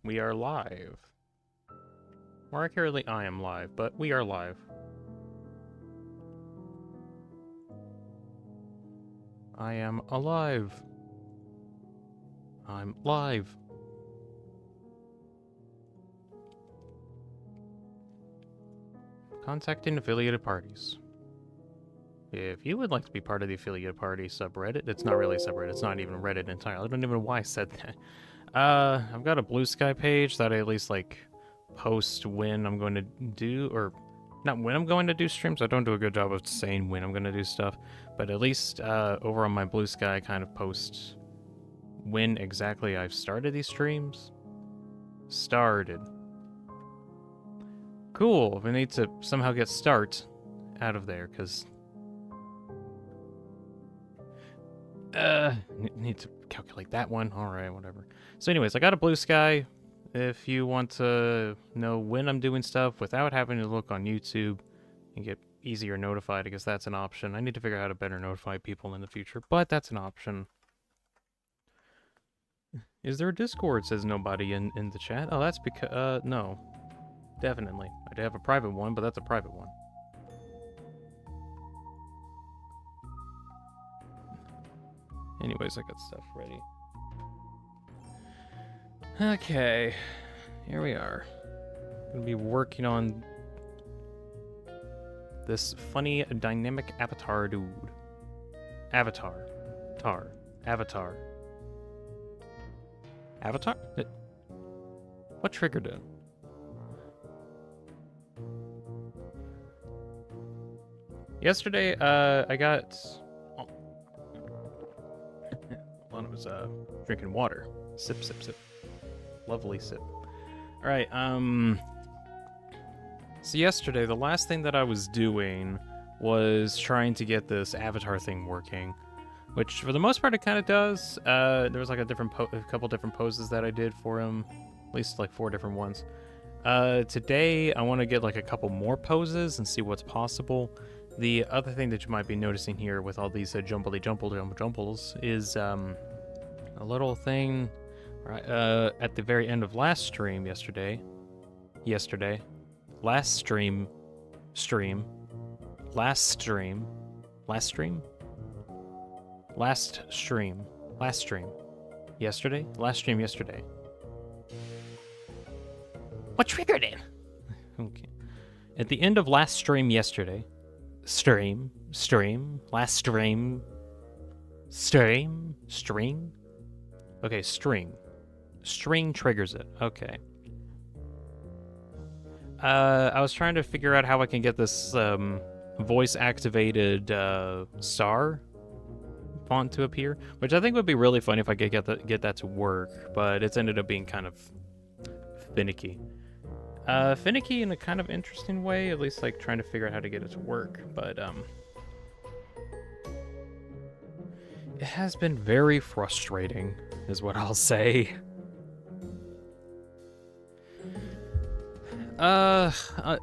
We are live. More accurately, I am live, but we are live. I am alive. I'm live. Contacting affiliated parties. If you would like to be part of the affiliated party subreddit, it's not really a subreddit, it's not even Reddit entirely. I don't even know why I said that. I've got a Blue Sky page that I at least like post when I'm going to do, or not when I'm going to do streams. I don't do a good job of saying when I'm going to do stuff, but at least over on my Blue Sky I kind of post when exactly I've started these streams. Started. Cool, we need to somehow get start out of there, because need to calculate that one. Alright, whatever. So anyways, I got a Blue Sky. If you want to know when I'm doing stuff without having to look on YouTube and get easier notified, I guess that's an option. I need to figure out how to better notify people in the future, but that's an option. Is there a Discord? Says nobody in the chat. Oh, that's because, no. Definitely. I do have a private one, but that's a private one. Anyways, I got stuff ready. Okay, here we are. Gonna be working on this funny dynamic avatar dude. Avatar. Avatar. Avatar? What triggered it? Yesterday, I got... I was drinking water. Sip, sip, sip. Lovely sip. Alright, so yesterday, the last thing that I was doing was trying to get this avatar thing working, which for the most part it kind of does. There was like a couple different poses that I did for him, at least like 4 different ones. Today, I want to get like a couple more poses and see what's possible. The other thing that you might be noticing here with all these jumbles is a little thing at the very end of last stream yesterday. Last stream. Yesterday. What triggered it? Okay. At the end of last stream yesterday. String. Okay, string. String triggers it. Okay. I was trying to figure out how I can get this voice-activated star font to appear, which I think would be really fun if I could get that to work, but it's ended up being kind of finicky. Finicky in a kind of interesting way, at least like trying to figure out how to get it to work, but it has been very frustrating, is what I'll say.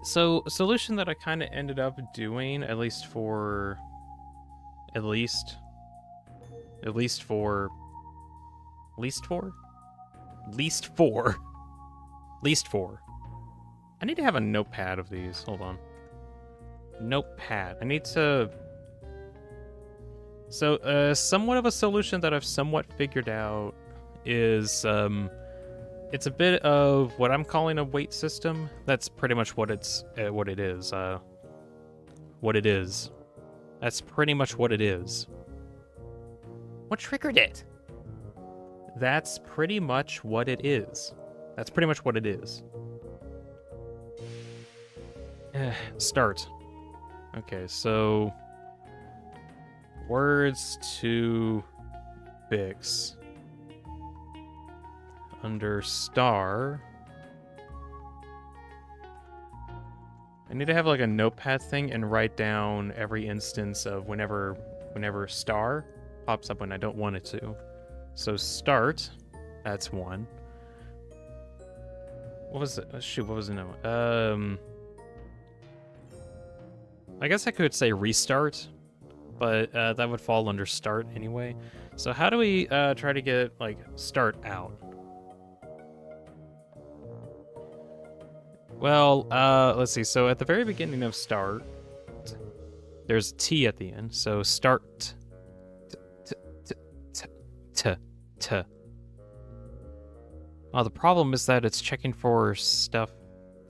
So solution that I kind of ended up doing, at least for I need to have a notepad of these. Hold on. Notepad. I need to... So, somewhat of a solution that I've somewhat figured out is, it's a bit of what I'm calling a weight system. That's pretty much what it is. That's pretty much what it is. What triggered it? That's pretty much what it is. Start. Okay, so words to Bix. Under star. I need to have like a notepad thing and write down every instance of whenever star pops up when I don't want it to. So start, that's one. What was it? Oh, shoot, what was the name? I guess I could say restart, but that would fall under start anyway. So how do we try to get like start out? Well, let's see. So at the very beginning of start, there's a T at the end. So start. T. Well, the problem is that it's checking for stuff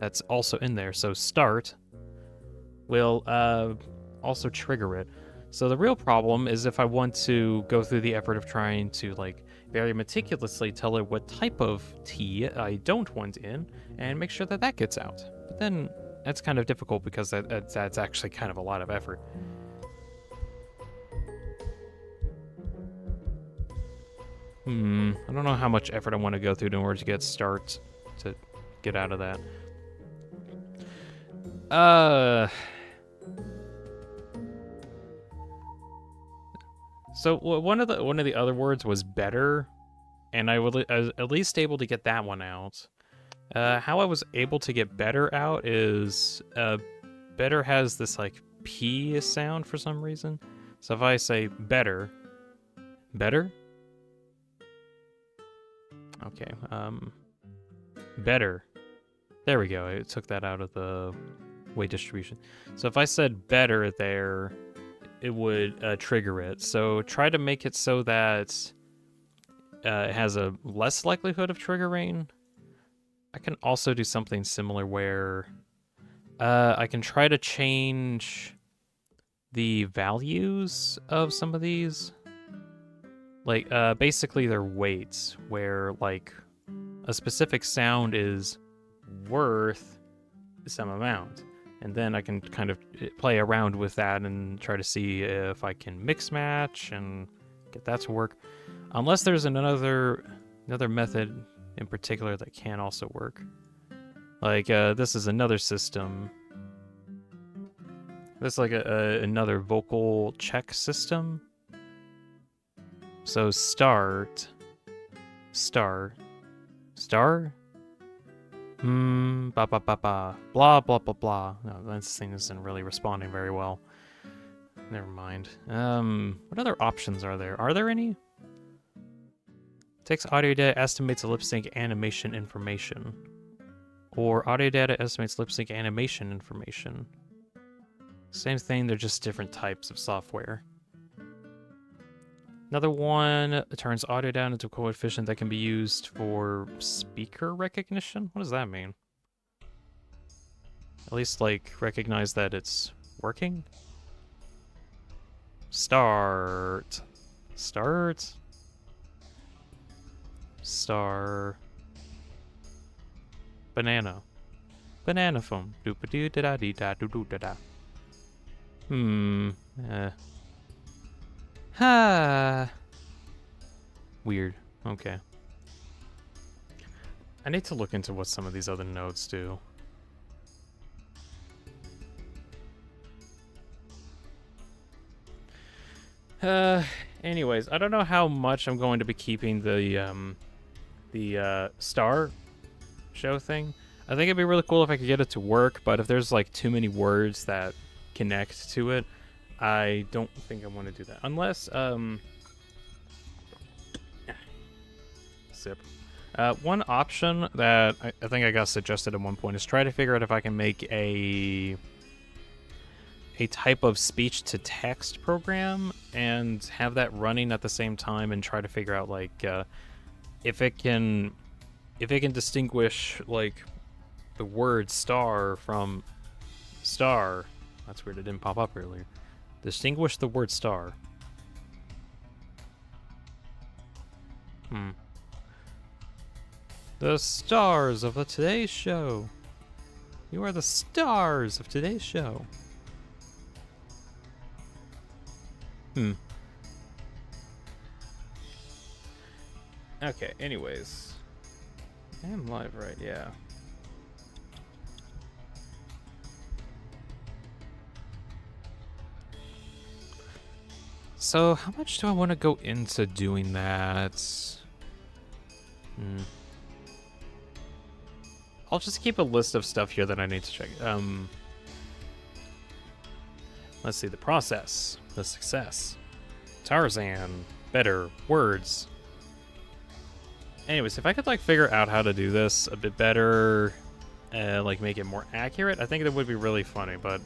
that's also in there. So start will also trigger it. So the real problem is if I want to go through the effort of trying to like very meticulously tell it what type of tea I don't want in and make sure that that gets out. But then that's kind of difficult because that's actually kind of a lot of effort. I don't know how much effort I want to go through in order to get start to get out of that. So one of the other words was better, and I was at least able to get that one out. How I was able to get better out is better has this like P sound for some reason. So if I say better. Okay, better. There we go. It took that out of the weight distribution. So if I said better there, it would trigger it. So try to make it so that it has a less likelihood of triggering. I can also do something similar where I can try to change the values of some of these. Like, basically their weights, where, like, a specific sound is worth some amount. And then I can kind of play around with that and try to see if I can mix match and get that to work. Unless there's another method in particular that can also work. Like, this is another system. This is like another vocal check system. So start. Blah, blah, blah, blah. No, this thing isn't really responding very well. Never mind. What other options are there? Are there any? Takes audio data, estimates lip sync animation information. Or audio data estimates lip sync animation information. Same thing, they're just different types of software. Another one turns audio down into a coefficient that can be used for speaker recognition. What does that mean? At least, like, recognize that it's working? Start. Banana. Banana phone. Doop-a-doo da da dee da doo doo da da. Weird. Okay. I need to look into what some of these other nodes do. Anyways, I don't know how much I'm going to be keeping the star show thing. I think it'd be really cool if I could get it to work, but if there's like too many words that connect to it, I don't think I want to do that. Unless, sip. One option that I think I got suggested at one point is try to figure out if I can make a type of speech-to-text program and have that running at the same time and try to figure out, like, if it can distinguish, like, the word star from star. That's weird, it didn't pop up earlier. Distinguish the word star. The stars of today's show. You are the stars of today's show. Okay, anyways. I am live, right? Yeah. So, how much do I want to go into doing that? I'll just keep a list of stuff here that I need to check. Let's see, the process, the success, Tarzan, better, words. Anyways, if I could like figure out how to do this a bit better, like make it more accurate, I think that would be really funny, but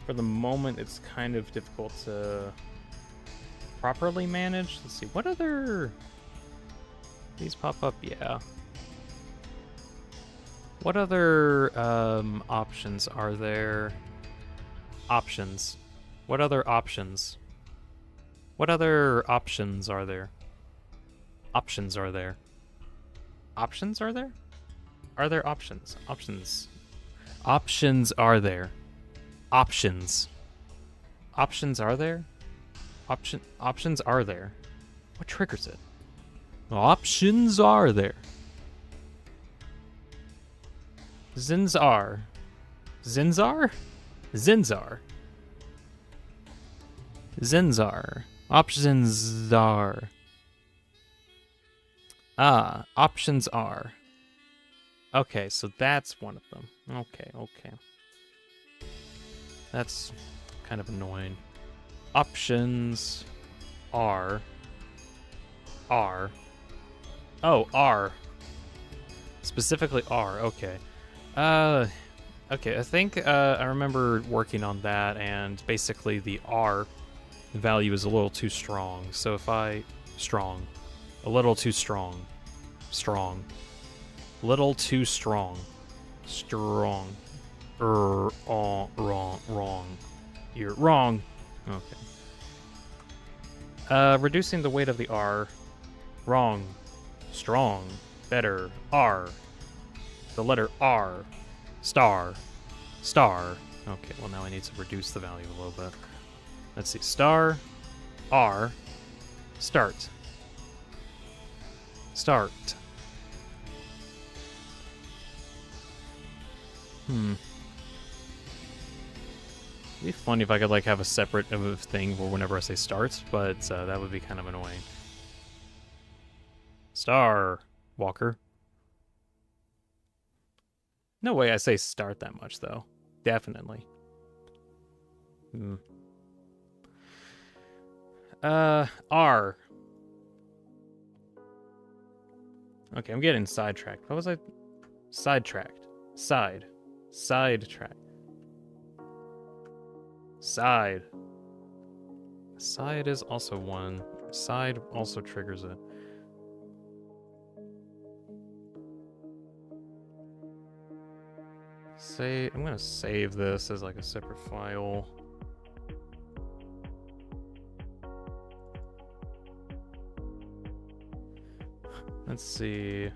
for the moment it's kind of difficult to properly manage. Let's see, what other... These pop up, yeah. What other options are there? Options. What other options? What other options are there? Options are there? Options are there? Are there options? Options. Options are there? Options. Options are there? Options are there? What triggers it? Options are there? Zinzar. Zinzar? Zinzar. Zinzar. Options are. Ah, options are. Okay, so that's one of them. Okay, okay. That's kind of annoying. Options are. Oh, R. Specifically R, okay. Okay, I think I remember working on that, and basically the R value is a little too strong. So if I... Strong. A little too strong. Strong. Little too strong. Strong. Wrong. You're wrong. Okay. Reducing the weight of the R. Wrong. Strong. Better. R. The letter R. Star. Star. Okay, well now I need to reduce the value a little bit. Let's see. Star. R. Start. Start. It'd be funny if I could like have a separate thing for whenever I say start, but that would be kind of annoying. Star Walker. No way I say start that much though. Definitely. R. Okay, I'm getting sidetracked. What was I? Sidetracked. Side. Sidetrack. Side. Side is also one. Side also triggers it. I'm gonna save this as like a separate file. Let's see.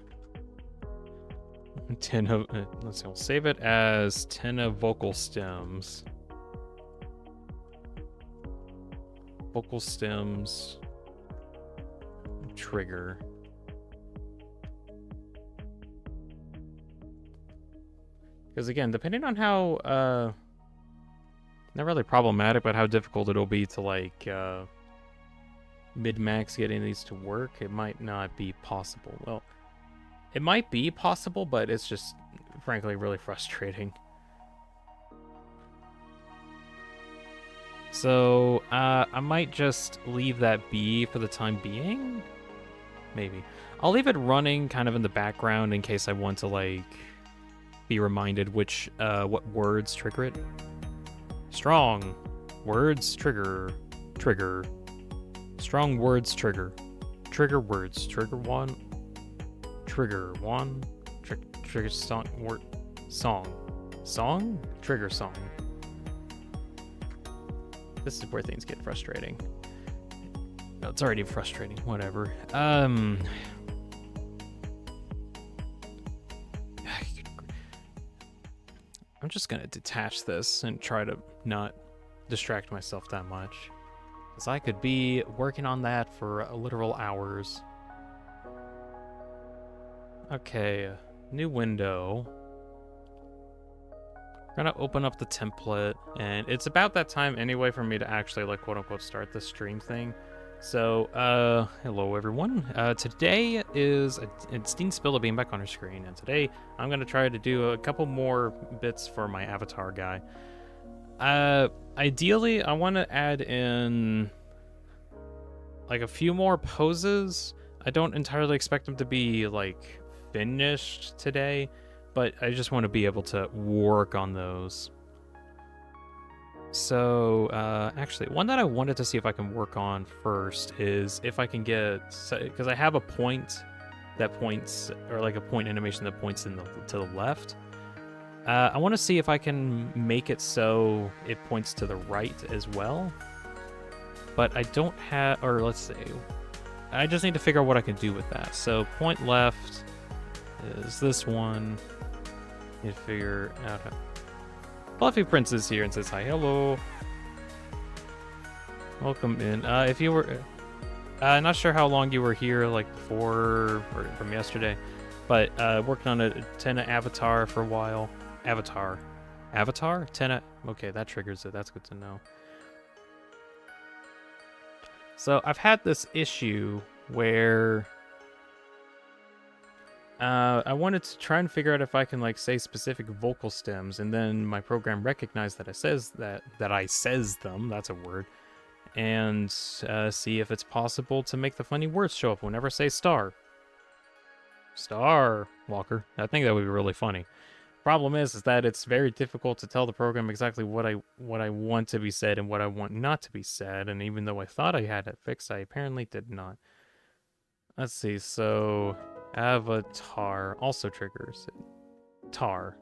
Tenna. Let's see. I'll save it as Tenna vocal stems. Vocal stems. Trigger. Because again, depending on how not really problematic, but how difficult it'll be to like mid-max getting these to work, it might not be possible. Well, it might be possible, but it's just frankly really frustrating. So I might just leave that be for the time being. Maybe I'll leave it running kind of in the background in case I want to like be reminded which what words trigger it. Strong words trigger. Strong words trigger. Trigger words. Trigger one. Trigger one. Trigger song. Word. Song. Song. Trigger song. This is where things get frustrating. No, it's already frustrating. Whatever. I'm just gonna detach this and try to not distract myself that much, because I could be working on that for literal hours. Okay, new window. We're gonna open up the template, and it's about that time anyway for me to actually like quote unquote start the stream thing. So, hello everyone. Today it's Deanspillabean back on our screen, and today I'm gonna try to do a couple more bits for my avatar guy. Ideally, I want to add in like a few more poses. I don't entirely expect them to be like finished today, but I just want to be able to work on those. So, actually, one that I wanted to see if I can work on first is if I can get, because I have a point that points, or like a point animation that points to the left. I want to see if I can make it so it points to the right as well. But I don't have, or let's see, I just need to figure out what I can do with that. So point left is this one. Need to figure out how. Fluffy Prince is here and says hi. Hello. Welcome in. If you were, not sure how long you were here, like before or from yesterday, but working on a Tenna avatar for a while. Avatar? Tenna? Okay, that triggers it. That's good to know. So I've had this issue where I wanted to try and figure out if I can like say specific vocal stems, and then my program recognized that I says them. That's a word, and see if it's possible to make the funny words show up whenever I say star. Star Walker. I think that would be really funny. Problem is that it's very difficult to tell the program exactly what I want to be said and what I want not to be said. And even though I thought I had it fixed, I apparently did not. Let's see. So avatar also triggers it. Tar.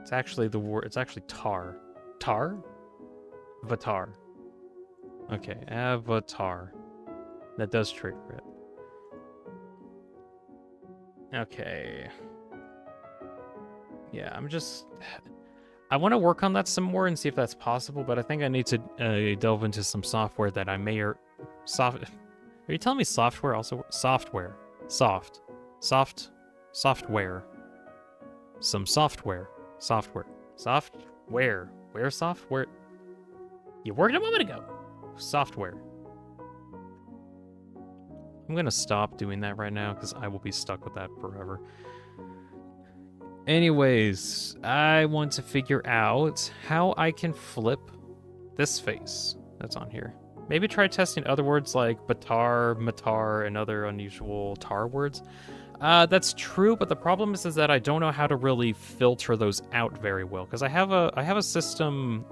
It's actually the word. It's actually tar. Avatar. Okay, avatar. That does trigger it. Okay. Yeah, I want to work on that some more and see if that's possible, but I think I need to delve into some software that I may or... Are you telling me software also? Software. Software. Some software. Where software? You worked a moment ago. Software. I'm going to stop doing that right now because I will be stuck with that forever. Anyways, I want to figure out how I can flip this face that's on here. Maybe try testing other words like batar, matar, and other unusual tar words. That's true, but the problem is that I don't know how to really filter those out very well, because I have a system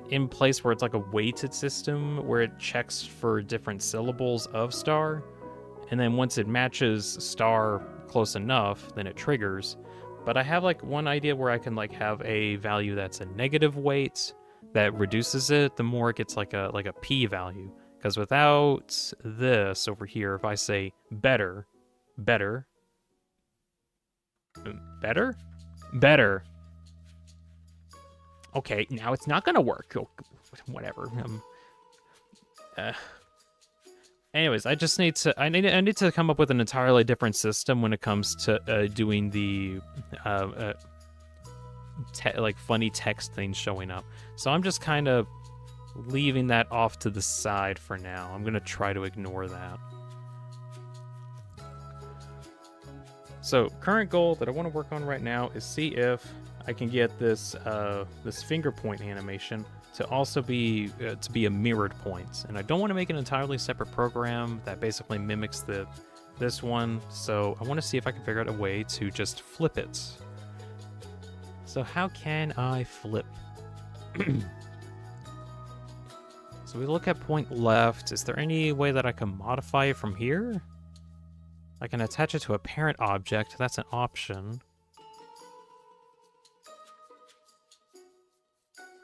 in place where it's like a weighted system where it checks for different syllables of star, and then once it matches star close enough, then it triggers. But I have like one idea where I can like have a value that's a negative weight that reduces it the more it gets like a p value. Because without this over here, if I say better. Okay, now it's not gonna work. Oh, whatever. Anyways, I just need to. I need to come up with an entirely different system when it comes to doing the like funny text things showing up. So I'm just kind of leaving that off to the side for now. I'm gonna try to ignore that. So current goal that I want to work on right now is see if I can get this this finger point animation to also be a mirrored point. And I don't want to make an entirely separate program that basically mimics this one. So I want to see if I can figure out a way to just flip it. So how can I flip? So we look at point left. Is there any way that I can modify it from here? I can attach it to a parent object. That's an option.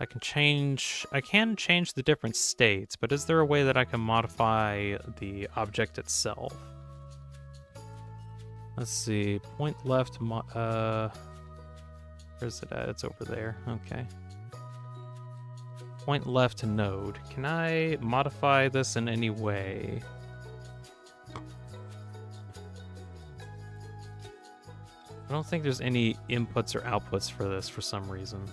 I can change the different states, but is there a way that I can modify the object itself? Let's see, point left, where's it at? It's over there, okay. Point left node. Can I modify this in any way? I don't think there's any inputs or outputs for this for some reason.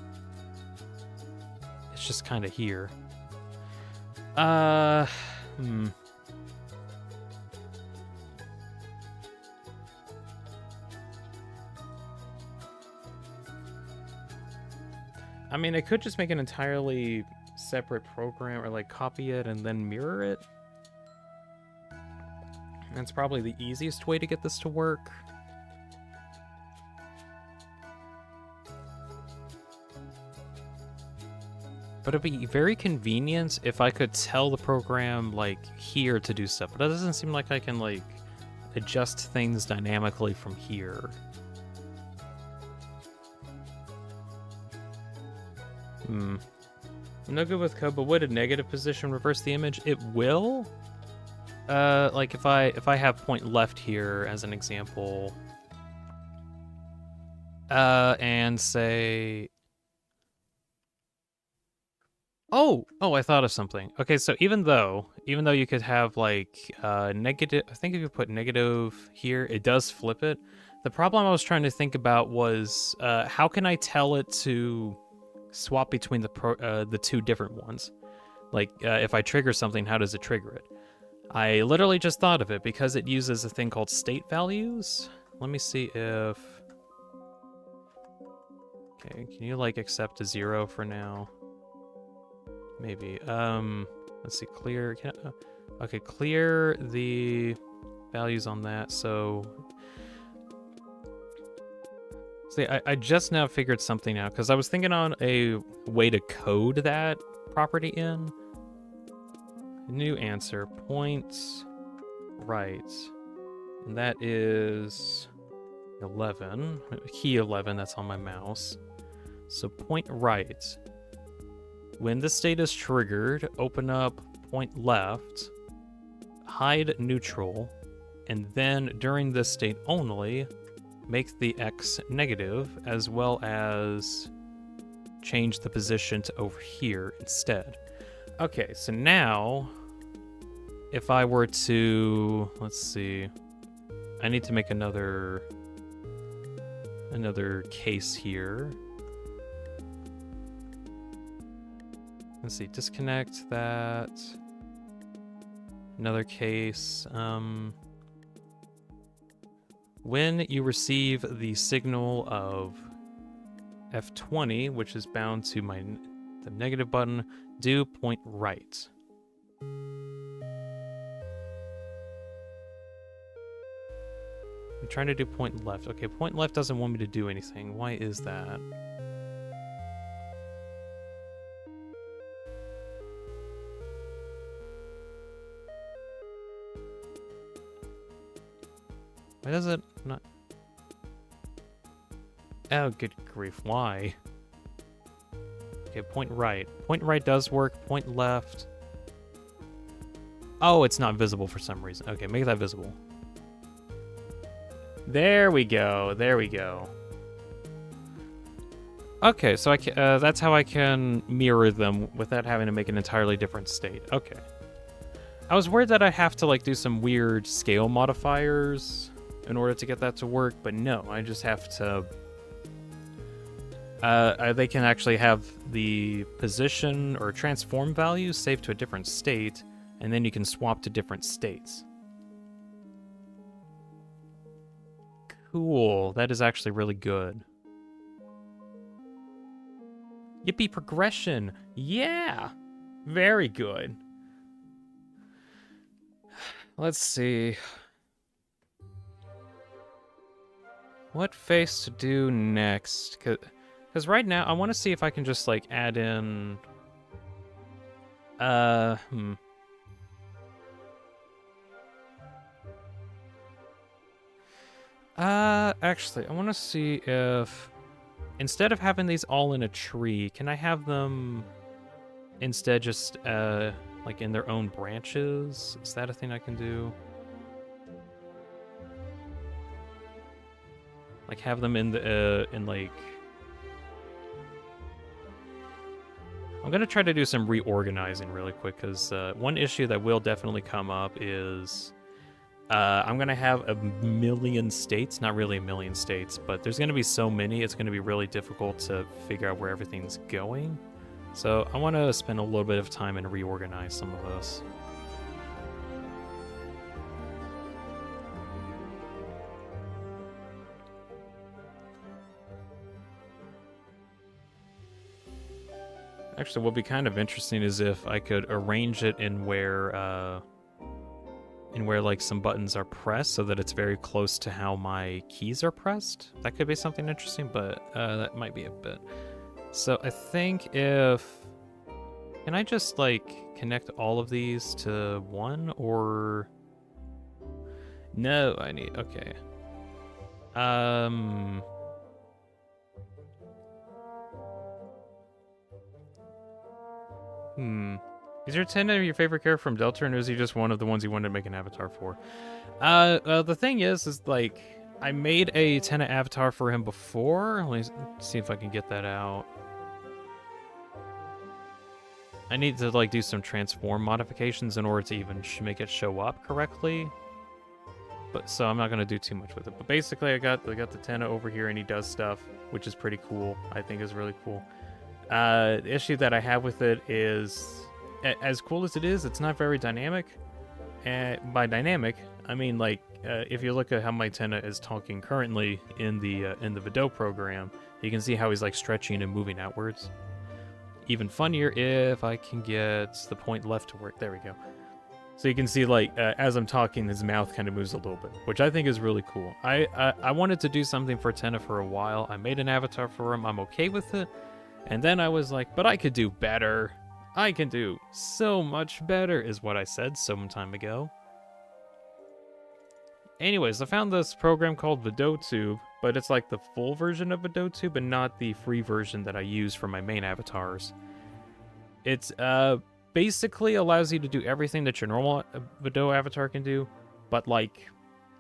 It's just kind of here. I mean, I could just make an entirely separate program or like copy it and then mirror it. That's probably the easiest way to get this to work. But it'd be very convenient if I could tell the program, like, here to do stuff. But it doesn't seem like I can, like, adjust things dynamically from here. I'm no good with code, but would a negative position reverse the image? It will. Like if I have point left here as an example, and say, oh, I thought of something. Okay, so even though you could have like negative, I think if you put negative here, it does flip it. The problem I was trying to think about was how can I tell it to swap between the two different ones? Like if I trigger something, how does it trigger it? I literally just thought of it because it uses a thing called state values. Let me see if... Okay, can you like accept a 0 for now? Maybe. Let's see, clear... Okay, clear the values on that, so... See, I just now figured something out, because I was thinking on a way to code that property in. New answer, point right. And that is 11, key 11, that's on my mouse. So point right. When the state is triggered, open up point left, hide neutral, and then during this state only, make the X negative, as well as change the position to over here instead. Okay, so now, if I were to, let's see, I need to make another case here. Let's see, disconnect that. Another case. When you receive the signal of F20, which is bound to the negative button, do point right. I'm trying to do point left. Okay, point left doesn't want me to do anything. Why is that? Why does it not? Oh, good grief, why? Okay, point right. Point right does work, point left. Oh, it's not visible for some reason. Okay, make that visible. There we go, there we go. Okay, so that's how I can mirror them without having to make an entirely different state. Okay. I was worried that I'd have to like do some weird scale modifiers in order to get that to work, but no, I just have to... they can actually have the position or transform value saved to a different state, and then you can swap to different states. Cool, that is actually really good. Yippee, progression! Yeah! Very good. Let's see. What face to do next? Because right now, I want to see if I can just, like, add in... Actually, I want to see if... Instead of having these all in a tree, can I have them instead just, like, in their own branches? Is that a thing I can do? Like, have them in the, like... I'm gonna try to do some reorganizing really quick, because one issue that will definitely come up is... I'm gonna have a million states, not really a million states, but there's gonna be so many, it's gonna be really difficult to figure out where everything's going. So I want to spend a little bit of time and reorganize some of this. Actually, what would be kind of interesting is if I could arrange it in where, and where like some buttons are pressed so that it's very close to how my keys are pressed. That could be something interesting, but that might be a bit. So I think can I just like connect all of these to one, or no, I need, okay. Is your Tenna your favorite character from Deltarune, or is he just one of the ones you wanted to make an avatar for? The thing is like, I made a Tenna avatar for him before. Let me see if I can get that out. I need to like do some transform modifications in order to even make it show up correctly. But so I'm not gonna do too much with it. But basically, I got the Tenna over here, and he does stuff, which is pretty cool. I think is really cool. The issue that I have with it is, as cool as it is, it's not very dynamic. And by dynamic, I mean like if you look at how my Tenna is talking currently in the Vidot program, you can see how he's like stretching and moving outwards. Even funnier if I can get the point left to work. There we go. So you can see like as I'm talking, his mouth kind of moves a little bit, which I think is really cool. I wanted to do something for Tenna for a while. I made an avatar for him. I'm okay with it. And then I was like, but I could do better. I can do so much better, is what I said some time ago. Anyways, I found this program called Vidotube, but it's like the full version of Vidotube and not the free version that I use for my main avatars. It's basically allows you to do everything that your normal Vidot avatar can do, but like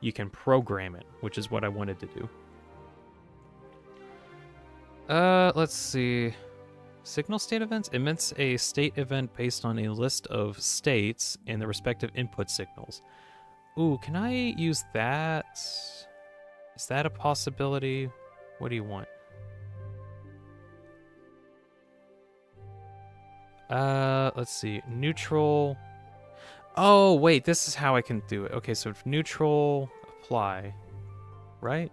you can program it, which is what I wanted to do. Let's see. Signal state events emits a state event based on a list of states and the respective input signals. Ooh, can I use that? Is that a possibility? What do you want? Let's see. Neutral. Oh, wait, this is how I can do it. Okay, so if neutral, apply, right?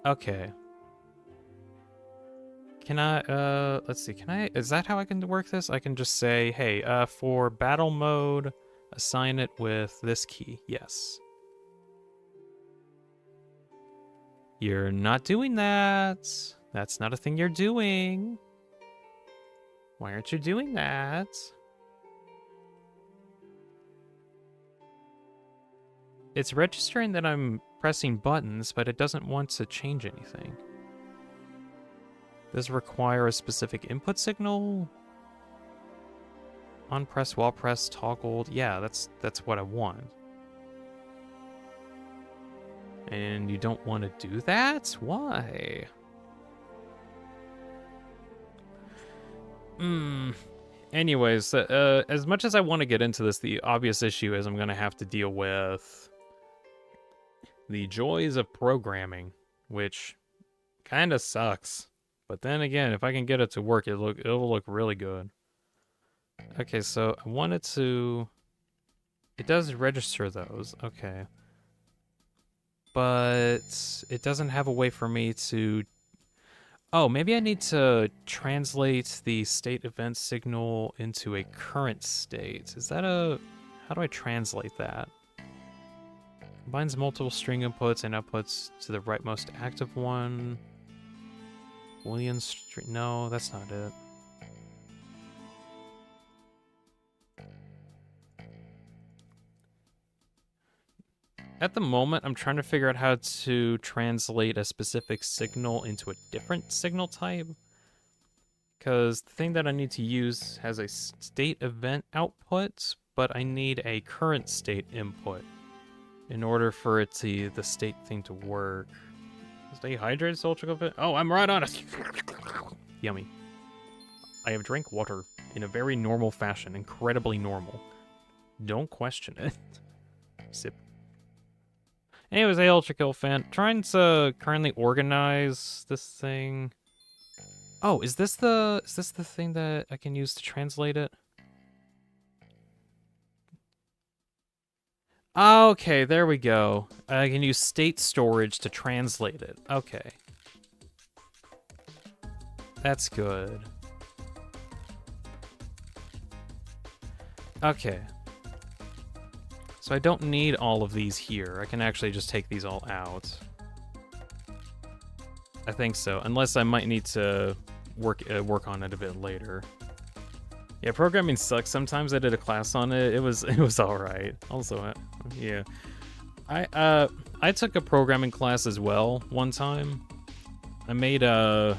Okay. Can I, let's see, is that how I can work this? I can just say, hey, for battle mode, assign it with this key. Yes. You're not doing that. That's not a thing you're doing. Why aren't you doing that? It's registering that I'm pressing buttons, but it doesn't want to change anything. Does it require a specific input signal? On press, while pressed, toggled. Yeah, that's what I want. And you don't want to do that? Why? Anyways, as much as I want to get into this, the obvious issue is I'm going to have to deal with the joys of programming, which kind of sucks. But then again, if I can get it to work, it'll look really good. Okay, so I wanted to... It does register those, okay. But it doesn't have a way for me to... Oh, maybe I need to translate the state event signal into a current state. Is that a... How do I translate that? Combines multiple string inputs and outputs to the rightmost active one. Boolean string... No, that's not it. At the moment, I'm trying to figure out how to translate a specific signal into a different signal type. Because the thing that I need to use has a state event output, but I need a current state input in order for it to the state thing to work. Stay hydrated, Soldier. Oh, I'm right on it. Yummy. I have drank water in a very normal fashion, incredibly normal. Don't question it. Sip. Anyways, hey, Ultra Kill fan, trying to currently organize this thing. Oh, is this the thing that I can use to translate it? Okay, there we go. I can use state storage to translate it. Okay. That's good. Okay. So I don't need all of these here. I can actually just take these all out. I think so, unless I might need to work on it a bit later. Yeah, programming sucks. Sometimes I did a class on it. It was all right. Also, yeah, I took a programming class as well one time. I made a.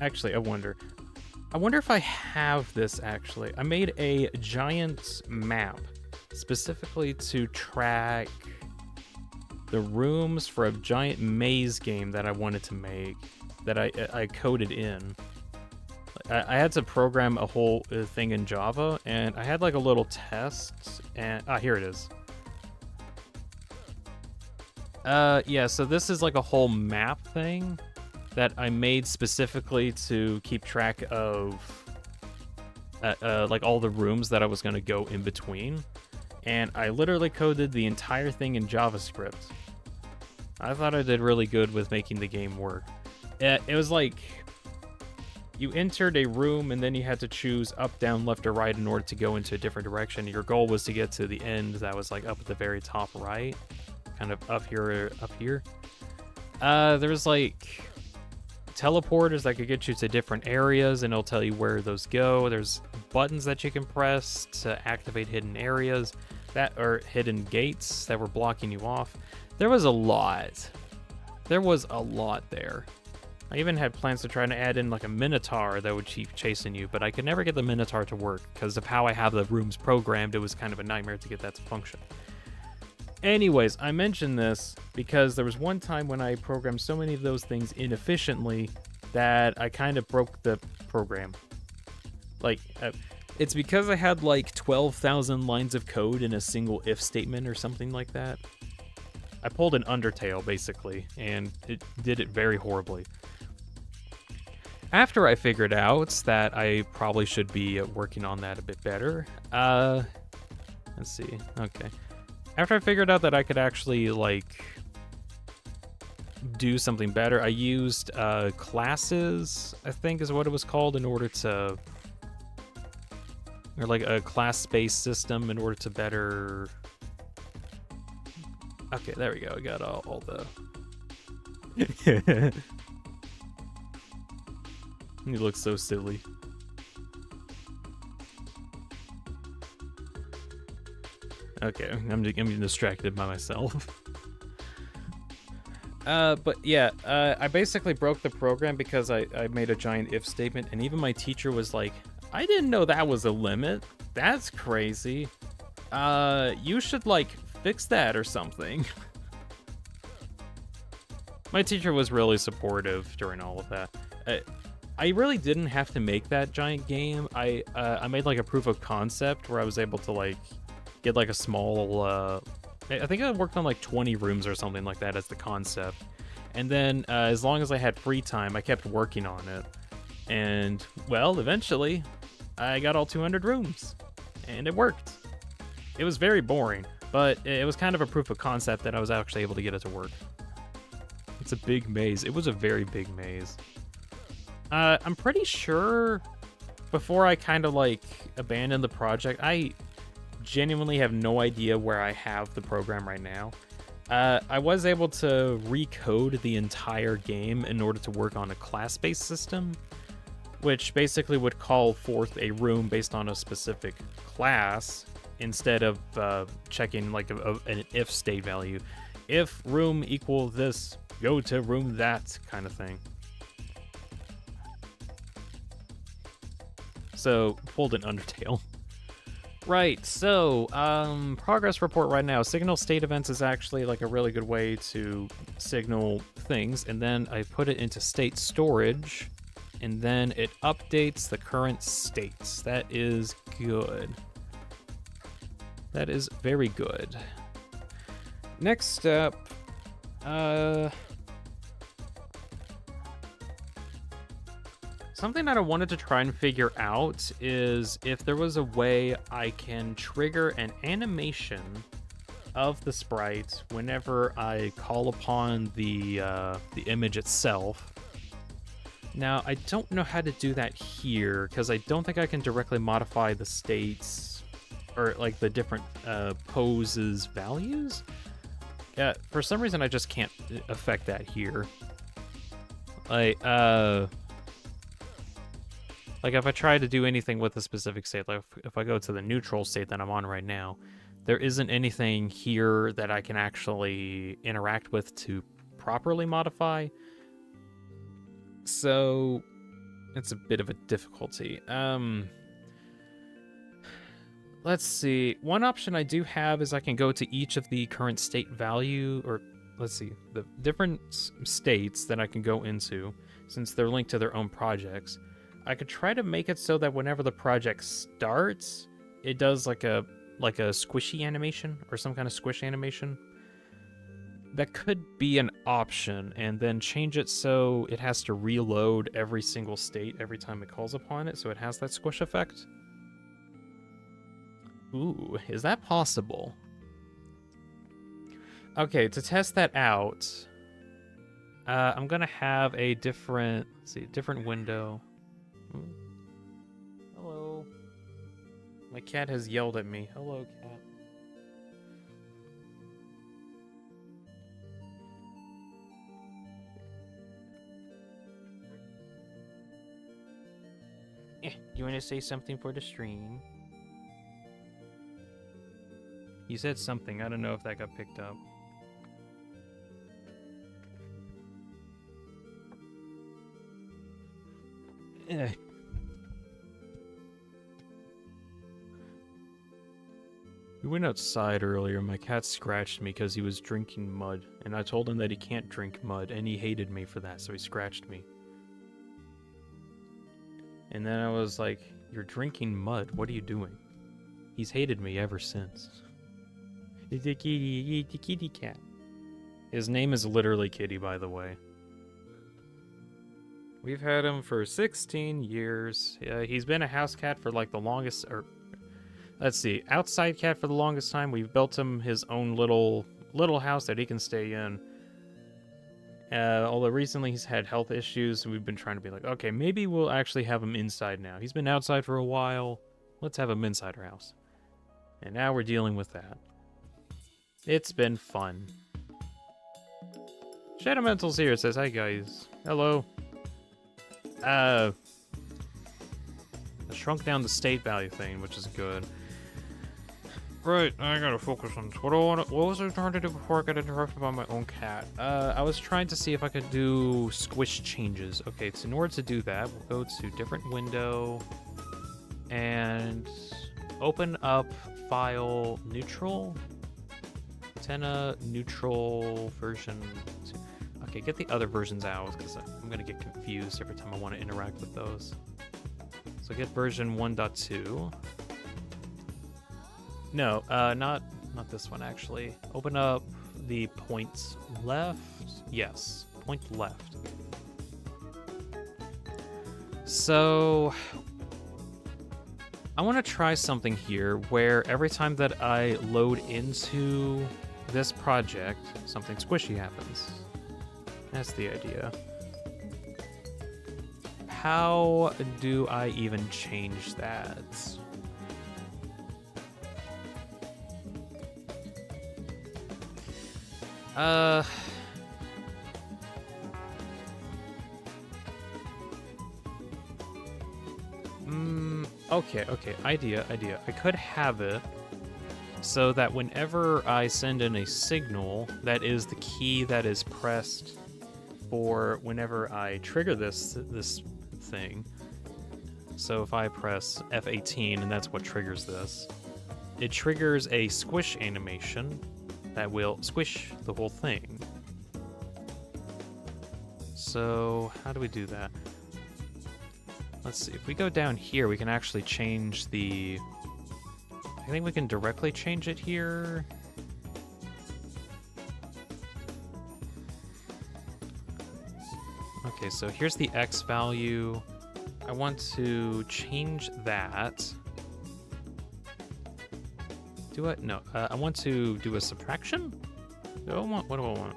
Actually, I wonder if I have this actually. I made a giant map specifically to track the rooms for a giant maze game that I wanted to make, that I coded in. I had to program a whole thing in Java, and I had like a little test, and here it is. Yeah, so this is like a whole map thing that I made specifically to keep track of like all the rooms that I was going to go in between. And I literally coded the entire thing in JavaScript. I thought I did really good with making the game work. It was like you entered a room and then you had to choose up, down, left, or right in order to go into a different direction. Your goal was to get to the end that was like up at the very top right, kind of up here. There was like teleporters that could get you to different areas, and it'll tell you where those go. There's buttons that you can press to activate hidden areas that are hidden gates that were blocking you off. There was a lot. There was a lot there. I even had plans to try and add in like a minotaur that would keep chasing you, but I could never get the minotaur to work because of how I have the rooms programmed. It was kind of a nightmare to get that to function. Anyways, I mentioned this because there was one time when I programmed so many of those things inefficiently that I kind of broke the program. Like, it's because I had like 12,000 lines of code in a single if statement or something like that. I pulled an Undertale, basically, and it did it very horribly. After I figured out that I probably should be working on that a bit better, let's see, okay. After I figured out that I could actually, like, do something better, I used classes, I think is what it was called, in order to, or like a class-based system in order to better, okay, there we go, I got all the, he looks so silly. Okay, I'm distracted by myself. But yeah, I basically broke the program because I made a giant if statement, and even my teacher was like, I didn't know that was a limit. That's crazy. You should, like, fix that or something. My teacher was really supportive during all of that. I really didn't have to make that giant game. I made, like, a proof of concept where I was able to, like, get like a small, I think I worked on like 20 rooms or something like that as the concept. And then as long as I had free time, I kept working on it. And, well, eventually, I got all 200 rooms. And it worked. It was very boring, but it was kind of a proof of concept that I was actually able to get it to work. It's a big maze. It was a very big maze. I'm pretty sure before I kind of like abandoned the project, I genuinely have no idea where I have the program right now. I was able to recode the entire game in order to work on a class-based system, which basically would call forth a room based on a specific class instead of checking like an if state value. If room equal this, go to room that kind of thing. So, pulled an Undertale. Right, so, progress report right now. Signal state events is actually like a really good way to signal things, and then I put it into state storage, and then it updates the current states. That is good. That is very good. Next step, something that I wanted to try and figure out is if there was a way I can trigger an animation of the sprite whenever I call upon the image itself. Now, I don't know how to do that here, because I don't think I can directly modify the states, or, like, the different poses values. For some reason, I just can't affect that here. Like, if I try to do anything with a specific state, like if I go to the neutral state that I'm on right now, there isn't anything here that I can actually interact with to properly modify. So it's a bit of a difficulty. Let's see. One option I do have is I can go to each of the current state value, or let's see, the different states that I can go into, since they're linked to their own projects. I could try to make it so that whenever the project starts, it does like a squishy animation or some kind of squish animation. That could be an option, and then change it so it has to reload every single state every time it calls upon it, so it has that squish effect. Ooh, is that possible? Okay, to test that out, I'm gonna have a different, different window. Hello. My cat has yelled at me. Hello, cat. You want to say something for the stream? You said something. I don't know if that got picked up. We went outside earlier. My cat scratched me because he was drinking mud, and I told him that he can't drink mud, and he hated me for that, so he scratched me. And then I was like, "You're drinking mud. What are you doing?" He's hated me ever since. It's a kitty, it's a kitty cat. His name is literally Kitty, by the way. We've had him for 16 years. He's been a house cat for like the longest, or let's see, outside cat for the longest time. We've built him his own little house that he can stay in. Although recently he's had health issues, and we've been trying to be like, okay, maybe we'll actually have him inside now. He's been outside for a while. Let's have him inside our house. And now we're dealing with that. It's been fun. Shadow Mental's here. It says, "Hi guys." Hello. I shrunk down the state value thing, which is good. Right, I gotta focus on this. What was I trying to do before I got interrupted by my own cat? I was trying to see if I could do squish changes. Okay, so in order to do that, we'll go to different window and open up file neutral. Tenna neutral version 2. Okay, get the other versions out because I'm gonna get confused every time I want to interact with those. So get version 1.2. No, not this one actually. Open up the points left. Yes, point left. So I want to try something here where every time that I load into this project, something squishy happens. That's the idea. How do I even change that? Okay, idea. I could have it so that whenever I send in a signal, that is the key that is pressed for whenever I trigger this thing. So if I press F18 and that's what triggers this, it triggers a squish animation that will squish the whole thing. So how do we do that? Let's see, if we go down here, we can actually change the... I think we can directly change it here. Okay, so here's the X value. I want to change that. Do I? No, I want to do a subtraction? What do I want?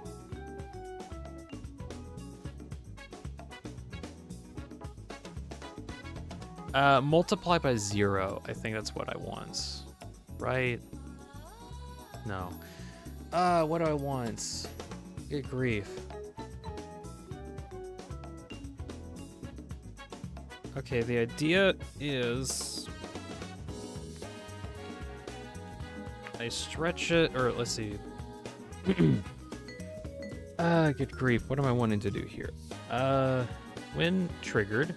Multiply by 0. I think that's what I want. Right? No. What do I want? Good grief. Okay, the idea is I stretch it, or let's see. Good grief. What am I wanting to do here? When trigger.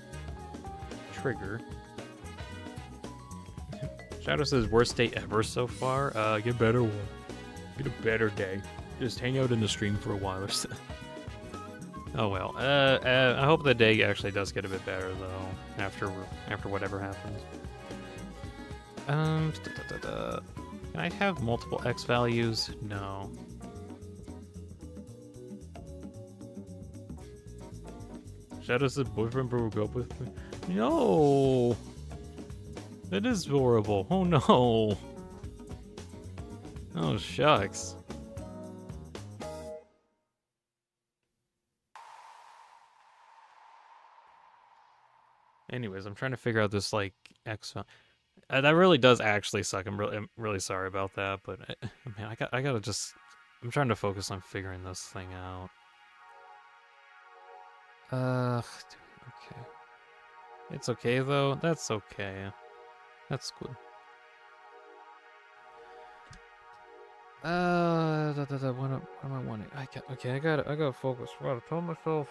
Shadow says worst day ever so far. Get a better one. Get a better day. Just hang out in the stream for a while or so. Oh well. I hope the day actually does get a bit better though. After whatever happens. Can I have multiple X values? No. Shadow says boyfriend broke up with me. No. That is horrible. Oh no. Oh shucks. Anyways, I'm trying to figure out this like X. That really does actually suck. I'm really sorry about that, but man, I gotta just. I'm trying to focus on figuring this thing out. Okay. It's okay though. That's okay. That's good. What am I wanting? I gotta focus. What I told myself.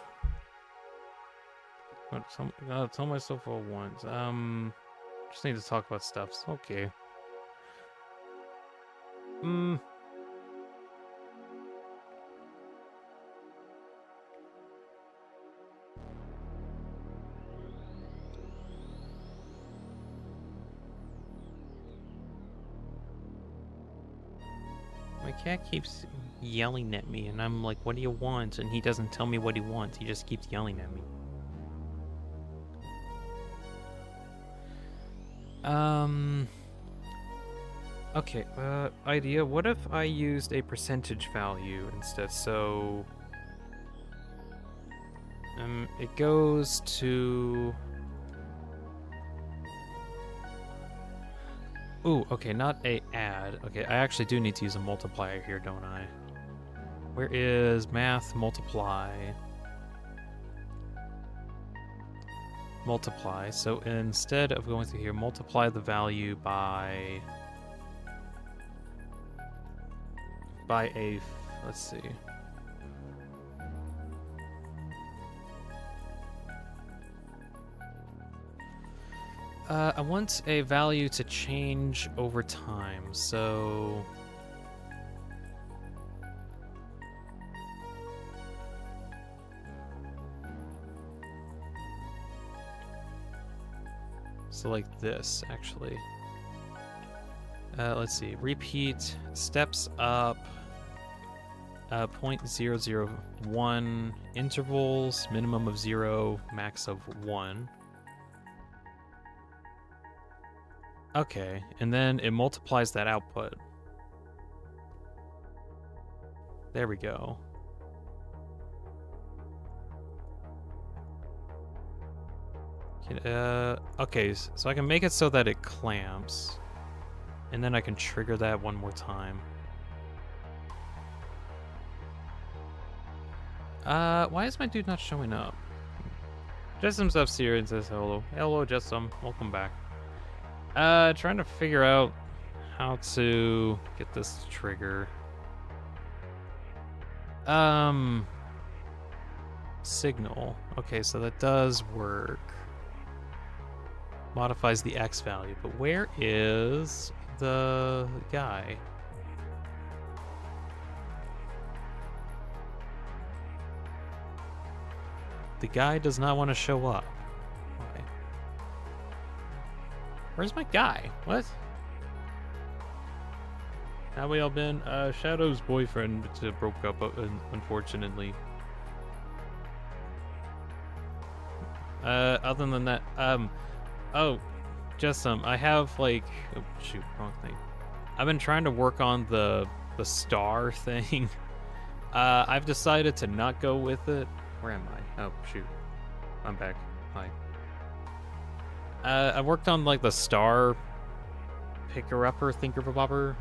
I gotta tell myself what I want. Just need to talk about stuff. Okay. My cat keeps yelling at me, and I'm like, what do you want? And he doesn't tell me what he wants. He just keeps yelling at me. Okay, idea. What if I used a percentage value instead? So, it goes to... Ooh, okay, not a add. Okay, I actually do need to use a multiplier here, don't I? Where is math multiply? Multiply. So instead of going through here, multiply the value by a, let's see. I want a value to change over time, so... So like this, actually. Let's see. Repeat steps up 0.001 intervals, minimum of 0, max of 1. Okay, and then it multiplies that output. There we go. Okay, so I can make it so that it clamps. And then I can trigger that one more time. Why is my dude not showing up? Jessam's up here and says hello. Hello, Jessam. Welcome back. Trying to figure out how to get this to trigger. Signal. Okay, so that does work. Modifies the X value, but where is the guy? The guy does not want to show up. Why? Where's my guy? What? How we all been? Shadow's boyfriend broke up, unfortunately. Other than that, oh, just some. I have like, oh shoot, wrong thing. I've been trying to work on the star thing. I've decided to not go with it. Where am I? Oh shoot, I'm back. Hi. I worked on like the star picker-upper, thinker-bobber.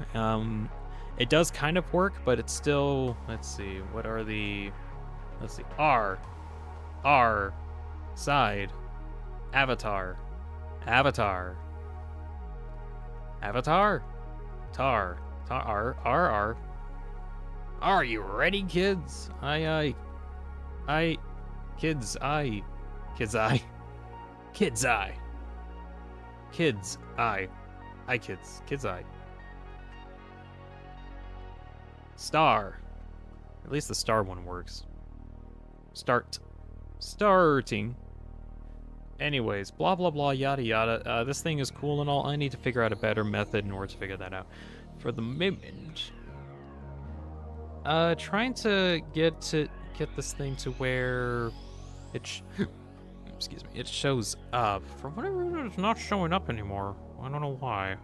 It does kind of work, but it's still, let's see, what are the, let's see, R, side, avatar, tar, R. Are you ready, kids? Aye, kids, eye, kids, eye, kids, eye, kids, eye, kids, eye. Star. At least the star one works. Starting. Anyways, blah, blah, blah, yada, yada. This thing is cool and all. I need to figure out a better method in order to figure that out. For the moment, trying to get this thing to where it excuse me, it shows up. For whatever reason, it's not showing up anymore. I don't know why.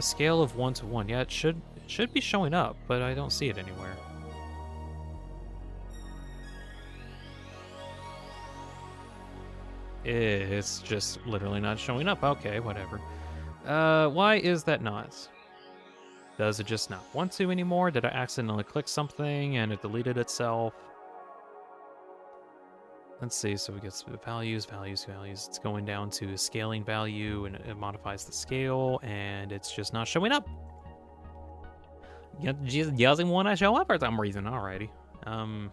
Scale of 1 to 1. Yeah, it should be showing up, but I don't see it anywhere. It's just literally not showing up. Okay, whatever. Why is that not? Does it just not want to anymore? Did I accidentally click something and it deleted itself? Let's see, so we get values. It's going down to a scaling value and it modifies the scale and it's just not showing up. It just doesn't want to show up for some reason. Alrighty. How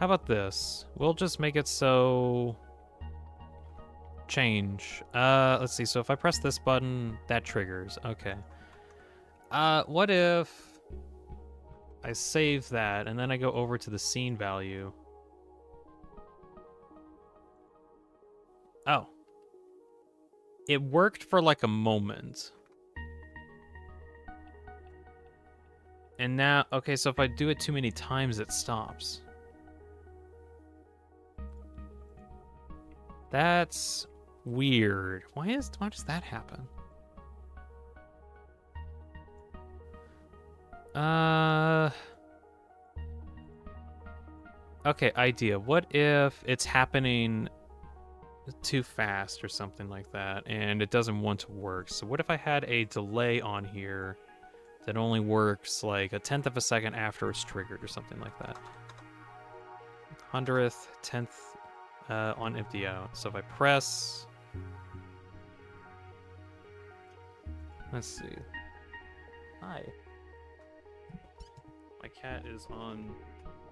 about this? We'll just make it so... Change. Let's see, so if I press this button, that triggers. Okay. What if I save that and then I go over to the scene value? Oh. It worked for like a moment. And now, okay, so if I do it too many times, it stops. That's weird. Why does that happen? Okay, idea. What if it's happening too fast or something like that, and it doesn't want to work? So what if I had a delay on here that only works like 1/10 of a second after it's triggered or something like that? 100th, 10th on empty out. So if I press... Let's see. Hi. My cat is on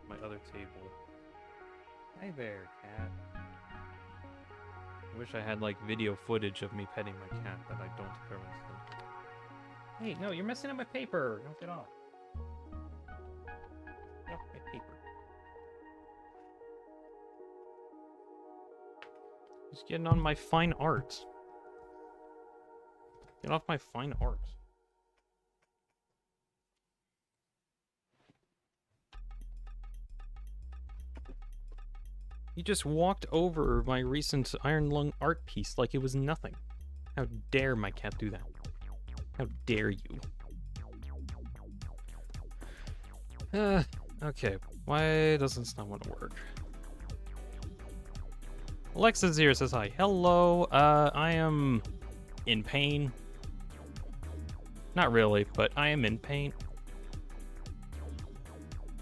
my other table. Hi there, cat. I wish I had like video footage of me petting my cat, but I don't currently. Hey, no, you're messing up my paper. Don't get off. Get off my paper. Just getting on my fine art. Get off my fine art. You just walked over my recent Iron Lung art piece like it was nothing. How dare my cat do that? How dare you? Okay. Why does this not want to work? Alexa's here, says hi. Hello, I am in pain. Not really, but I am in pain.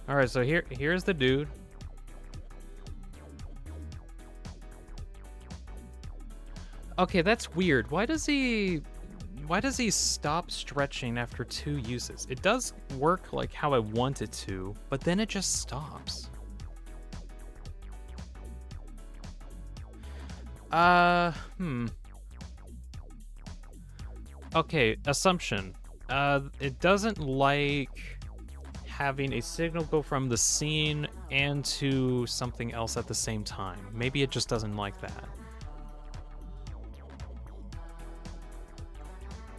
Alright, so here's the dude. Okay, that's weird. Why does he stop stretching after 2 uses? It does work like how I want it to, but then it just stops. Okay, assumption. It doesn't like having a signal go from the scene and to something else at the same time. Maybe it just doesn't like that.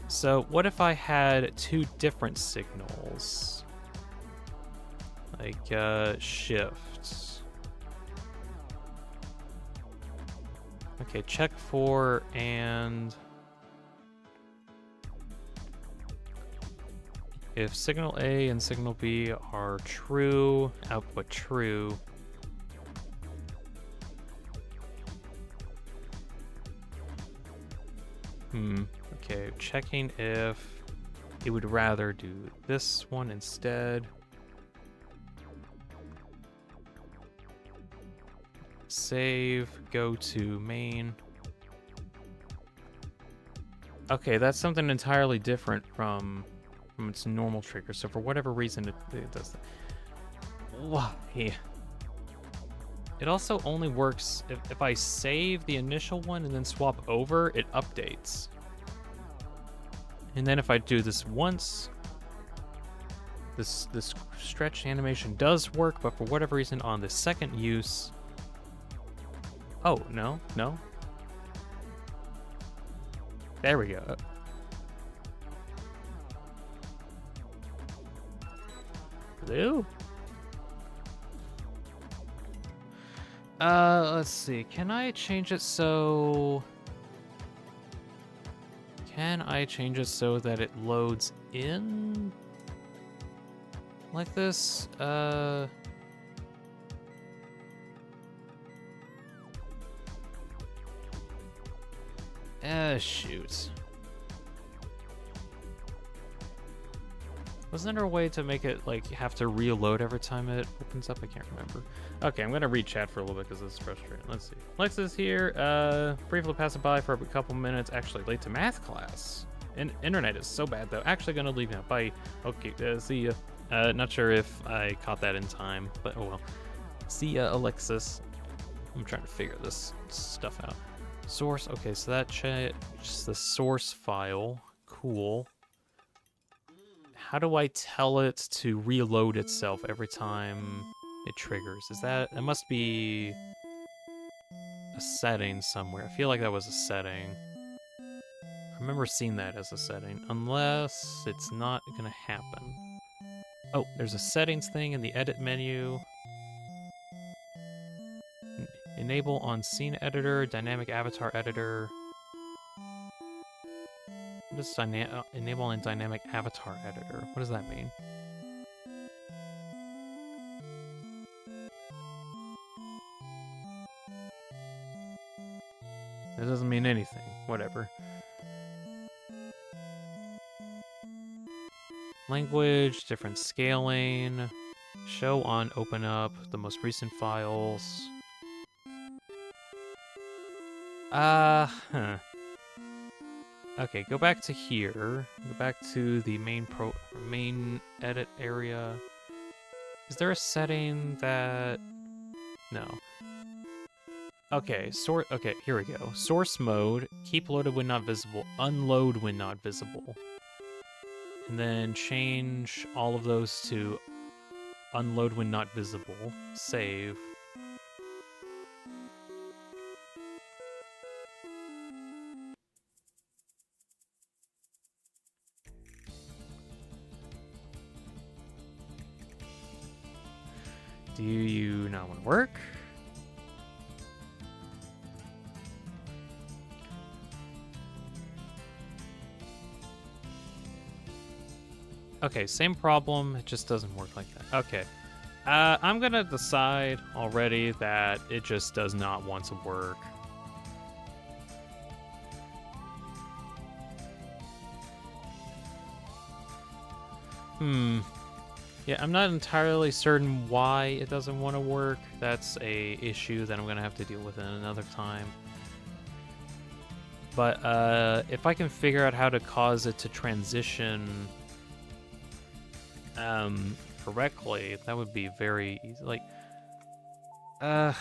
So what if I had 2 different signals? Like, shift. Okay, check for and... If signal A and signal B are true, output true. Okay, checking if it would rather do this one instead. Save, go to main. Okay, that's something entirely different from its normal trigger. So for whatever reason, it does that. Why? It also only works if I save the initial one and then swap over, it updates. And then if I do this once, this stretch animation does work, but for whatever reason on the second use... Oh, no. There we go. Blue? Let's see. Can I change it so... Can I change it so that it loads in? Like this? Shoot. Wasn't there a way to make it, like, have to reload every time it opens up? I can't remember. Okay, I'm gonna read chat for a little bit because this is frustrating. Let's see. Alexa's here. Briefly passing by for a couple minutes. Actually, late to math class. Internet is so bad, though. Actually gonna leave now. Bye. Okay, see ya. Not sure if I caught that in time, but oh well. See ya, Alexis. I'm trying to figure this stuff out. Source. Okay, so that just the source file. Cool. How do I tell it to reload itself every time it triggers? Is that... It must be a setting somewhere. I feel like that was a setting. I remember seeing that as a setting. Unless it's not gonna happen. Oh, there's a settings thing in the edit menu. Enable on scene editor, dynamic avatar editor. What is enable on dynamic avatar editor? What does that mean? That doesn't mean anything. Whatever. Language, different scaling. Show on open up the most recent files. Okay, go back to here. Go back to the main edit area. Is there a setting that... No. Okay, okay, here we go. Source mode, keep loaded when not visible, unload when not visible. And then change all of those to unload when not visible. Save. Do you not want to work? Okay, same problem, it just doesn't work like that. Okay. I'm gonna decide already that it just does not want to work. Yeah, I'm not entirely certain why it doesn't want to work. That's a issue that I'm gonna have to deal with in another time. But if I can figure out how to cause it to transition correctly, that would be very easy. Like, that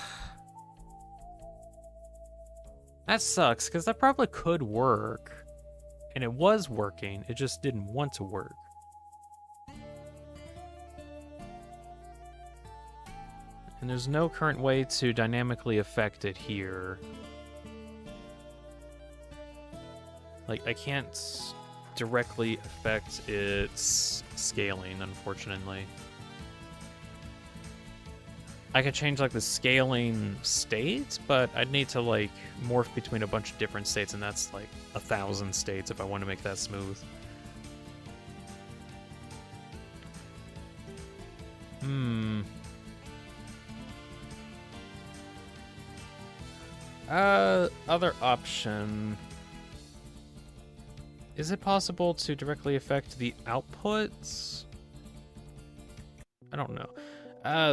sucks, because that probably could work. And it was working, it just didn't want to work. And there's no current way to dynamically affect it here. Like, I can't directly affect its scaling, unfortunately. I could change, like, the scaling state, but I'd need to, like, morph between a bunch of different states, and that's, like, 1,000 states if I want to make that smooth. Other option. Is it possible to directly affect the outputs? I don't know.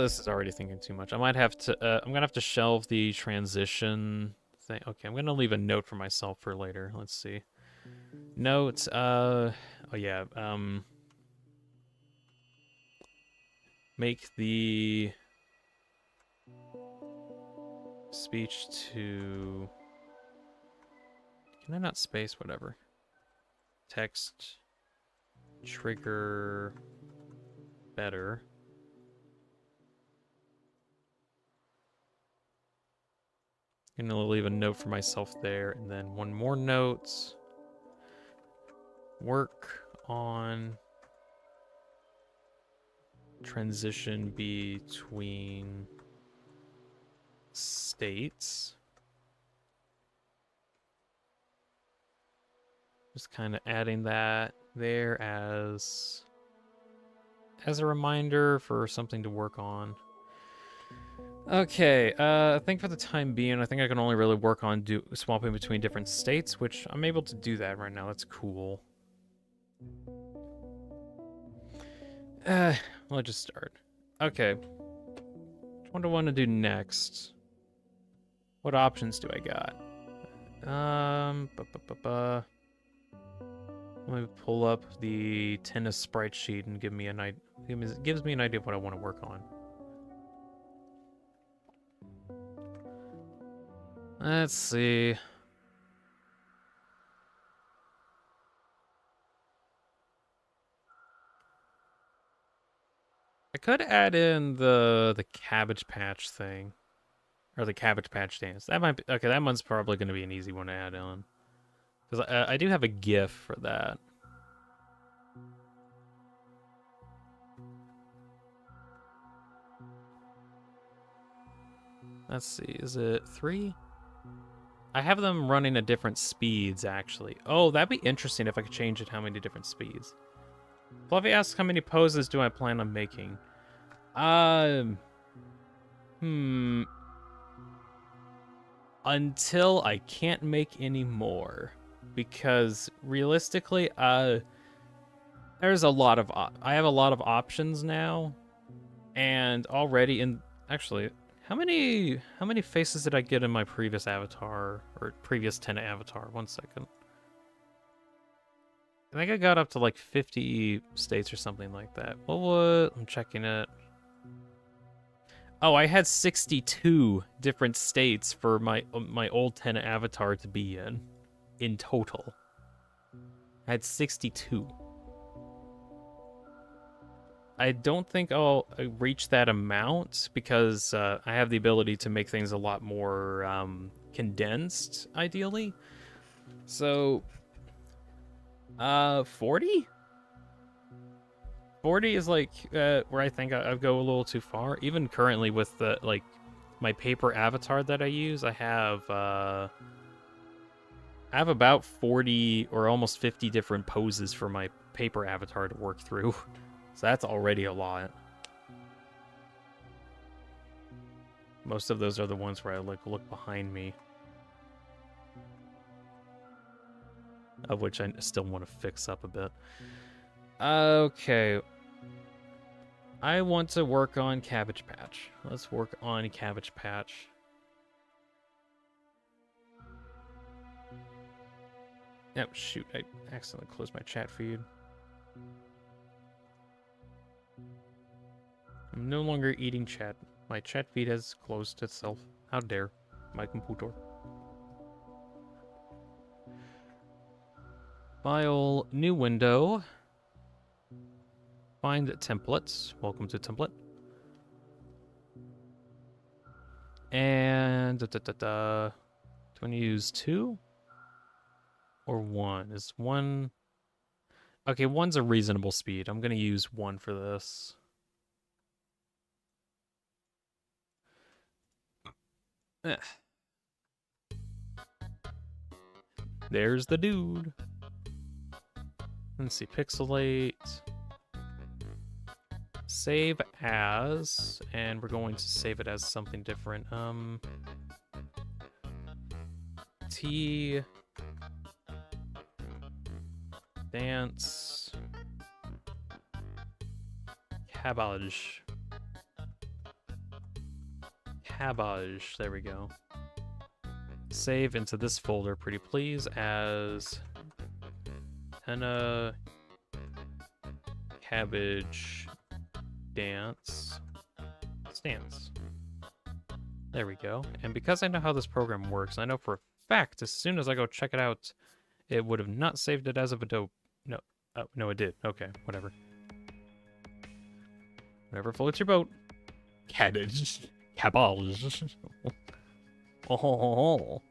This is already thinking too much. I might have to, I'm gonna have to shelve the transition thing. Okay, I'm gonna leave a note for myself for later. Let's see. Note, oh yeah, make the speech to, can I not space whatever? Text trigger better. I'm gonna leave a note for myself there, and then one more note. Work on transition between states. Just kind of adding that there as a reminder for something to work on. Okay, I think for the time being, I think I can only really work on swapping between different states, which I'm able to do that right now. That's cool. Let's just start. Okay. What do I want to do next? What options do I got? Let me pull up the Tenna sprite sheet and give me an idea. Gives me an idea of what I want to work on. Let's see. I could add in the Cabbage Patch thing. Or the Cabbage Patch dance. That might be... Okay, that one's probably going to be an easy one to add on. Because I do have a GIF for that. Let's see, is it 3? I have them running at different speeds, actually. Oh, that'd be interesting if I could change it how many different speeds. Fluffy asks, how many poses do I plan on making? Until I can't make any more. Because, realistically, there's a lot of... I have a lot of options now. And already in... Actually... How many faces did I get in my previous avatar, or previous Tenna avatar? 1 second. I think I got up to like 50 states or something like that. What? I'm checking it. Oh, I had 62 different states for my old Tenna avatar to be in total. I had 62. I don't think I'll reach that amount because I have the ability to make things a lot more condensed, ideally. So, 40? 40 is like where I think I go a little too far. Even currently with the my paper avatar that I use, I have about 40 or almost 50 different poses for my paper avatar to work through. So that's already a lot. Most of those are the ones where I look behind me. Of which I still want to fix up a bit. Okay. I want to work on Cabbage Patch. Let's work on Cabbage Patch. Oh, shoot. I accidentally closed my chat feed. I'm no longer eating chat. My chat feed has closed itself. How dare my computer. File, new window. Find templates. Welcome to template. And do I want to use 2 or 1? Is 1? Okay, 1's a reasonable speed. I'm gonna use 1 for this. There's the dude. Let's see, pixelate. Save as, and we're going to save it as something different. T Dance. Cabbage. Cabbage. There we go. Save into this folder, pretty please, as Tenna cabbage dance stance. There we go. And because I know how this program works, I know for a fact as soon as I go check it out, it would have not saved it as of a dope. No. Oh, no, it did. Okay, whatever. Whatever floats your boat. Cabbage. Cabbage. Oh.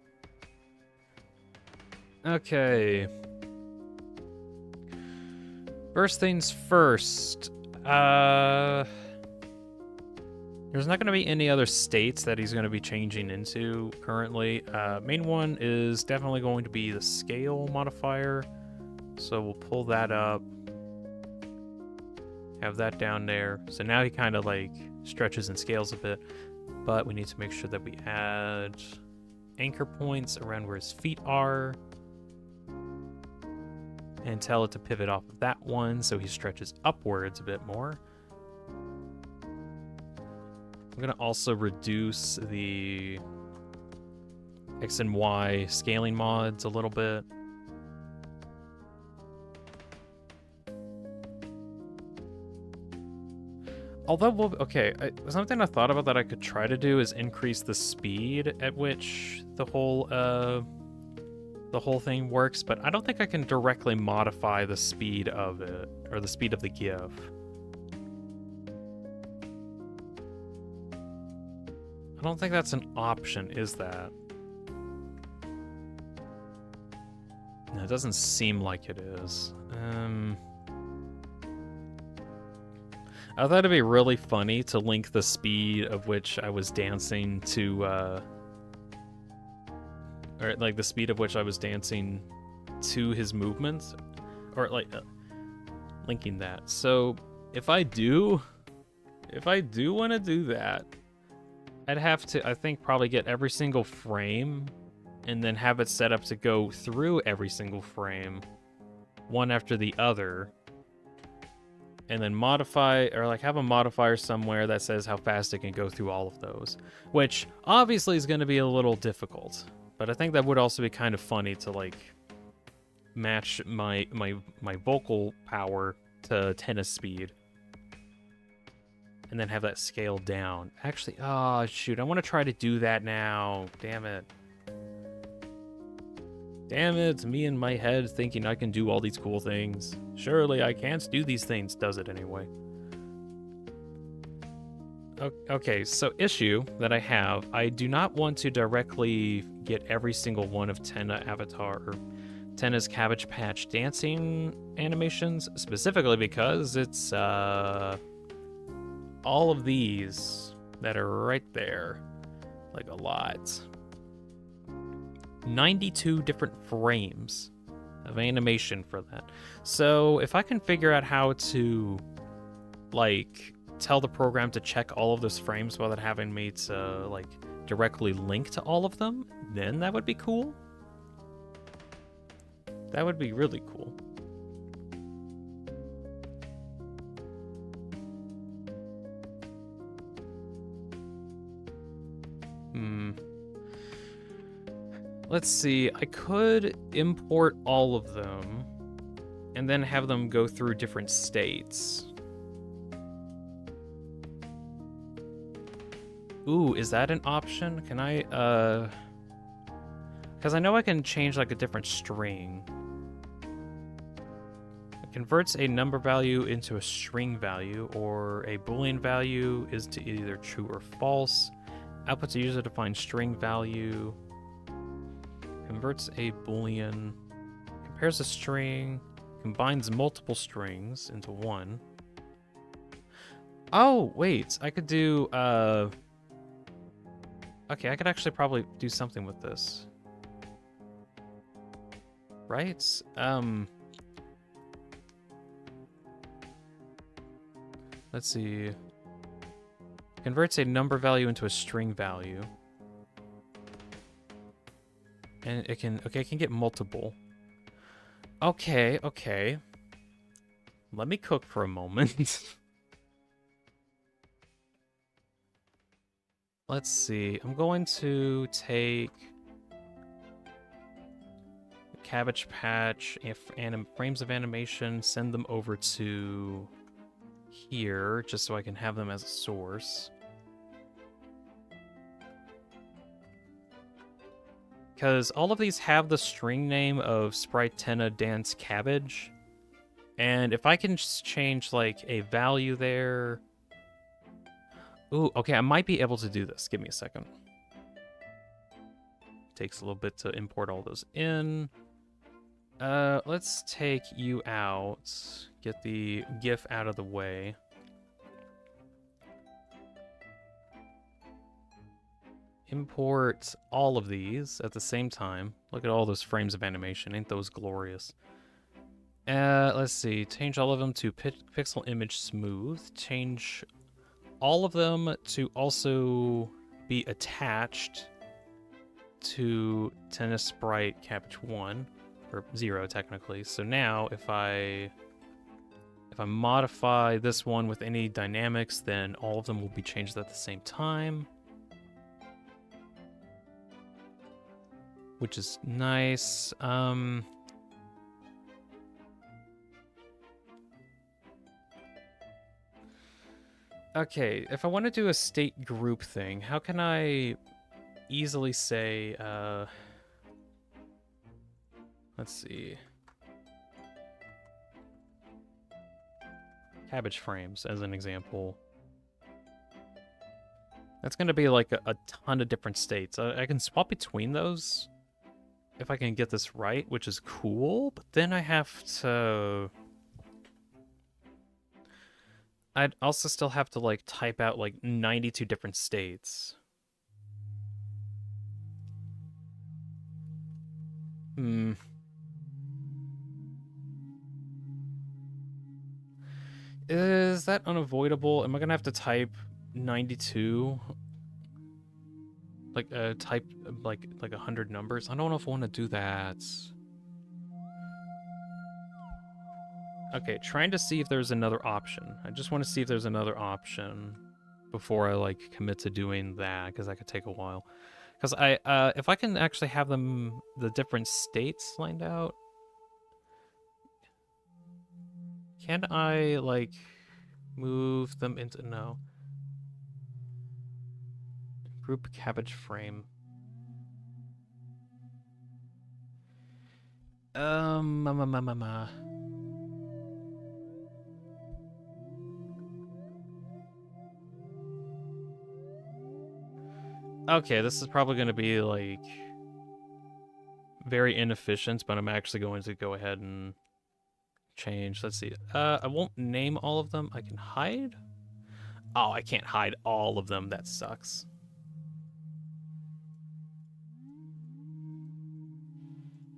Okay. First things first. There's not going to be any other states that he's going to be changing into currently. Main one is definitely going to be the scale modifier. So we'll pull that up. Have that down there. So now he kind of like stretches and scales a bit. But we need to make sure that we add anchor points around where his feet are. And tell it to pivot off of that one so he stretches upwards a bit more. I'm going to also reduce the X and Y scaling mods a little bit. Although, okay, something I thought about that I could try to do is increase the speed at which the whole thing works, but I don't think I can directly modify the speed of it, or the speed of the GIF. I don't think that's an option, is that? No, it doesn't seem like it is. I thought it'd be really funny to link the speed of which I was dancing to, or like the speed of which I was dancing to his movements, or like linking that. So if I do want to do that, I'd have to, I think, probably get every single frame and then have it set up to go through every single frame, one after the other. And then modify, or like have a modifier somewhere that says how fast it can go through all of those, which obviously is going to be a little difficult. But I think that would also be kind of funny to like match my vocal power to tennis speed, and then have that scale down. Actually, oh shoot, I want to try to do that now. Damn it. Damn it, it's me in my head thinking I can do all these cool things. Surely I can't do these things, does it anyway? Okay, so issue that I have, I do not want to directly get every single one of Tenna avatar, or Tenna's Cabbage Patch dancing animations, specifically because it's all of these that are right there, like a lot. 92 different frames of animation for that. So if I can figure out how to like tell the program to check all of those frames without having me to like directly link to all of them, then that would be cool. That would be really cool. Let's see, I could import all of them and then have them go through different states. Ooh, is that an option? Can I, because I know I can change like a different string. It converts a number value into a string value, or a Boolean value is to either true or false. Outputs a user-defined string value. Converts a Boolean, compares a string, combines multiple strings into one. Oh, wait, I could do, okay, I could actually probably do something with this. Right? Let's see. Converts a number value into a string value. And it can, okay, it can get multiple. Okay, okay. Let me cook for a moment. Let's see. I'm going to take Cabbage Patch and frames of animation, send them over to here, just so I can have them as a source. Because all of these have the string name of Sprite Tenna Dance Cabbage. And if I can just change, like, a value there... Ooh, okay, I might be able to do this. Give me a second. Takes a little bit to import all those in. Let's take you out. Get the GIF out of the way. Import all of these at the same time. Look at all those frames of animation. Ain't those glorious? Let's see. Change all of them to pixel image smooth. Change all of them to also be attached to Tennis Sprite Cabbage 1. Or 0, technically. So now, if I modify this one with any dynamics, then all of them will be changed at the same time. Which is nice. Okay, if I want to do a state group thing, how can I easily say, let's see. Cabbage frames, as an example. That's going to be like a ton of different states. I can swap between those if I can get this right, which is cool, but then I have to... I'd also still have to, like, type out, like, 92 different states. Is that unavoidable? Am I gonna have to type 92? Like, type, like 100 numbers? I don't know if I want to do that. Okay, trying to see if there's another option. I just want to see if there's another option before I, like, commit to doing that, because that could take a while. Because if I can actually have them, the different states lined out, can I, like, move them into, no. Group cabbage frame. Okay, this is probably going to be, like, very inefficient, but I'm actually going to go ahead and change. Let's see. I won't name all of them. I can hide? Oh, I can't hide all of them. That sucks.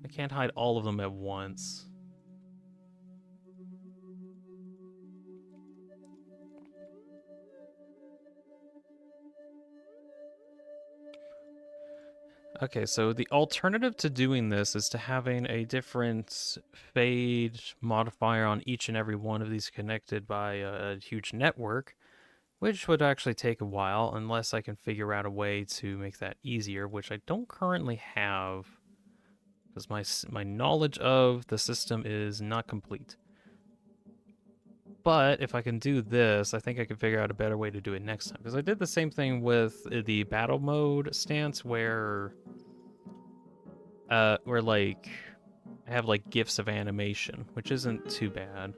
I can't hide all of them at once. Okay, so the alternative to doing this is to having a different fade modifier on each and every one of these connected by a huge network, which would actually take a while unless I can figure out a way to make that easier, which I don't currently have, because my knowledge of the system is not complete. But if I can do this, I think I can figure out a better way to do it next time. Because I did the same thing with the battle mode stance where like I have like GIFs of animation, which isn't too bad.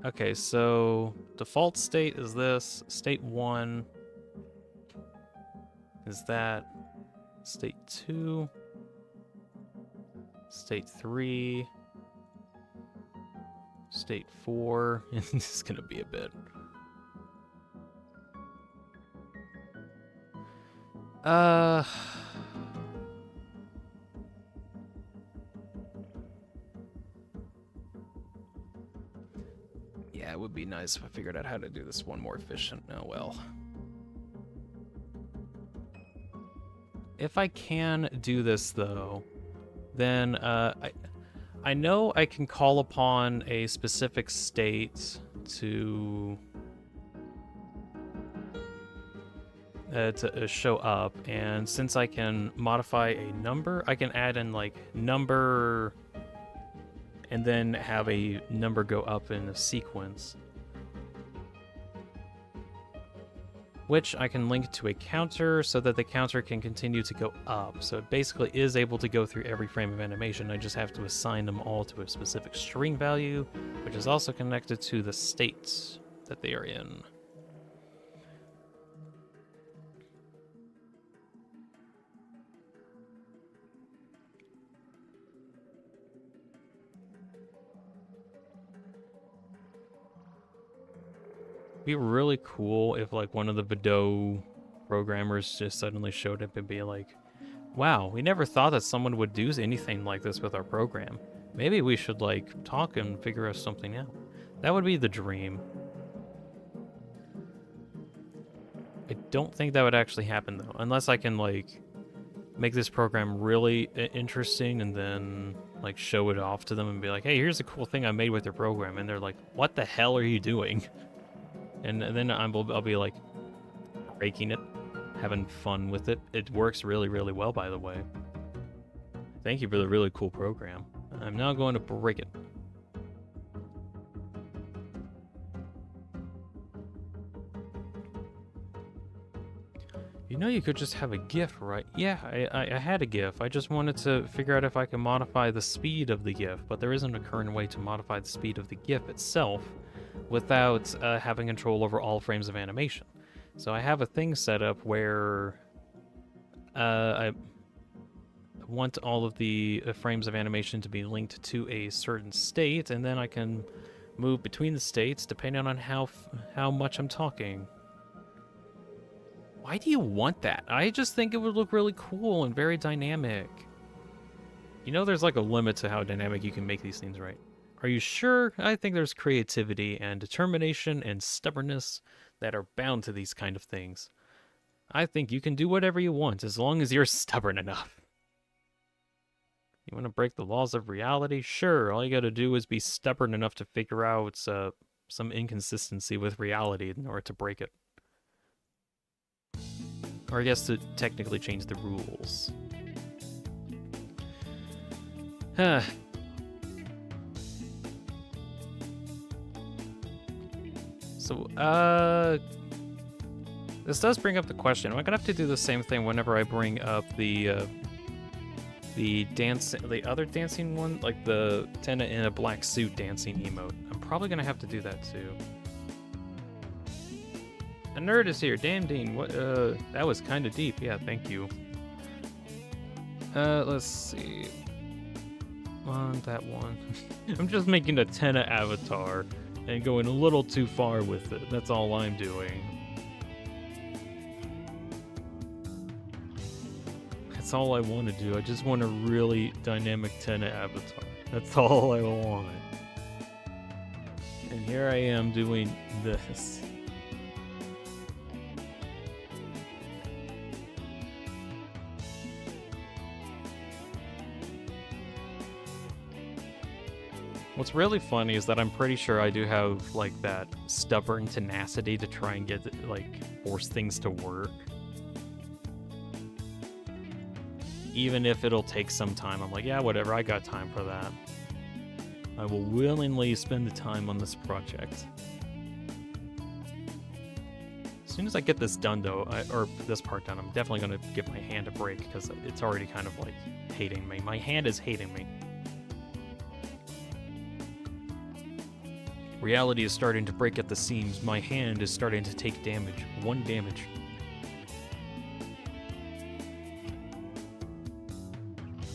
Okay, so default state is this. State 1 is that. State 2. State 3. State 4. This is gonna be a bit. Yeah, it would be nice if I figured out how to do this one more efficient. Oh well. If I can do this though, then I know I can call upon a specific state to show up, and since I can modify a number, I can add in like number and then have a number go up in a sequence, which I can link to a counter so that the counter can continue to go up. So it basically is able to go through every frame of animation. I just have to assign them all to a specific string value, which is also connected to the states that they are in. Be really cool if like one of the Vidot programmers just suddenly showed up and be like, wow, we never thought that someone would do anything like this with our program. Maybe we should like talk and figure out something out. That would be the dream. I don't think that would actually happen though, unless I can like make this program really interesting and then like show it off to them and be like, hey, here's a cool thing I made with your program. And they're like, what the hell are you doing? And then I'll be like breaking it, having fun with it. It works really, really well, by the way. Thank you for the really cool program. I'm now going to break it. You know, you could just have a GIF, right? Yeah, I had a GIF. I just wanted to figure out if I can modify the speed of the GIF, but there isn't a current way to modify the speed of the GIF itself without having control over all frames of animation. So I have a thing set up where I want all of the frames of animation to be linked to a certain state, and then I can move between the states depending on how much I'm talking. Why do you want that? I just think it would look really cool and very dynamic. You know, there's like a limit to how dynamic you can make these things, right? Are you sure? I think there's creativity and determination and stubbornness that are bound to these kind of things. I think you can do whatever you want as long as you're stubborn enough. You want to break the laws of reality? Sure, all you gotta do is be stubborn enough to figure out some inconsistency with reality in order to break it. Or I guess to technically change the rules. Huh. So, this does bring up the question. Am I gonna have to do the same thing whenever I bring up the other dancing one, like the Tenna in a black suit dancing emote? I'm probably gonna have to do that too. A nerd is here. Damn, Dean. What? That was kind of deep. Yeah, thank you. Let's see. On that one. I'm just making a Tenna avatar and going a little too far with it. That's all I'm doing. That's all I want to do. I just want a really dynamic Tenna avatar. That's all I want. And here I am doing this. What's really funny is that I'm pretty sure I do have, like, that stubborn tenacity to try and get, like, force things to work. Even if it'll take some time, I'm like, yeah, whatever, I got time for that. I will willingly spend the time on this project. As soon as I get this done, though, or this part done, I'm definitely going to give my hand a break, because it's already kind of, like, hating me. My hand is hating me. Reality is starting to break at the seams. My hand is starting to take damage. 1 damage.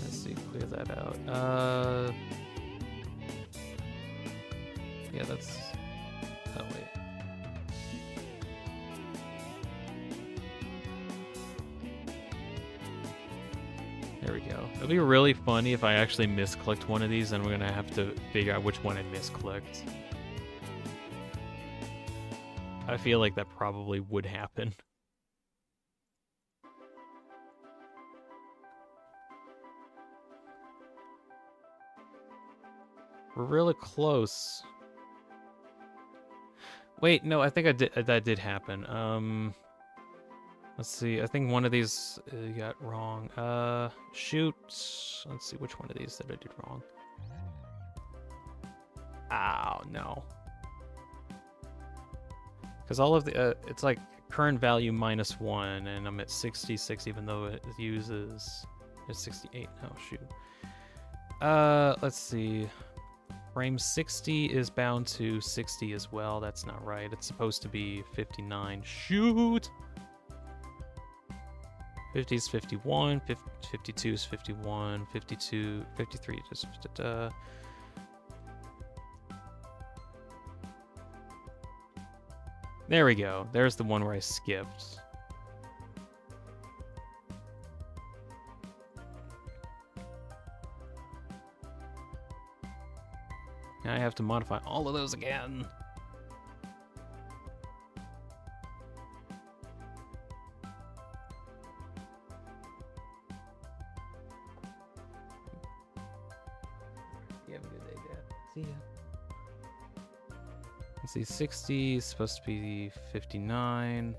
Let's see, clear that out. Yeah, that's... Oh, wait. There we go. It'll be really funny if I actually misclicked one of these, and we're gonna have to figure out which one I misclicked. I feel like that probably would happen. We're really close. Wait, no, I think that did happen. Let's see. I think one of these got wrong. Shoot. Let's see which one of these that I did wrong. Oh, no. Because all of the, it's like current value -1, and I'm at 66, even though it uses, it's 68. Oh, shoot. Let's see. Frame 60 is bound to 60 as well. That's not right. It's supposed to be 59. Shoot! 50 is 51, 52 is 51, 52, 53 just There we go. There's the one where I skipped. Now I have to modify all of those again. You have a good day, Dad. See ya. Let's see, 60 is supposed to be 59.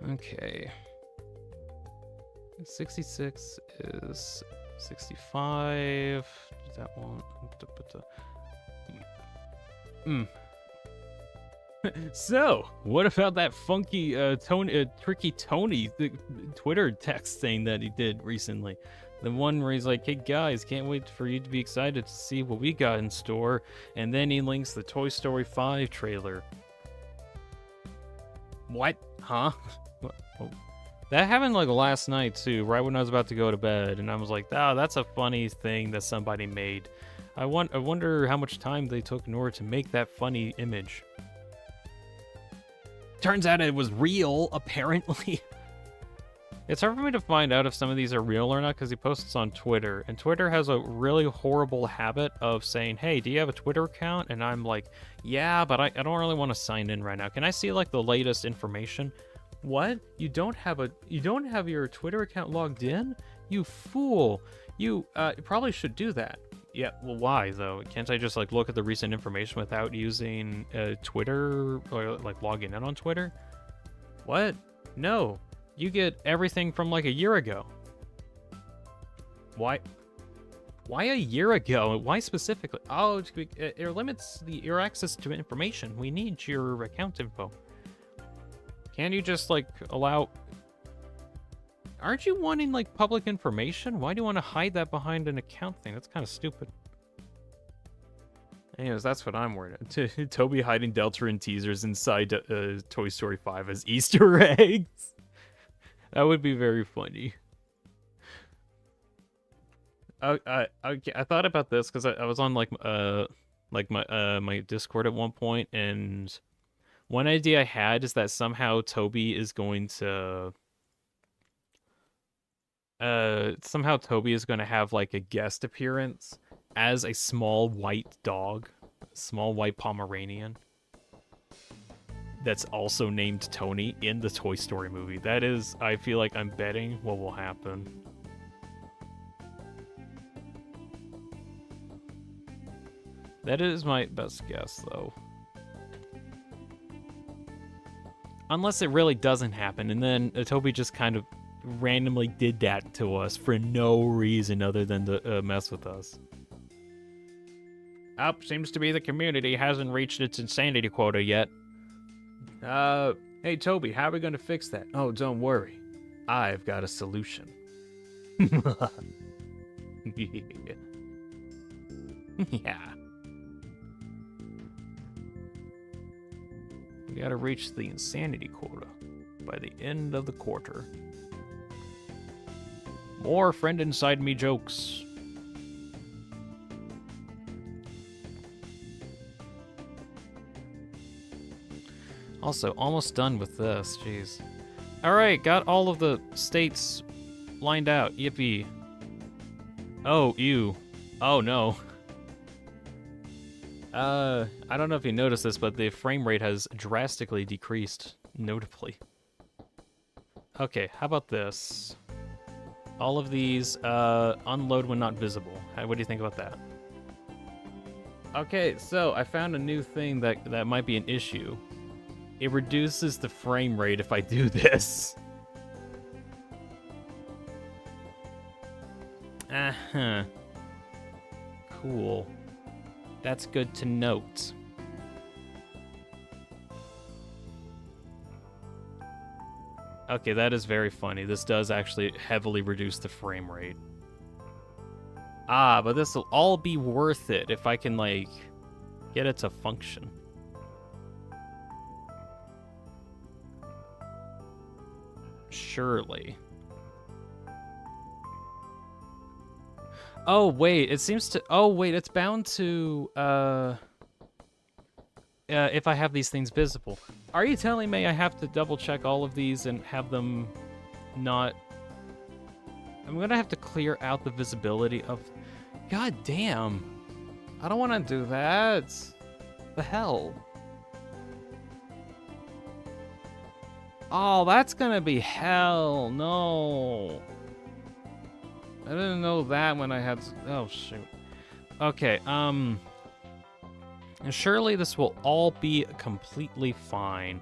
Okay. 66 is 65. That one. So, what about that funky Tricky Tony Twitter text thing that he did recently? The one where he's like, hey guys, can't wait for you to be excited to see what we got in store. And then he links the Toy Story 5 trailer. What? Huh? Oh. That happened like last night too, right when I was about to go to bed, and I was like, oh, that's a funny thing that somebody made. I wonder how much time they took in order to make that funny image. Turns out it was real, apparently. It's hard for me to find out if some of these are real or not because he posts on Twitter, and Twitter has a really horrible habit of saying, hey, do you have a Twitter account? And I'm like, yeah, but I don't really want to sign in right now. Can I see like the latest information? What? You don't have your Twitter account logged in? You fool. You probably should do that. Yeah, well, why though? Can't I just like look at the recent information without using Twitter or like logging in on Twitter? What? No. You get everything from like a year ago. Why? Why a year ago? Why specifically? Oh, it limits your access to information. We need your account info. Can't you just like allow... Aren't you wanting like public information? Why do you want to hide that behind an account thing? That's kind of stupid. Anyways, that's what I'm worried about. Toby hiding Deltarune teasers inside Toy Story 5 as Easter eggs. That would be very funny. I thought about this because I was on like my Discord at one point, and one idea I had is that somehow Toby is going to have like a guest appearance as a small white dog, small white Pomeranian that's also named Tony in the Toy Story movie. That is, I feel like I'm betting what will happen. That is my best guess, though. Unless it really doesn't happen, and then Toby just kind of randomly did that to us for no reason other than to mess with us. Seems to be the community hasn't reached its insanity quota yet. Hey Toby, how are we gonna fix that? Oh, don't worry. I've got a solution. Yeah. We gotta reach the insanity quota by the end of the quarter. More friend inside me jokes. Also, almost done with this, jeez. Alright, got all of the states lined out, yippee. Oh, ew. Oh no. I don't know if you noticed this, but the frame rate has drastically decreased, notably. Okay, how about this? All of these, unload when not visible. What do you think about that? Okay, so I found a new thing that might be an issue. It reduces the frame rate if I do this. Uh-huh. Cool. That's good to note. Okay, that is very funny. This does actually heavily reduce the frame rate. Ah, but this will all be worth it if I can, like, get it to function. Surely. Oh, wait, it seems to... Oh, wait, it's bound to, if I have these things visible. Are you telling me I have to double check all of these and have them not... I'm gonna have to clear out the visibility of... God damn. I don't want to do that. The hell? Oh, that's gonna be hell. No. I didn't know that when I had... Oh, shoot. Okay, and surely this will all be completely fine.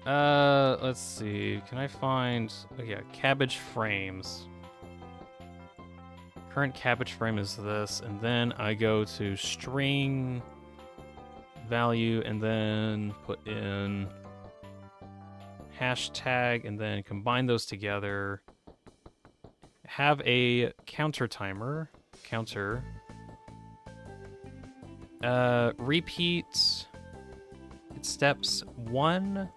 Let's see. Can I find... Oh, yeah, cabbage frames. Current cabbage frame is this, and then I go to string value, and then put in hashtag, and then combine those together. Have a counter timer. Counter. Repeat steps one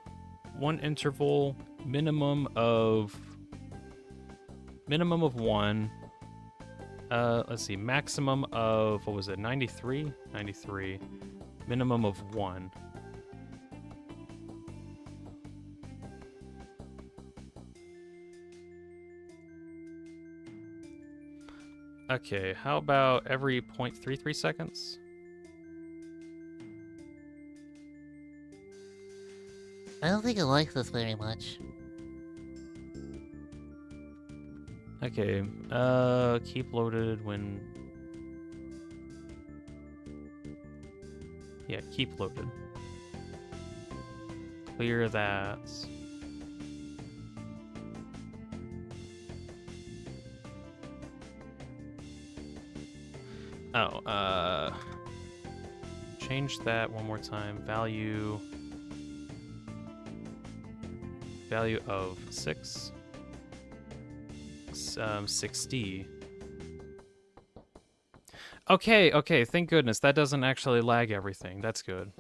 interval, minimum of 1. Let's see, maximum of, what was it, 93? 93. Minimum of 1. Okay, how about every 0.33 seconds? I don't think I like this very much. Okay, keep loaded when... Yeah, keep loaded. Clear that. Oh, change that one more time. Value of 6. 60. Okay, thank goodness. That doesn't actually lag everything. That's good.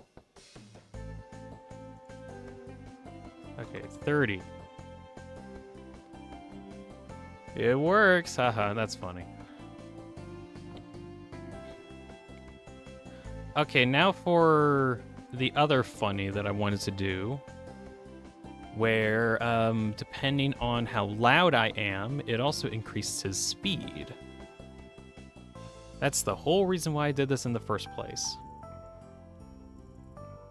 Okay, 30. It works. Haha, that's funny. Okay, now for the other funny that I wanted to do, where, depending on how loud I am, it also increases speed. That's the whole reason why I did this in the first place.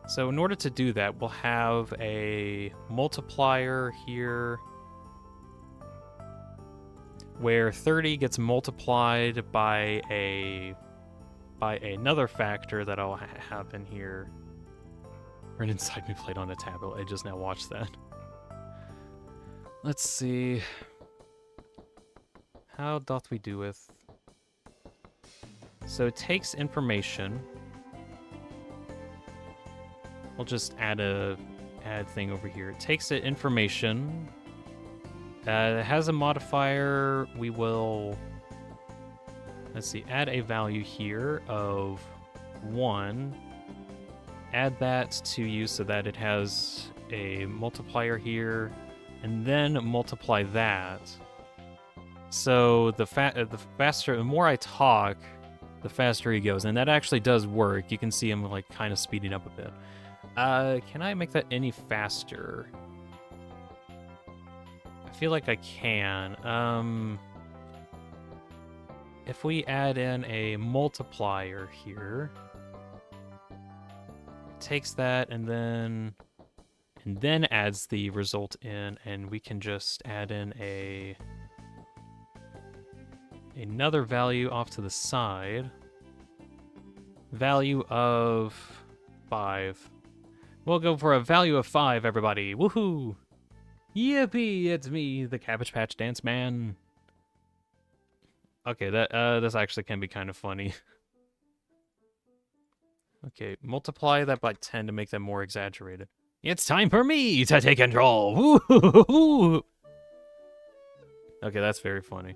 So in order to do that, we'll have a multiplier here, where 30 gets multiplied by another factor that I'll have in here. Right inside me played on a tablet. I just now watched that. Let's see. How doth we do with? So it takes information. We'll just add thing over here. It takes the information. It has a modifier. We will, let's see, add a value here of 1. Add that to you so that it has a multiplier here, and then multiply that. So the faster, the more I talk, the faster he goes, and that actually does work. You can see him like kind of speeding up a bit. Can I make that any faster? I feel like I can. if we add in a multiplier here, it takes that and then adds the result in, and we can just add in another value off to the side. Value of 5. We'll go for a value of 5, everybody. Woohoo! Yippee! It's me, the Cabbage Patch Dance Man. Okay, this actually can be kind of funny. Okay, multiply that by 10 to make them more exaggerated. It's time for me to take control! Woo-hoo-hoo-hoo! Okay, that's very funny.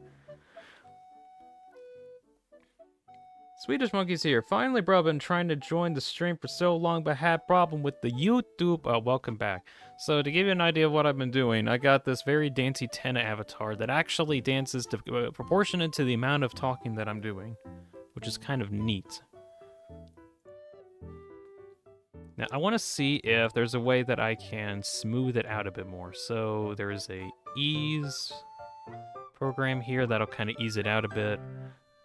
Swedish Monkey's here. Finally, bro, been trying to join the stream for so long, but had problem with the YouTube. Welcome back. So to give you an idea of what I've been doing, I got this very dancey Tenna avatar that actually dances to proportionate to the amount of talking that I'm doing, which is kind of neat. Now, I want to see if there's a way that I can smooth it out a bit more. So there's a ease program here that'll kind of ease it out a bit.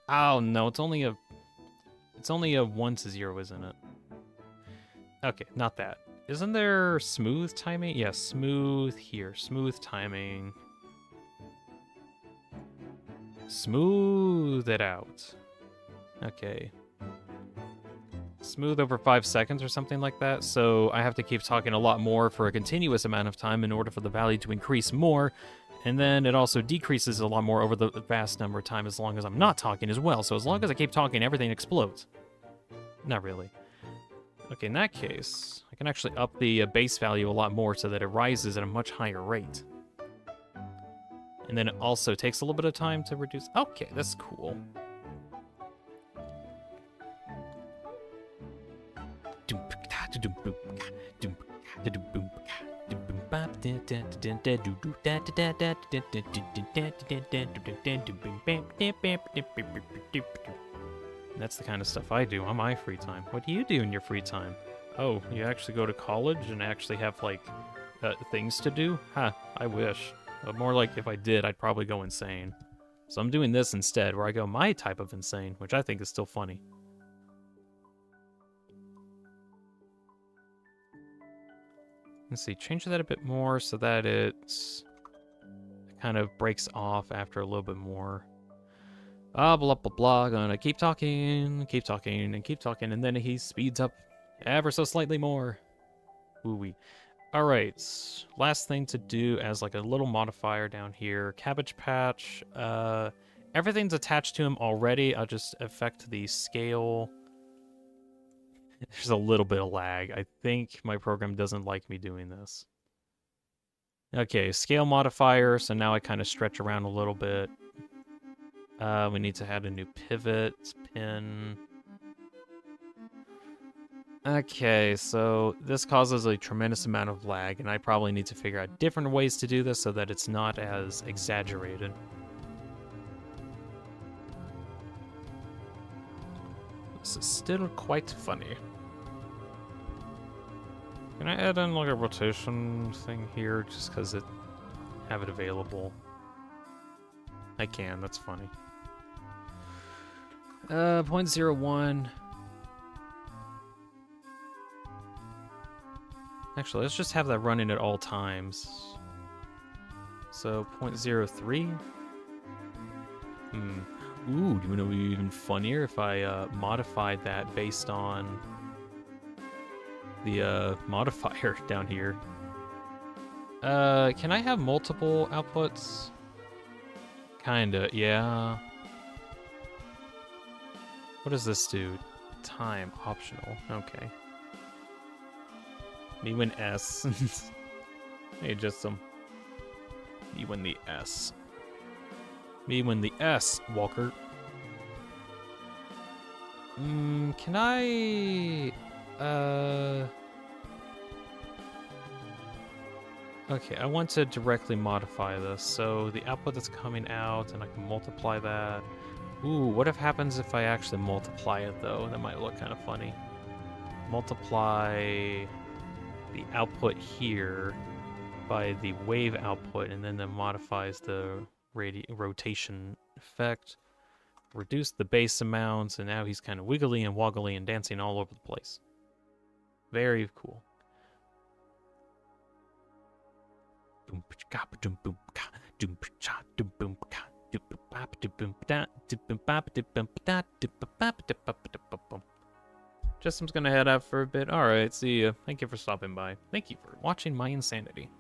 Oh no, it's only a 1 to 0, isn't it? Okay, not that. Isn't there smooth timing? Yeah, smooth here. Smooth timing. Smooth it out. Okay. Smooth over 5 seconds or something like that. So I have to keep talking a lot more for a continuous amount of time in order for the value to increase more. And then it also decreases a lot more over the vast number of time as long as I'm not talking as well. So as long as I keep talking, everything explodes. Not really. Okay, in that case, I can actually up the base value a lot more so that it rises at a much higher rate. And then it also takes a little bit of time to reduce. Okay, that's cool. That's the kind of stuff I do on my free time. What do you do in your free time? Oh, you actually go to college and actually have, like, things to do? Huh, I wish. But more like if I did, I'd probably go insane. So I'm doing this instead, where I go my type of insane, which I think is still funny. Let's see, change that a bit more so that it kind of breaks off after a little bit more. Blah, blah, blah. Gonna keep talking, and keep talking, and then he speeds up ever so slightly more. Ooh-wee. Alright, last thing to do as like a little modifier down here. Cabbage Patch. Everything's attached to him already. I'll just affect the scale. There's a little bit of lag. I think my program doesn't like me doing this. Okay, scale modifier, so now I kind of stretch around a little bit. We need to add a new pivot pin. Okay, so this causes a tremendous amount of lag, and I probably need to figure out different ways to do this so that it's not as exaggerated. This is still quite funny. Can I add in like a rotation thing here just because it have it available? I can, that's funny. 0.01. Actually, let's just have that running at all times. So 0.03. Ooh, do you know what would be even funnier if I modified that based on the modifier down here? Can I have multiple outputs? Kinda, yeah. What does this do? Time, optional, okay. Me win S. Hey, just some. Me win the S. Me win the S, Walker. Can I... Okay, I want to directly modify this. So the output that's coming out, and I can multiply that. Ooh, what if happens if I actually multiply it, though? That might look kind of funny. Multiply the output here by the wave output, and then that modifies the rotation effect. reduced the bass amounts, and now he's kind of wiggly and woggly and dancing all over the place. Very cool. Just I'm gonna head out for a bit. Alright, see ya. Thank you for stopping by. Thank you for watching my insanity.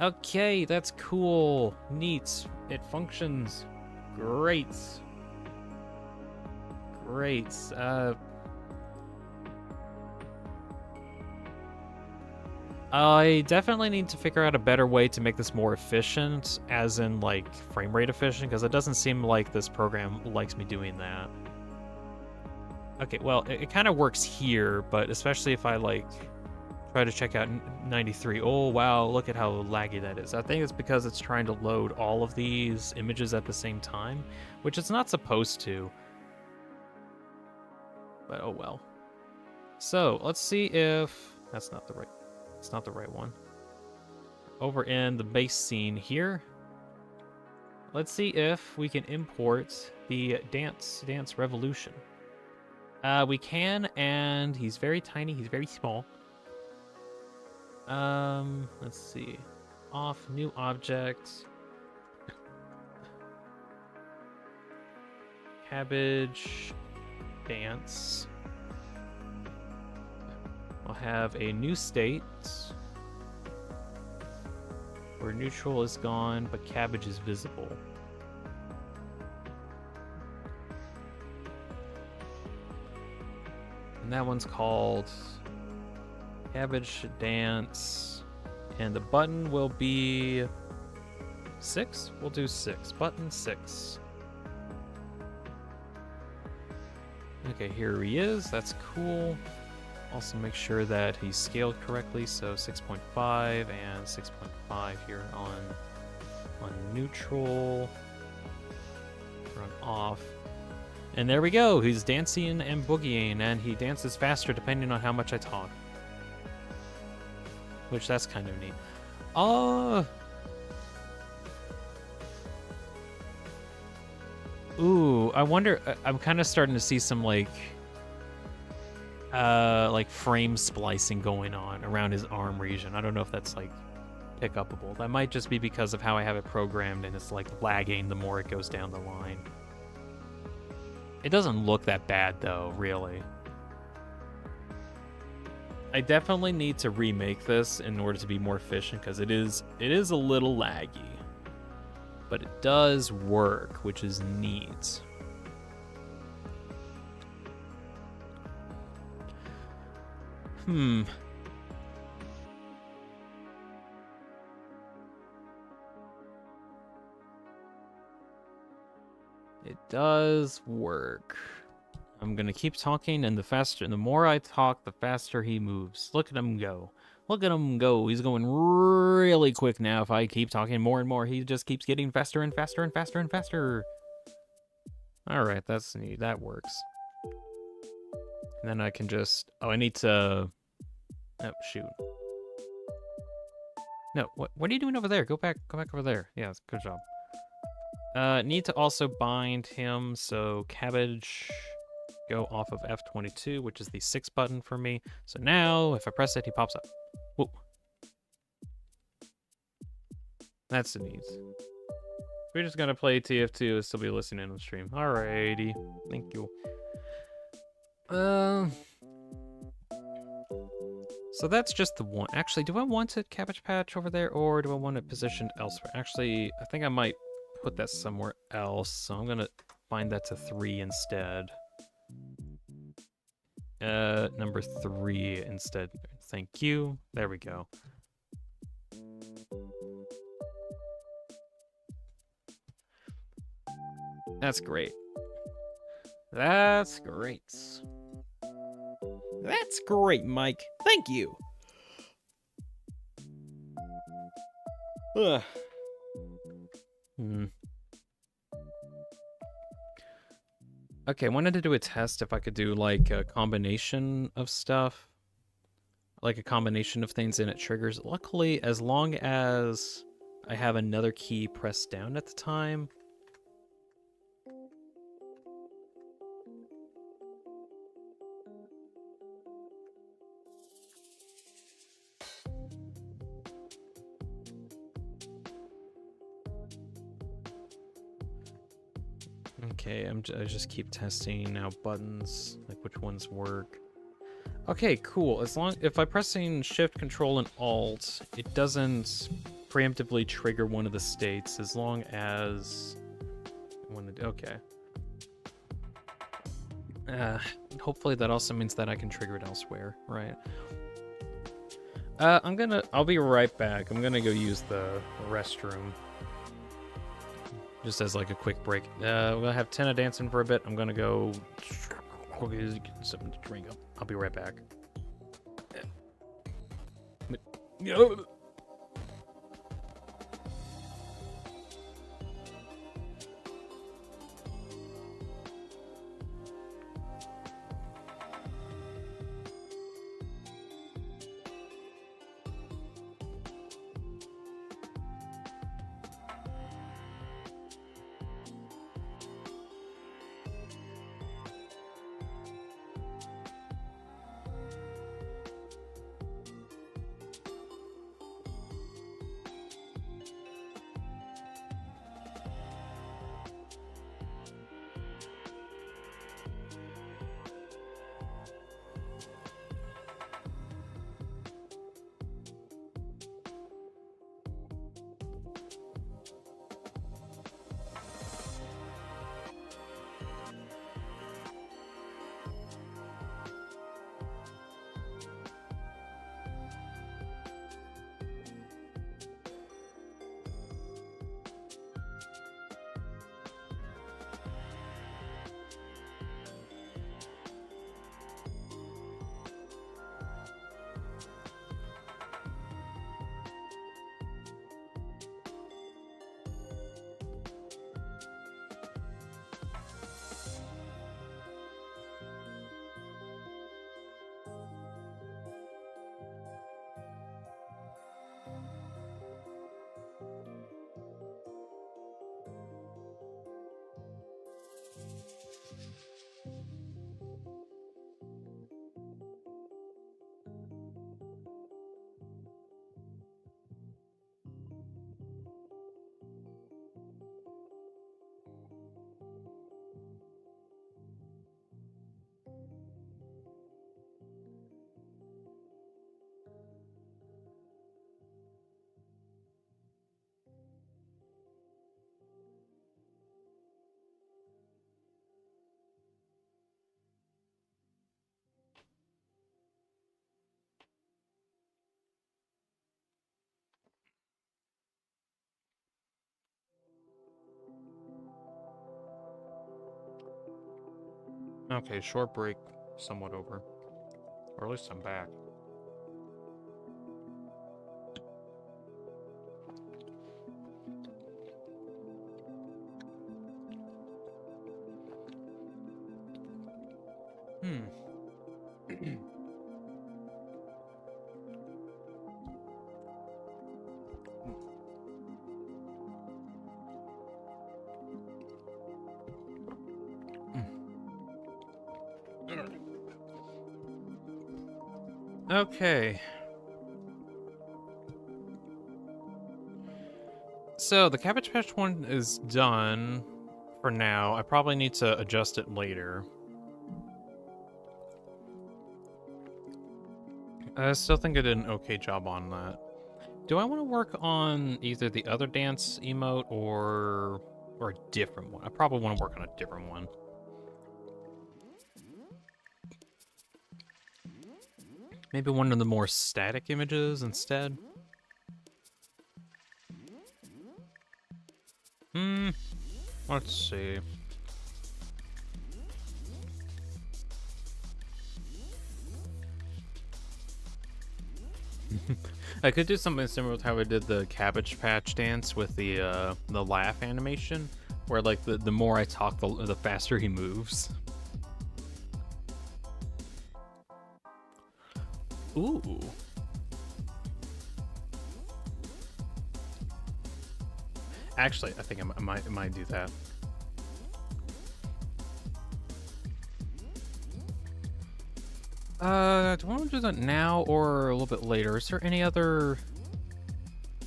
Okay, that's cool. Neat. It functions. Great. Great. I definitely need to figure out a better way to make this more efficient, as in, like, frame rate efficient, because it doesn't seem like this program likes me doing that. Okay, well, it kind of works here, but especially if I, like, try to check out 93. Oh, wow, look at how laggy that is. I think it's because it's trying to load all of these images at the same time, which it's not supposed to. But oh well. So, let's see if... That's not the right... It's not the right one. Over in the base scene here, let's see if we can import the Dance Revolution. We can, and he's very tiny, he's very small. Let's see. Off, new object. Cabbage dance. I'll have a new state where neutral is gone, but cabbage is visible. And that one's called Cabbage Dance. And the button will be 6? We'll do 6. Button 6. Okay, here he is. That's cool. Also make sure that he's scaled correctly, so 6.5 and 6.5 here on neutral. Run off. And there we go. He's dancing and boogieing, and he dances faster depending on how much I talk. Which, that's kind of neat. Ooh, I wonder... I'm kind of starting to see some, like frame splicing going on around his arm region. I don't know if that's, like, pick-upable. That might just be because of how I have it programmed, and it's, like, lagging the more it goes down the line. It doesn't look that bad, though, really. I definitely need to remake this in order to be more efficient, because it is a little laggy. But it does work, which is neat. It does work. I'm gonna keep talking, and the more I talk, the faster he moves. Look at him go. Look at him go. He's going really quick now. If I keep talking more and more, he just keeps getting faster and faster and faster and faster. Alright, that's neat. That works. And then I can just... Oh, I need to... Oh, shoot. No, what are you doing over there? Go back over there. Yeah, good job. Need to also bind him, so cabbage... Go off of F22, which is the 6 button for me. So now, if I press it, he pops up. Whoa. That's the needs. We're just gonna play TF2 and still be listening on the stream. Alrighty. Thank you. So that's just the one. Actually, do I want a Cabbage Patch over there, or do I want it positioned elsewhere? Actually, I think I might put that somewhere else, so I'm gonna bind that to 3 instead. Number 3 instead. Thank you. There we go. That's great. That's great. That's great, Mike. Thank you. Ugh. Okay, I wanted to do a test if I could do, like, a combination of stuff. Like, a combination of things and it triggers. Luckily, as long as I have another key pressed down at the time, Okay, I just keep testing now buttons, like which ones work. Okay, cool. If I'm pressing Shift, Control, and Alt, it doesn't preemptively trigger one of the states as long as okay. Hopefully that also means that I can trigger it elsewhere, right? I'll be right back. I'm gonna go use the restroom. Just as like a quick break. We're gonna have Tenna dancing for a bit. I'm gonna go get something to drink up. I'll be right back. Okay, short break, somewhat over. Or at least I'm back. Okay. So the Cabbage Patch one is done for now. I probably need to adjust it later. I still think I did an okay job on that. Do I want to work on either the other dance emote or a different one? I probably want to work on a different one. Maybe one of the more static images instead. Let's see. I could do something similar to how I did the Cabbage Patch dance with the laugh animation, where like the more I talk, the faster he moves. Ooh. Actually, I think I might do that. Do I want to do that now or a little bit later? Is there any other...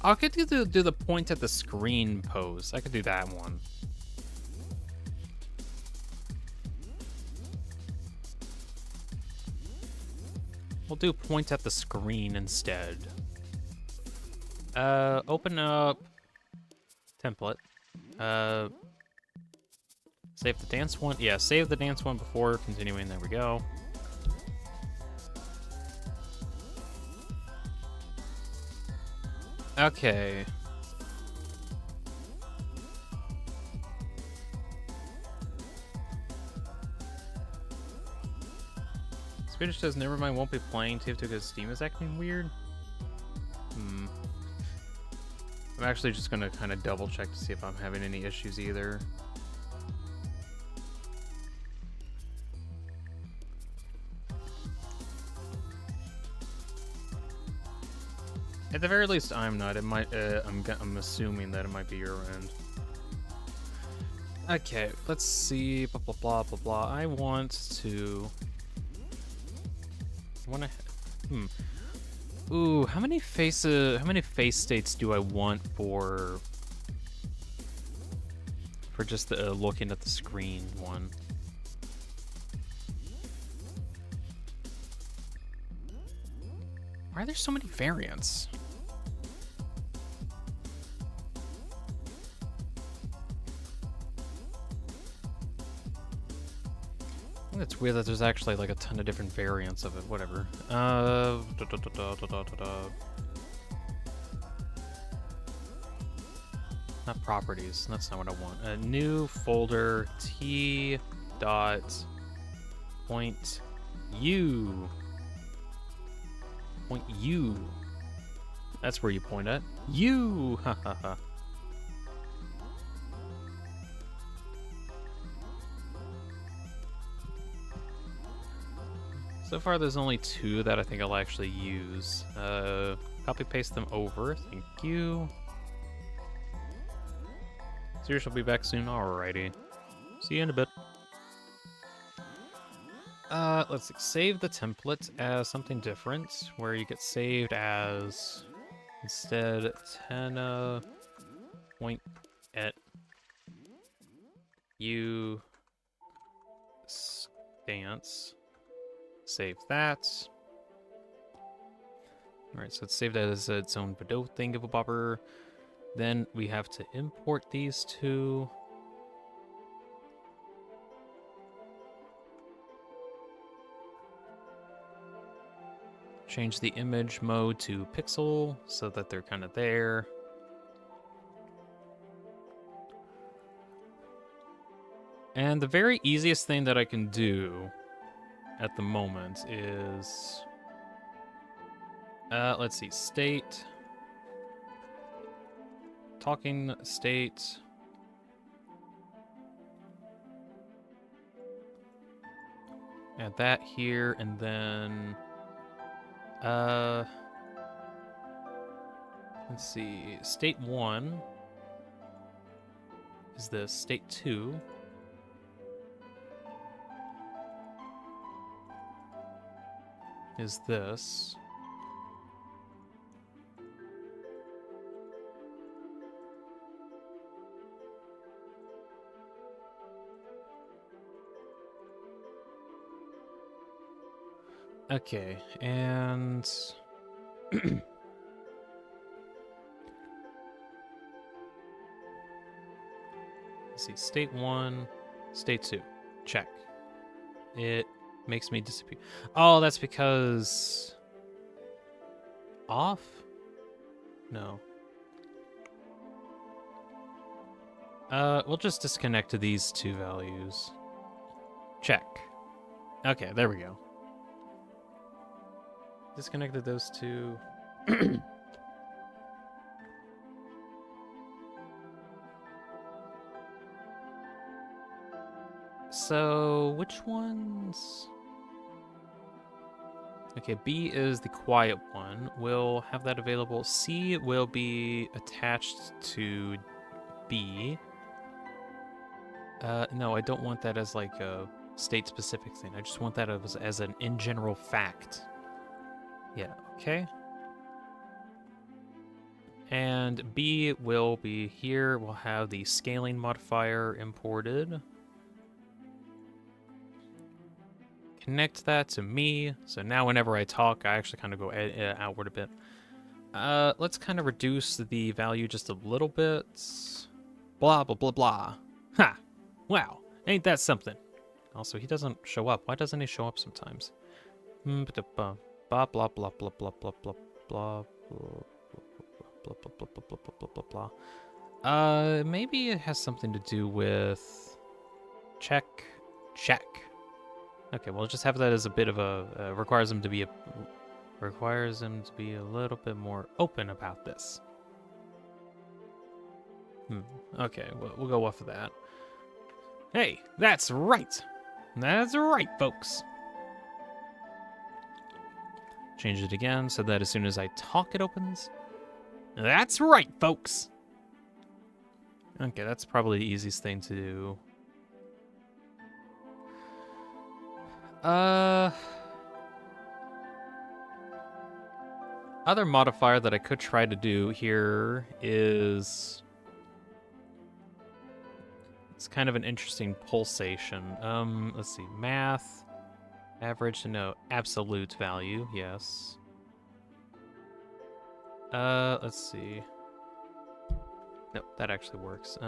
I could do the point at the screen pose. I could do that one. We'll do point at the screen instead. Open up template. Save the dance one. Yeah, save the dance one before continuing. There we go. Okay. Swedish says, never mind, won't be playing TF2 because Steam is acting weird. I'm actually just gonna kind of double check to see if I'm having any issues either. At the very least, I'm not. It might. I'm assuming that it might be your end. Okay, let's see. Blah blah blah blah blah. I want to. Ooh, how many face states do I want for just the looking at the screen one? Why are there so many variants? It's weird that there's actually like a ton of different variants of it. Whatever. Not properties. That's not what I want. A new folder t dot point u. Point u. That's where you point at. U. Ha ha ha. So far, there's only 2 that I think I'll actually use. Copy paste them over. Thank you. Serious will be back soon. Alrighty. See you in a bit. Let's save the template as something different, where you get saved as instead Tenna point at you stance. Save that. Alright, so it's saved as its own Godot thingamabobber. Then we have to import these 2. Change the image mode to pixel so that they're kind of there. And the very easiest thing that I can do at the moment is, let's see, state, talking state, add that here, and then, let's see, state 1 is this, state 2 is this. Okay, and let's see, state 1, state 2, check. It makes me disappear. Oh, that's because off? No. We'll just disconnect to these 2 values. Check. Okay, there we go. Disconnected those 2. So, which ones? Okay, B is the quiet one. We'll have that available. C will be attached to B. No, I don't want that as like a state-specific thing. I just want that as an in general fact. Yeah, okay. And B will be here. We'll have the scaling modifier imported. connect that to me. So now whenever I talk, I actually kind of go outward a bit. Let's kind of reduce the value just a little bit. Blah, blah, blah, blah. Ha! Wow, ain't that something? Also, he doesn't show up. Why doesn't he show up sometimes? Blah, blah, blah, blah, blah, blah, blah, blah, blah, blah, blah, blah, blah, blah, blah. Maybe it has something to do with check. Okay, we'll just have that as a bit of a requires him to be a little bit more open about this. Okay, we'll go off of that. Hey, that's right. That's right, folks. Change it again so that as soon as I talk, it opens. That's right, folks. Okay, that's probably the easiest thing to do. Other modifier that I could try to do here is... It's kind of an interesting pulsation. Let's see. Math. Average to no. Absolute value. Yes. Let's see. Nope, that actually works.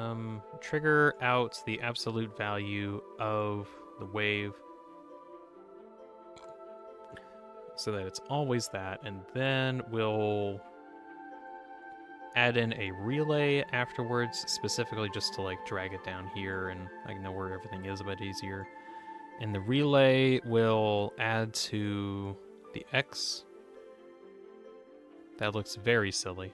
Trigger out the absolute value of the wave so that it's always that, and then we'll add in a relay afterwards, specifically just to like drag it down here and I know where everything is a bit easier. And the relay will add to the X. That looks very silly.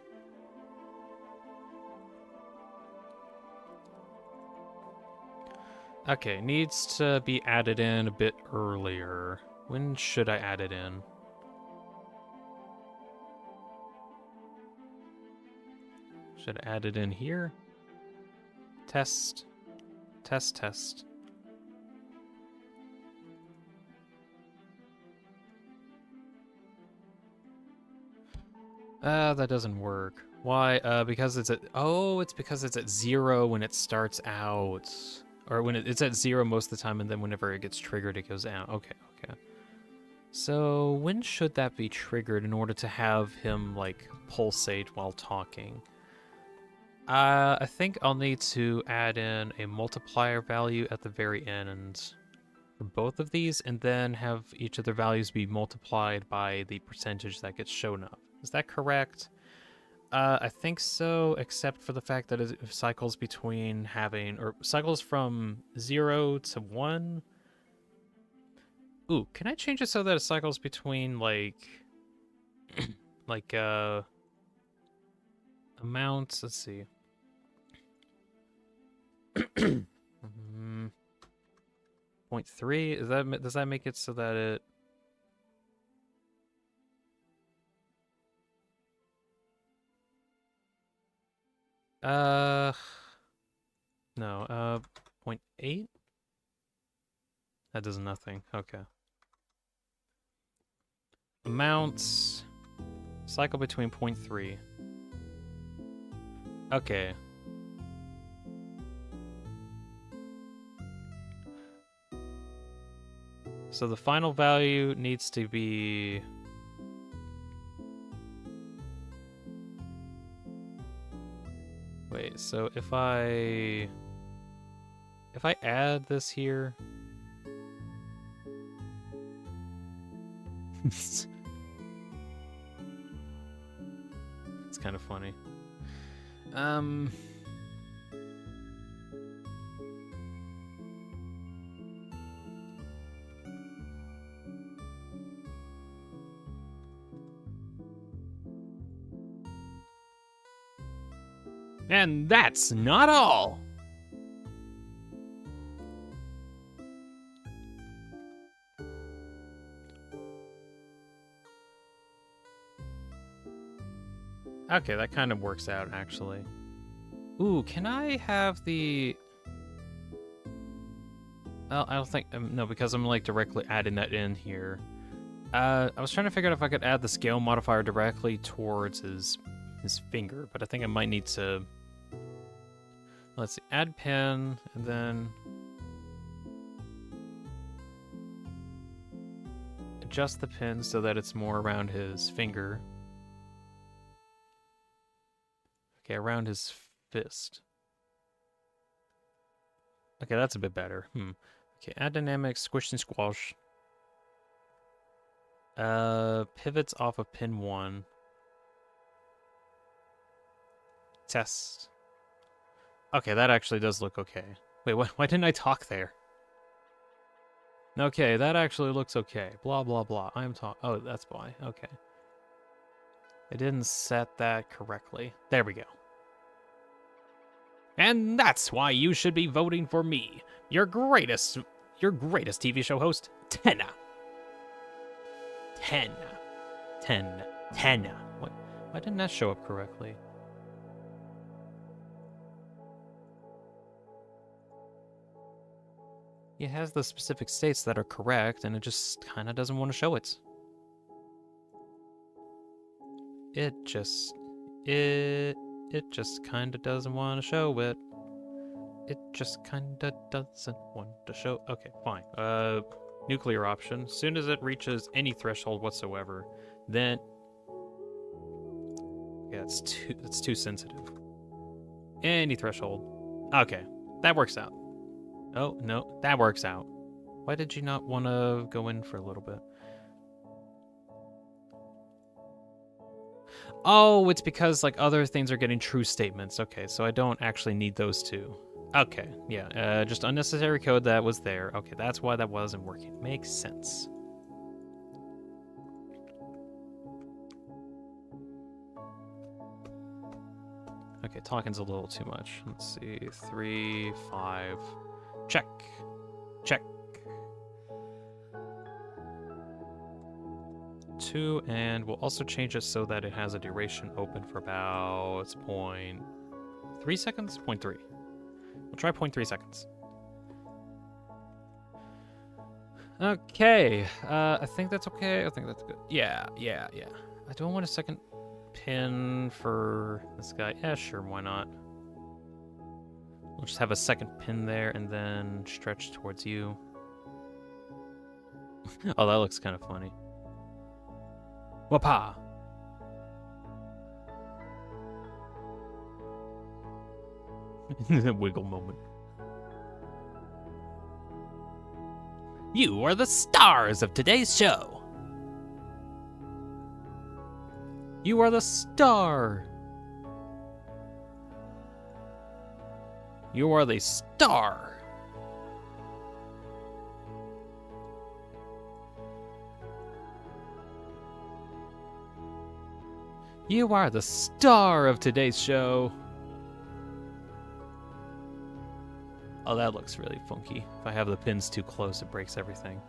Okay, needs to be added in a bit earlier. When should I add it in? Should I add it in here? Test. Test. That doesn't work. Why? Because it's at... Oh, it's because it's at 0 when it starts out. Or when it's at 0 most of the time, and then whenever it gets triggered, it goes out. Okay. So when should that be triggered in order to have him, like, pulsate while talking? I think I'll need to add in a multiplier value at the very end for both of these, and then have each of their values be multiplied by the percentage that gets shown up. Is that correct? I think so, except for the fact that it cycles between cycles from 0 to 1. Ooh, can I change it so that it cycles between, like, amounts? Let's see. 0.3, does that make it so that it... No, 0.8? That does nothing, okay. Amounts, cycle between 0.3. Okay. So the final value needs to be... Wait, so if I add this here... It's kind of funny. And that's not all! Okay, that kind of works out, actually. Ooh, can I have the... Well, I don't think... no, because I'm, like, directly adding that in here. I was trying to figure out if I could add the scale modifier directly towards his finger, but I think I might need to... Let's see, add pin, and then... adjust the pin so that it's more around his finger. Okay, around his fist. Okay, that's a bit better. Okay, add dynamic, squish and squash. Pivots off of pin 1. Test. Okay, that actually does look okay. Wait, why didn't I talk there? Okay, that actually looks okay. Blah, blah, blah. Oh, that's why. Okay. I didn't set that correctly. There we go. And that's why you should be voting for me, your greatest TV show host, Tenna. Tenna. Why didn't that show up correctly? It has the specific states that are correct, and it just kind of doesn't want to show it. It just kind of doesn't want to show it. It just kind of doesn't want to show. Okay, fine. Nuclear option. As soon as it reaches any threshold whatsoever, then yeah, it's too sensitive. Any threshold. Okay, that works out. Oh, no, that works out. Why did you not want to go in for a little bit? Oh, it's because, like, other things are getting true statements. Okay, so I don't actually need those two. Okay, yeah, just unnecessary code that was there. Okay, that's why that wasn't working. Makes sense. Okay, talking's a little too much. Let's see, 3, 5... Check. 2, and we'll also change it so that it has a duration open for about 0.3 seconds? 0.3. We'll try 0.3 seconds. Okay, I think that's okay. I think that's good. Yeah. I don't want a second pin for this guy. Yeah, sure, why not? We'll just have a second pin there and then stretch towards you. Oh, that looks kind of funny. Wapa! Wiggle moment. You are the stars of today's show. You are the star. You are the star. You are the star of today's show. Oh, that looks really funky. If I have the pins too close, it breaks everything.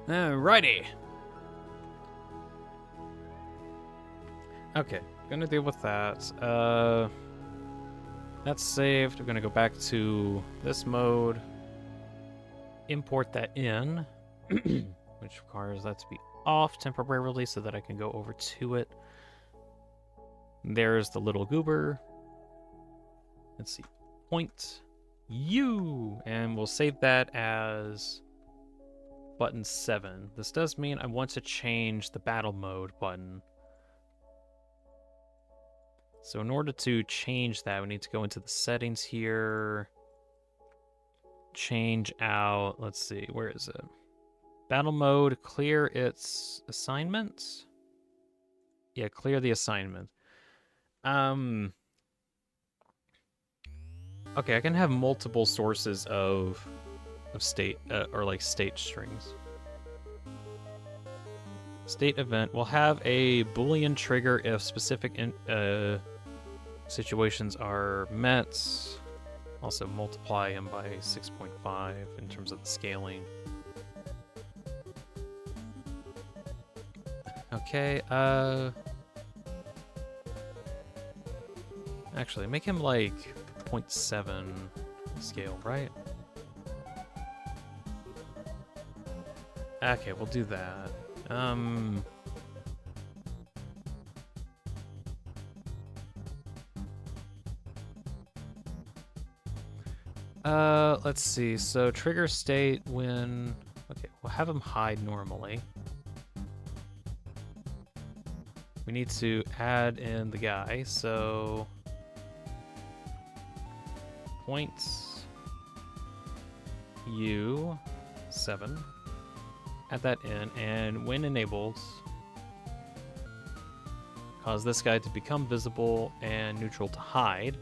Alrighty. Okay, gonna deal with that. That's saved. We're gonna go back to this mode. Import that in, which requires that to be off temporarily so that I can go over to it. There's the little goober. Let's see. Point U, and we'll save that as button 7. This does mean I want to change the battle mode button. So in order to change that, we need to go into the settings here. Change out, let's see, where is it? Battle mode, clear its assignment. Yeah, clear the assignment. Okay, I can have multiple sources of state, or like state strings. State event will have a Boolean trigger if specific situations are met. Also multiply them by 6.5 in terms of the scaling. Okay, actually, make him like 0.7 scale, right? Okay, we'll do that. Let's see. So trigger state when... Okay, we'll have him hide normally. We need to add in the guy, so... Points... U... 7. Add that in, and when enabled... Cause this guy to become visible and neutral to hide.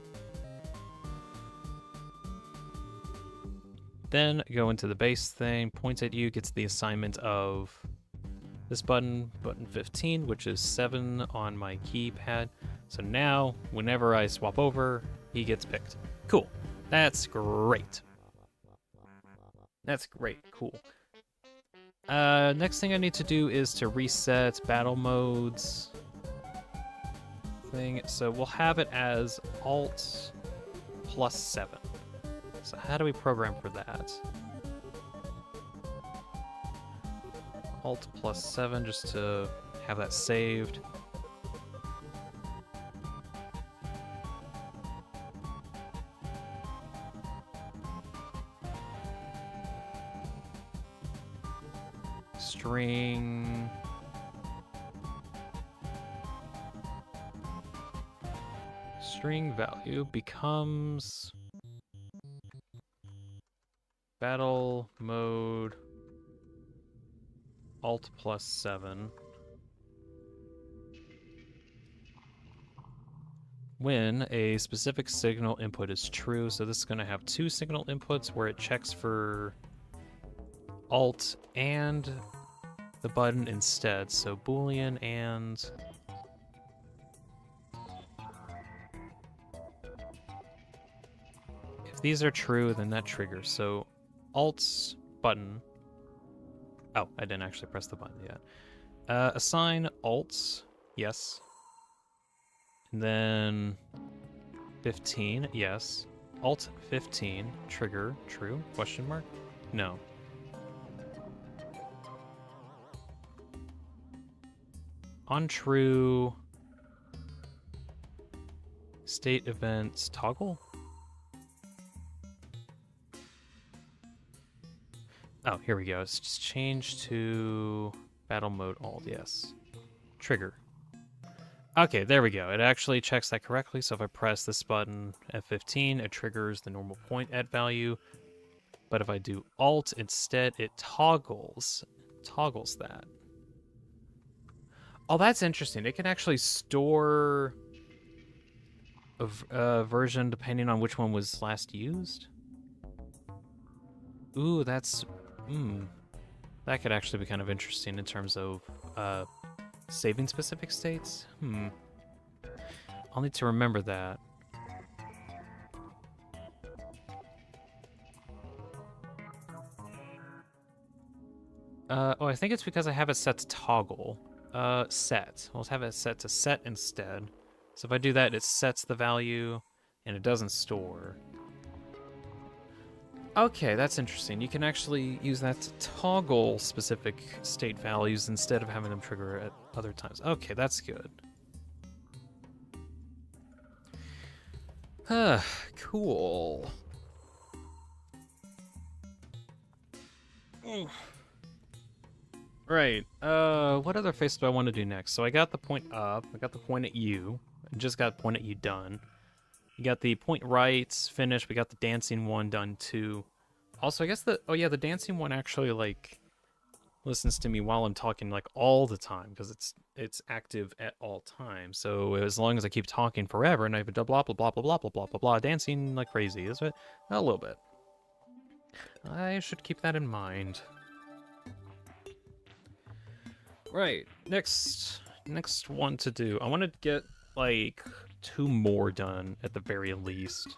Then go into the base thing, points at you, gets the assignment of this button, button 15, which is 7 on my keypad. So now, whenever I swap over, he gets picked. Cool. That's great. That's great. Cool. Next thing I need to do is to reset battle modes thing. So we'll have it as Alt plus 7. So how do we program for that? Alt plus 7 just to have that saved. String value becomes battle mode Alt plus 7 when a specific signal input is true. So this is going to have 2 signal inputs where it checks for Alt and the button instead. So Boolean and if these are true, then that triggers. So Alt's button. Oh, I didn't actually press the button yet. Assign Alt, yes. And then 15, yes. Alt 15, trigger, true, question mark? No. On true, state events toggle? Oh, here we go. It's just change to battle mode alt, yes. Trigger. Okay, there we go. It actually checks that correctly. So if I press this button, F15, it triggers the normal point at value. But if I do alt instead, it toggles that. Oh, that's interesting. It can actually store a version depending on which one was last used. Ooh, that's... that could actually be kind of interesting in terms of saving specific states. I'll need to remember that. Oh, I think it's because I have it set to toggle. Set. We'll have it set to set instead. So if I do that, it sets the value, and it doesn't store. Okay, that's interesting. You can actually use that to toggle specific state values instead of having them trigger at other times. Okay, that's good. Cool. Right. What other face do I want to do next? So I got the point up. I got the point at you. I just got point at you done. You got the point right finished. We got the dancing one done too. Also, I guess the the dancing one actually like listens to me while I'm talking like all the time because it's active at all times. So as long as I keep talking forever and I have a blah blah blah blah blah blah blah blah blah dancing like crazy, is it? A little bit. I should keep that in mind. Right. Next one to do. I want to get like 2 more done at the very least.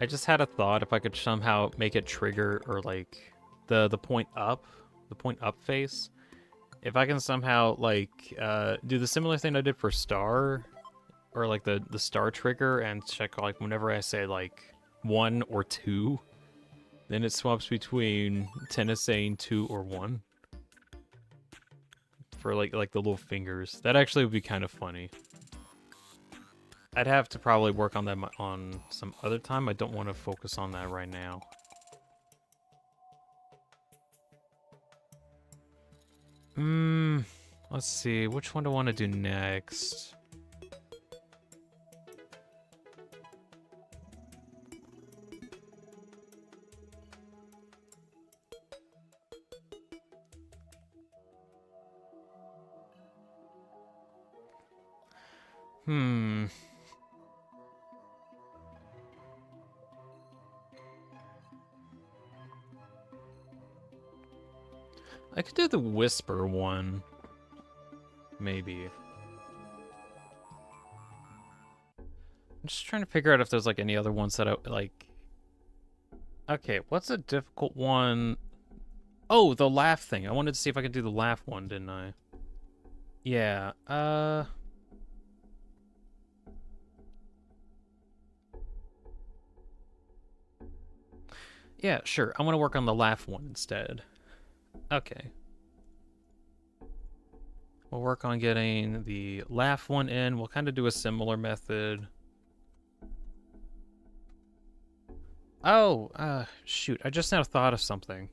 I just had a thought if I could somehow make it trigger or like the point up face. If I can somehow like do the similar thing I did for star or like the star trigger and check like whenever I say like 1 or 2, Then it swaps between Tenna saying 2 or 1. For like the little fingers. That actually would be kind of funny. I'd have to probably work on that on some other time. I don't want to focus on that right now. Let's see. Which one do I want to do next? I could do the whisper one. Maybe. I'm just trying to figure out if there's like any other ones that I like. Okay, what's a difficult one? Oh, the laugh thing. I wanted to see if I could do the laugh one, didn't I? Yeah, yeah, sure. I want to work on the laugh one instead. Okay. We'll work on getting the laugh one in. We'll kind of do a similar method. Oh, shoot. I just now thought of something.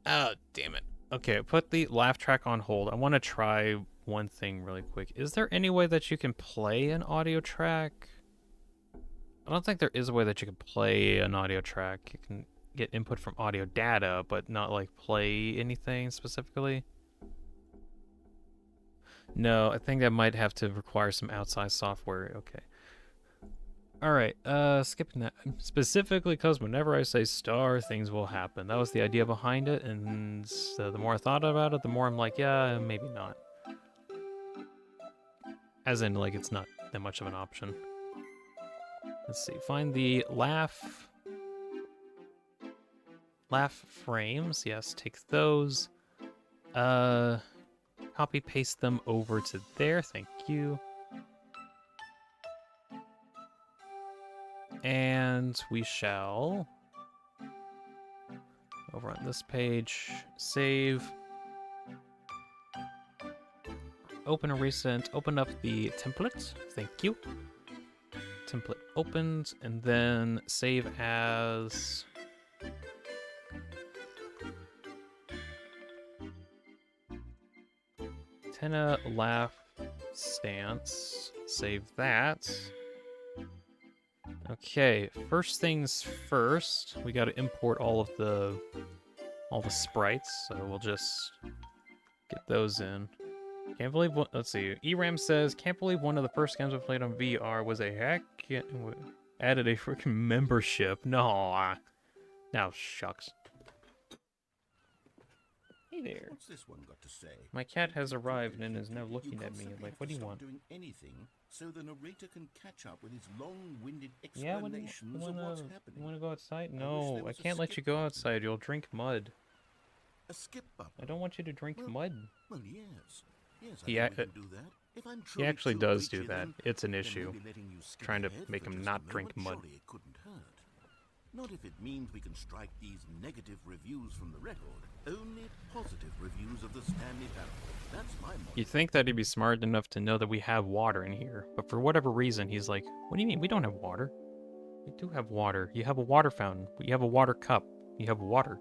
Oh, damn it. Okay, put the laugh track on hold. I want to try one thing really quick. Is there any way that you can play an audio track? I don't think there is a way that you can play an audio track. You can get input from audio data, but not like play anything specifically. No, I think that might have to require some outside software. Okay. Alright, skipping that. Specifically because whenever I say star, things will happen. That was the idea behind it, and so the more I thought about it, the more I'm like, yeah, maybe not. As in, like, it's not that much of an option. Let's see, find the laugh frames. Yes, take those. Copy paste them over to there. Thank you. And we shall, over on this page, save, open a recent, open up the template. Thank you. Template opened, and then save as Tenna laugh stance. Save that. Okay, first things first, we got to import all the sprites, so we'll just get those in. Can't believe what, let's see, ERAM says, can't believe one of the first games I played on VR was a hack, added a freaking membership. No, now shucks. Hey there. What's this one got to say? My cat has arrived and is now looking at me like, what do you want? Doing anything so the narrator can catch up with his long-winded Yeah, explanations of what's happening. You want to go outside? I wish No, there I was a can't let you skip go button. outside. You'll drink mud. A skip button. I don't want you to drink Well, mud. Well, yes. Yes, I He think ac- we can do that. If I'm He truly actually too does do preachy, that. then- It's an then issue. maybe letting you skip Trying to ahead make for him just not a drink moment, mud. surely it couldn't hurt. Not if it means we can strike these negative reviews from the record. Only positive reviews of the Stanley Parable. That's my motto. You'd think that he'd be smart enough to know that we have water in here, but for whatever reason, he's like, what do you mean? We don't have water. We do have water. You have a water fountain. You have a water cup. You have water.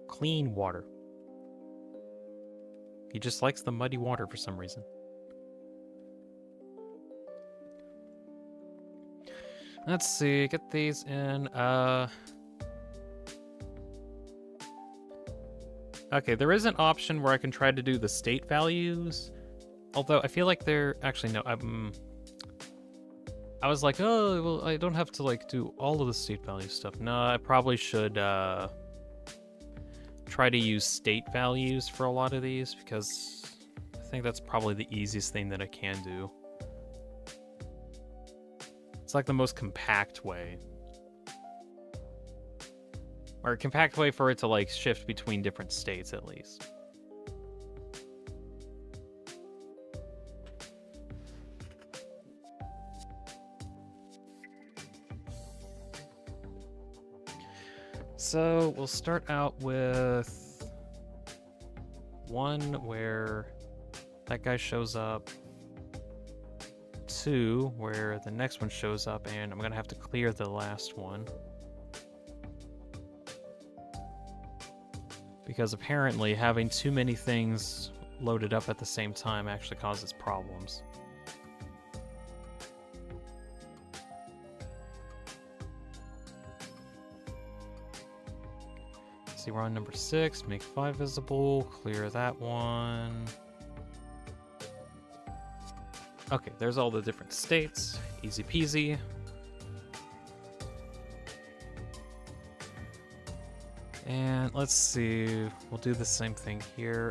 Clean water. He just likes the muddy water for some reason. Let's see, get these in, okay, there is an option where I can try to do the state values, although I feel like they're, actually no, I was like, oh, well, I don't have to, like, do all of the state value stuff. No, I probably should, try to use state values for a lot of these, because I think that's probably the easiest thing that I can do. It's like the most compact way. Or a compact way for it to like shift between different states at least. so we'll start out with one where that guy shows up, 2 where the next one shows up, and I'm gonna have to clear the last one. Because apparently having too many things loaded up at the same time actually causes problems. See, we're on number 6, make 5 visible, clear that one. Okay, there's all the different states, easy peasy. And let's see, we'll do the same thing here.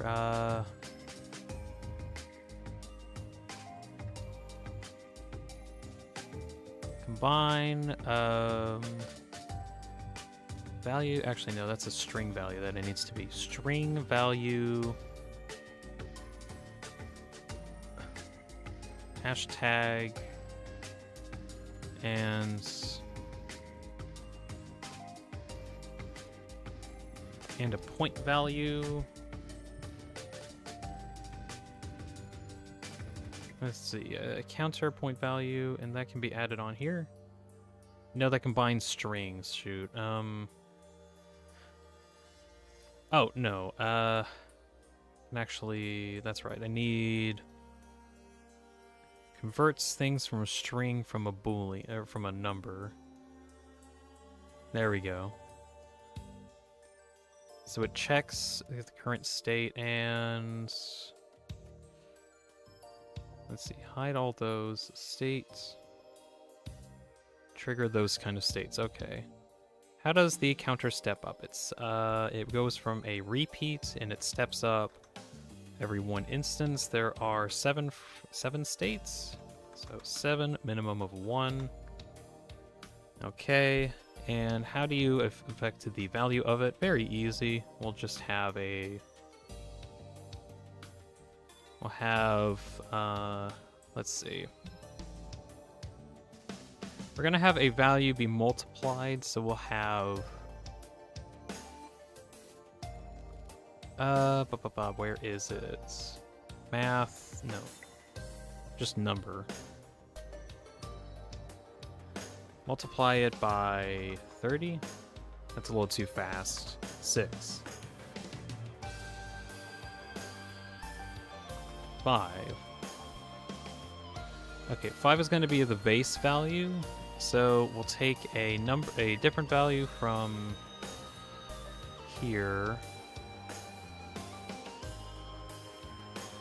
Combine, value, actually no, that's a string value that it needs to be. String value, hashtag, and a point value. Let's see, a counter point value, and that can be added on here. No, that combines strings, shoot. Oh, no, and actually, that's right, I need... Converts things from a string from a boolean, or from a number. There we go. So it checks the current state and... Let's see, hide all those states. Trigger those kind of states, okay. How does the counter step up? It goes from a repeat and it steps up every 1 instance. There are 7 states, so 7, minimum of 1. Okay, and how do you affect the value of it? Very easy. We'll just have a... We'll have, let's see. We're gonna have a value be multiplied, so we'll have... where is it? Math, no. Just number. Multiply it by 30? That's a little too fast. 6. 5. Okay, 5 is going to be the base value, so we'll take a different value from here,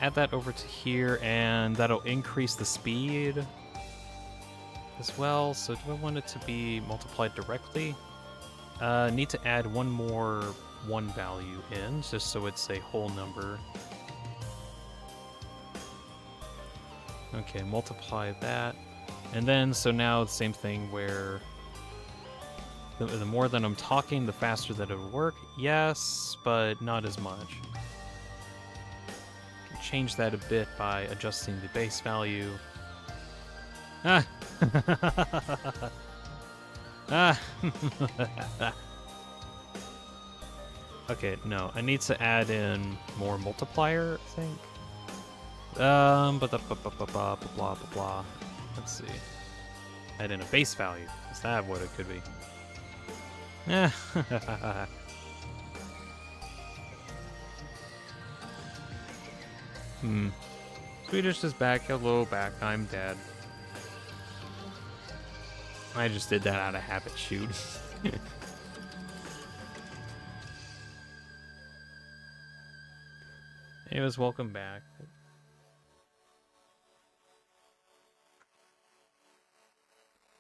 add that over to here, and that'll increase the speed as well. So do I want it to be multiplied directly? Need to add one more 1 value in, just so it's a whole number. Okay, multiply that. And then, so now the same thing where the more that I'm talking, the faster that it'll work. Yes, but not as much. Can change that a bit by adjusting the base value. Ah! Ah! Okay, no, I need to add in more multiplier, I think. But blah, blah, blah. Let's see. Add in a base value. Is that what it could be? Swedish is back. Hello, back. I'm dead. I just did that out of habit, shoot. Anyways, welcome back.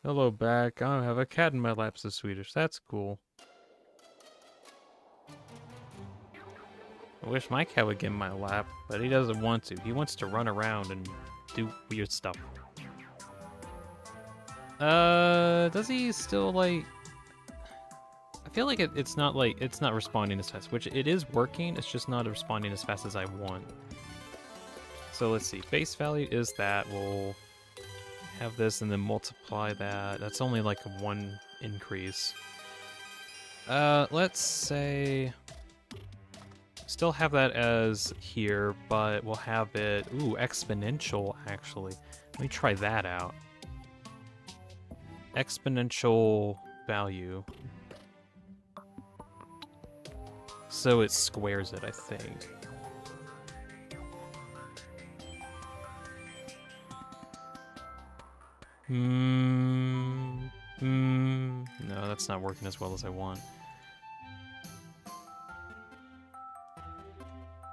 Hello, back. I have a cat in my lap, says Swedish. That's cool. I wish my cat would get in my lap, but he doesn't want to. He wants to run around and do weird stuff. Does he still, like... I feel like it's not responding as fast, which it is working, it's just not responding as fast as I want. So let's see, base value is that, we'll have this and then multiply that. That's only like a 1 increase. Let's say... Still have that as here, but we'll have it... Ooh, exponential, actually. Let me try that out. Exponential value. So it squares it, I think. No, that's not working as well as I want.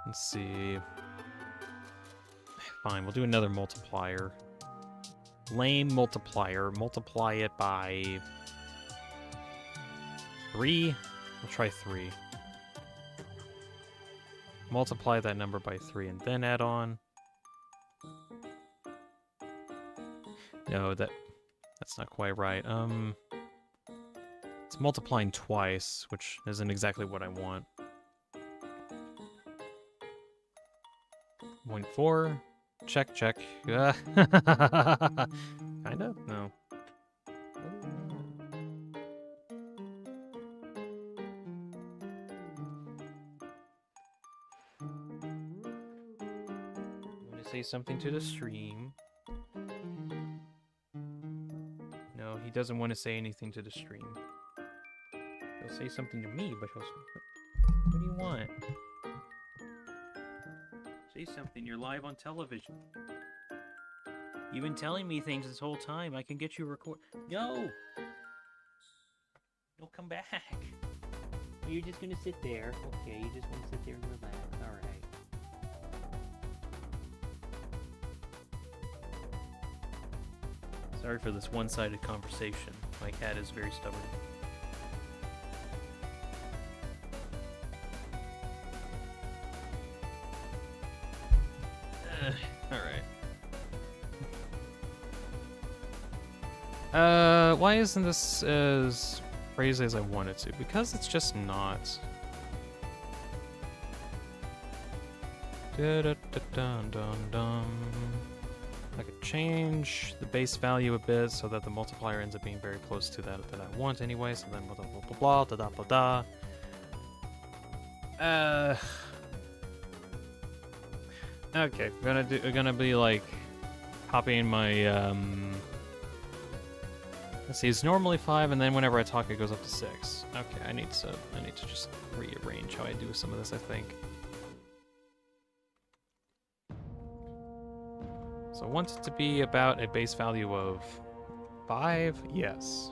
Let's see. Fine, we'll do another multiplier. Lame multiplier. Multiply it by 3. We'll try 3. Multiply that number by 3 and then add on. No, that's not quite right. It's multiplying twice, which isn't exactly what I want. 0.4. Check, check. Kinda? No. Want to say something to the stream? No, he doesn't want to say anything to the stream. He'll say something to me, but what do you want? Say something, you're live on television. You've been telling me things this whole time. I can get you a record. No! Don't come back. Oh, you're just gonna sit there. Okay, you just want to sit there and relax. Alright. Sorry for this one-sided conversation. My cat is very stubborn. Alright. Why isn't this as crazy as I want it to? Because it's just not. Da-da-da-dun-dun-dun. I could change the base value a bit so that the multiplier ends up being very close to that I want anyway, so then blah blah blah blah da da blah da. Okay, we're gonna be like copying my let's see, it's normally 5 and then whenever I talk it goes up to 6. Okay, I need to just rearrange how I do some of this, I think. So I want it to be about a base value of 5, yes.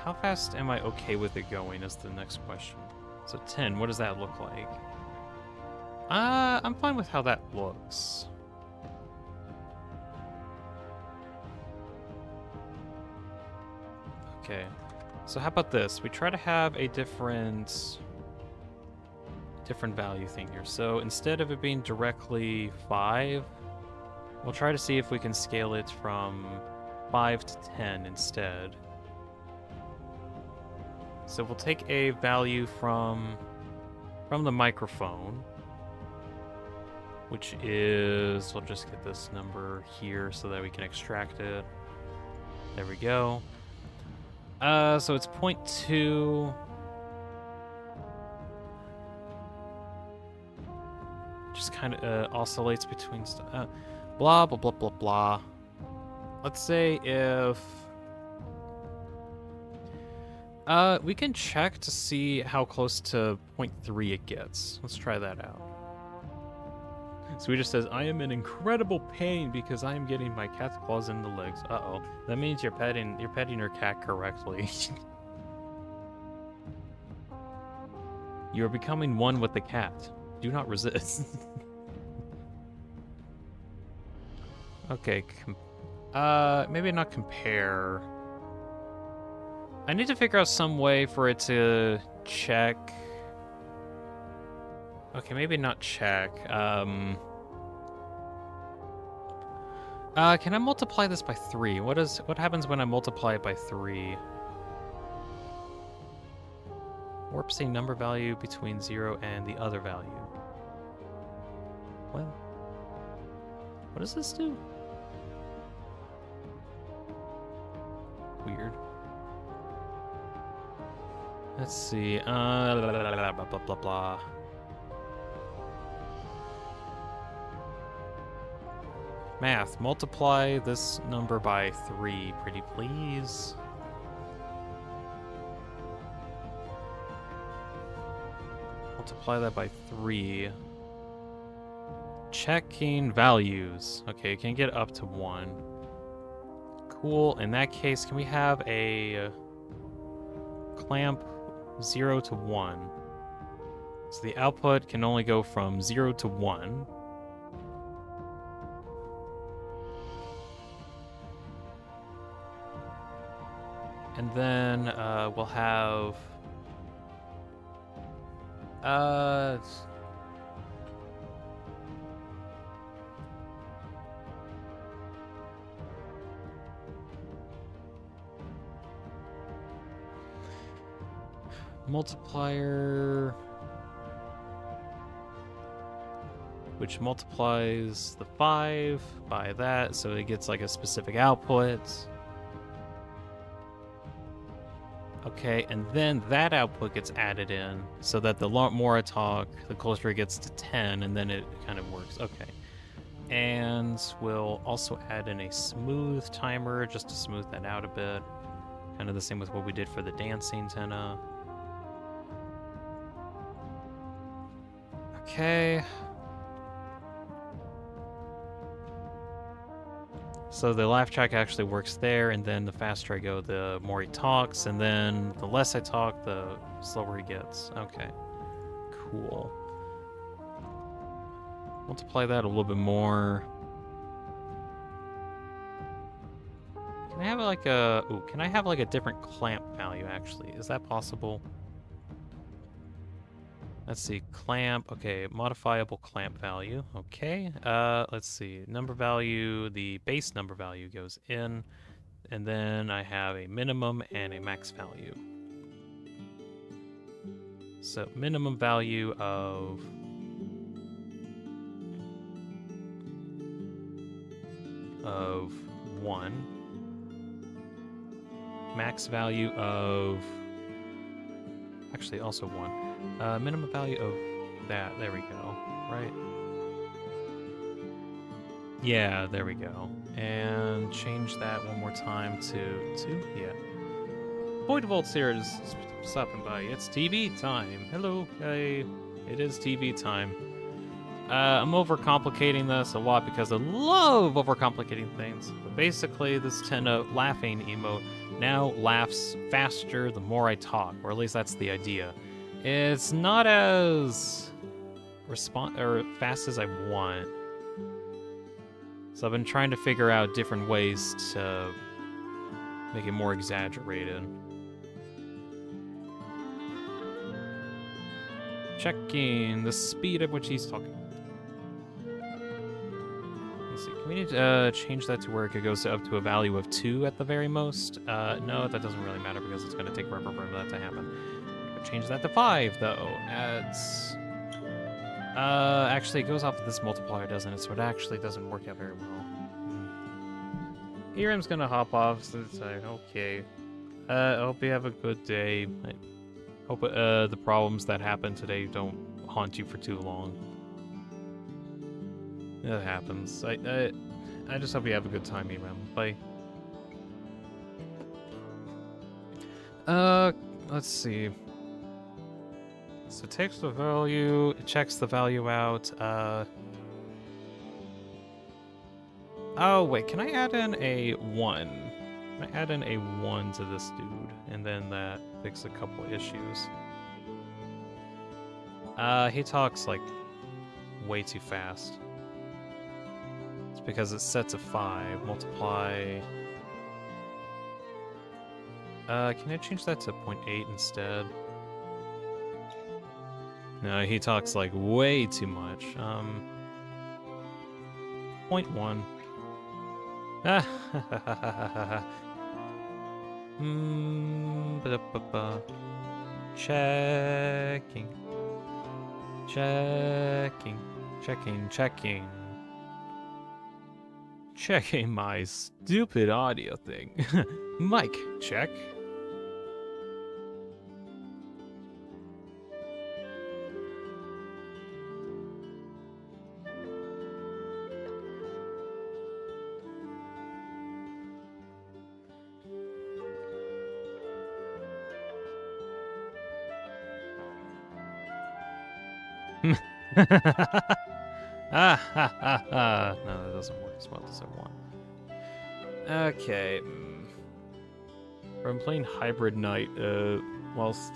How fast am I okay with it going is the next question. So 10, what does that look like? I'm fine with how that looks. Okay, so how about this? We try to have a different value thing here. So instead of it being directly 5, we'll try to see if we can scale it from 5 to 10 instead. So we'll take a value from the microphone, which is, we'll just get this number here so that we can extract it. There we go. So it's 0.2. Just kind of oscillates between stuff. Blah, blah, blah, blah, blah. Let's say if... we can check to see how close to 0.3 it gets. Let's try that out. So he just says, I am in incredible pain because I am getting my cat's claws in the legs. Uh-oh. That means you're petting your cat correctly. You are becoming one with the cat. Do not resist. Okay. Maybe not compare. I need to figure out some way for it to check. Okay, maybe not check. Can I multiply this by 3? What happens when I multiply it by 3? warps a number value between 0 and the other value. What? What does this do? Weird. Let's see. Blah, blah, blah, blah, blah. Math. Multiply this number by 3, pretty please. Multiply that by 3. Checking values. Okay, can get up to 1. Cool. In that case, can we have a clamp 0 to 1? So the output can only go from 0 to 1. And then we'll have multiplier, which multiplies the 5 by that, so it gets like a specific output. Okay, and then that output gets added in so that the more I talk, the closer it gets to 10, and then it kind of works. Okay. And we'll also add in a smooth timer just to smooth that out a bit. Kind of the same with what we did for the dancing Tenna. Okay. So the laugh track actually works there, and then the faster I go, the more he talks, and then the less I talk, the slower he gets. Okay, cool. Multiply that a little bit more. Can I have like a... Ooh, can I have like a different clamp value, actually? Is that possible? Let's see, clamp, okay, modifiable clamp value, okay. Let's see, number value, the base number value goes in, and then I have a minimum and a max value. So minimum value of one, max value of, actually also 1. Minimum value of that. There we go. Right? Yeah, there we go. And change that one more time to 2. Yeah. Point Volts here is stopping by. It's TV time. Hello. Hey. It is TV time. I'm overcomplicating this a lot because I love overcomplicating things. But basically, this Tenna laughing emote now laughs faster the more I talk, or at least that's the idea. It's not as fast as I want. So I've been trying to figure out different ways to make it more exaggerated. Checking the speed at which he's talking. Let's see, can we change that to where it goes up to a value of 2 at the very most? No, that doesn't really matter because it's going to take forever for that to happen. Change that to 5, though. Adds... actually, it goes off of this multiplier, doesn't it? So it actually doesn't work out very well. Hiram's gonna hop off, so it's like, okay. I hope you have a good day. I hope the problems that happened today don't haunt you for too long. It happens. I just hope you have a good time, Hiram. Bye. Let's see. So it takes the value, it checks the value out. Oh, wait, can I add in a 1? Can I add in a 1 to this dude? And then that fixes a couple issues. He talks, like, way too fast. It's because it's set to 5. Multiply... can I change that to 0.8 instead? No, he talks like way too much. 0.1. Checking. Checking. Checking. Checking. Checking my stupid audio thing. Mic, check. Ah, ha, ha, ha. No, that doesn't work as well as I want. Okay. I'm playing Hybrid Night whilst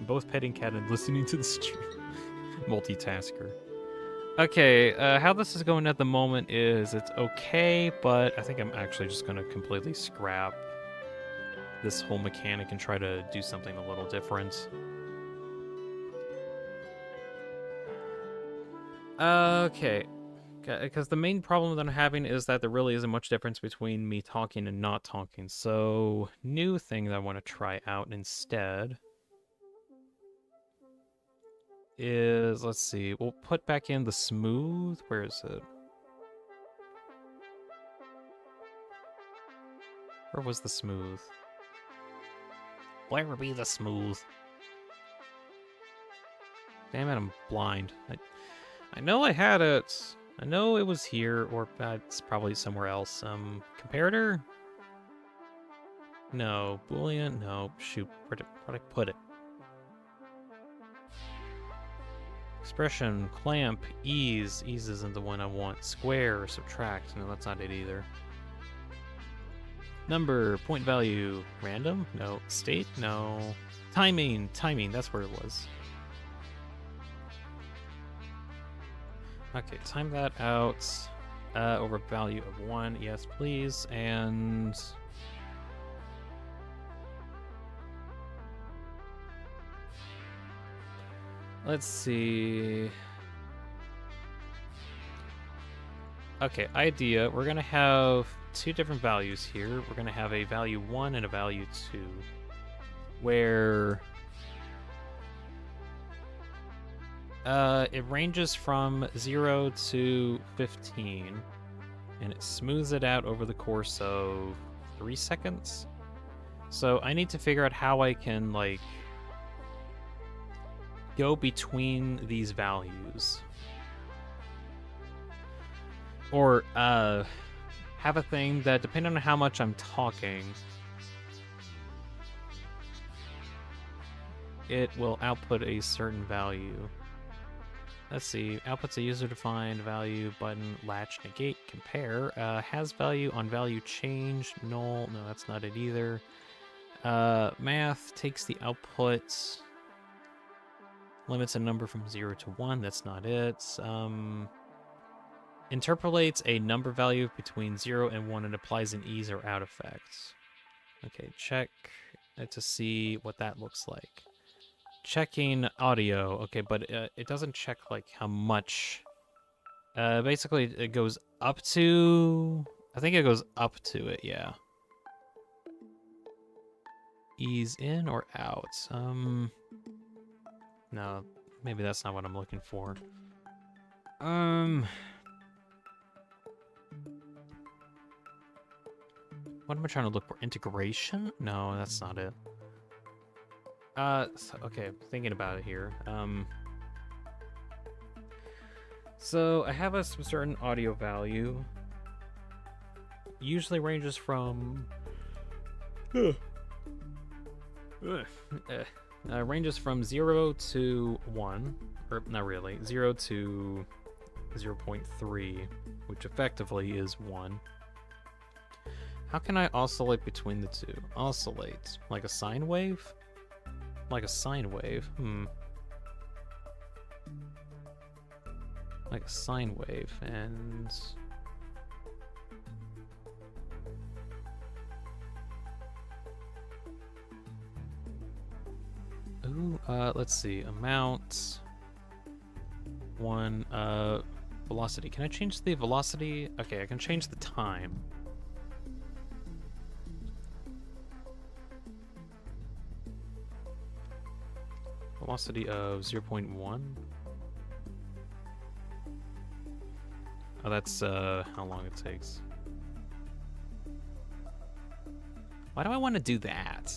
both petting cat and listening to the stream. Multitasker. Okay, how this is going at the moment is it's okay, but I think I'm actually just going to completely scrap this whole mechanic and try to do something a little different. Okay, because the main problem that I'm having is that there really isn't much difference between me talking and not talking. So, new thing that I want to try out instead is, let's see, we'll put back in the smooth. Where is it? Where was the smooth? Where would be the smooth? Damn it, I'm blind. I know I had it. I know it was here, or it's probably somewhere else. Comparator? No. Boolean? No. Shoot. Where'd I put it? Expression, clamp, ease. Ease isn't the one I want. Square, subtract. No, that's not it either. Number, point value, random? No. State? No. Timing, that's where it was. Okay, time that out. Over value of 1, yes please, and... let's see... Okay, idea, we're gonna have two different values here. We're gonna have a value 1 and a value 2, where... it ranges from 0 to 15, and it smooths it out over the course of 3 seconds. So I need to figure out how I can, like, go between these values. Or, have a thing that, depending on how much I'm talking, it will output a certain value. Let's see, outputs a user-defined value button, latch, negate, compare, has value on value change, null, no, that's not it either. Math takes the output, limits a number from 0 to 1, that's not it. Interpolates a number value between 0 and 1 and applies an ease or out effect. Okay, check to see what that looks like. Checking audio. Okay, but it doesn't check, like, how much. Basically, it goes up to... I think it goes up to it, yeah. Ease in or out? No, maybe that's not what I'm looking for. What am I trying to look for? Integration? No, that's not it. Okay, thinking about it here. So I have a certain audio value. Usually ranges from... ranges from 0 to 1. Or, not really. 0 to 0.3, which effectively is 1. How can I oscillate between the two? Oscillate? Like a sine wave? Like a sine wave? Like a sine wave, and... Ooh, let's see. Amount... 1, velocity. Can I change the velocity? Okay, I can change the time. velocity of 0.1. Oh, that's how long it takes. Why do I want to do that?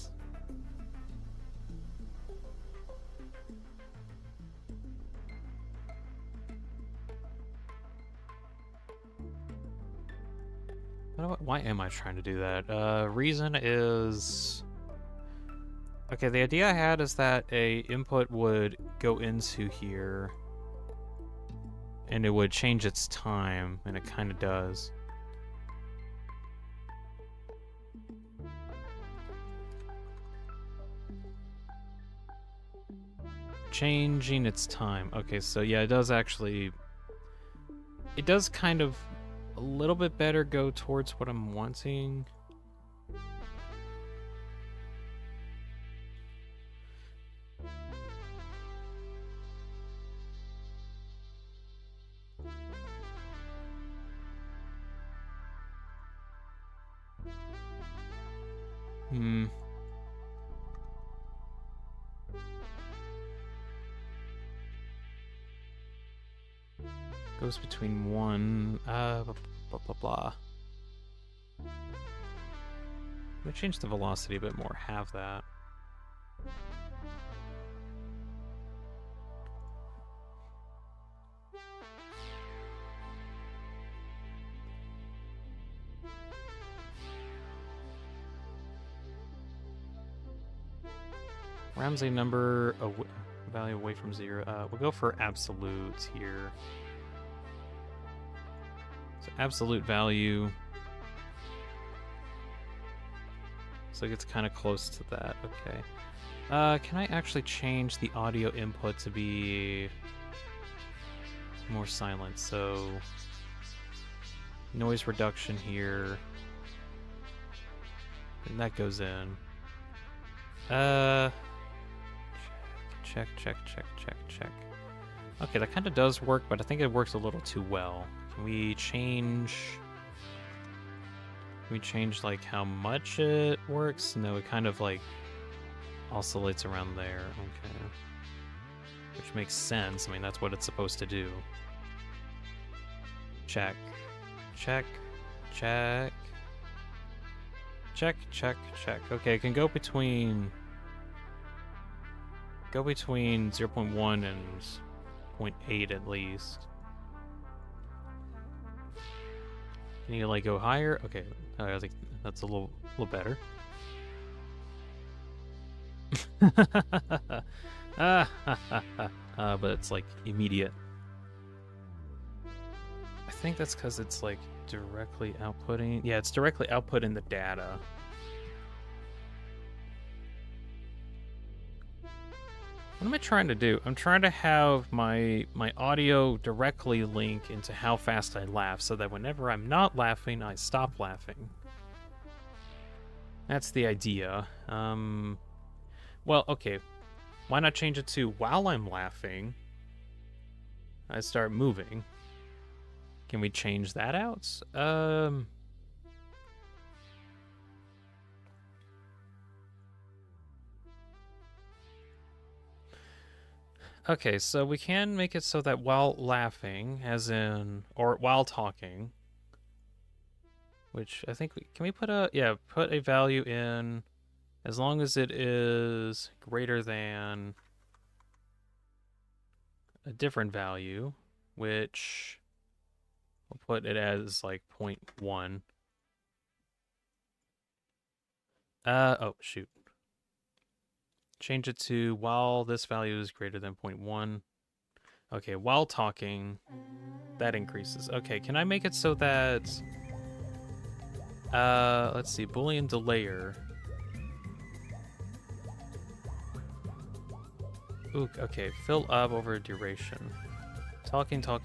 Why am I trying to do that? Reason is... Okay, the idea I had is that a input would go into here and it would change its time, and it kind of does. Changing its time. Okay, so yeah, it does actually... It does kind of a little bit better go towards what I'm wanting. Goes between one, blah, blah, blah, blah. I'm gonna change the velocity a bit more, have that. Ramsey number, value away from 0. We'll go for absolute here. So absolute value. So it gets kind of close to that. Okay. Can I actually change the audio input to be more silent? So noise reduction here. And that goes in. Check. Okay, that kind of does work, but I think it works a little too well. Can we change... Can we change, like, how much it works? No, it kind of, like, oscillates around there. Okay. Which makes sense. I mean, that's what it's supposed to do. Check. Okay, it can go between... Go between 0.1 and 0.8 at least. Can you like go higher? Okay, I think that's a little better. But it's like immediate. I think that's because it's like directly outputting. Yeah, it's directly outputting the data. What am I trying to do? I'm trying to have my audio directly link into how fast I laugh, so that whenever I'm not laughing, I stop laughing. That's the idea. Well, okay. Why not change it to while I'm laughing, I start moving? Can we change that out? Okay, so we can make it so that while laughing, as in, or while talking, which I think, can we put put a value in, as long as it is greater than a different value, which we'll put it as like 0.1. Oh, shoot. Change it to while this value is greater than 0.1. Okay, while talking, that increases. Okay, can I make it so that... let's see, Boolean delayer. Ooh, okay, fill up over duration. Talking. Can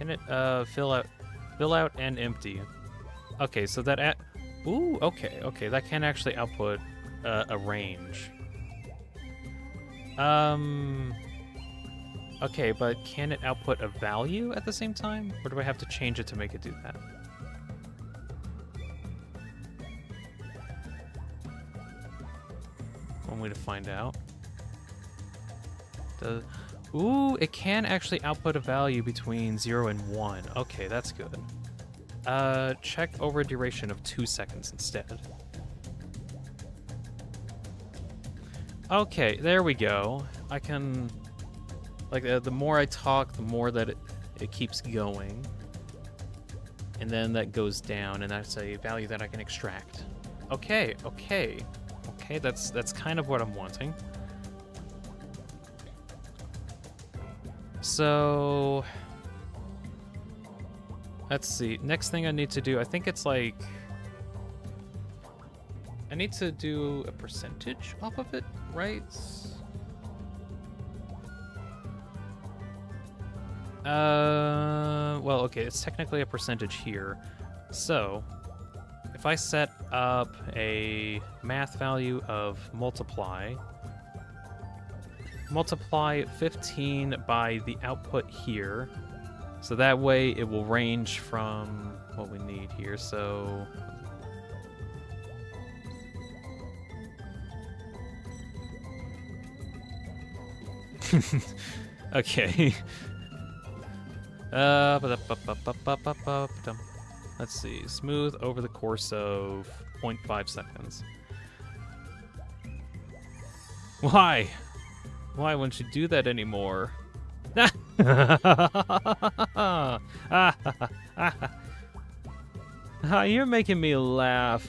it, fill out and empty. Okay, so that ooh, okay, that can actually output a range. Okay, but can it output a value at the same time? Or do I have to change it to make it do that? way to find out. Ooh, it can actually output a value between 0 and 1. Okay, that's good. Check over a duration of 2 seconds instead. Okay, there we go. I can... Like, the more I talk, the more that it keeps going. And then that goes down, and that's a value that I can extract. Okay, okay. Okay, that's kind of what I'm wanting. So... Let's see. Next thing I need to do, I think it's like... I need to do a percentage off of it, right? Well, okay, it's technically a percentage here. So, if I set up a math value of multiply 15 by the output here, so that way it will range from what we need here, so... Okay. Let's see. Smooth over the course of 0.5 seconds. Why? Why wouldn't you do that anymore? You're making me laugh.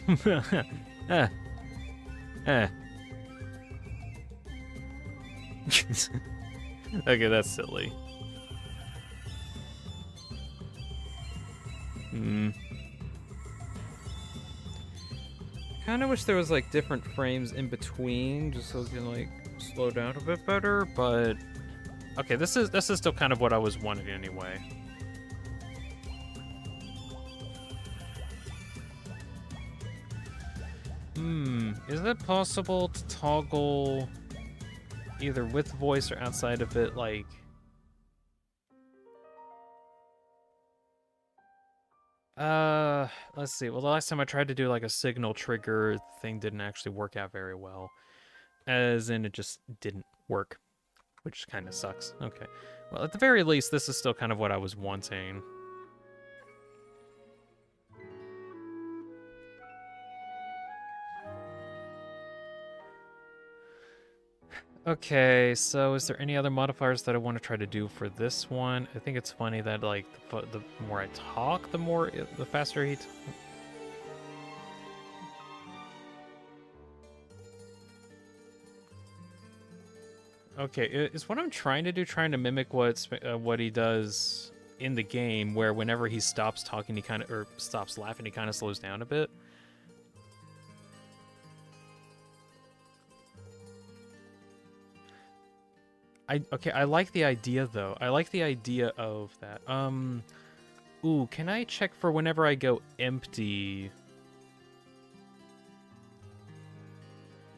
Okay, that's silly. Kind of wish there was like different frames in between, just so it can like slow down a bit better. But okay, this is still kind of what I was wanting anyway. Is it possible to toggle either with voice or outside of it, like? Let's see. Well, the last time I tried to do like a signal trigger thing didn't actually work out very well. As in, it just didn't work, which kind of sucks. Okay. Well, at the very least, this is still kind of what I was wanting. Okay, so is there any other modifiers that I want to try to do for this one? I think it's funny that like the more I talk, the faster he. Okay, is what I'm trying to do trying to mimic what he does in the game, where whenever he stops talking, he kind of or stops laughing, he kind of slows down a bit. Okay, I like the idea though. I like the idea of that. Ooh, can I check for whenever I go empty?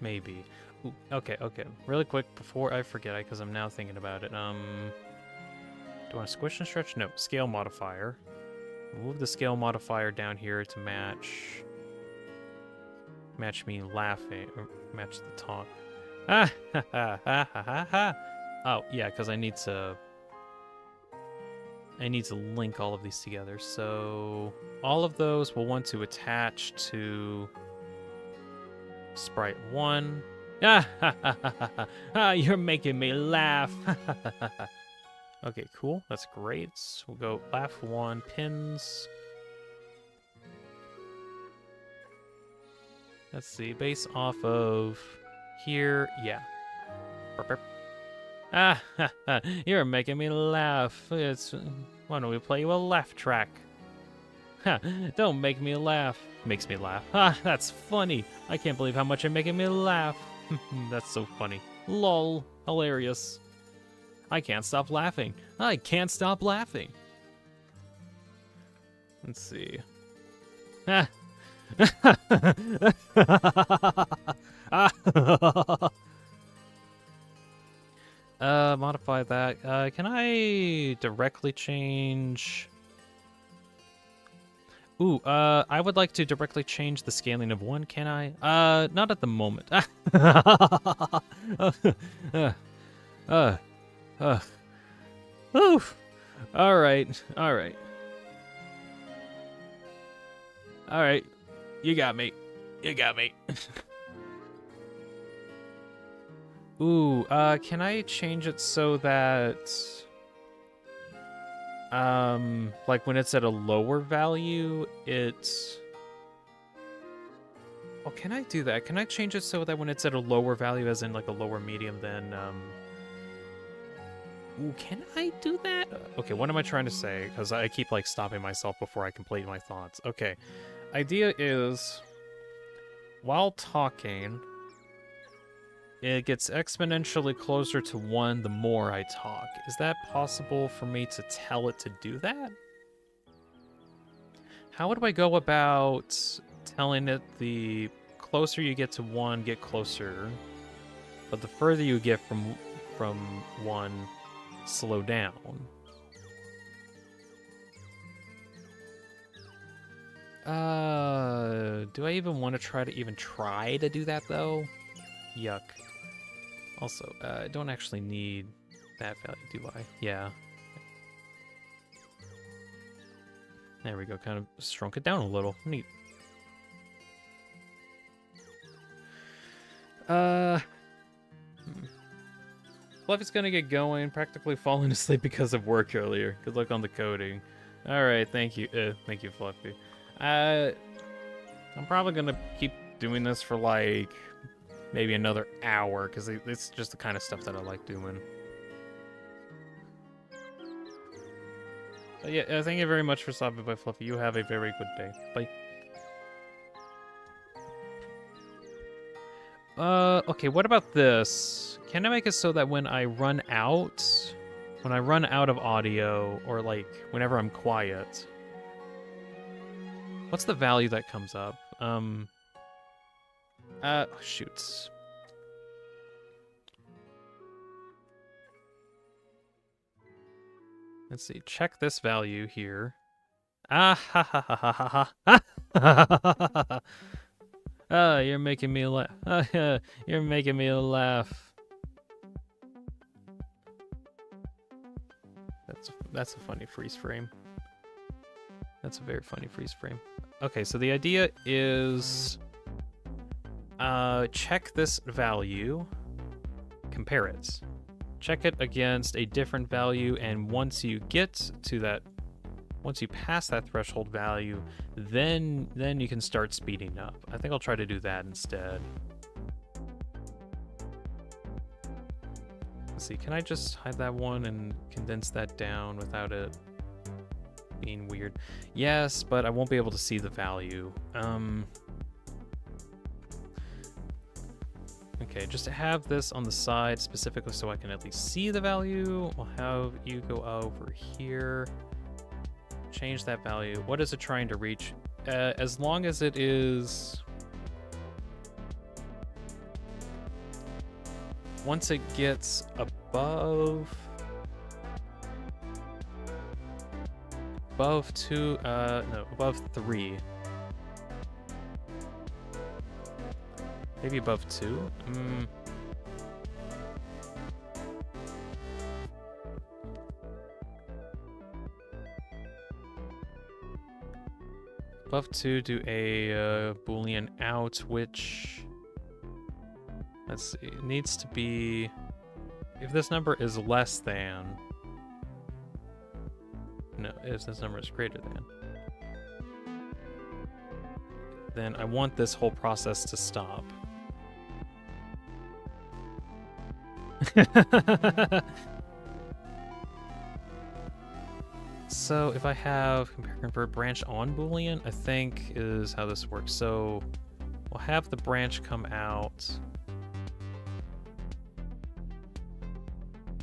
Maybe. Ooh, okay. Really quick before I forget, because I'm now thinking about it. Do I want to squish and stretch? No, scale modifier. Move the scale modifier down here to match me laughing, or match the talk. Ah, ha, ha, ha, ha, ha. Oh, yeah, because I need to link all of these together. So all of those will want to attach to sprite 1. Ah, ha, ha, ha, ha, ha. You're making me laugh. Okay, cool. That's great. We'll go laugh 1 pins. Let's see, base off of here. Yeah. Burp. Ah, ha, ha. You're making me laugh. Why don't we play you a laugh track? Ha, don't make me laugh. Makes me laugh. Ah, that's funny. I can't believe how much you're making me laugh. That's so funny. Lol. Hilarious. I can't stop laughing. I can't stop laughing. Let's see. Ah. Modify that. Can I directly change? Ooh, I would like to directly change the scaling of 1, can I? Not at the moment. uh, uh, oof. Alright, alright. Alright, you got me. You got me. Ooh, can I change it so that... like when it's at a lower value, it's... Oh, can I do that? Can I change it so that when it's at a lower value, as in like a lower medium, then, Ooh, can I do that? Okay, what am I trying to say? Because I keep, like, stopping myself before I complete my thoughts. Okay, idea is, while talking, it gets exponentially closer to 1 the more I talk. Is that possible for me to tell it to do that? How would I go about telling it the closer you get to 1, get closer, but the further you get from 1, slow down? Do I even want to try to do that though? Yuck. Also, I don't actually need that value, do I? Yeah. There we go, kind of shrunk it down a little. Neat. Fluffy's gonna get going, practically falling asleep because of work earlier. Good luck on the coding. Alright, thank you, Fluffy. I'm probably gonna keep doing this for like maybe another hour, because it's just the kind of stuff that I like doing. But yeah, thank you very much for stopping by, Fluffy. You have a very good day. Bye. Okay, what about this? Can I make it so that when I run out of audio, or like whenever I'm quiet, what's the value that comes up? Shoots. Let's see, check this value here. Ah ha ha ha ha ha ha. Ah, you're making me laugh. You're making me laugh. That's a funny freeze frame. That's a very funny freeze frame. Okay, so the idea is check this value, compare it. Check it against a different value, and once you pass that threshold value, then you can start speeding up. I think I'll try to do that instead. Let's see, can I just hide that one and condense that down without it being weird? Yes, but I won't be able to see the value. Okay, just to have this on the side specifically so I can at least see the value, we'll have you go over here, change that value. What is it trying to reach? As long as it is... Once it gets above 3. Maybe above 2? Above 2, do a Boolean out, which... Let's see, it needs to be... If this number is less than... No, if this number is greater than... Then I want this whole process to stop. So if I have compare convert branch on Boolean, I think is how this works. So we'll have the branch come out.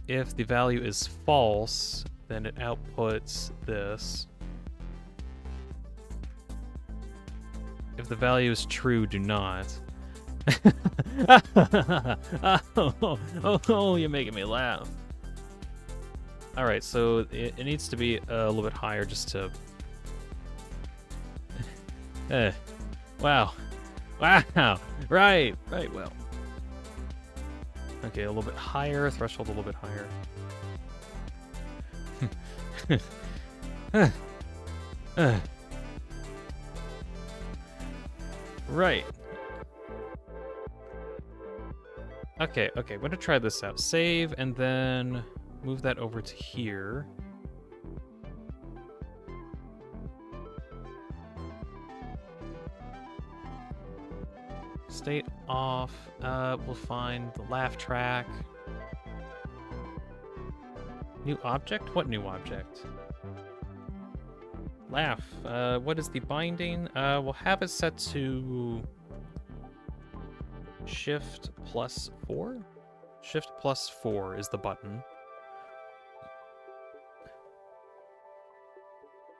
If the value is false, then it outputs this. If the value is true, do not. Oh, you're making me laugh. Alright, so it needs to be a little bit higher just to Wow. Wow. Right. Well. Okay, a little bit higher. Threshold a little bit higher. Right. Okay, I'm gonna try this out. Save, and then move that over to here. State off. We'll find the laugh track. New object? What new object? Laugh. What is the binding? We'll have it set to Shift +4? Shift +4 is the button.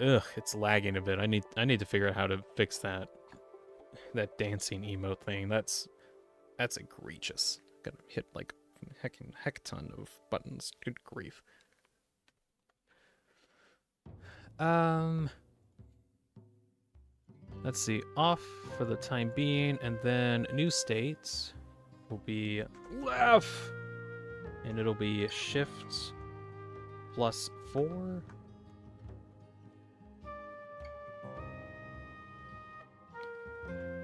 Ugh, it's lagging a bit. I need to figure out how to fix that dancing emote thing. That's egregious. Gonna hit like heck ton of buttons. Good grief. Let's see, off for the time being, and then new states will be laugh, and it'll be Shift +4.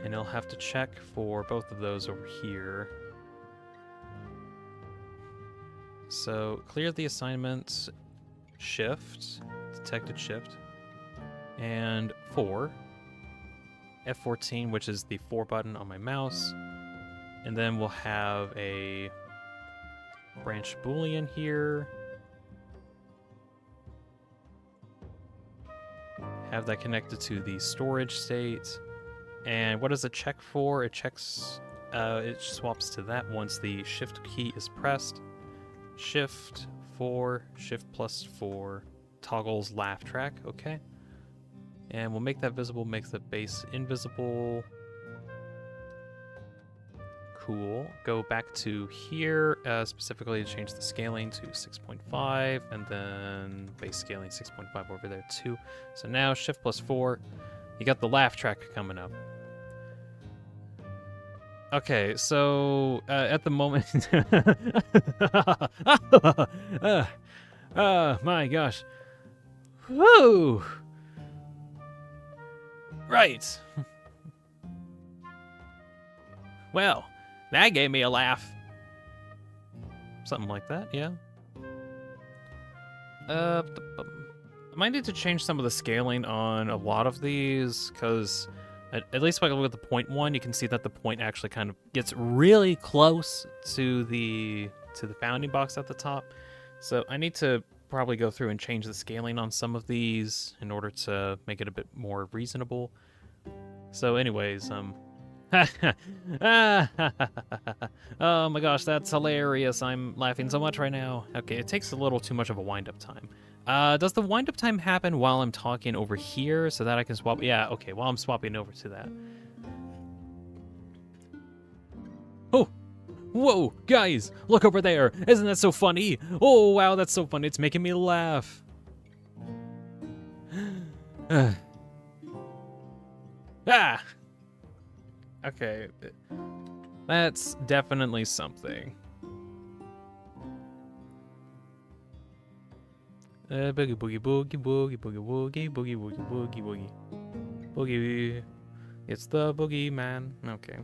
And I'll have to check for both of those over here. So clear the assignments, Shift, detected Shift, and 4. F14, which is the 4 button on my mouse. And then we'll have a branch Boolean here. Have that connected to the storage state. And what does it check for? It checks, it swaps to that once the Shift key is pressed. Shift 4, Shift +4, toggles laugh track, okay. And we'll make that visible, make the base invisible. Cool. Go back to here, specifically to change the scaling to 6.5, and then base scaling 6.5 over there too. So now Shift +4, you got the laugh track coming up. Okay, so at the moment, my gosh, whoo! Right. Well, that gave me a laugh. Something like that, yeah. I might need to change some of the scaling on a lot of these, because at least if I look at the point one, you can see that the point actually kind of gets really close to the bounding box at the top. So I need to probably go through and change the scaling on some of these in order to make it a bit more reasonable. So anyways, oh my gosh, that's hilarious. I'm laughing so much right now. Okay, it takes a little too much of a wind-up time. Does the wind-up time happen while I'm talking over here so that I can swap? Yeah, okay, while I'm swapping over to that. Oh! Whoa, guys, look over there. Isn't that so funny? Oh, wow, that's so funny. It's making me laugh. Ah! Okay, that's definitely something. Boogie boogie boogie boogie boogie boogie boogie boogie boogie boogie boogie. It's the boogie man. Okay.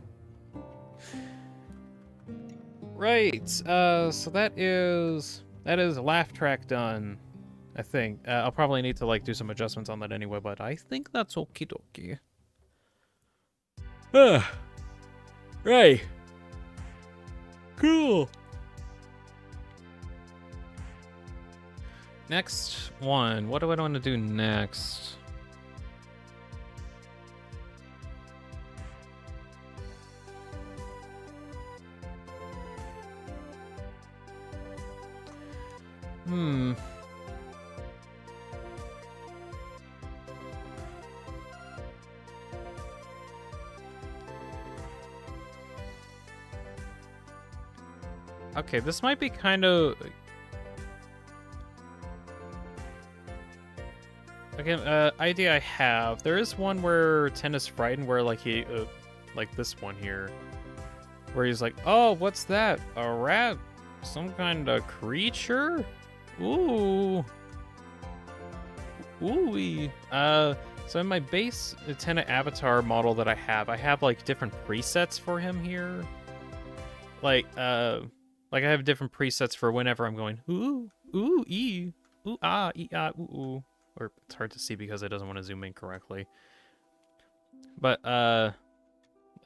Right. So that is laugh track done. I think I'll probably need to like do some adjustments on that anyway, but I think that's okie dokie. Right. Cool. Next one. What do I want to do next? Okay, this might be kind of... Again, idea I have. There is one where Tenna's frightened, where like he, like this one here, where he's like, "Oh, what's that? A rat? Some kind of creature? Ooh, ooh." So in my base Tenna avatar model that I have like different presets for him here. Like I have different presets for whenever I'm going ooh, ooh, ee, ooh, ah, ooh, ooh. Or it's hard to see because it doesn't want to zoom in correctly. But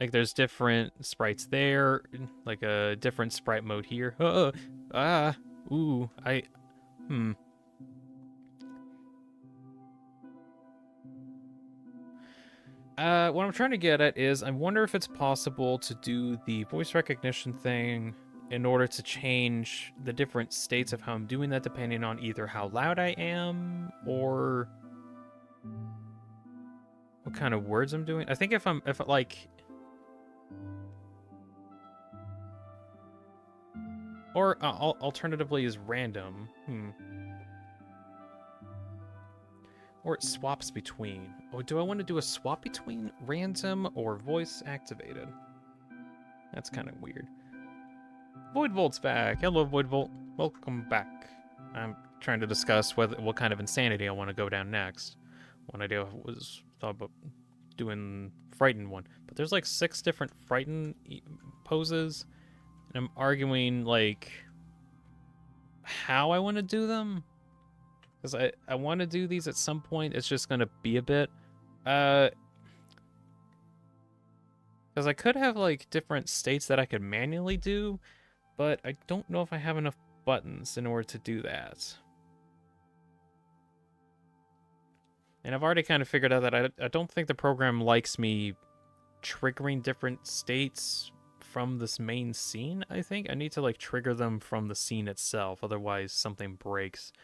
like there's different sprites there, like a different sprite mode here. Ooh, what I'm trying to get at is I wonder if it's possible to do the voice recognition thing in order to change the different states of how I'm doing that depending on either how loud I am or what kind of words I'm doing. I think if like, or alternatively is random. Or it swaps between. Oh, do I want to do a swap between random or voice activated? That's kind of weird. Voidvolt's back. Hello, Voidvolt. Welcome back. I'm trying to discuss what kind of insanity I want to go down next. One idea was thought about doing frightened one, but there's like 6 different frightened poses, and I'm arguing like how I want to do them. Because I want to do these at some point. It's just going to be a bit. Because I could have, like, different states that I could manually do, but I don't know if I have enough buttons in order to do that. And I've already kind of figured out that I don't think the program likes me triggering different states from this main scene, I think. I need to, like, trigger them from the scene itself, otherwise something breaks.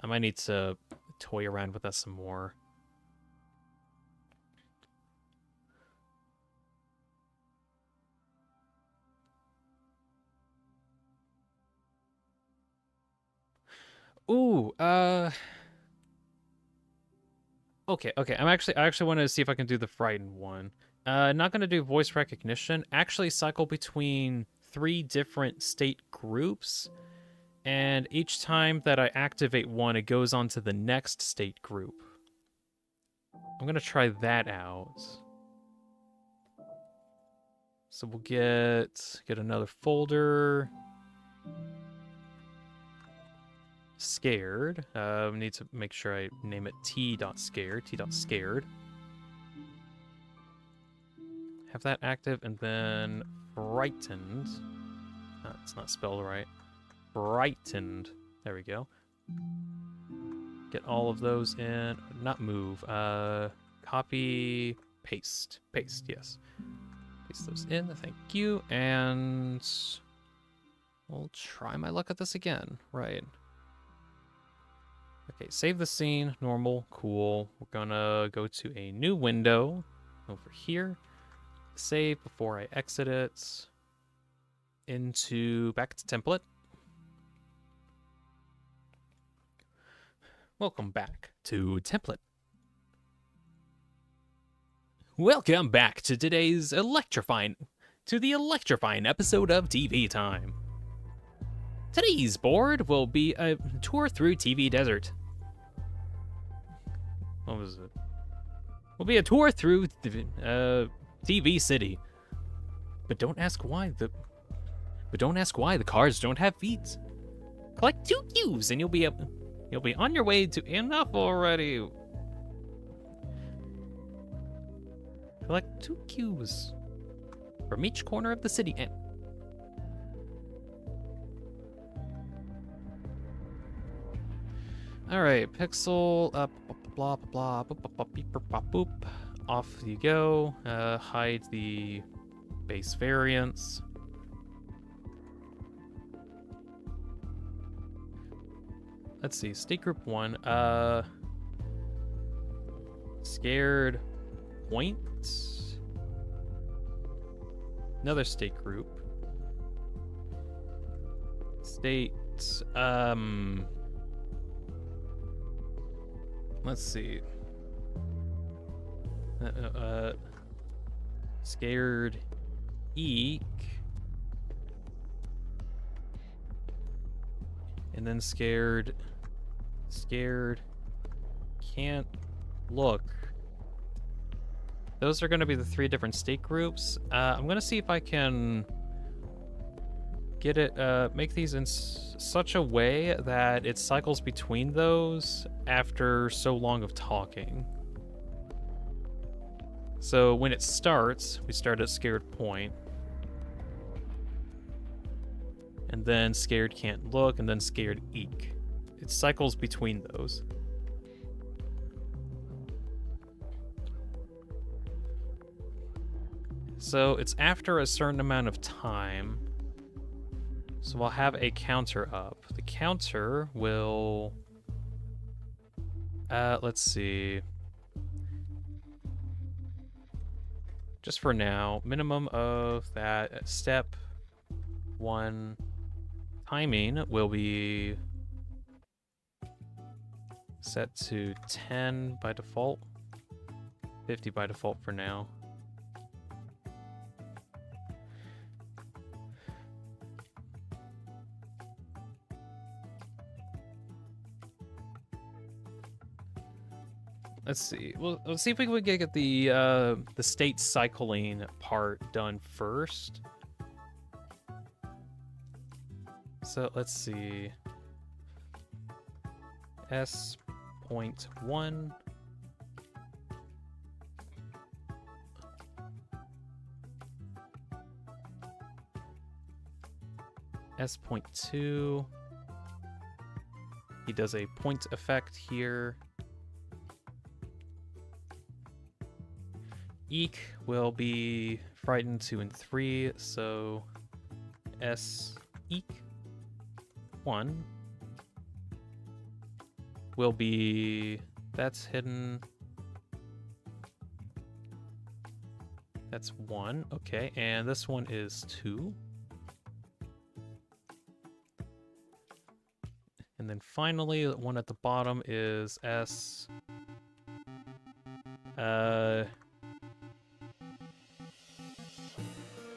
I might need to toy around with that some more. Ooh, okay. I actually want to see if I can do the frightened one. Not gonna do voice recognition. Actually cycle between 3 different state groups. And each time that I activate one, it goes on to the next state group. I'm gonna try that out. So we'll get another folder. Scared. Need to make sure I name it t.scared. T.scared. Have that active, and then frightened. It's not spelled right. Frightened. There we go. Get all of those in. Not move. Copy. Paste. Paste, yes. Paste those in. Thank you. And we'll try my luck at this again. Right. Okay, save the scene. Normal. Cool. We're gonna go to a new window over here. Save before I exit it. Back to template. Welcome back to template. Welcome back to today's electrifying episode of TV Time. Today's board will be a tour through TV Desert. What was it? Will be a tour through TV City. But don't ask why the cars don't have feet. Collect 2 Qs and you'll be on your way to enough already. Collect 2 Qs from each corner of the city. And all right, pixel up, blah blah blah, boop. Off you go. Hide the base variants. Let's see, state group 1, scared point. Another state group. State, Let's see. Scared eek. And then scared can't look. Those are going to be the 3 different state groups. I'm going to see if I can get it, make these in such a way that it cycles between those after so long of talking. So when it starts, we start at scared point. And then scared can't look, and then scared eek. It cycles between those. So it's after a certain amount of time. So I'll have a counter up. The counter will... let's see. Just for now, minimum of that step 1 timing will be set to 10 by default, 50 by default for now. Let's see. Well, let's see if we can get the state cycling part done first. So let's see. S.1. S.2. He does a point effect here. Eek will be frightened 2 and 3, so S eek 1 will be, that's hidden, that's 1, okay, and this one is 2. And then finally, the one at the bottom is S,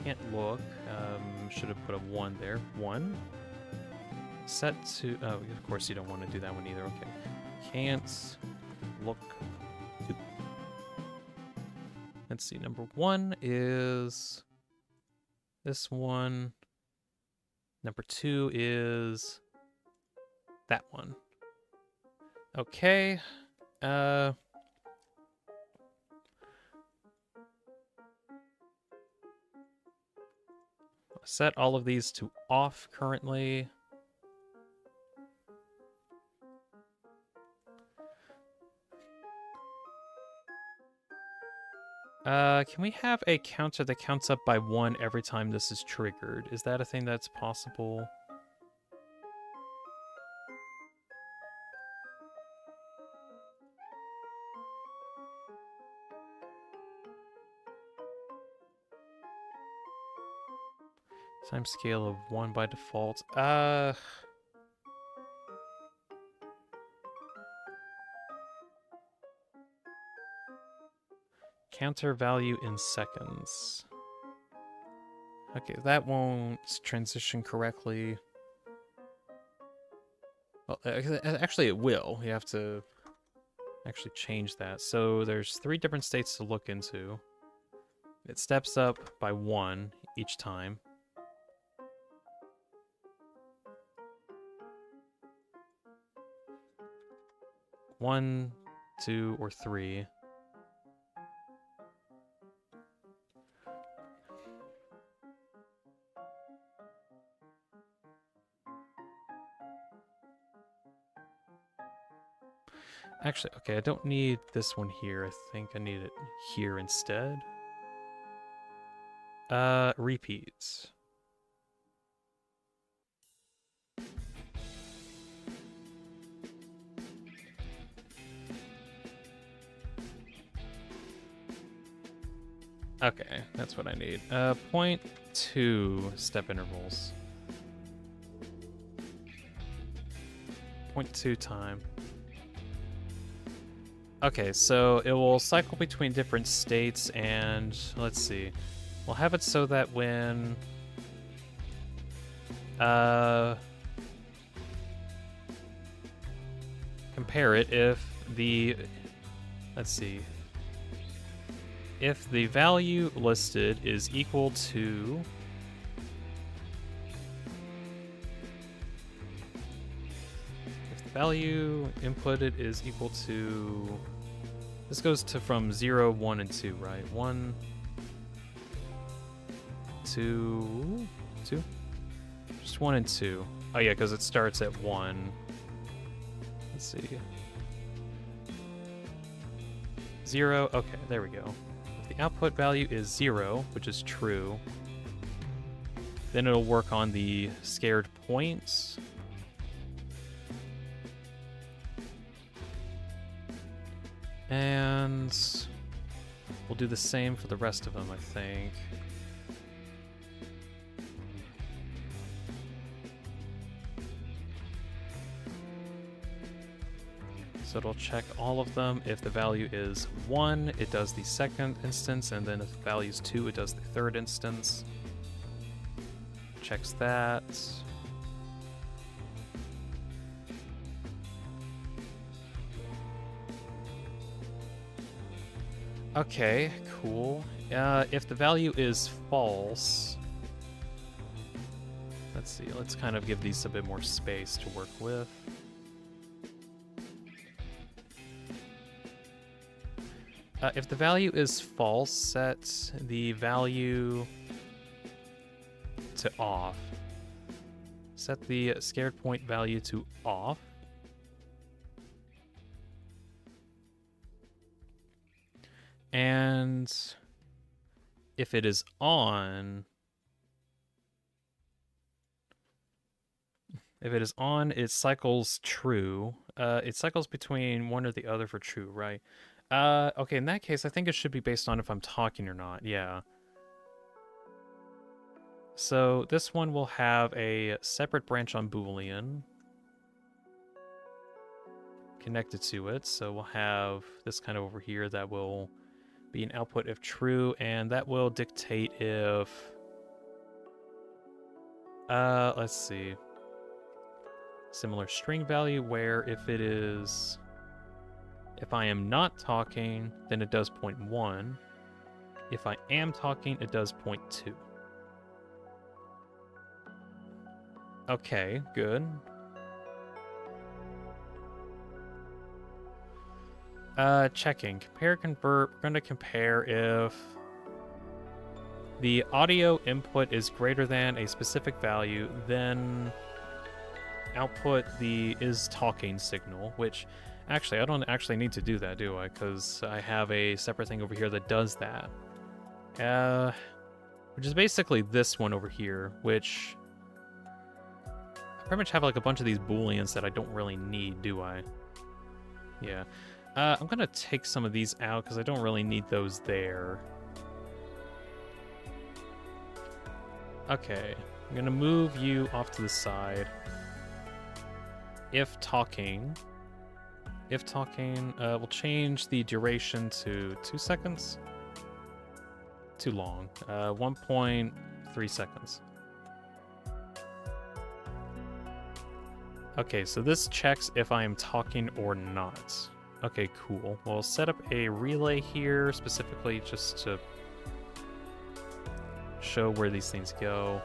can't look. Should have put a 1 there. 1. Set to... Oh, of course you don't want to do that one either. Okay. Can't look. 2. Let's see. Number 1 is this one. Number 2 is that one. Okay. Set all of these to off currently. Can we have a counter that counts up by 1 every time this is triggered? Is that a thing that's possible? Time scale of 1 by default. Counter value in seconds. Okay, that won't transition correctly. Well, actually it will. You have to actually change that. So there's 3 different states to look into. It steps up by 1 each time. 1, 2, or 3. Actually, okay, I don't need this one here. I think I need it here instead. Repeats. Okay, that's what I need. 0.2 step intervals. 0.2 time. Okay, so it will cycle between different states, and let's see. We'll have it so that when compare it if the, let's see, if the value listed is equal to value inputted is equal to, this goes to from 0, 1, and 2, right? 1, 2, 2? Just 1 and 2. Oh yeah, because it starts at 1. Let's see. 0, okay, there we go. If the output value is 0, which is true, then it'll work on the scared points. And we'll do the same for the rest of them, I think. So it'll check all of them. If the value is 1, it does the second instance, and then if the value is 2, it does the third instance. Checks that. Okay, cool. If the value is false, let's see, let's kind of give these a bit more space to work with. If the value is false, set the value to off. Set the scared point value to off. And if it is on, it cycles true. It cycles between one or the other for true, right? Okay, in that case, I think it should be based on if I'm talking or not, yeah. So this one will have a separate branch on Boolean connected to it. So we'll have this kind of over here that will be an output if true, and that will dictate if, let's see, similar string value, where if it is, if I am not talking, then it does 0.1. If I am talking, it does 0.2. Okay, good. Checking. Compare, convert. We're going to compare if the audio input is greater than a specific value, then output the is talking signal, which actually I don't actually need to do that, do I? Because I have a separate thing over here that does that. Which is basically this one over here, which I pretty much have like a bunch of these booleans that I don't really need, do I? Yeah. I'm gonna take some of these out because I don't really need those there. Okay, I'm gonna move you off to the side. If talking, we'll change the duration to 2 seconds. Too long. 1.3 seconds. Okay, so this checks if I am talking or not. Okay, cool. We'll set up a relay here specifically just to show where these things go.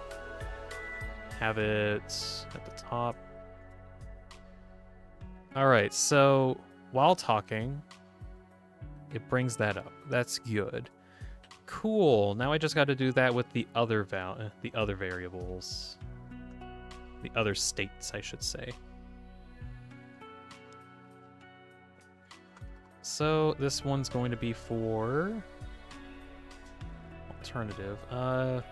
Have it at the top. Alright, so while talking, it brings that up. That's good. Cool. Now I just got to do that with the other variables. The other states, I should say. So this one's going to be for alternative. Have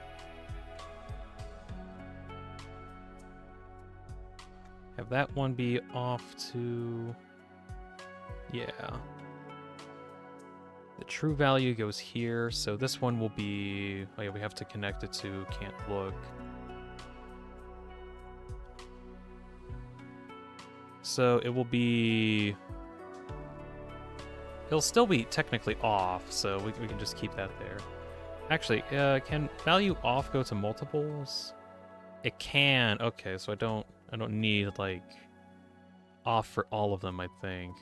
that one be off to, yeah. The true value goes here, so this one will be, oh yeah, we have to connect it to can't look. So it will be It'll still be technically off, so we can just keep that there. Actually, can value off go to multiples? It can. Okay, so I don't need like off for all of them, I think.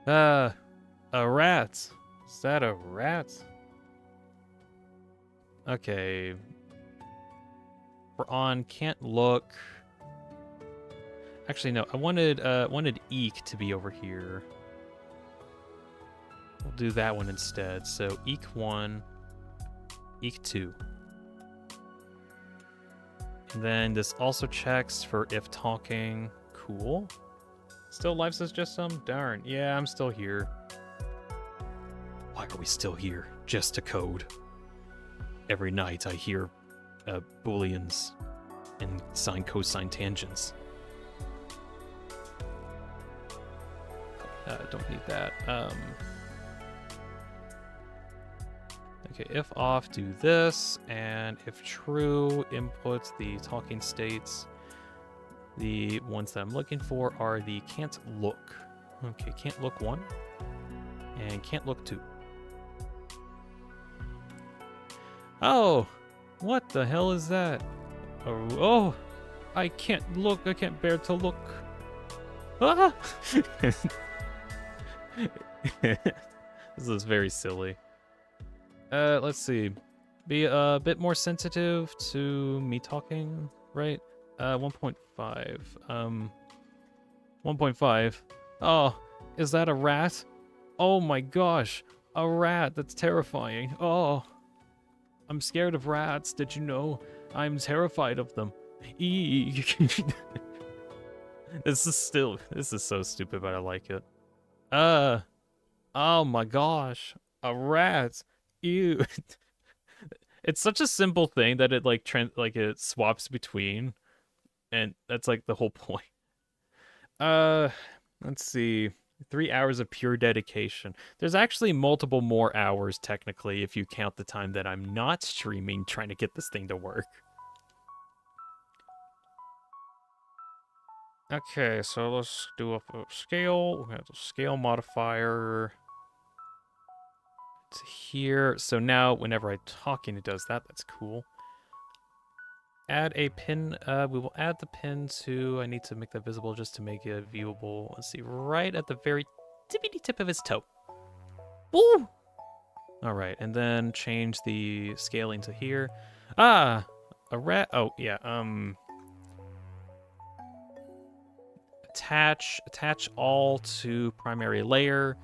A rat. Is that a rat? Okay. We're on can't look. Actually, no. I wanted eek to be over here. We'll do that one instead. So eek 1, eek 2. And then this also checks for if talking. Cool. Still life system? Darn. Yeah, I'm still here. Why are we still here? Just to code. Every night I hear booleans and sine, cosine, tangents. Don't need that. Okay, if off, do this, and if true, input the talking states. The ones that I'm looking for are the can't look. Okay, can't look 1, and can't look 2. Oh, what the hell is that? Oh, I can't look. I can't bear to look. Ah! This is very silly. Let's see. Be a bit more sensitive to me talking, right? 1.5. 1.5. Oh, is that a rat? Oh my gosh, a rat. That's terrifying. Oh, I'm scared of rats. Did you know? I'm terrified of them. Eek. This is so stupid, but I like it. Oh my gosh, a rat. Ew. It's such a simple thing that it it swaps between, and that's like the whole point. Let's see. 3 hours of pure dedication. There's actually multiple more hours technically if you count the time that I'm not streaming trying to get this thing to work. Okay, so let's do a scale. We have the scale modifier. It's here. So now whenever I'm talking, it does that. That's cool. Add a pin. We will add the pin to. I need to make that visible just to make it viewable. Let's see, right at the very tippity tip of his toe. Woo! All right, and then change the scaling to here. Ah, a rat. Oh yeah. Attach all to primary layer,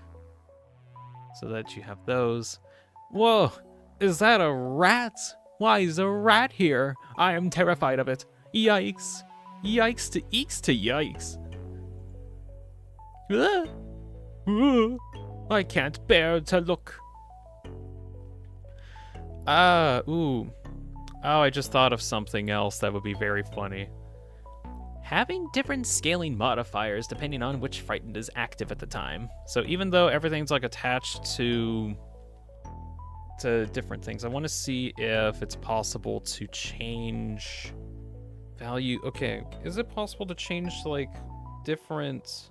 so that you have those. Whoa, is that a rat? Why is a rat here? I am terrified of it. Yikes. Yikes to eeks to yikes. I can't bear to look. Ooh. Oh, I just thought of something else that would be very funny. Having different scaling modifiers depending on which frightened is active at the time. So even though everything's like attached to different things, I want to see if it's possible to change value. Okay, is it possible to change like different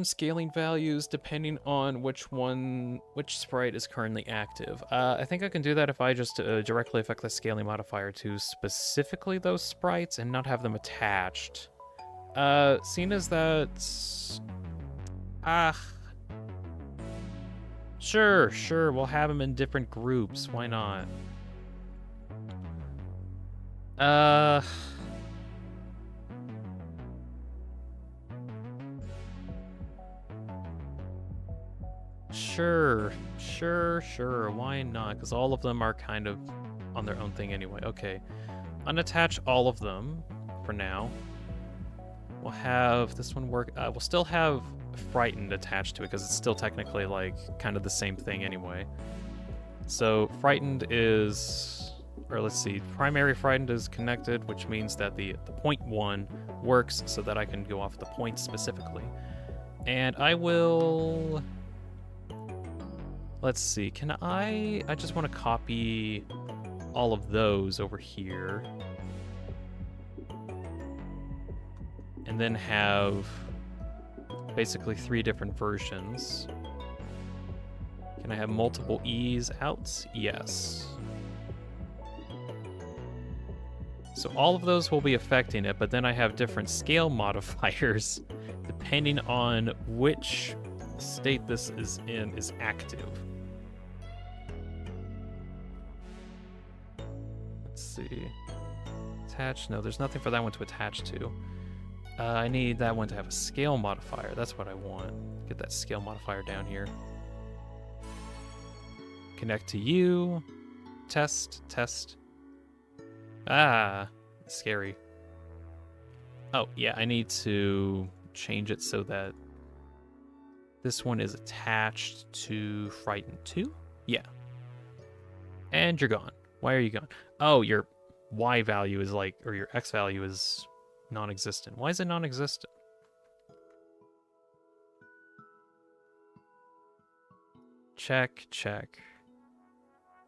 scaling values depending on which sprite is currently active? I think I can do that if I just directly affect the scaling modifier to specifically those sprites and not have them attached. Seeing as that, sure, we'll have them in different groups. Why not? Sure. Why not? Because all of them are kind of on their own thing anyway. Okay. Unattach all of them for now. We'll have this one work. We'll still have frightened attached to it because it's still technically like kind of the same thing anyway. So frightened is, or let's see, primary frightened is connected, which means that the point 1 works so that I can go off the point specifically. And I will... Let's see, can I just want to copy all of those over here. and then have basically 3 different versions. Can I have multiple E's out? Yes. So all of those will be affecting it, but then I have different scale modifiers depending on which state this is in is active. Let's see. Attach, no, there's nothing for that one to attach to. I need that one to have a scale modifier. That's what I want. Get that scale modifier down here. Connect to you. Test, test. Ah, scary. Oh, yeah, I need to change it so that this one is attached to Frightened 2? Yeah. And you're gone. Why are you gone? Oh, your Y value is like, or your X value is non-existent. Why is it non-existent? Check, check.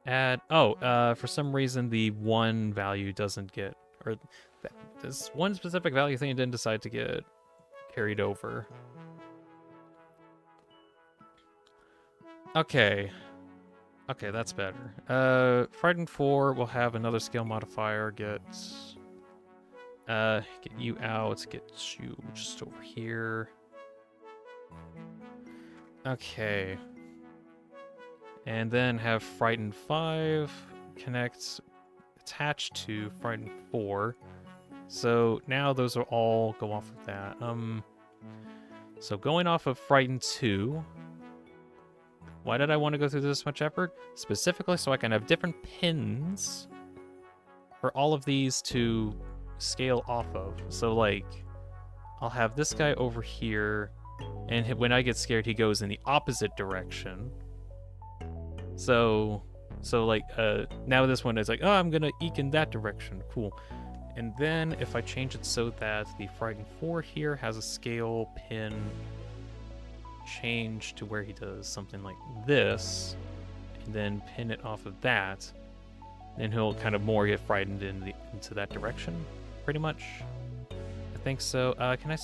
Add, oh, for some reason the 1 value doesn't get, or this one specific value thing didn't decide to get carried over. Okay. Okay, that's better. Frightened 4 will have another scale modifier, get you out, get you just over here. Okay. And then have Frightened 5 connect, attached to Frightened 4. So now those are all go off of that. So going off of Frightened 2, why did I want to go through this much effort? Specifically so I can have different pins for all of these to scale off of. So like, I'll have this guy over here, and when I get scared, he goes in the opposite direction. So like, now this one is like, oh, I'm gonna eke in that direction. Cool. And then if I change it so that the Frightened 4 here has a scale pin change to where he does something like this, and then pin it off of that, then he'll kind of more get frightened into that direction, pretty much. I think so. Can I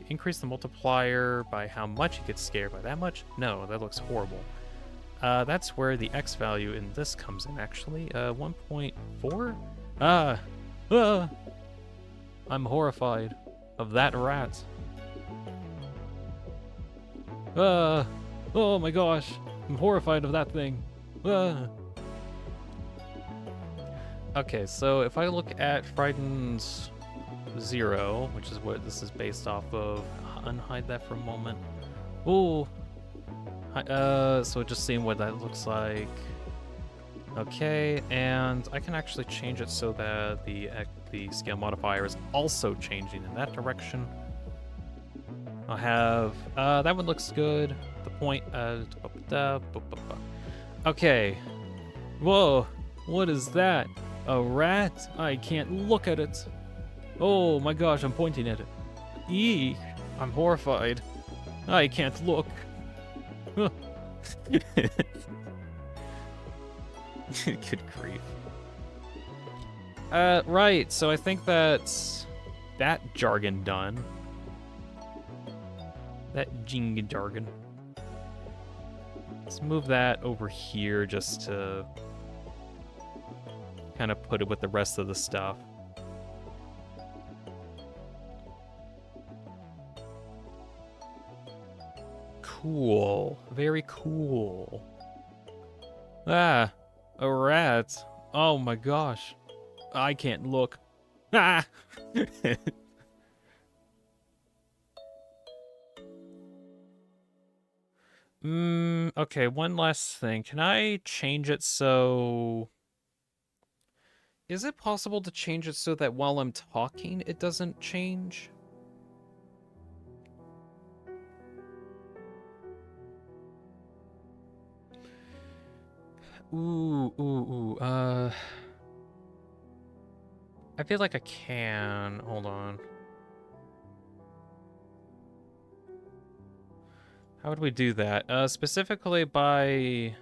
increase the multiplier by how much he gets scared by that much? No, that looks horrible. That's where the X value in this comes in, actually. 1.4? I'm horrified of that rat. Oh my gosh, I'm horrified of that thing. Okay, so if I look at Frightened 0, which is what this is based off of, unhide that for a moment. Ooh. So just seeing what that looks like. Okay, and I can actually change it so that the scale modifier is also changing in that direction. I'll have, that one looks good. The point, okay. Whoa, what is that? A rat? I can't look at it. Oh my gosh, I'm pointing at it. Eek, I'm horrified. I can't look. Good grief. Right, so I think that's that jargon done. That Jenga jargon. Let's move that over here just to kind of put it with the rest of the stuff. Cool. Very cool. Ah, a rat. Oh my gosh. I can't look. Ah! Okay, one last thing. Can I change it so... Is it possible to change it so that while I'm talking, it doesn't change? I feel like I can. Hold on. How would we do that? Specifically by...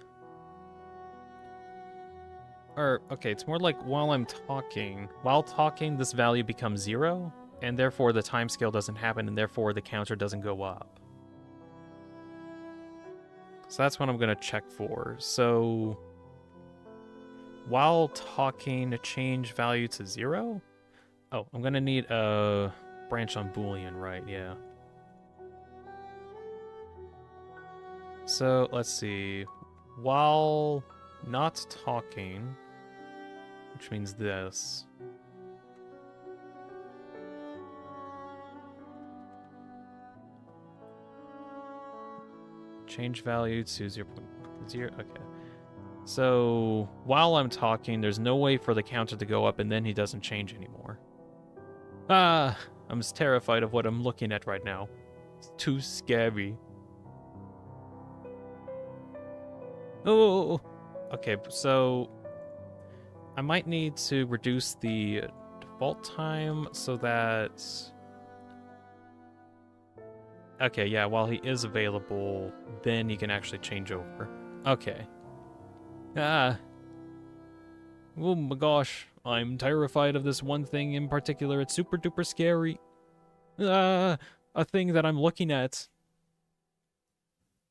Or, okay, it's more like while I'm talking. While talking, this value becomes 0, and therefore the timescale doesn't happen, and therefore the counter doesn't go up. So that's what I'm going to check for. So while talking, change value to 0? Oh, I'm going to need a branch on Boolean, right? Yeah. So let's see. While not talking, which means this. Change value to 0.0. Okay. So while I'm talking, there's no way for the counter to go up, and then he doesn't change anymore. Ah, I'm just terrified of what I'm looking at right now. It's too scary. Oh, okay. So I might need to reduce the default time so that. Okay, yeah, while he is available, then he can actually change over. Okay. Ah. Oh my gosh, I'm terrified of this one thing in particular. It's super duper scary. Ah, a thing that I'm looking at.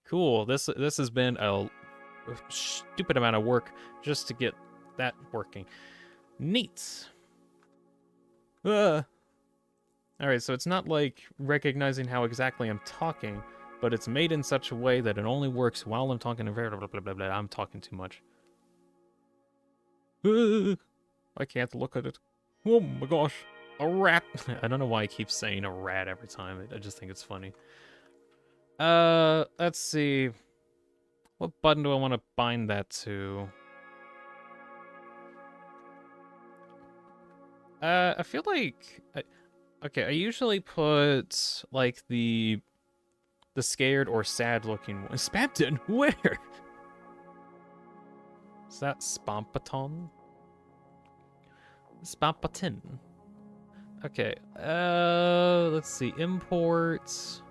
Cool, this has been a stupid amount of work just to get that working. Neat. Alright, so it's not like recognizing how exactly I'm talking, but it's made in such a way that it only works while I'm talking and blah, blah, blah, blah, blah. I'm talking too much. I can't look at it. Oh my gosh, a rat. I don't know why I keep saying a rat every time. I just think it's funny. Let's see. What button do I want to bind that to? I feel like... Okay, I usually put, like, the scared or sad-looking one. Spamton? Where? Is that Spampaton? Spampatin. Okay, let's see. Imports.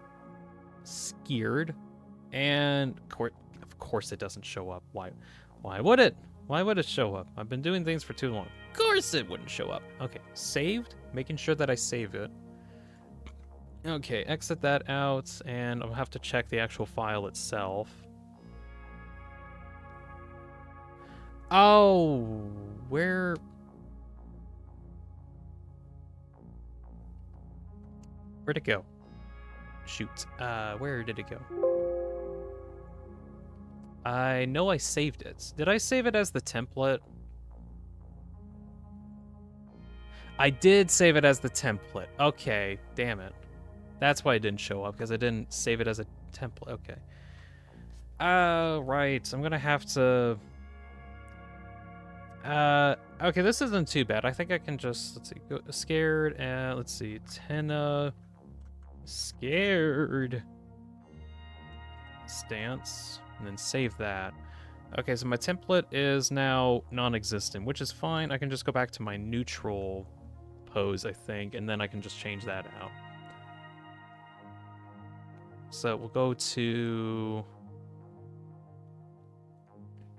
Scared. And, of course it doesn't show up. Why would it? Why would it show up? I've been doing things for too long. Of course it wouldn't show up. Okay, saved. Making sure that I save it. Okay, exit that out, and I'll have to check the actual file itself. Oh, where'd it go? Shoot, where did it go? I know I saved it. Did I save it as the template? I did save it as the template. Okay, damn it. That's why it didn't show up, because I didn't save it as a template. Okay. Right. I'm gonna have to... okay, this isn't too bad. I think I can just, let's see, go scared, and let's see, Tenna, scared, stance, and then save that. Okay, so my template is now non-existent, which is fine. I can just go back to my neutral pose, I think, and then I can just change that out. So we'll go to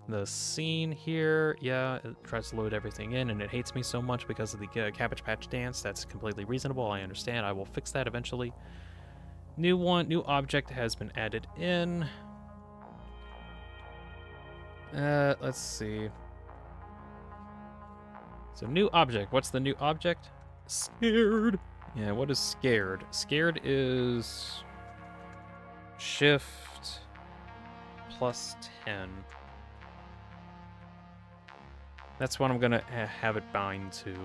the scene here. Yeah, it tries to load everything in, and it hates me so much because of the Cabbage Patch dance. That's completely reasonable. I understand. I will fix that eventually. New object has been added in. Let's see. So new object. What's the new object? Scared. Yeah, what is scared? Scared is shift plus 10. That's what I'm gonna have it bind to.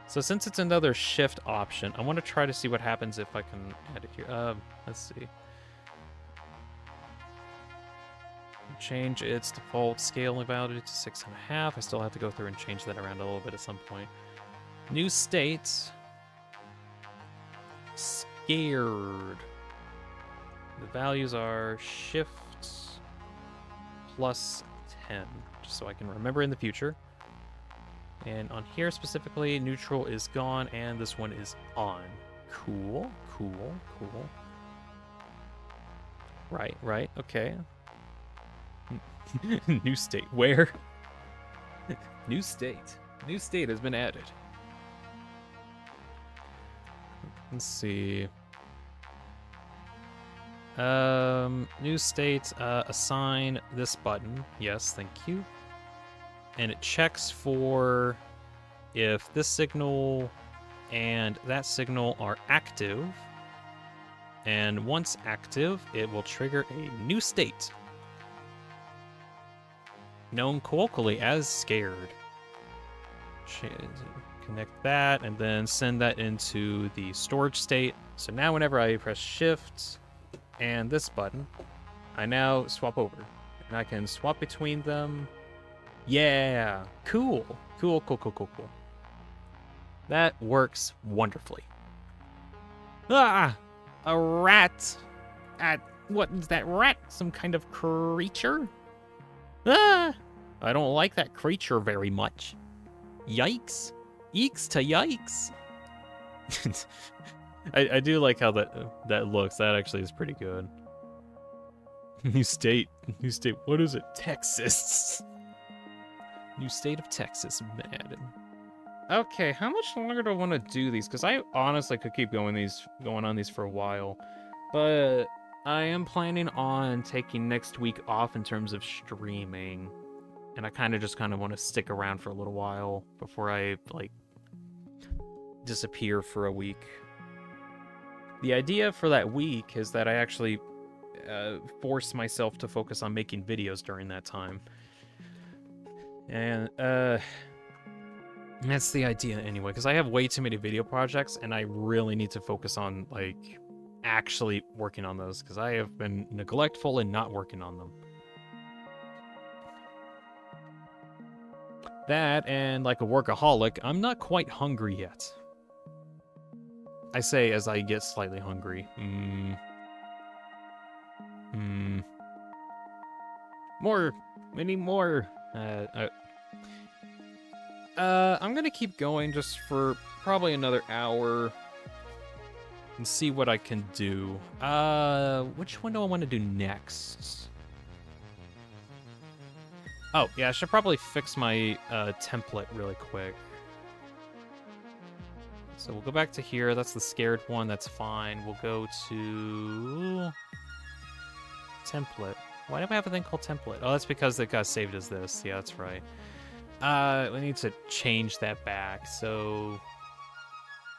So since it's another shift option, I want to try to see what happens if I can add it here. Let's see. Change its default scaling value to 6.5. I still have to go through and change that around a little bit at some point. New state. Scared. The values are shift plus 10, just so I can remember in the future. And on here specifically, neutral is gone, and this one is on. Cool, cool, cool. Right, okay. New state, where? New state has been added. Let's see. New state, assign this button. Yes, thank you. And it checks for if this signal and that signal are active. And once active, it will trigger a new state, known colloquially as scared. Connect that and then send that into the storage state. So now whenever I press shift and this button, I now swap over. And I can swap between them. Yeah, cool. Cool. That works wonderfully. Ah, a rat. What is that rat? Some kind of creature? Ah, I don't like that creature very much. Yikes. Eeks to yikes. I do like how that looks. That actually is pretty good. New state. What is it? Texas. New state of Texas, Madden. Okay, how much longer do I want to do these? Because I honestly could keep going on these for a while, but I am planning on taking next week off in terms of streaming, and I kind of want to stick around for a little while before I disappear for a week. The idea for that week is that I actually force myself to focus on making videos during that time. And that's the idea anyway, because I have way too many video projects and I really need to focus on actually working on those, because I have been neglectful and not working on them. That and like a workaholic, I'm not quite hungry yet. I say as I get slightly hungry. More. Many more. I'm gonna keep going just for probably another hour and see what I can do. Which one do I want to do next? Oh, yeah, I should probably fix my template really quick. So we'll go back to here. That's the scared one. That's fine. We'll go to template. Why do I have a thing called template? Oh, that's because it got saved as this. Yeah, that's right. We need to change that back. So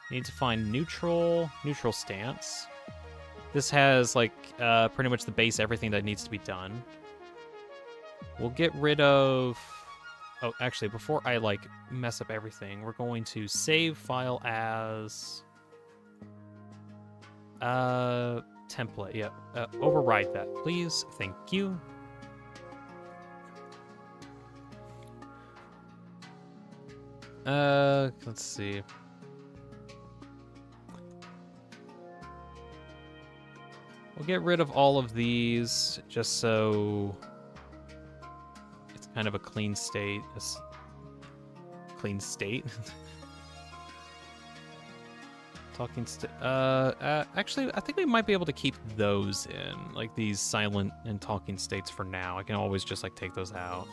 we need to find neutral stance. This has pretty much the base everything that needs to be done. We'll get rid of... Oh, actually, before I mess up everything, we're going to save file as template. Yeah, override that, please. Thank you. Let's see. We'll get rid of all of these just so it's kind of a clean state. Clean state? Actually, I think we might be able to keep those in, like these silent and talking states for now. I can always just take those out.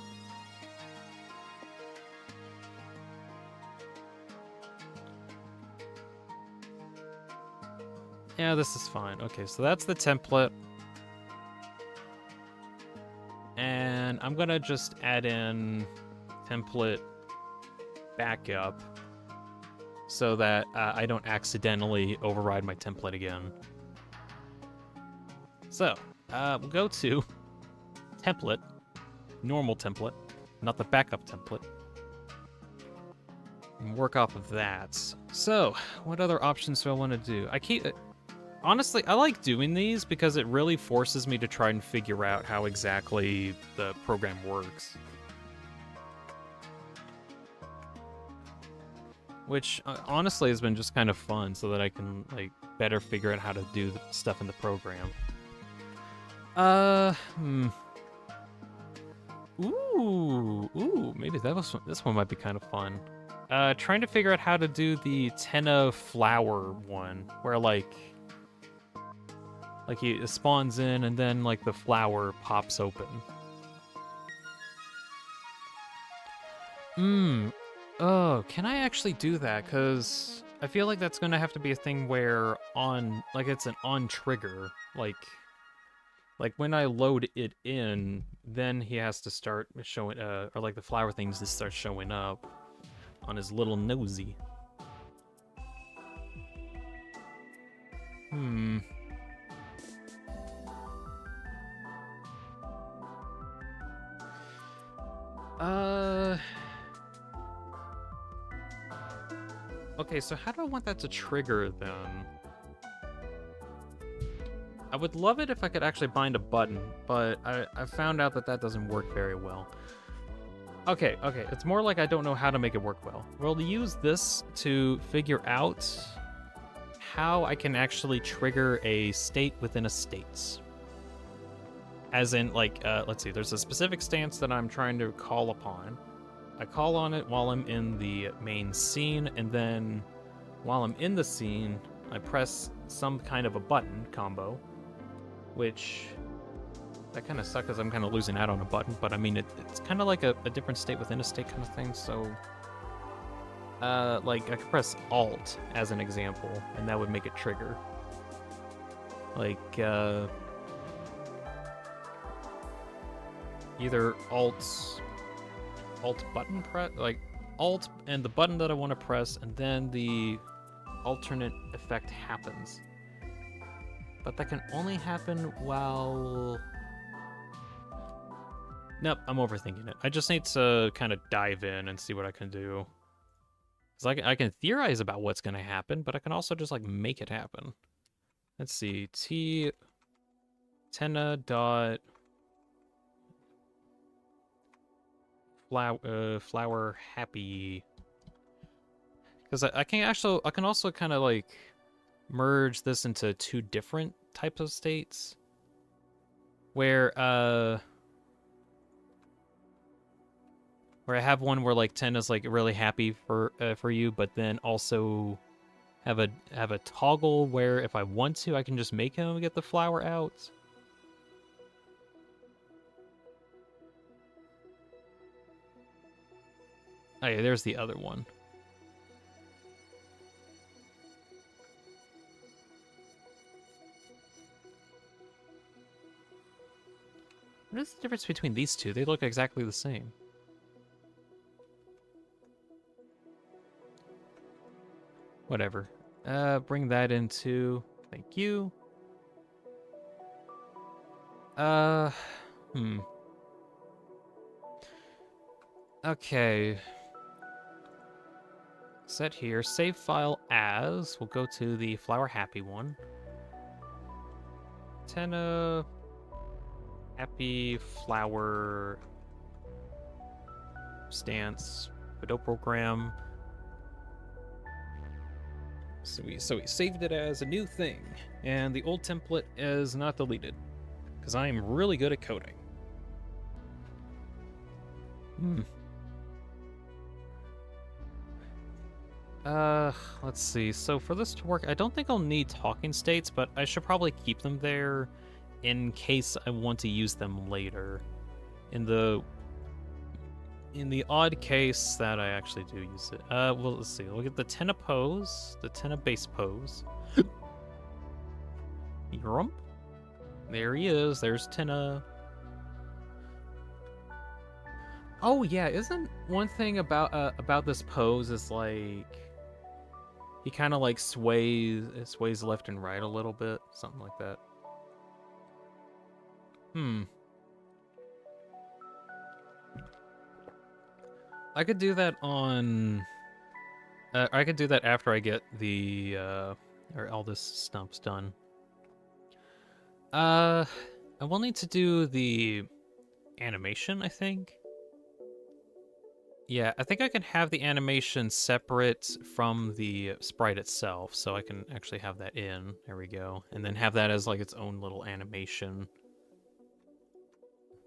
Yeah, this is fine. Okay, so that's the template. And I'm gonna just add in template backup so that I don't accidentally override my template again. So, we'll go to template, normal template, not the backup template, and work off of that. So, what other options do I want to do? Honestly, I like doing these because it really forces me to try and figure out how exactly the program works. Which, honestly, has been just kind of fun so that I can, better figure out how to do the stuff in the program. Ooh, maybe this one might be kind of fun. Trying to figure out how to do the Tenna flower one, where, it spawns in and then, the flower pops open. Oh, can I actually do that? Because I feel like that's gonna have to be a thing where it's an on trigger, like when I load it in, then he has to start showing, or like the flower things to start showing up on his little nosy. Hmm. Okay, so how do I want that to trigger then? I would love it if I could actually bind a button, but I found out that that doesn't work very well. Okay, it's more like I don't know how to make it work well. We'll use this to figure out how I can actually trigger a state within a state. As in, like, let's see, there's a specific stance that I'm trying to call upon. I call on it while I'm in the main scene, and then while I'm in the scene, I press some kind of a button combo, which that kind of sucks because I'm kind of losing out on a button, but I mean, it's kind of like a different state within a state kind of thing, so like I could press Alt as an example, and that would make it trigger. Like, either Alt button press, like Alt and the button that I want to press, and then the alternate effect happens. But that can only happen while... Nope, I'm overthinking it. I just need to kind of dive in and see what I can do. Because I can theorize about what's going to happen, but I can also just, like, make it happen. Let's see. Tenna dot... flower happy, because I can also kind of like merge this into two different types of states where I have one where like Tenna's like really happy for you, but then also have a toggle where if I want to I can just make him get the flower out. Oh yeah, there's the other one. What is the difference between these two? They look exactly the same. Whatever. Bring that into... Thank you. Okay. Set here. Save file as. We'll go to the flower happy one. Tenna happy flower stance video program. So we saved it as a new thing, and the old template is not deleted because I am really good at coding. Let's see. So for this to work, I don't think I'll need talking states, but I should probably keep them there in case I want to use them later. In the odd case that I actually do use it. Well, let's see. We'll get the Tenna pose, the Tenna base pose. Yurump. There he is. There's Tenna. Oh yeah, isn't one thing about this pose is like he kind of like sways left and right a little bit, something like that. I could do that on. I could do that after I get the or all this stuff's done. I will need to do the animation, I think. Yeah, I think I can have the animation separate from the sprite itself, so I can actually have that in. There we go. And then have that as like its own little animation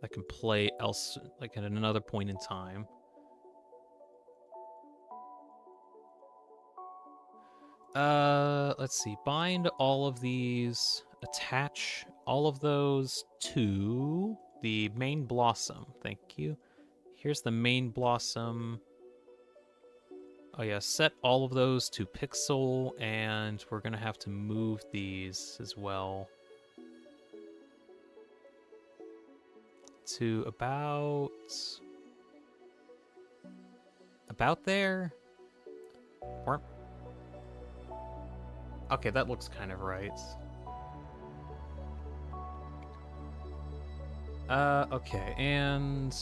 that can play else like at another point in time. Let's see. Bind all of these, attach all of those to the main blossom. Thank you. Here's the main blossom. Oh yeah, set all of those to pixel, and we're gonna have to move these as well to about there. Or, okay, that looks kind of right. Okay, and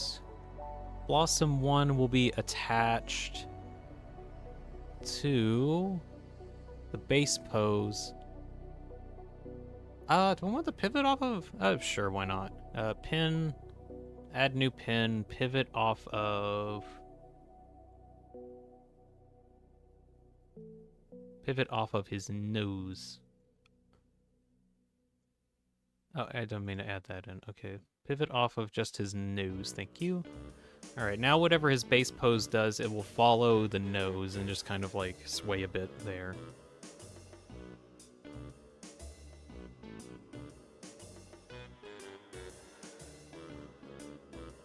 Blossom 1 will be attached to the base pose. Do I want the pivot off of? Sure, why not? Pin, add new pin, pivot off of his nose. Oh, I don't mean to add that in. Okay, pivot off of just his nose. Thank you. All right, now whatever his base pose does, it will follow the nose and just kind of like sway a bit there.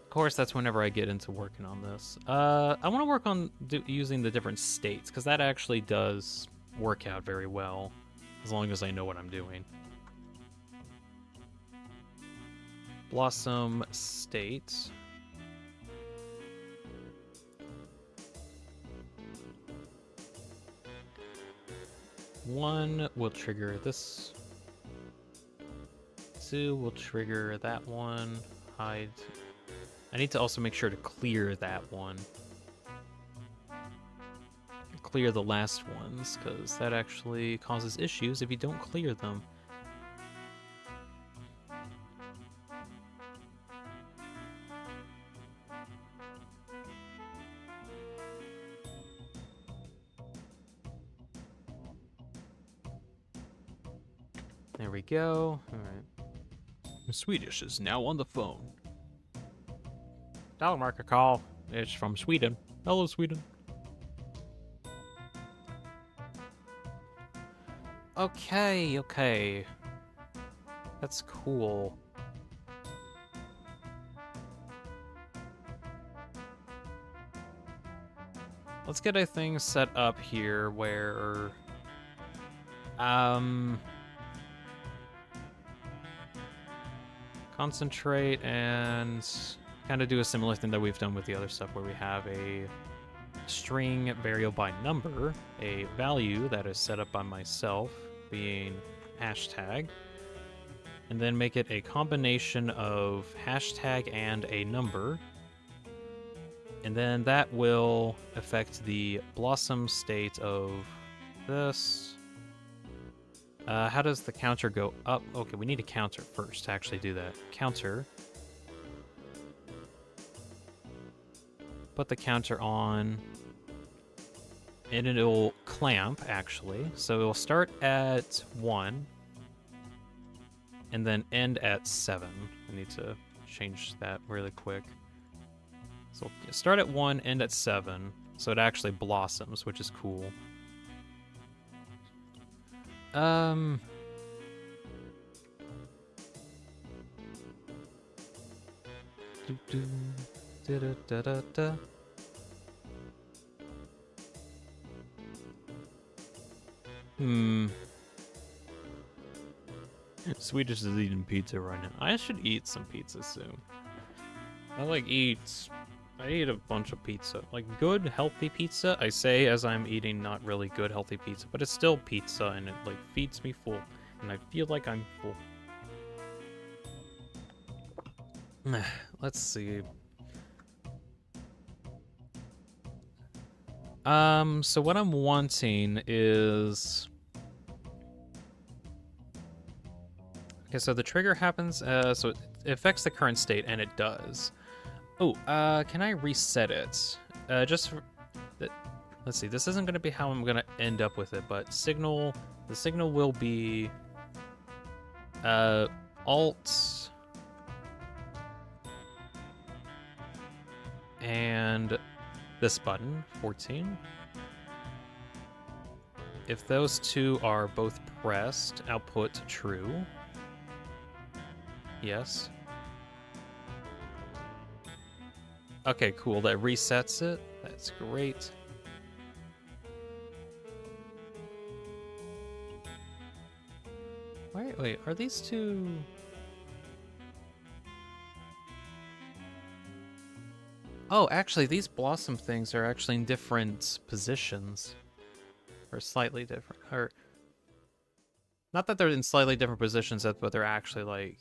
Of course, that's whenever I get into working on this. I want to work on using the different states, because that actually does work out very well, as long as I know what I'm doing. Blossom state. One will trigger this. 2 will trigger that one. Hide. I need to also make sure to clear that one. Clear the last ones, because that actually causes issues if you don't clear them. There we go. All right. Swedish is now on the phone. Telemarker call. It's from Sweden. Hello, Sweden. Okay. That's cool. Let's get a thing set up here where concentrate and kind of do a similar thing that we've done with the other stuff, where we have a string variable by number, a value that is set up by myself being hashtag, and then make it a combination of hashtag and a number, and then that will affect the blossom state of this. How does the counter go up? Okay, we need a counter first to actually do that. Counter. Put the counter on, and it'll clamp, actually. So it'll start at 1, and then end at 7. I need to change that really quick. So start at 1, end at 7, so it actually blossoms, which is cool. Swedish is eating pizza right now. I should eat some pizza soon. I eat a bunch of pizza. Like, good, healthy pizza, I say as I'm eating not really good, healthy pizza, but it's still pizza, and it, like, feeds me full. And I feel like I'm full. Let's see. So what I'm wanting is... Okay, so the trigger happens, so it affects the current state, and it does. Oh, can I reset it? Just for... Let's see, this isn't going to be how I'm going to end up with it, but the signal will be... Alt... And this button, 14. If those two are both pressed, output true. Yes. Okay, cool. That resets it. That's great. Wait, are these two... Oh, actually, these blossom things are actually in different positions. Or slightly different. Or... Not that they're in slightly different positions, but they're actually like...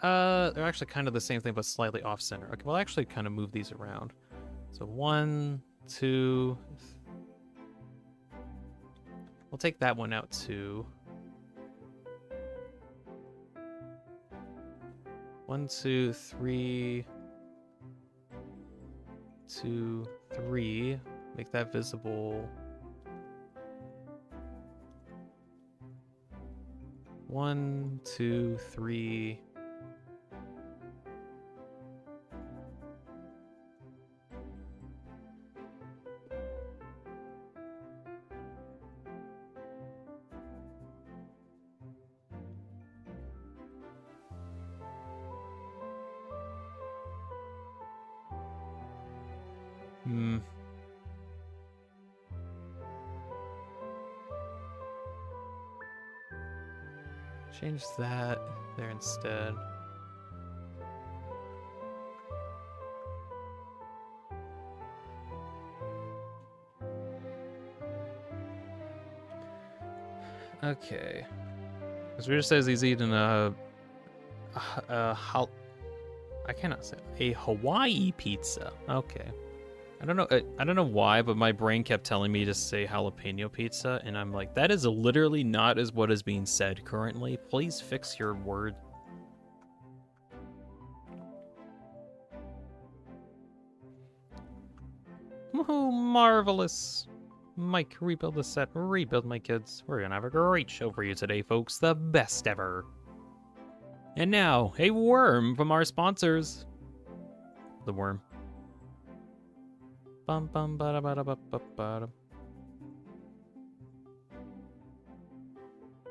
they're actually kind of the same thing, but slightly off-center. Okay, we'll actually kind of move these around. So 1, 2... We'll take that one out too. 1, 2, 3... 2, 3. Make that visible. 1, 2, 3. Change that there instead. Okay. As Rita says, he's eating I cannot say a Hawaii pizza. Okay. I don't know why, but my brain kept telling me to say jalapeno pizza, and I'm like, that is literally not as what is being said currently. Please fix your word. Woohoo, marvelous. Mike, rebuild the set, rebuild my kids. We're gonna have a great show for you today, folks. The best ever. And now, a worm from our sponsors. The worm. Bum bum bada bada ba ba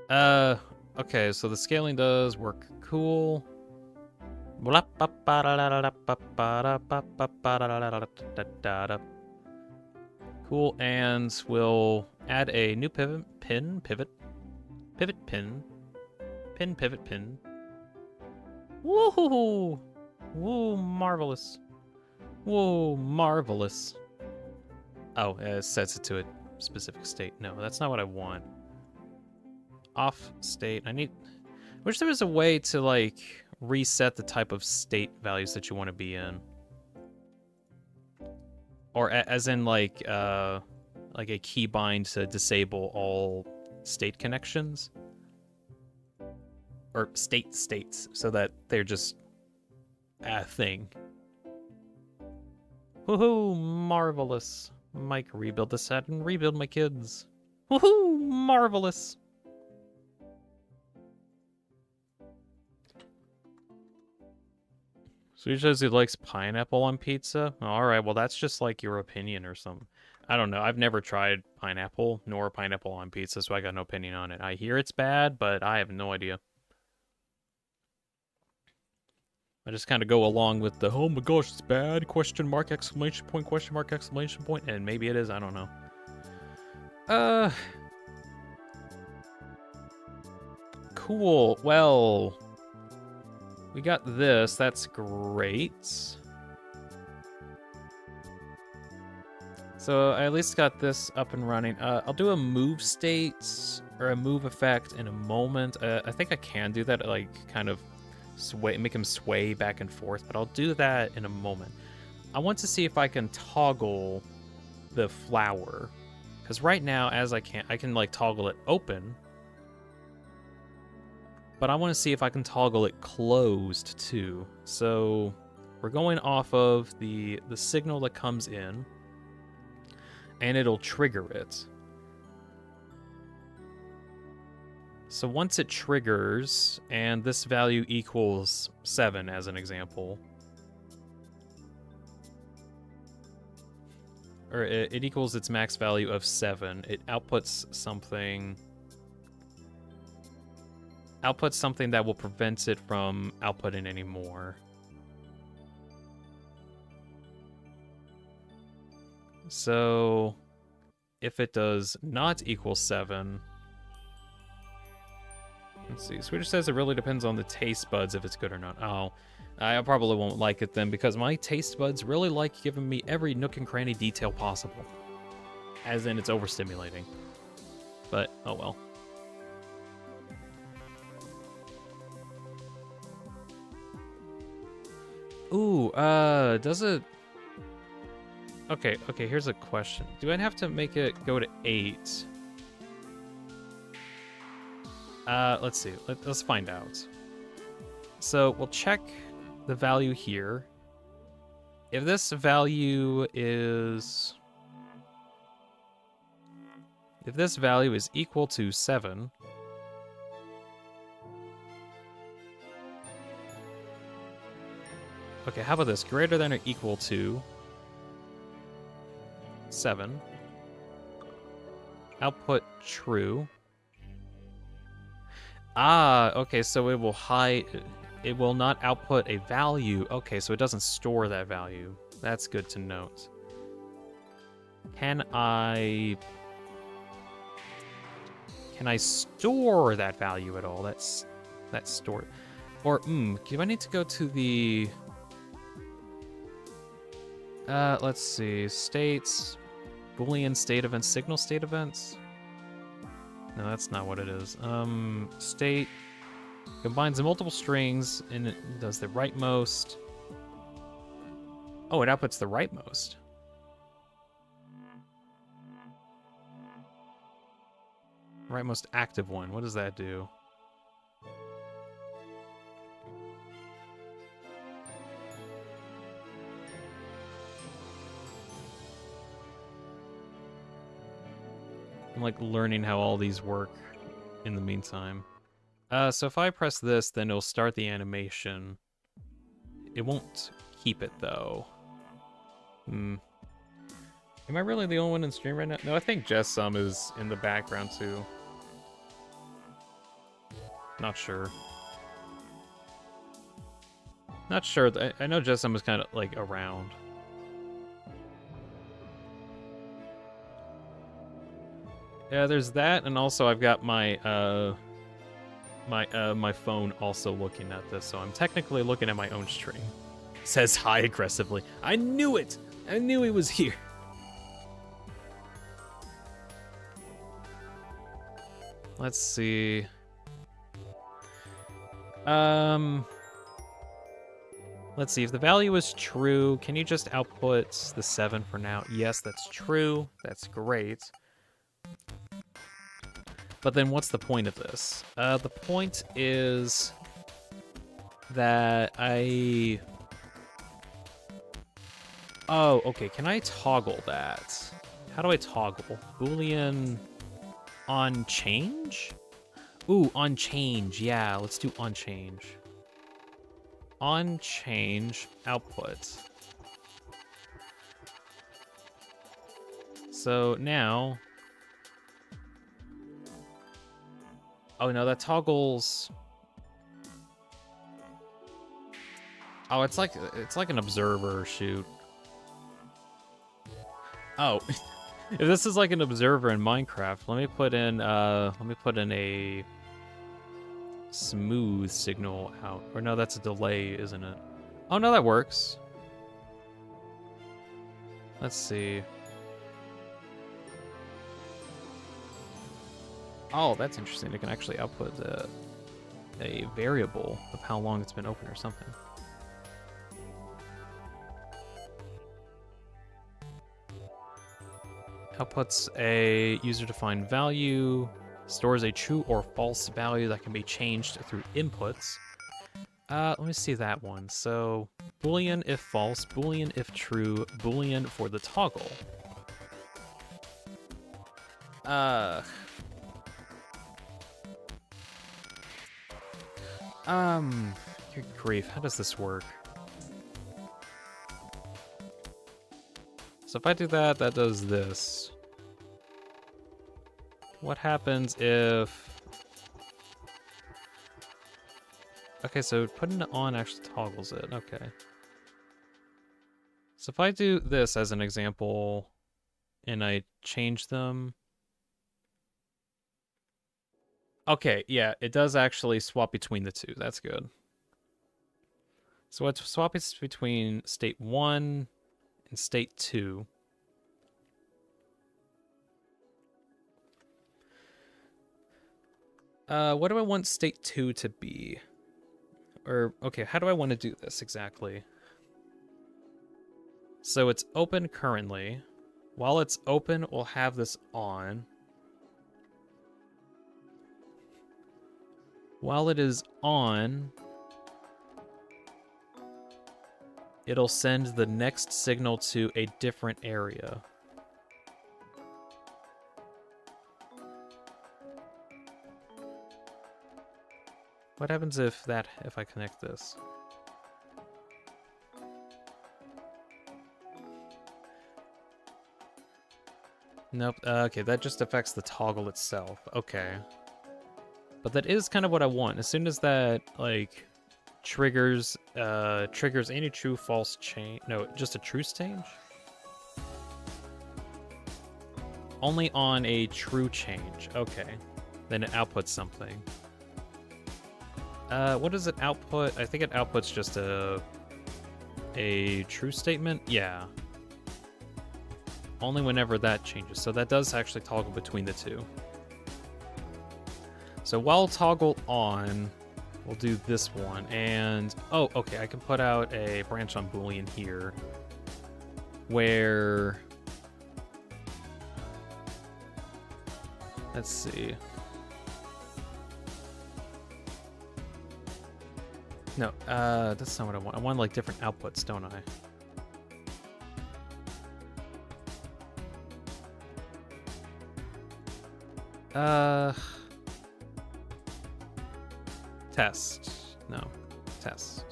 bada. Okay, so the scaling does work. Cool. Cool, and we'll add a new pivot pin. Woohoo! Woo, marvelous. Whoa, marvelous. Oh, it sets it to a specific state. No, that's not what I want. Off state. I wish there was a way to, like, reset the type of state values that you want to be in. Or as in, like a keybind to disable all state connections. Or states, so that they're just a thing. Woohoo, marvelous. Mike, rebuild the set and rebuild my kids. Woohoo, marvelous. So he says he likes pineapple on pizza? Alright, well that's just like your opinion or something. I don't know, I've never tried pineapple, nor pineapple on pizza, so I got no opinion on it. I hear it's bad, but I have no idea. I just kind of go along with the, oh my gosh, it's bad, question mark, exclamation point, question mark, exclamation point, and maybe it is, I don't know. Cool, well, we got this, that's great. So I at least got this up and running. I'll do a move state, or a move effect in a moment. I think I can do that, like, kind of make him sway back and forth, but I'll do that in a moment. I want to see if I can toggle the flower, because right now, as I can like toggle it open, but I want to see if I can toggle it closed too. So we're going off of the signal that comes in, and it'll trigger it. So once it triggers, and this value equals 7 as an example, or it equals its max value of 7, it outputs something that will prevent it from outputting anymore. So if it does not equal 7, Let's see. Swedish says it really depends on the taste buds if it's good or not. Oh, I probably won't like it then because my taste buds really like giving me every nook and cranny detail possible. As in, it's overstimulating. But, oh well. Ooh, does it... Okay, here's a question. Do I have to make it go to 8? Let's see. Let's find out. So, we'll check the value here. If this value is... If this value is equal to 7... Okay, how about this? Greater than or equal to 7. Output true. Ah, okay, so it will hide... It will not output a value. Okay, so it doesn't store that value. That's good to note. Can I store that value at all? That's stored. Or, do I need to go to the... let's see. States, Boolean state events, signal state events? No, that's not what it is. State combines the multiple strings and it does the rightmost. Oh, it outputs the rightmost. Rightmost active one. What does that do? I'm like learning how all these work in the meantime. So if I press this, then it'll start the animation. It won't keep it though. Am I really the only one in stream right now? No, I think Jessum is in the background too. Not sure. Not sure. I know Jessum is kind of like around. Yeah, there's that, and also I've got my my phone also looking at this, so I'm technically looking at my own stream. Says hi aggressively. I knew it! I knew he was here. Let's see. Let's see, if the value is true, can you just output the 7 for now? Yes, that's true. That's great. But then what's the point of this? The point is that I... Oh, okay, can I toggle that? How do I toggle? Boolean on change? Ooh, on change, yeah, let's do on change. On change output. So now... Oh no, that toggles... Oh, it's like an observer, shoot. Oh, if this is like an observer in Minecraft, let me put in a smooth signal out. Or no, that's a delay, isn't it? Oh no, that works. Let's see. Oh, that's interesting. It can actually output a variable of how long it's been open or something. Outputs a user-defined value, stores a true or false value that can be changed through inputs. Let me see that one. So, Boolean if false, Boolean if true, Boolean for the toggle. Good grief, how does this work? So if I do that, that does this. What happens if... Okay, so putting it on actually toggles it, okay. So if I do this as an example, and I change them... Okay, yeah, it does actually swap between the two. That's good. So it swaps between state 1 and state 2. What do I want state 2 to be? Or, okay, how do I want to do this exactly? So it's open currently. While it's open, we'll have this on. While it is on, it'll send the next signal to a different area. What happens if I connect this? Nope. Okay, that just affects the toggle itself. Okay. But that is kind of what I want. As soon as that, like, triggers any true false change. No, just a true change? Only on a true change. Okay. Then it outputs something. What does it output? I think it outputs just a true statement? Yeah. Only whenever that changes. So that does actually toggle between the two. So while toggle on, we'll do this one. And, oh, okay, I can put out a branch on Boolean here where, let's see. No, that's not what I want. I want, like, different outputs, don't I? Test. No. Test.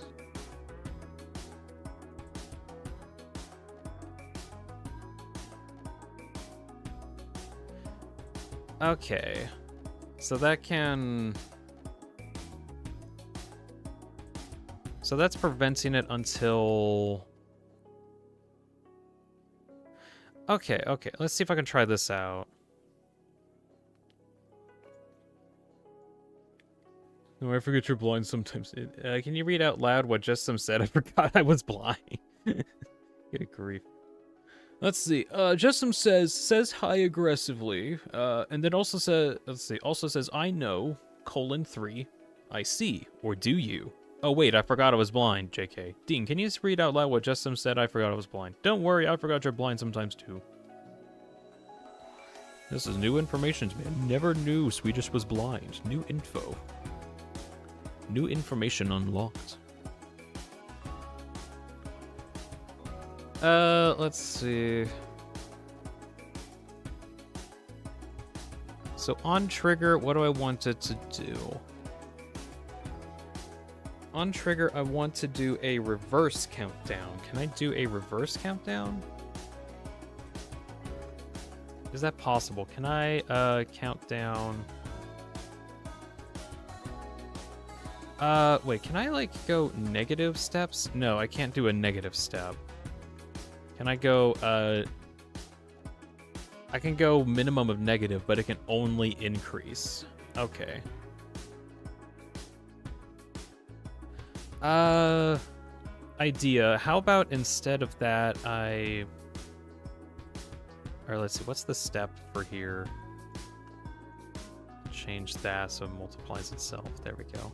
Okay. So that can... So that's preventing it until... Okay, okay. Let's see if I can try this out. No, I forget you're blind sometimes. Can you read out loud what Justin said? I forgot I was blind. Get a grief. Let's see. Justin says hi aggressively. And then also says, let's see, also says, I know, :3, I see, or do you? Oh wait, I forgot I was blind, JK. Dean, can you just read out loud what Justin said? I forgot I was blind. Don't worry, I forgot you're blind sometimes too. This is new information to me. I never knew Swedish was blind. New info. New information unlocked. Let's see. So on trigger, what do I want it to do? On trigger, I want to do a reverse countdown. Can I do a reverse countdown? Is that possible? Can I count down? Wait, can I, like, go negative steps? No, I can't do a negative step. Can I go, I can go minimum of negative, but it can only increase. Okay. Idea. How about instead of that, or let's see, what's the step for here? Change that so it multiplies itself. There we go.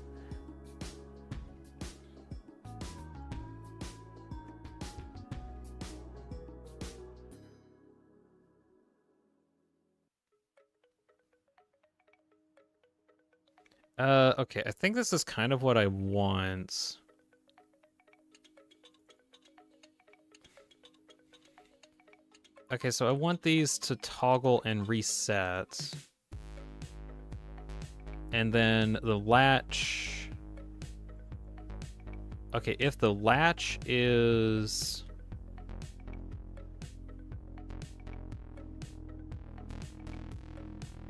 Okay, I think this is kind of what I want. Okay, so I want these to toggle and reset. And then the latch... Okay, if the latch is...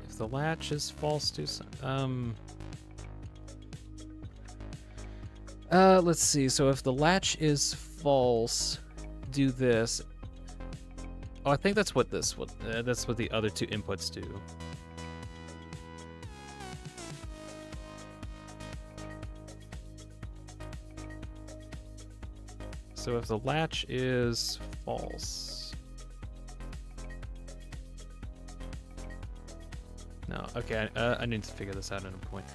If the latch is false, do some... let's see. So if the latch is false, do this. Oh, I think that's what this that's what the other two inputs do. so if the latch is false. No, okay, I need to figure this out at a point.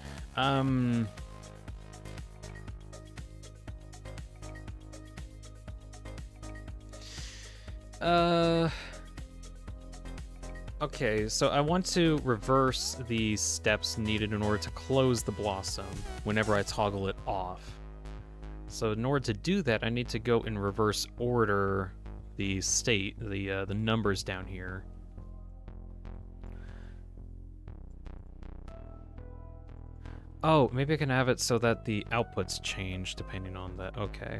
Okay, so I want to reverse the steps needed in order to close the blossom whenever I toggle it off. So in order to do that, I need to go in reverse order the state, the numbers down here. Oh, maybe I can have it so that the outputs change depending on that. Okay.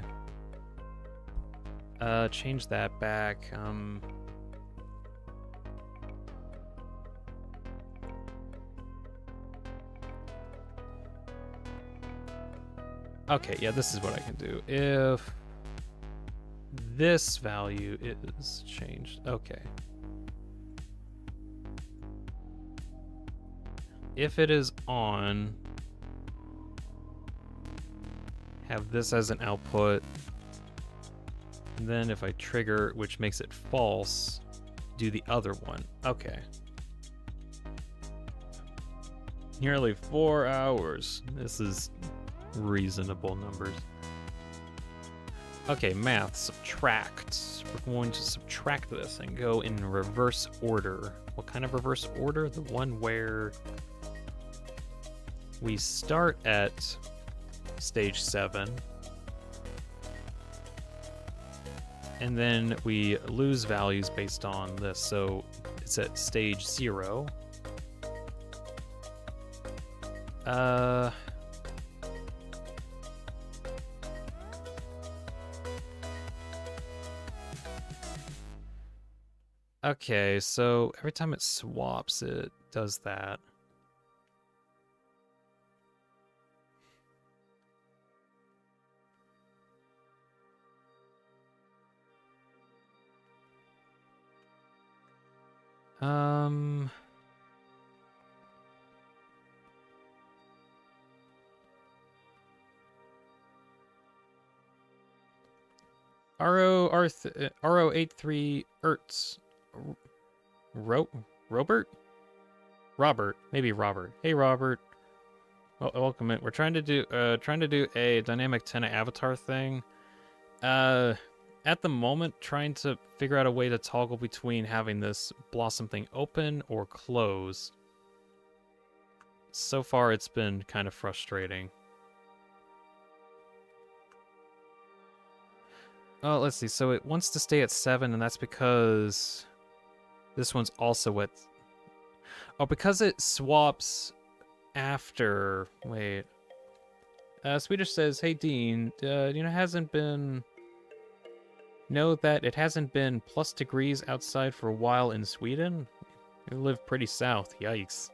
Change that back. Okay, yeah, this is what I can do. If this value is changed, okay. If it is on, have this as an output, and then if I trigger, which makes it false, do the other one. Okay. Nearly 4 hours. This is reasonable numbers. Okay, math, subtract. We're going to subtract this and go in reverse order. What kind of reverse order? The one where we start at stage 7, and then we lose values based on this. So it's at stage 0. Okay, so every time it swaps, it does that. RO83 Ertz. Robert? Robert. Maybe Robert. Hey, Robert. Well, welcome in. We're trying to do a dynamic Tenna avatar thing. At the moment, trying to figure out a way to toggle between having this blossom thing open or close. So far, it's been kind of frustrating. Oh, let's see. So it wants to stay at 7, and that's because this one's also at... Oh, because it swaps after... Wait. Swedish says, hey, Dean, hasn't been... Know that it hasn't been plus degrees outside for a while in Sweden? You live pretty south. Yikes.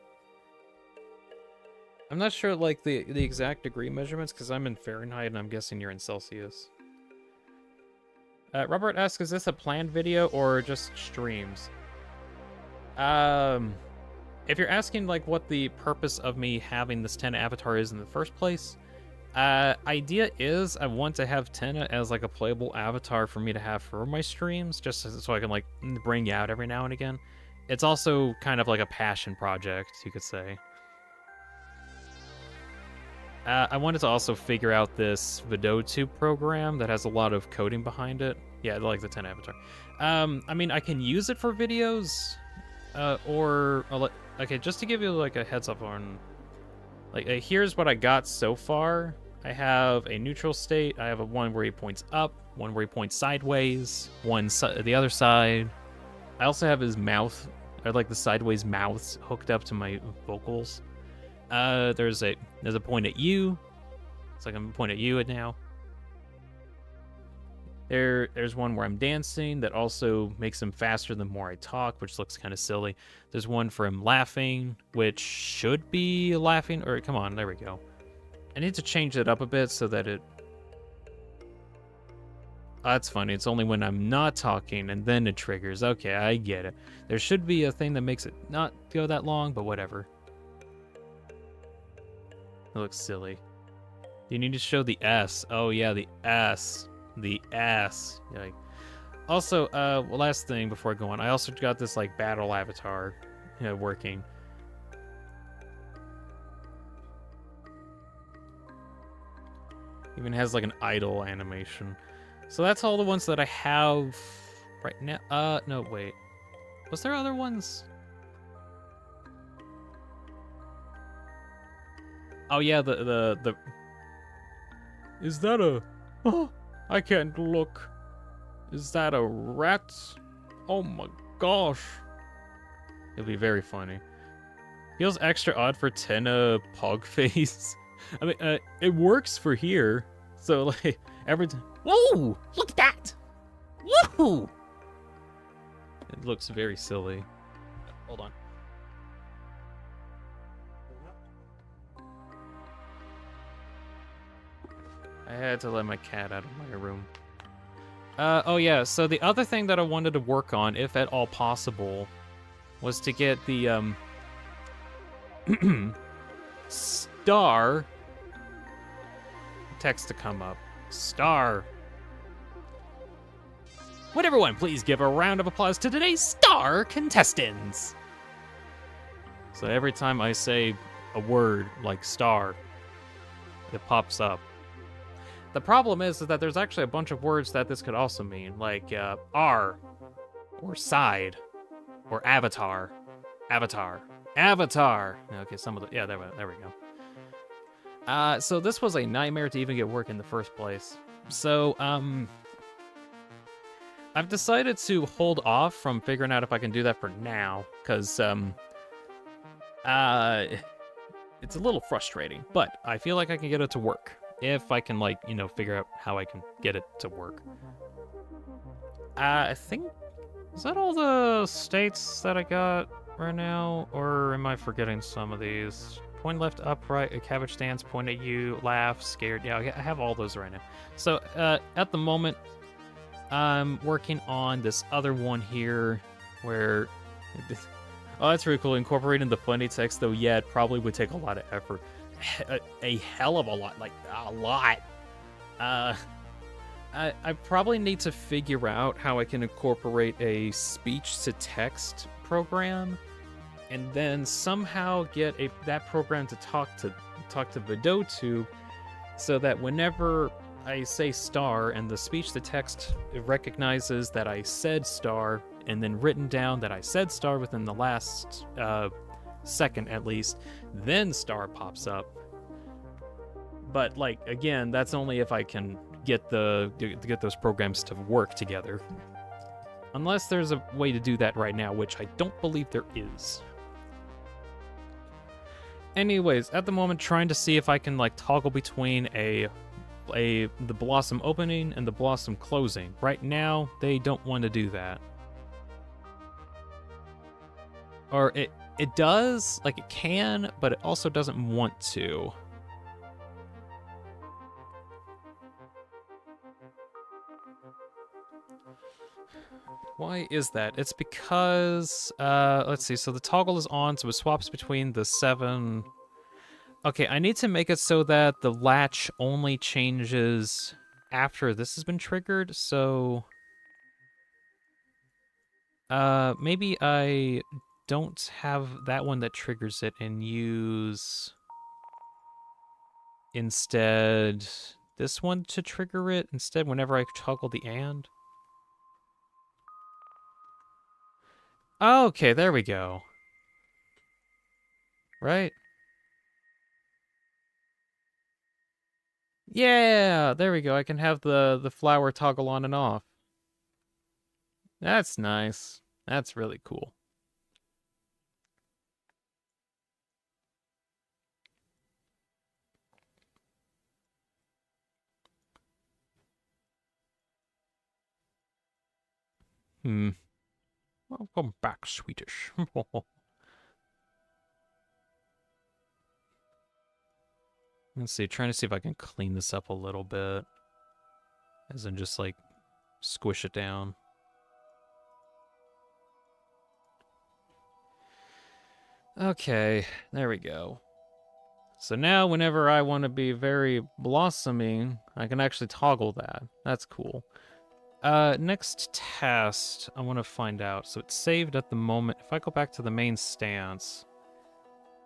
I'm not sure, like, the exact degree measurements, because I'm in Fahrenheit, and I'm guessing you're in Celsius. Robert asks, is this a planned video or just streams? If you're asking, like, what the purpose of me having this Tenna avatar is in the first place, idea is I want to have Tenna as, like, a playable avatar for me to have for my streams, just so I can, like, bring you out every now and again. It's also kind of like a passion project, you could say. I wanted to also figure out this Vidotube program that has a lot of coding behind it. Yeah, I like the Tenna avatar. I mean, I can use it for videos, okay, just to give you, like, a heads up on, like, here's what I got so far. I have a neutral state. I have a one where he points up, one where he points sideways, the other side. I also have his mouth, or like the sideways mouths hooked up to my vocals. There's a point at you. It's like I'm pointing at you now. There's one where I'm dancing that also makes him faster the more I talk, which looks kind of silly. There's one for him laughing, which should be laughing, or come on, there we go. I need to change it up a bit so that it... Oh, that's funny. It's only when I'm not talking and then it triggers. Okay, I get it. There should be a thing that makes it not go that long, but whatever. It looks silly. You need to show the S. Oh yeah, the S. the ass. Like, also, last thing before I go on, I also got this like battle avatar, working. Even has like an idle animation. So that's all the ones that I have right now. No, wait. Was there other ones? Oh yeah, the Is that a... Oh, I can't look. Is that a rat? Oh my gosh. It'll be very funny. Feels extra odd for Tenna Pog face. I mean, it works for here. So, like, every time... Whoa! Look at that! Woohoo! It looks very silly. Hold on. I had to let my cat out of my room. Oh yeah, so the other thing that I wanted to work on, if at all possible, was to get the, star text to come up. Star. Would everyone please give a round of applause to today's star contestants? So every time I say a word like star, it pops up. The problem is that there's actually a bunch of words that this could also mean, like R, or side, or avatar, avatar, avatar. Okay, some of the, yeah, there we go. So this was a nightmare to even get work in the first place. So, I've decided to hold off from figuring out if I can do that for now, because, it's a little frustrating, but I feel like I can get it to work. If I can, like, figure out how I can get it to work. I think... Is that all the states that I got right now? Or am I forgetting some of these? Point left, upright, a cabbage stance, point at you, laugh, scared. Yeah, I have all those right now. So, at the moment, I'm working on this other one here where... Oh, that's really cool. Incorporating the funny text, though, yeah, it probably would take a lot of effort. A hell of a lot, like a lot. I probably need to figure out how I can incorporate a speech-to-text program, and then somehow get that program to talk to Vidotube, so that whenever I say star and the speech-to-text recognizes that I said star, and then written down that I said star within the last second at least, then star pops up. But like, again, that's only if I can get those programs to work together. Unless there's a way to do that right now, which I don't believe there is. Anyways, at the moment, trying to see if I can like toggle between the blossom opening and the blossom closing. Right now, they don't want to do that. Or it does, like it can, but it also doesn't want to. Why is that? It's because, let's see, so the toggle is on, so it swaps between the 7... Okay, I need to make it so that the latch only changes after this has been triggered, so... maybe I don't have that one that triggers it and use instead this one to trigger it instead whenever I toggle the and. Okay, there we go. Right? Yeah, there we go. I can have the flower toggle on and off. That's nice. That's really cool. Welcome back, Swedish. Let's see, trying to see if I can clean this up a little bit. As in just, like, squish it down. Okay, there we go. So now whenever I want to be very blossoming, I can actually toggle that. That's cool. Next test, I want to find out. So it's saved at the moment. If I go back to the main stance,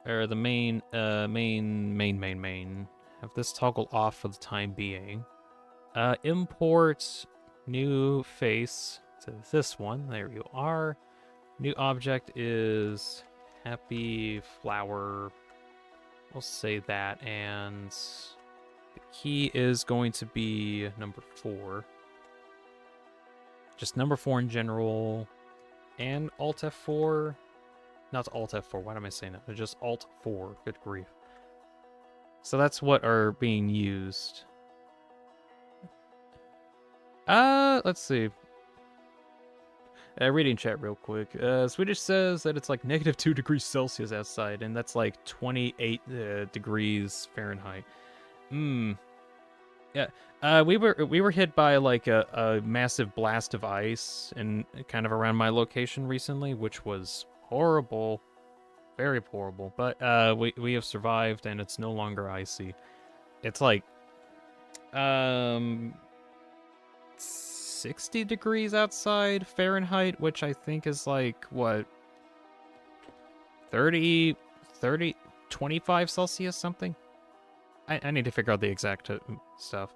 or the main, main, have this toggle off for the time being. Import new face to this one. There you are. New object is happy flower. We'll say that, and the key is going to be number 4. Just number 4 in general, and Alt F4. Not Alt F4, why am I saying that? Just Alt 4, good grief. So that's what are being used. Let's see. Reading chat real quick. Swedish says that it's like -2 degrees Celsius outside, and that's like 28 degrees Fahrenheit. Yeah. We were hit by like a massive blast of ice and kind of around my location recently, which was horrible, very horrible. But we have survived, and it's no longer icy. It's like 60 degrees outside Fahrenheit, which I think is like what 30, 25 Celsius something. I need to figure out the exact stuff.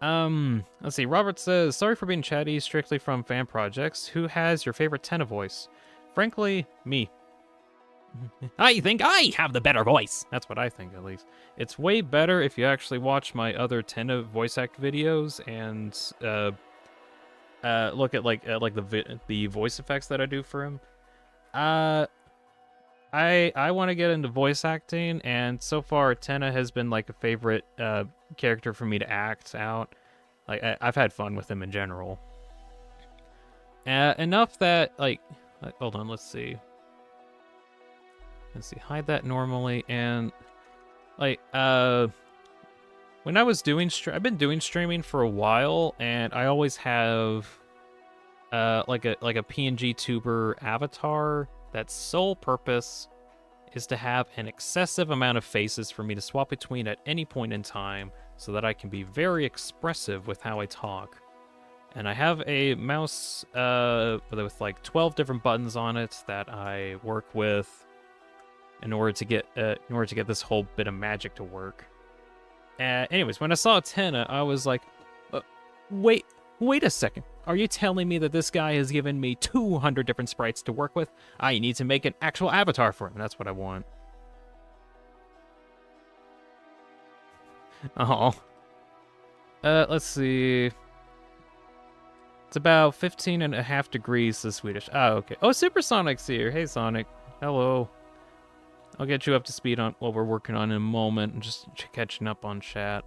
Let's see. Robert says, sorry for being chatty, strictly from fan projects. Who has your favorite Tenna voice? Frankly, me. I think I have the better voice. That's what I think, at least. It's way better if you actually watch my other Tenna voice act videos and look at like the voice effects that I do for him. I want to get into voice acting, and so far Tenna has been like a favorite character for me to act out. Like I've had fun with him in general. Enough that like hold on, let's see. Let's see, hide that normally, and like when I was doing I've been doing streaming for a while, and I always have like a PNG tuber avatar that's sole purpose is to have an excessive amount of faces for me to swap between at any point in time so that I can be very expressive with how I talk. And I have a mouse with like 12 different buttons on it that I work with in order to get this whole bit of magic to work. Anyways, when I saw Tenna, I was like, wait a second. Are you telling me that this guy has given me 200 different sprites to work with? I need to make an actual avatar for him. That's what I want. Oh. Let's see. It's about 15.5 degrees to Swedish. Oh, okay. Oh, Supersonic's here. Hey, Sonic. Hello. I'll get you up to speed on what we're working on in a moment, and just catching up on chat.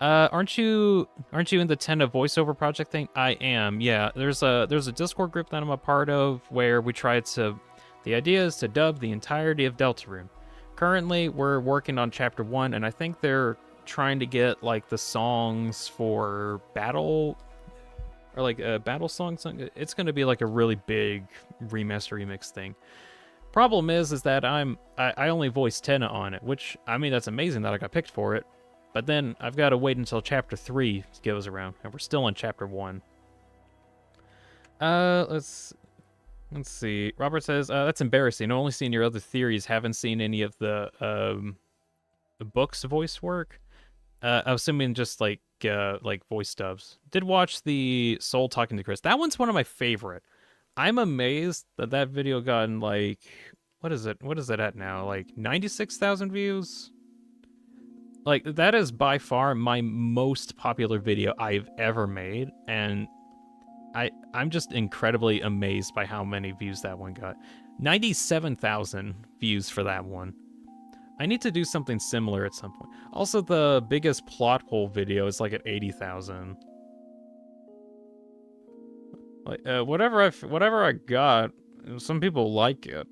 Aren't you in the Tenna voiceover project thing? I am. Yeah, there's a Discord group that I'm a part of where we try to. The idea is to dub the entirety of Deltarune. Currently, we're working on chapter 1, and I think they're trying to get like the songs for battle, or like battle songs. It's going to be like a really big remaster remix thing. Problem is that I only voiced Tenna on it, which I mean that's amazing that I got picked for it. But then I've got to wait until chapter 3 goes around, and we're still in chapter 1. Let's see. Robert says, that's embarrassing. I've only seen your other theories, haven't seen any of the book's voice work. I'm assuming just like voice dubs. Did watch the Soul Talking to Chris. That one's one of my favorite. I'm amazed that video gotten like, what is it at now? Like 96,000 views? Like, that is by far my most popular video I've ever made, and I'm just incredibly amazed by how many views that one got. 97,000 views for that one. I need to do something similar at some point. Also, the biggest plot hole video is like at 80,000. Like, whatever I got, some people like it.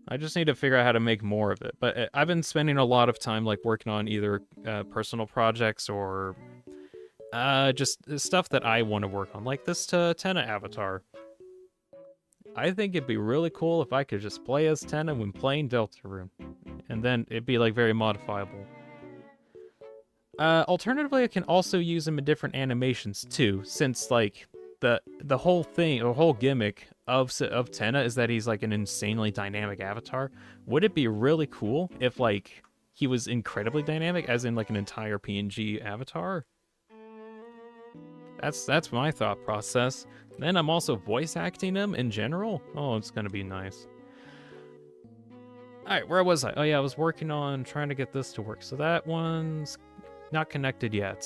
I just need to figure out how to make more of it. But I've been spending a lot of time like working on either personal projects or just stuff that I want to work on, like this Tenna avatar. I think it'd be really cool if I could just play as Tenna when playing Deltarune, and then it'd be like very modifiable. Alternatively, I can also use them in different animations too, since like the whole thing, or whole gimmick of Tenna is that he's like an insanely dynamic avatar. Would it be really cool if like he was incredibly dynamic, as in like an entire PNG avatar? That's my thought process. Then I'm also voice acting him in general. Oh, it's gonna be nice. All right, where was I? Oh yeah, I was working on trying to get this to work. So that one's not connected yet.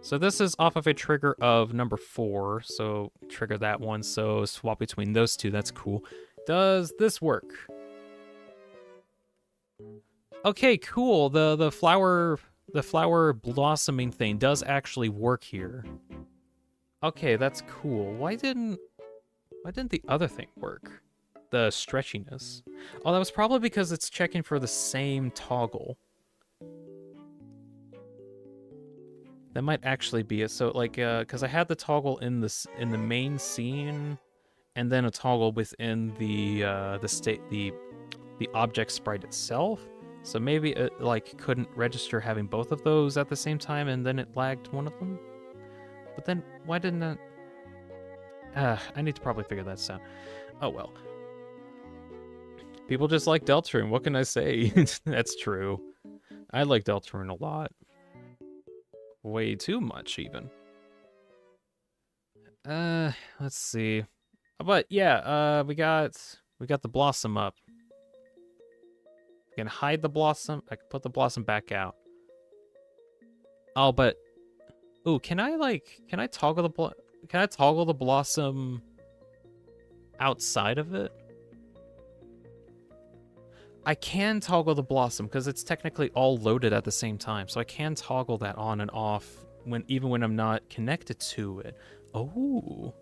So this is off of a trigger of number 4. So trigger that one. So swap between those two. That's cool. Does this work? Okay, cool. The flower blossoming thing does actually work here. Okay, that's cool. Why didn't the other thing work? The stretchiness. Oh, that was probably because it's checking for the same toggle. That might actually be it. So like, because I had the toggle in the main scene, and then a toggle within the object sprite itself. So maybe it like couldn't register having both of those at the same time, and then it lagged one of them. But then why didn't it? I need to probably figure that out. Oh well. People just like Deltarune. What can I say? That's true. I like Deltarune a lot. Way too much, even. Let's see. But yeah, we got the blossom up. I can hide the blossom. I can put the blossom back out. Oh, but ooh, can I toggle the blossom outside of it? I can toggle the blossom because it's technically all loaded at the same time, so I can toggle that on and off even when I'm not connected to it. Oh,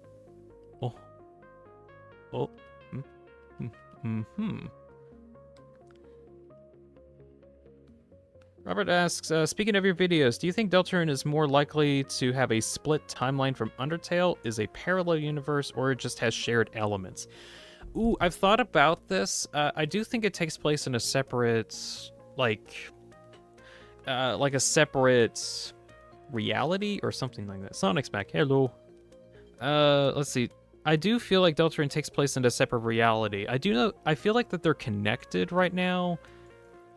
Robert asks, speaking of your videos, do you think Deltarune is more likely to have a split timeline from Undertale, is a parallel universe, or it just has shared elements? Ooh, I've thought about this. I do think it takes place in a separate, like a separate reality or something like that. Sonic's back. Hello. Let's see. I do feel like Deltarune takes place in a separate reality. I feel like that they're connected right now,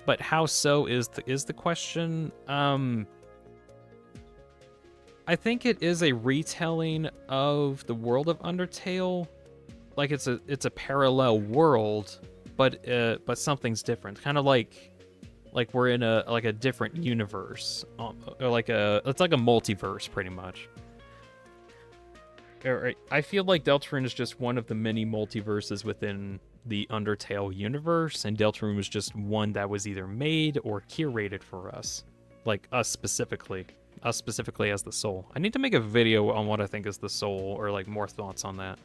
but how so is the question. I think it is a retelling of the world of Undertale. Like it's a parallel world, but something's different. Kind of like we're in a different universe, or it's like a multiverse pretty much. I feel like Deltarune is just one of the many multiverses within the Undertale universe, and Deltarune was just one that was either made or curated for us, like us specifically as the soul. I need to make a video on what I think is the soul, or like more thoughts on that.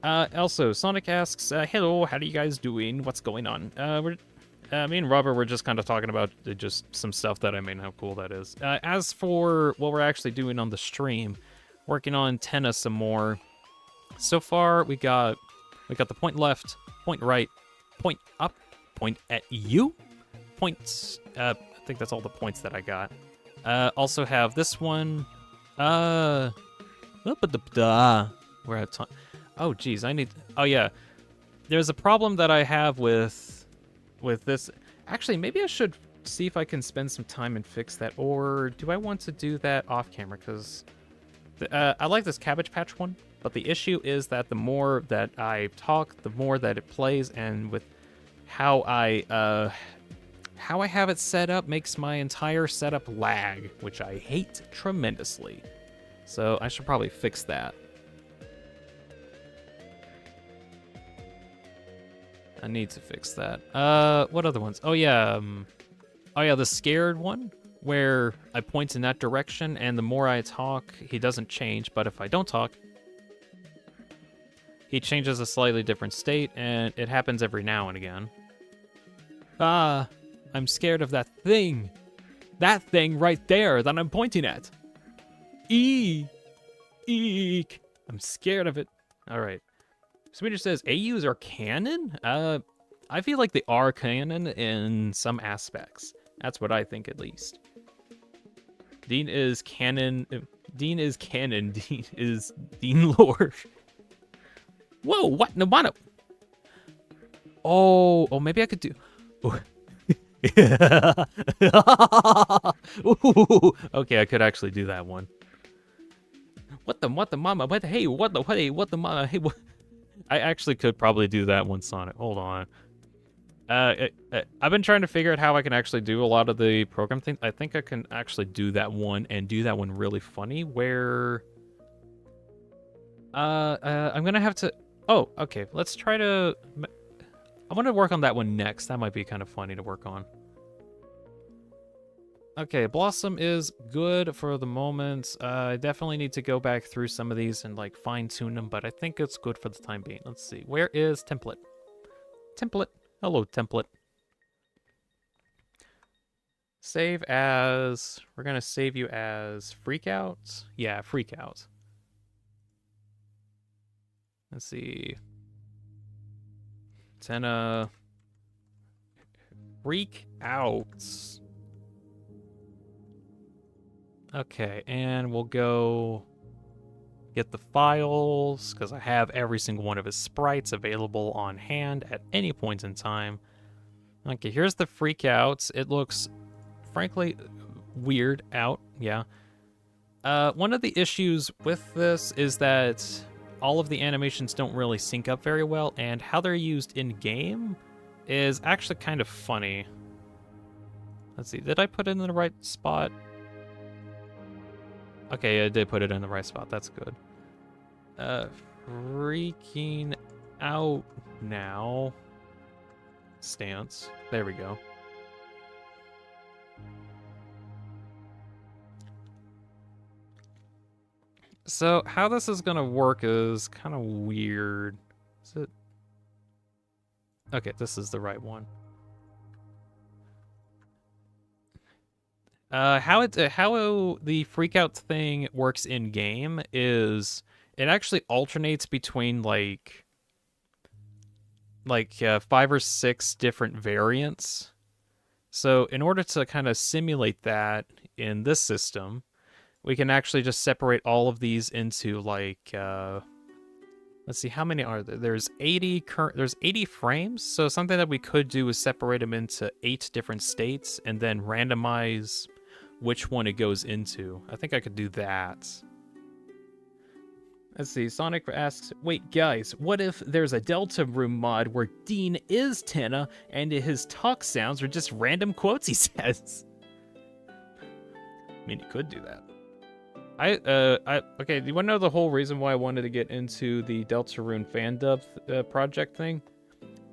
Also, Sonic asks, hello, how are you guys doing? What's going on? Me and Robert were just kind of talking about just some stuff that I made and how cool that is. As for what we're actually doing on the stream, working on Tenna some more. So far, we got the point left, point right, point up, point at you, points. I think that's all the points that I got. Also have this one. We're at time. Oh, geez, oh, yeah. There's a problem that I have with this. Actually, maybe I should see if I can spend some time and fix that. Or do I want to do that off camera? Because I like this Cabbage Patch one. But the issue is that the more that I talk, the more that it plays. And with how I have it set up makes my entire setup lag, which I hate tremendously. So I should probably fix that. I need to fix that. What other ones? Oh yeah, the scared one, where I point in that direction, and the more I talk, he doesn't change, but if I don't talk, he changes a slightly different state, and it happens every now and again. Ah, I'm scared of that thing. That thing right there that I'm pointing at. Eek. I'm scared of it. All right. Swedish says, AUs are canon? I feel like they are canon in some aspects. That's what I think, at least. Dean is canon. Dean is canon. Dean is Dean lore. Whoa! What? No, what? Oh, maybe I could do. Oh. Ooh, okay, I could actually do that one. What the mama? What? Hey, what the? Hey, what the mama? Hey, what? I actually could probably do that one, Sonic. Hold on. I've been trying to figure out how I can actually do a lot of the program things. I think I can actually do that one and do that one really funny. Where, I'm gonna have to. Oh, okay. Let's try to. I want to work on that one next. That might be kind of funny to work on. Okay, Blossom is good for the moment. I definitely need to go back through some of these and like fine tune them, but I think it's good for the time being. Let's see. Where is template? Template. Hello, template. Save as. We're gonna save you as Freakout. Yeah, Freakout. Let's see. Tenna. Freak out. Okay, and we'll go get the files, because I have every single one of his sprites available on hand at any point in time. Okay, here's the freak outs. It looks, frankly, weird out, yeah. One of the issues with this is that all of the animations don't really sync up very well, and how they're used in-game is actually kind of funny. Let's see, did I put it in the right spot? Okay, I did put it in the right spot. That's good. Freaking out now. Stance. There we go. So how this is gonna work is kind of weird. Is it? Okay, this is the right one. How the freakout thing works in game is it actually alternates between like 5 or 6 different variants. So in order to kind of simulate that in this system, we can actually just separate all of these into like let's see, how many are there? There's 80 frames. So something that we could do is separate them into 8 different states and then randomize which one it goes into. I think I could do that. Let's see, Sonic asks, wait guys, what if there's a Delta Room mod where Dean is Tenna and his talk sounds are just random quotes he says? I mean, you could do that. Okay, do you want to know the whole reason why I wanted to get into the Deltarune fan dub project thing?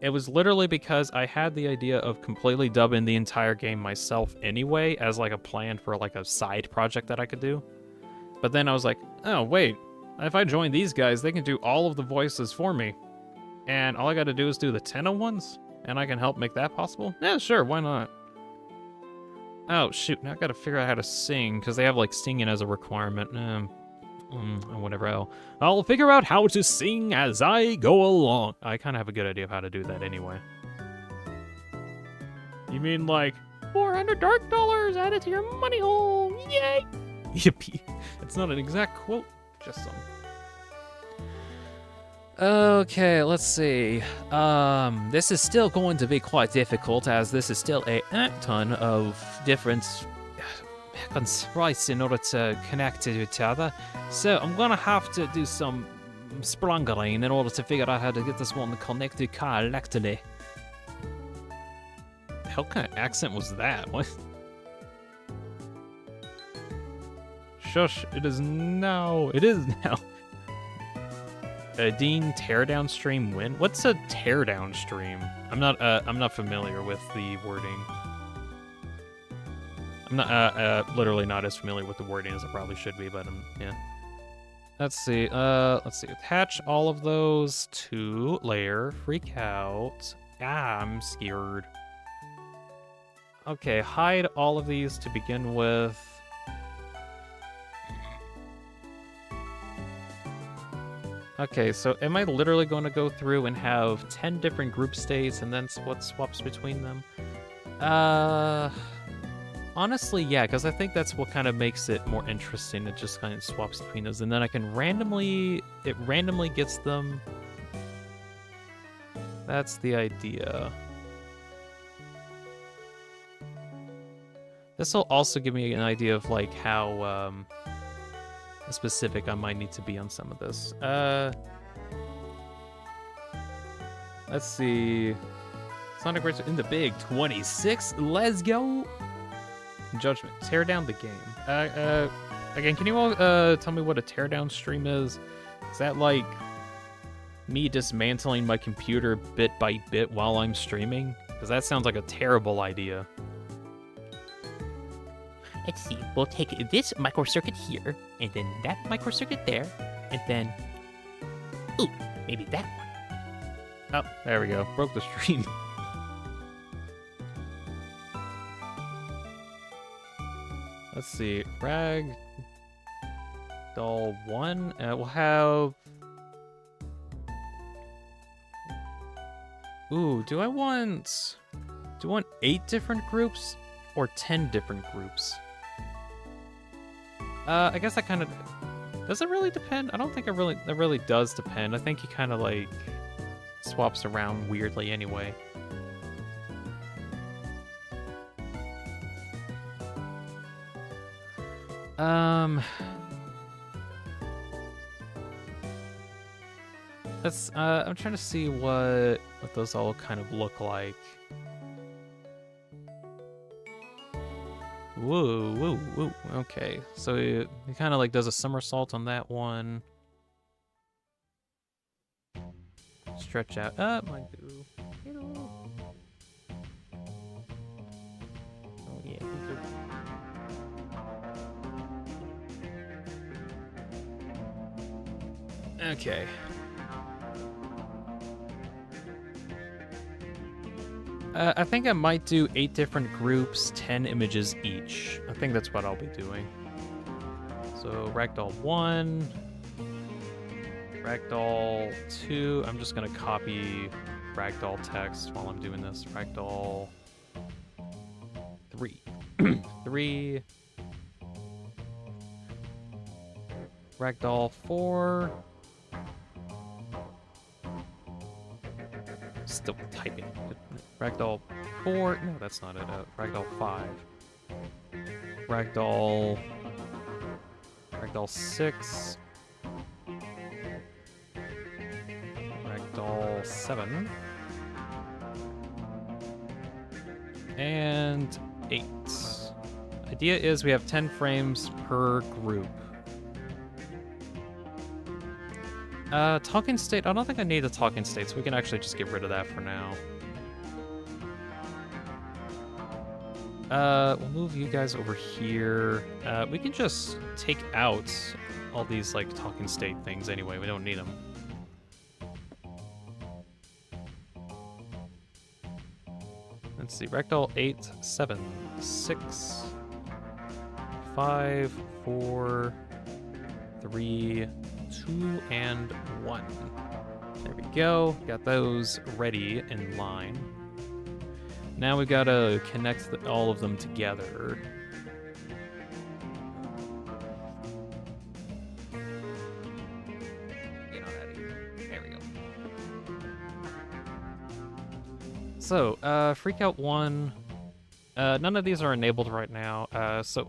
It was literally because I had the idea of completely dubbing the entire game myself anyway, as like a plan for like a side project that I could do. But then I was like, oh wait, if I join these guys, they can do all of the voices for me. And all I gotta do is do the Tenna ones, and I can help make that possible? Yeah, sure, why not? Oh shoot, now I gotta figure out how to sing, because they have like singing as a requirement. Whatever. I'll figure out how to sing as I go along. I kind of have a good idea of how to do that anyway. You mean like $400 dark dollars added to your money hole? Yay! Yippee. It's not an exact quote, just some. Okay, let's see. This is still going to be quite difficult, as this is still a ton of different sprites in order to connect to each other. So I'm gonna have to do some sprangling in order to figure out how to get this one connected correctly. The hell kind of accent was that? What? Shush! It is now. It is now. Dean teardown stream win. What's a teardown stream? I'm not familiar with the wording. I'm not literally not as familiar with the wording as I probably should be, but yeah. Let's see. Attach all of those to layer. Freak out. Ah, I'm scared. Okay, hide all of these to begin with. Okay, so am I literally going to go through and have 10 different group states and then what swaps between them? Honestly, yeah, because I think that's what kind of makes it more interesting. It just kind of swaps between those, and then I can randomly, it randomly gets them. That's the idea. This will also give me an idea of like how specific I might need to be on some of this. Let's see. Sonic Racer in the big 26. Let's go. Judgment. Tear down the game. Again, can you all tell me what a teardown stream is? Is that like me dismantling my computer bit by bit while I'm streaming? Because that sounds like a terrible idea. Let's see. We'll take this microcircuit here, and then that microcircuit there, and then... Ooh, maybe that one. Oh, there we go. Broke the stream. Let's see. Rag Doll 1. We'll have... Ooh, do I want 8 different groups or 10 different groups? I guess that kind of... Does it really depend? I don't think it really does depend. I think he kind of like swaps around weirdly anyway. Let's I'm trying to see what those all kind of look like. Whoa, whoa, whoa. Okay, so he kind of like does a somersault on that one. Stretch out. Might do. Oh yeah. Okay. I think I might do 8 different groups, 10 images each. I think that's what I'll be doing. So Ragdoll 1, Ragdoll 2. I'm just gonna copy Ragdoll text while I'm doing this. Ragdoll 3. 3. Ragdoll 4. Still typing. Ragdoll 4. No, that's not it. Ragdoll 5. Ragdoll 6. Ragdoll 7. And 8. Idea is we have 10 frames per group. Talking state. I don't think I need a talking state, so we can actually just get rid of that for now. We'll move you guys over here. We can just take out all these, like, talking state things anyway. We don't need them. Let's see. Ragdoll 8, 7, 6, 5, 4, 3, 2, and 1. There we go. Got those ready in line. Now we've got to connect all of them together. Get on out of here. There we go. So, Freakout 1. None of these are enabled right now, so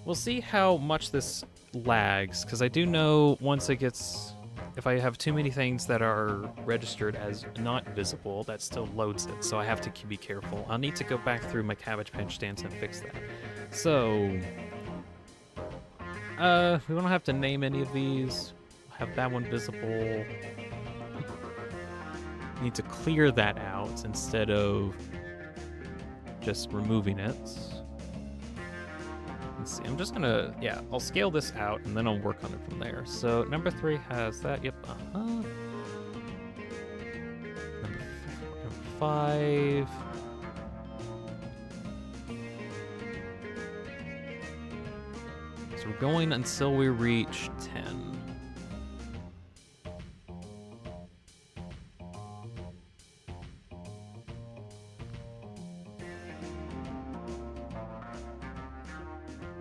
we'll see how much this lags, because I do know once it gets... If I have too many things that are registered as not visible, that still loads it, so I have to be careful. I'll need to go back through my Cabbage Patch stance and fix that. So, we don't have to name any of these. Have that one visible. Need to clear that out instead of just removing it. Let's see, I'm just gonna, yeah, I'll scale this out and then I'll work on it from there. So number 3 has that, yep, Number 5. So we're going until we reach 10.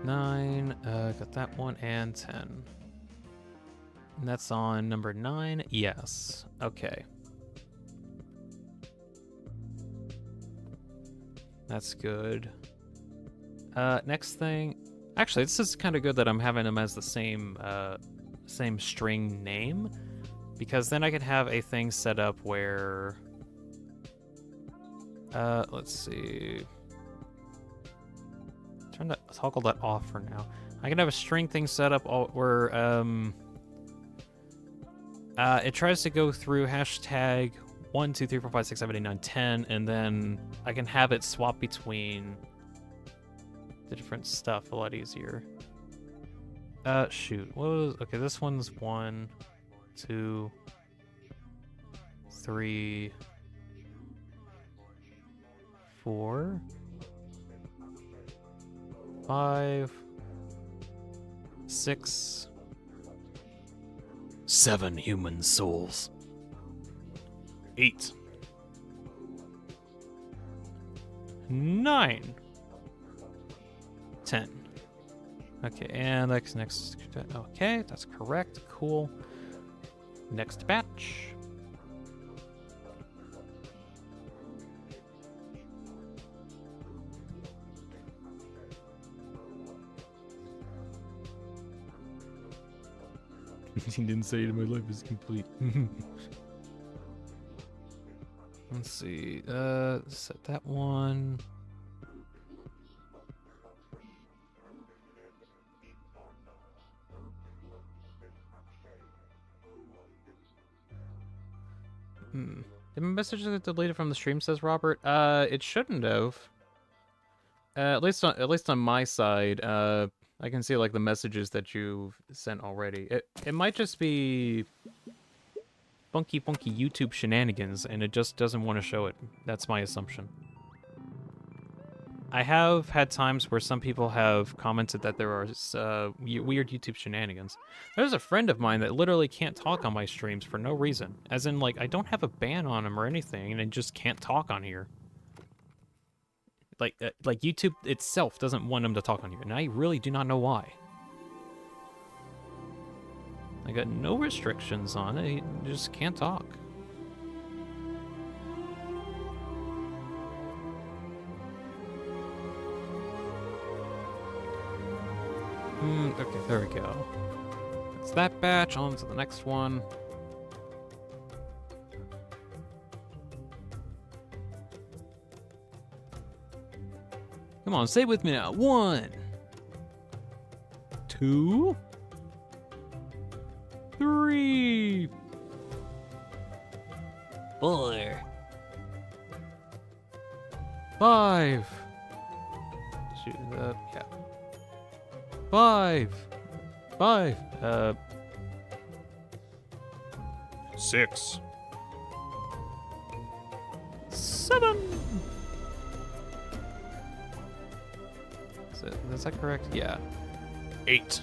9, got that one, and 10. And that's on number 9, yes. Okay. That's good. Next thing, actually, this is kind of good that I'm having them as the same string name, because then I can have a thing set up where, let's see, turn that, toggle that off for now. I can have a string thing set up where, it tries to go through hashtag 1, 2, 3, 4, 5, 6, 7, 8, 9, 10, and then I can have it swap between the different stuff a lot easier. Shoot. What was... Okay, this one's 1, 2, 3, 4, 5, 6, 7 human souls. 8, 9, 10. Okay, and that's next. Okay, that's correct. Cool. Next batch. He didn't say it, my life is complete. Let's see. Set that one. Did my message get deleted from the stream, says Robert? It shouldn't have. At least on my side, I can see like the messages that you've sent already. It might just be funky YouTube shenanigans, and it just doesn't want to show it. That's my assumption. I have had times where some people have commented that there are weird YouTube shenanigans. There's a friend of mine that literally can't talk on my streams for no reason. As in, like, I don't have a ban on him or anything, and I just can't talk on here. Like YouTube itself doesn't want him to talk on here, and I really do not know why. I got no restrictions on it, he just can't talk. Okay, there we go. That's that batch, on to the next one. Come on, say it with me now. 1, 2, 3, 4, 5. Shoot, yeah. 5, 6, 7. Is that correct? Yeah. 8,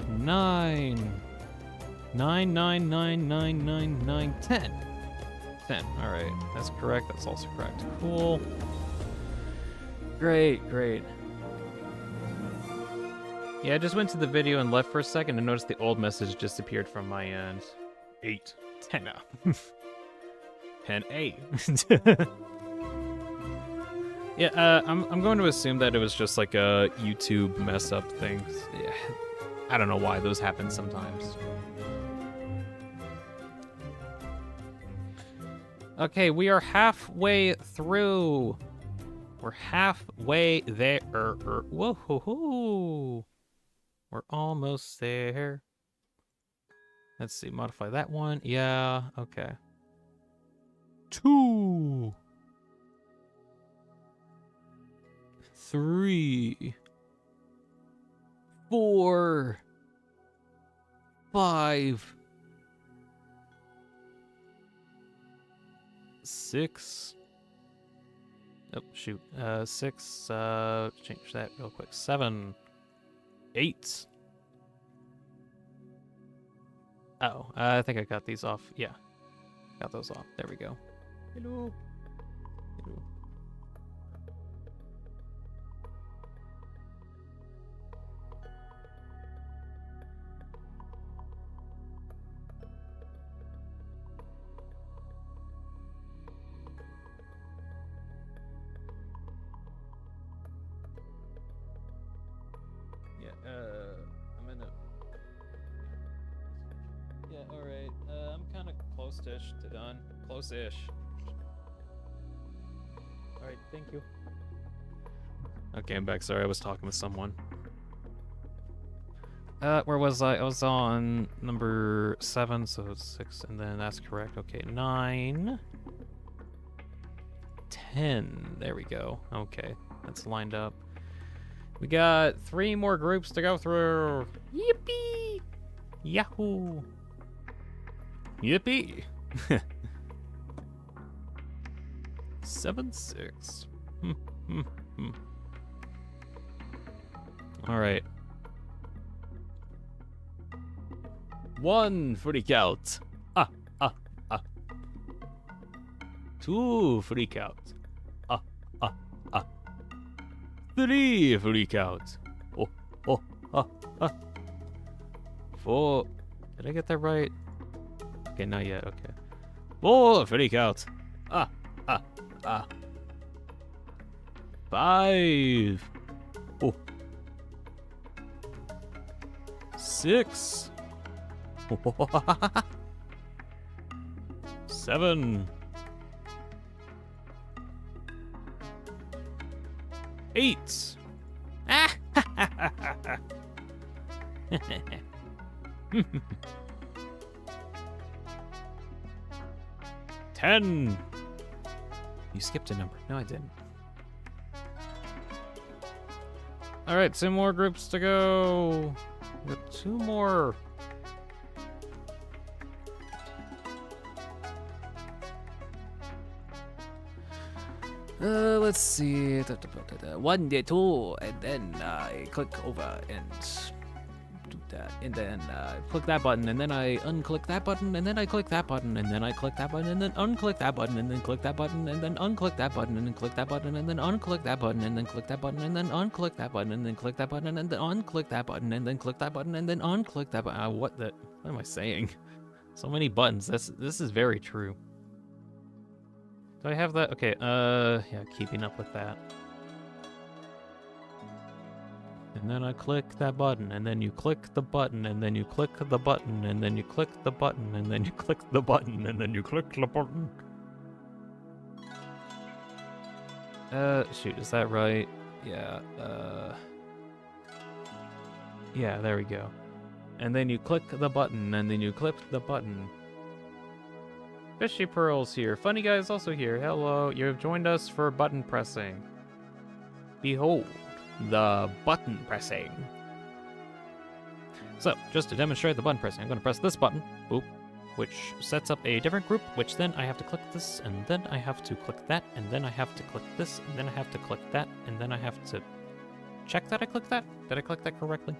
9, 9, 9, 9, 9, 9, 9, 10. 10. All right, that's correct. That's also correct. Cool. Great. Yeah, I just went to the video and left for a second and noticed the old message disappeared from my end. 8. Tenna. 10A. Yeah, I'm going to assume that it was just like a YouTube mess up thing. Yeah, I don't know why those happen sometimes. Okay, we are halfway through. We're halfway there. Whoa-ho-ho. We're almost there. Let's see, modify that one. Yeah, okay. 2, 3, 4, 5, 6. Oh, shoot. 6, change that real quick. 7, 8. Oh, I think I got these off. Yeah. Got those off. There we go. Hello. Close-ish to done. Close-ish. Alright, thank you. Okay, I'm back. Sorry, I was talking with someone. Where was I? I was on number 7, so it's 6, and then that's correct. Okay, 9. 10. There we go. Okay, that's lined up. We got 3 more groups to go through. Yippee! Yahoo! Yippee! 7, 6. All right. 1 freak out. 2 freak out. 3 freak out. 4. Did I get that right? Okay, not yet. Okay. 4 freak out. 5. 6. 7. 8. 10. You skipped a number. No, I didn't. All right, 2 more groups to go. We got 2 more. Let's see. 1, 2, and then I click over and do that, and then click that button, and then I unclick that button, and then I click that button, and then I click that button, and then unclick that button, and then click that button, and then unclick that button, and then click that button, and then unclick that button, and then click that button, and then unclick that button, and then click that button, and then unclick that button, and then click that button, and then unclick that button. What am I saying? So many buttons. This is very true. Do I have that? Okay, yeah, keeping up with that. And then I click that button, and then you click the button, and then you click the button, and then you click the button, and then you click the button, and then you click the button. Shoot, is that right? Yeah, yeah, there we go. And then you click the button, and then you click the button. Fishy Pearl's here. Funny Guy's also here. Hello, you have joined us for button pressing. Behold, the button pressing. So, just to demonstrate the button pressing, I'm going to press this button, boop, which sets up a different group, which then I have to click this, and then I have to click that, and then I have to click this, and then I have to click that, and then I have to check that I clicked that. Did I click that correctly?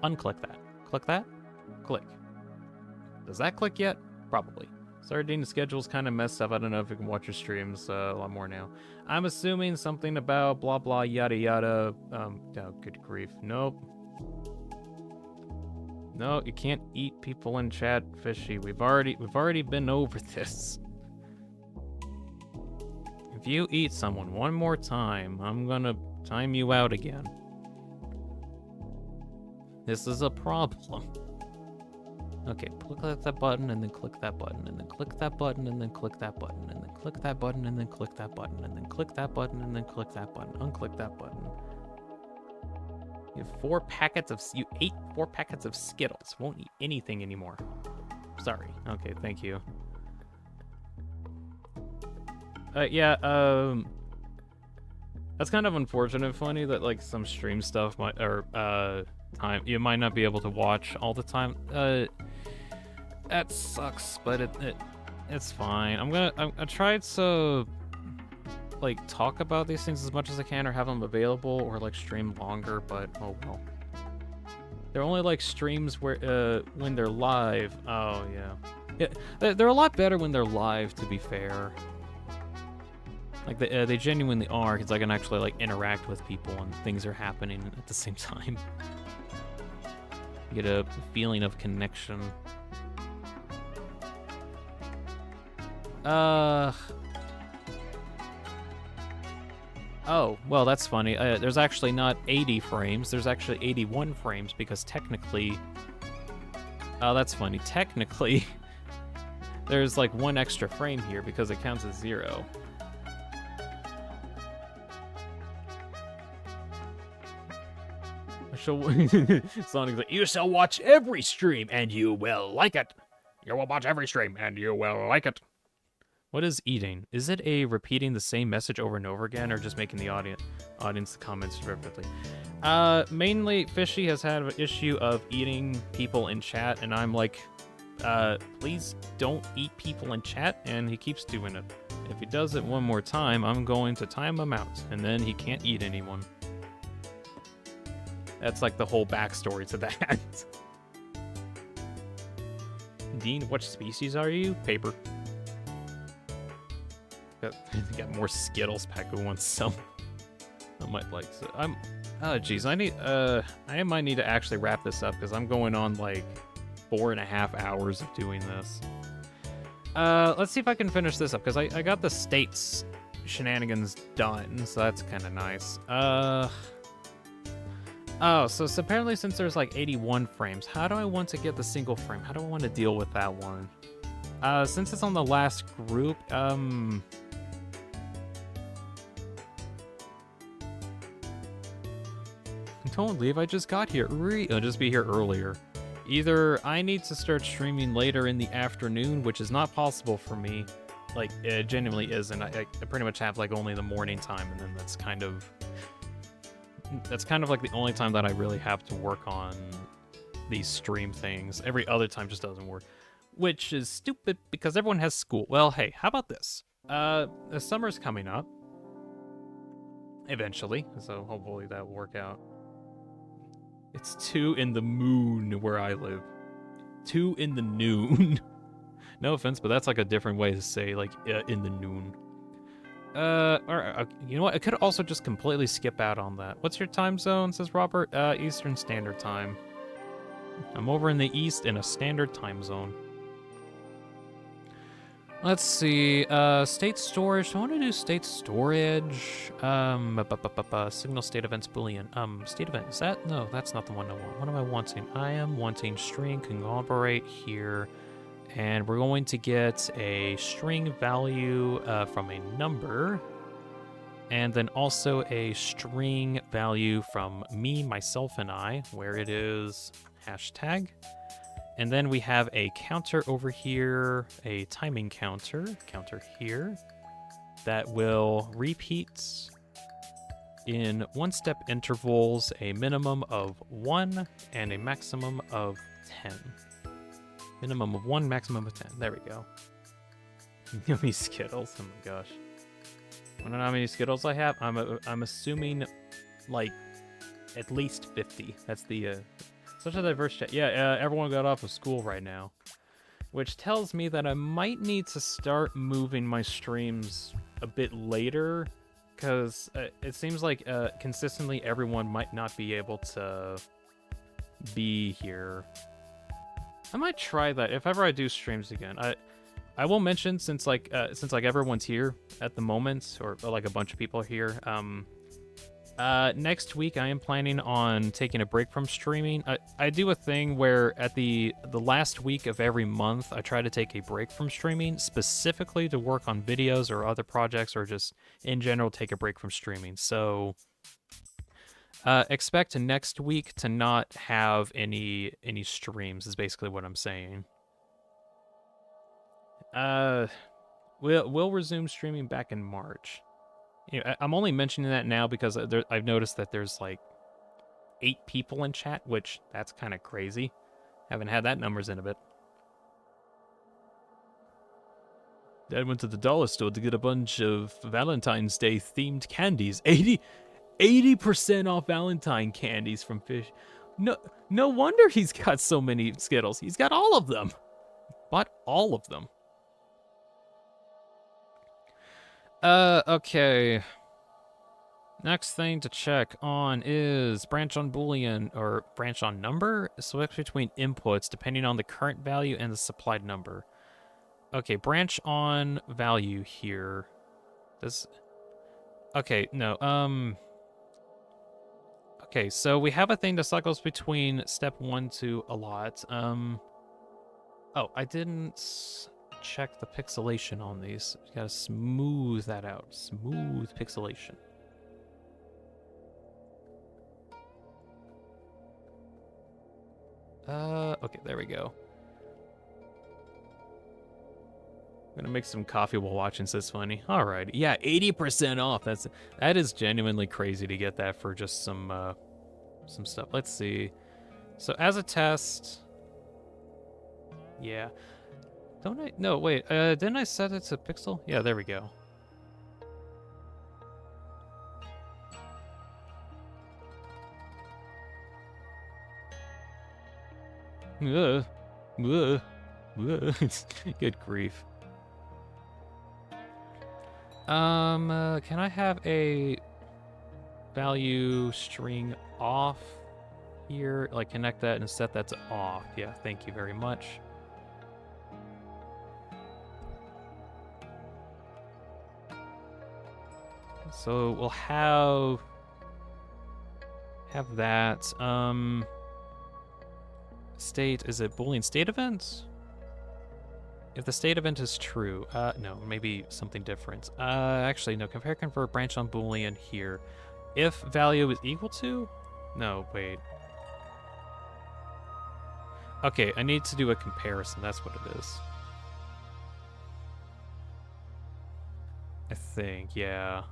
Unclick that. Click that. Click. Does that click yet? Probably. Sardina's schedule's kind of messed up. I don't know if you can watch your streams a lot more now. I'm assuming something about blah blah yada yada. Oh, good grief. Nope. No, you can't eat people in chat, Fishy. We've already been over this. If you eat someone one more time, I'm gonna time you out again. This is a problem. Okay, click that button, and then click that button, and then click that button, and then click that button, and then click that button, and then click that button, and then click that button, and then click that button, unclick that button. You have 4 packets of... You ate 4 packets of Skittles. Won't eat anything anymore. Sorry. Okay, thank you. Yeah, that's kind of unfortunate, Funny, that, like, some stream stuff might... Or, time... You might not be able to watch all the time. That sucks, but it's fine. I tried to, like, talk about these things as much as I can, or have them available, or, like, stream longer, but oh well. They're only, like, streams where, when they're live. Oh, yeah. Yeah, they're a lot better when they're live, to be fair. Like, they genuinely are, because I can actually, like, interact with people, and things are happening at the same time. You get a feeling of connection. Oh, well, that's funny. There's actually not 80 frames. There's actually 81 frames, because technically... Oh, that's funny. Technically, there's like 1 extra frame here because it counts as 0. Sonic's like, you shall watch every stream and you will like it. You will watch every stream and you will like it. What is eating? Is it a repeating the same message over and over again, or just making the audience comments repetitively? Mainly, Fishy has had an issue of eating people in chat, and I'm like, please don't eat people in chat, and he keeps doing it. If he does it one more time, I'm going to time him out, and then he can't eat anyone. That's like the whole backstory to that. Dean, what species are you? Paper. Got more Skittles pack who wants some. I might like so. Oh geez, I might need to actually wrap this up because I'm going on like 4.5 hours of doing this. Let's see if I can finish this up because I got the states shenanigans done, so that's kind of nice. Oh, so apparently since there's like 81 frames, how do I want to get the single frame? How do I want to deal with that one? Since it's on the last group, don't leave, I just got here. I'll just be here earlier. Either I need to start streaming later in the afternoon, which is not possible for me. Like, it genuinely isn't. I pretty much have, like, only the morning time, and then that's kind of like the only time that I really have to work on these stream things. Every other time just doesn't work. Which is stupid, because everyone has school. Well, hey, how about this? The summer's coming up. Eventually, so hopefully that will work out. It's 2 in the moon where I live. 2 in the noon. No offense, but that's like a different way to say, like, in the noon. Alright, you know what? I could also just completely skip out on that. What's your time zone, says Robert? Eastern Standard Time. I'm over in the east in a standard time zone. Let's see, state storage. I want to do state storage. Signal state events boolean. State event, is that? No, that's not the one I want. What am I wanting? I am wanting string conglomerate here. And we're going to get a string value from a number. And then also a string value from me, myself, and I, where it is hashtag. And then we have a counter over here, a timing counter here, that will repeat in 1-step intervals, a minimum of 1 and a maximum of 10. Minimum of 1, maximum of 10. There we go. Yummy Skittles. Oh my gosh. I don't know how many Skittles I have. I'm assuming like at least 50. That's the such a diverse chat. Yeah, everyone got off of school right now, which tells me that I might need to start moving my streams a bit later, because it seems like consistently everyone might not be able to be here. I might try that if ever I do streams again. I will mention, since everyone's here at the moment, or like a bunch of people are here. Next week I am planning on taking a break from streaming. I do a thing where at the last week of every month I try to take a break from streaming, specifically to work on videos or other projects, or just in general take a break from streaming. So expect next week to not have any streams is basically what I'm saying. We'll resume streaming back in March. You know, I'm only mentioning that now because I've noticed that there's like 8 people in chat, which that's kind of crazy. Haven't had that numbers in a bit. Dad went to the dollar store to get a bunch of Valentine's Day themed candies. 80% off Valentine candies from Fish. No wonder he's got so many Skittles. He's got all of them. Bought all of them. Okay. Next thing to check on is branch on Boolean, or branch on number. Switch between inputs depending on the current value and the supplied number. Okay, branch on value here. Okay, no, okay, so we have a thing that cycles between step 1 to a lot. Oh, I didn't... check the pixelation on these. You gotta smooth that out. Smooth pixelation. Okay, there we go. I'm gonna make some coffee while watching Sis Funny. Alright, yeah, 80% off. That is genuinely crazy to get that for just some stuff. Let's see. So as a test, yeah. Don't I? No, wait. Didn't I set it to pixel? Yeah, there we go. Ugh. Ugh. Ugh. Good grief. Can I have a value string off here? Like connect that and set that to off. Yeah, thank you very much. So we'll have that. State, is it Boolean state event? If the state event is true, no, maybe something different. Actually, no, compare, convert, branch on Boolean here. If value is equal to? No, wait. Okay, I need to do a comparison, that's what it is. I think, yeah.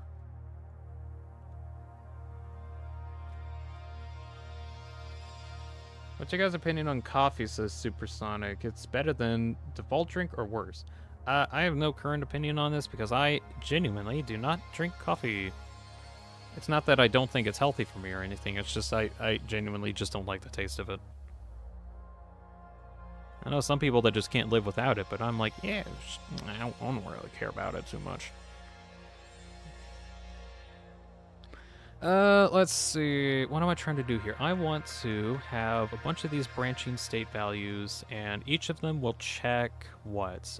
What's your guys' opinion on coffee, says Supersonic? It's better than default drink or worse? I have no current opinion on this because I genuinely do not drink coffee. It's not that I don't think it's healthy for me or anything, it's just I genuinely just don't like the taste of it. I know some people that just can't live without it, but I'm like, yeah, I don't really care about it too much. Let's see. What am I trying to do here? I want to have a bunch of these branching state values, and each of them will check what?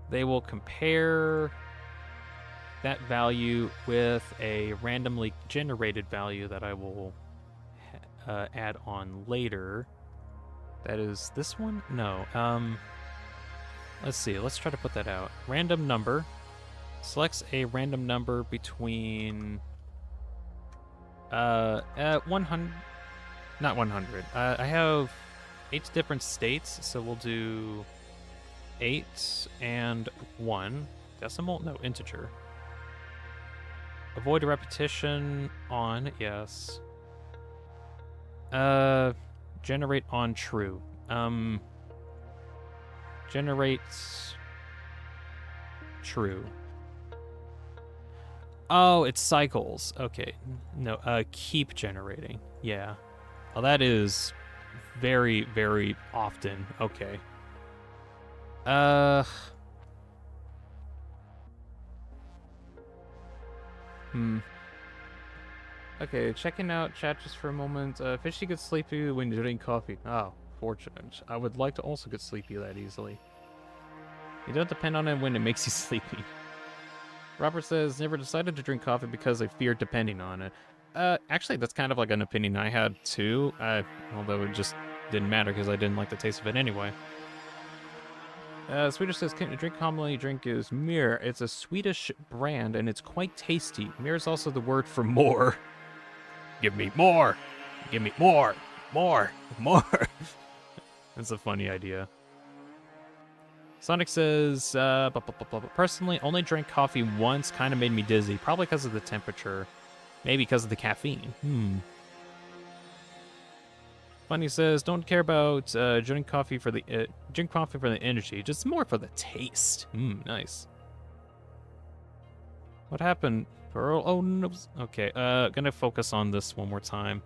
They will compare that value with a randomly generated value that I will add on later. That is this one? No. Let's see. Let's try to put that out. Random number. Selects a random number between 100, not 100. I have 8 different states, so we'll do 8 and 1. Decimal? No, integer. Avoid repetition on, yes. Generate on true. Generates true. Oh, it's cycles. Okay. No, keep generating. Yeah. Oh, that is very, very often. Okay. Okay, checking out chat just for a moment. Fishy gets sleepy when you're drinking coffee. Oh, fortunate. I would like to also get sleepy that easily. You don't depend on it when it makes you sleepy. Robert says, never decided to drink coffee because I feared depending on it. Actually, that's kind of like an opinion I had too, although it just didn't matter because I didn't like the taste of it anyway. Swedish says, the drink commonly drink is Mir. It's a Swedish brand and it's quite tasty. Mir is also the word for more. Give me more! Give me more! More! More! That's a funny idea. Sonic says, personally, only drank coffee once, kind of made me dizzy. Probably because of the temperature. Maybe because of the caffeine. Funny says, don't care about drink coffee for the energy, just more for the taste. Nice. What happened, Pearl? Oh, no. Okay, gonna focus on this one more time.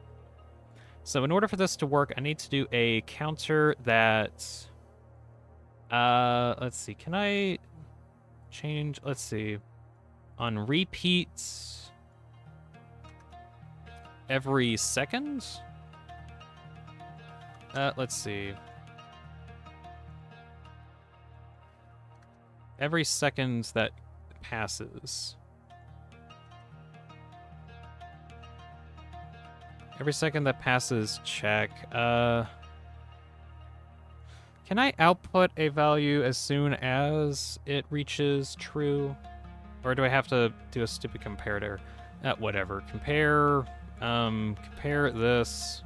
So in order for this to work, I need to do a counter that... let's see, can I change, let's see, on repeats every second? Let's see. Every second that passes. Every second that passes, check. Can Can I output a value as soon as it reaches true? Or do I have to do a stupid comparator? Whatever. Compare this.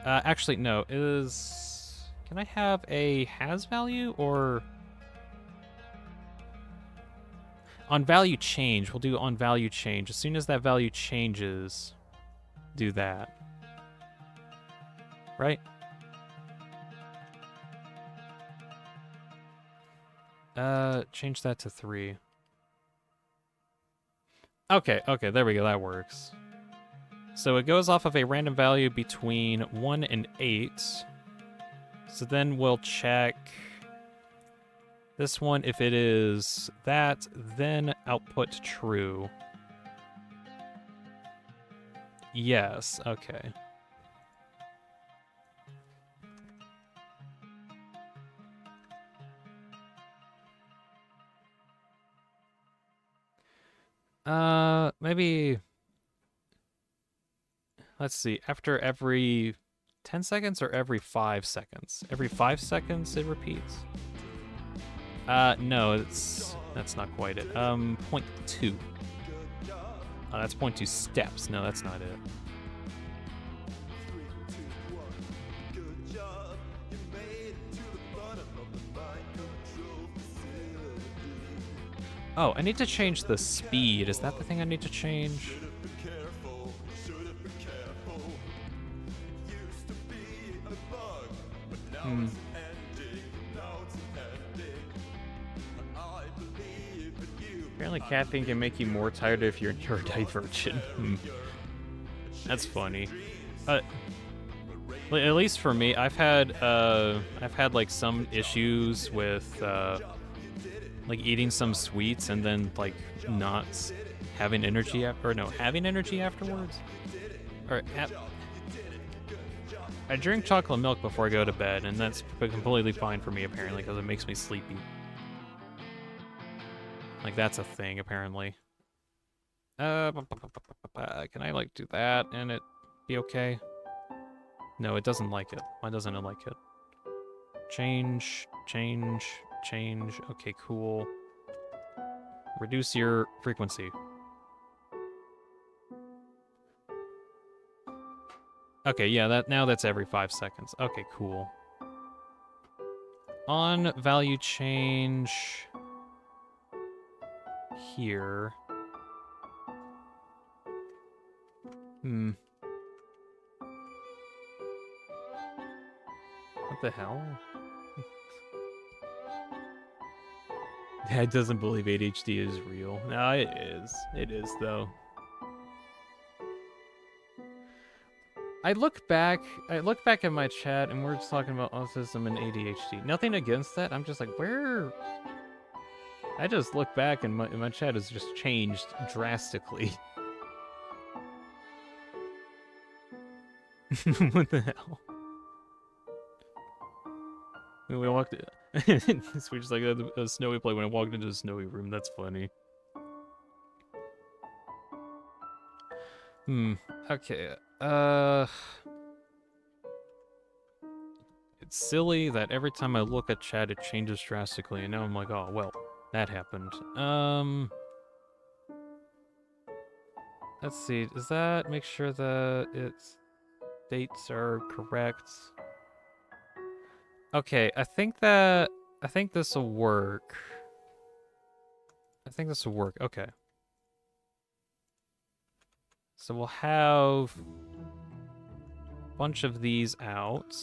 Actually, no. Can I have a has value or on value change? We'll do on value change. As soon as that value changes, do that. Right? Change that to 3. Okay, there we go, that works. So it goes off of a random value between 1 and 8. So then we'll check this one. If it is that, then output true. Yes, okay. Maybe, let's see, after every 10 seconds or every 5 seconds? Every 5 seconds it repeats? No, that's not quite it. 0.2. Oh, that's 0.2 steps. No, that's not it. Oh, I need to change the speed. Is that the thing I need to change? Apparently caffeine can make you more tired if you're neurodivergent. That's funny. At least for me, I've had like some issues with like eating some sweets and then like not having energy having energy afterwards. I drink chocolate milk before I go to bed, and that's completely fine for me apparently because it makes me sleepy. Like that's a thing apparently. Can I like do that and it be okay? No, it doesn't like it. Why doesn't it like it? Change. Okay, cool. Reduce your frequency. Okay, yeah, now that's every 5 seconds. Okay, cool. On value change here. What the hell? Dad doesn't believe ADHD is real. No, it is. It is, though. I look back at my chat, and we're just talking about autism and ADHD. Nothing against that. I'm just like, where? I just look back, and my chat has just changed drastically. What the hell? We walked. It's just like a snowy play when I walked into a snowy room. That's funny. Okay. It's silly that every time I look at chat, it changes drastically, and now I'm like, oh well, that happened. Let's see. Does that make sure that its dates are correct? Okay, I think this will work. Okay. So we'll have a bunch of these out.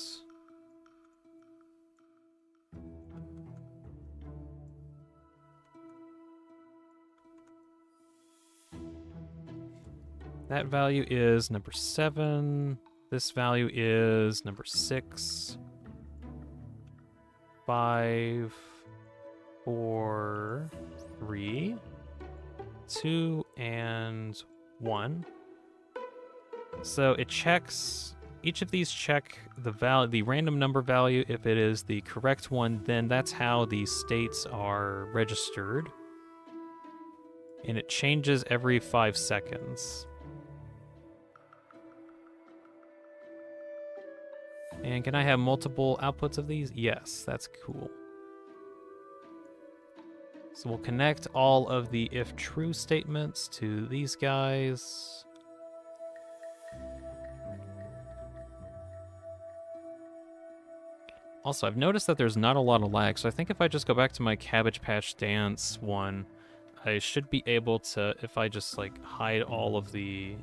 That value is number 7. This value is number 6. 5, 4, 3, 2, and 1. So it checks, each of these check the random number value. If it is the correct one, then that's how the states are registered. And it changes every 5 seconds. And can I have multiple outputs of these? Yes, that's cool. So we'll connect all of the if true statements to these guys. Also, I've noticed that there's not a lot of lag, so I think if I just go back to my Cabbage Patch Dance one, I should be able to, if I just like hide all of the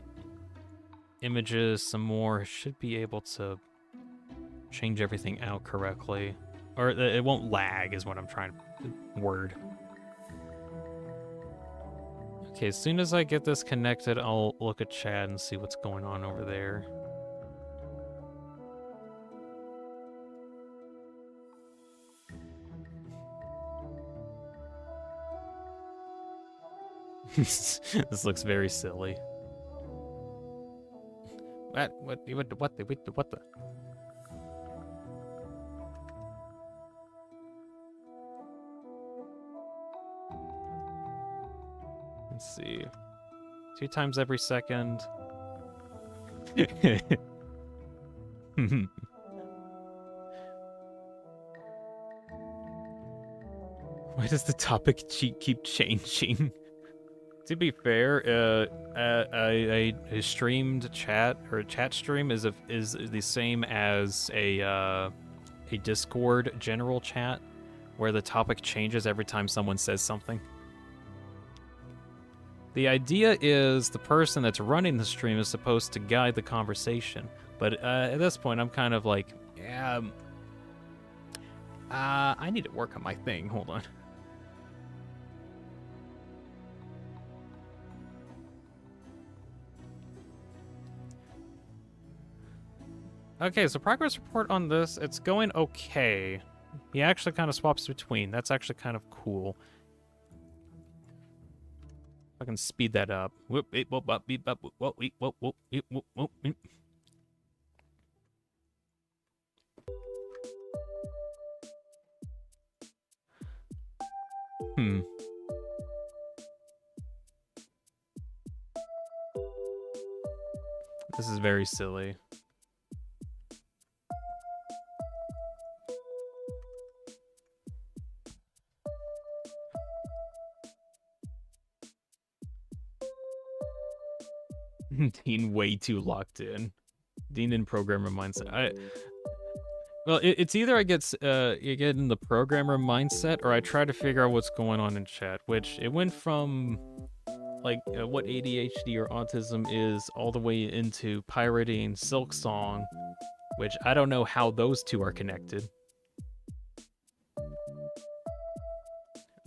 images some more, I should be able to change everything out correctly. Or it won't lag is what I'm trying to word. Okay, as soon as I get this connected, I'll look at chat and see what's going on over there. This looks very silly. What the? Let's see. 2 times every second. Why does the topic keep changing? To be fair, a streamed chat or a chat stream is the same as a Discord general chat, where the topic changes every time someone says something. The idea is the person that's running the stream is supposed to guide the conversation, but at this point, I'm kind of like, yeah, I need to work on my thing. Hold on. Okay, so progress report on this, it's going okay. He actually kind of swaps between. That's actually kind of cool. I can speed that up. This is very silly. Dean way too locked in. Dean in programmer mindset. Well, it's either I get you get in the programmer mindset, or I try to figure out what's going on in chat. Which it went from like what ADHD or autism is, all the way into pirating Silksong, which I don't know how those two are connected.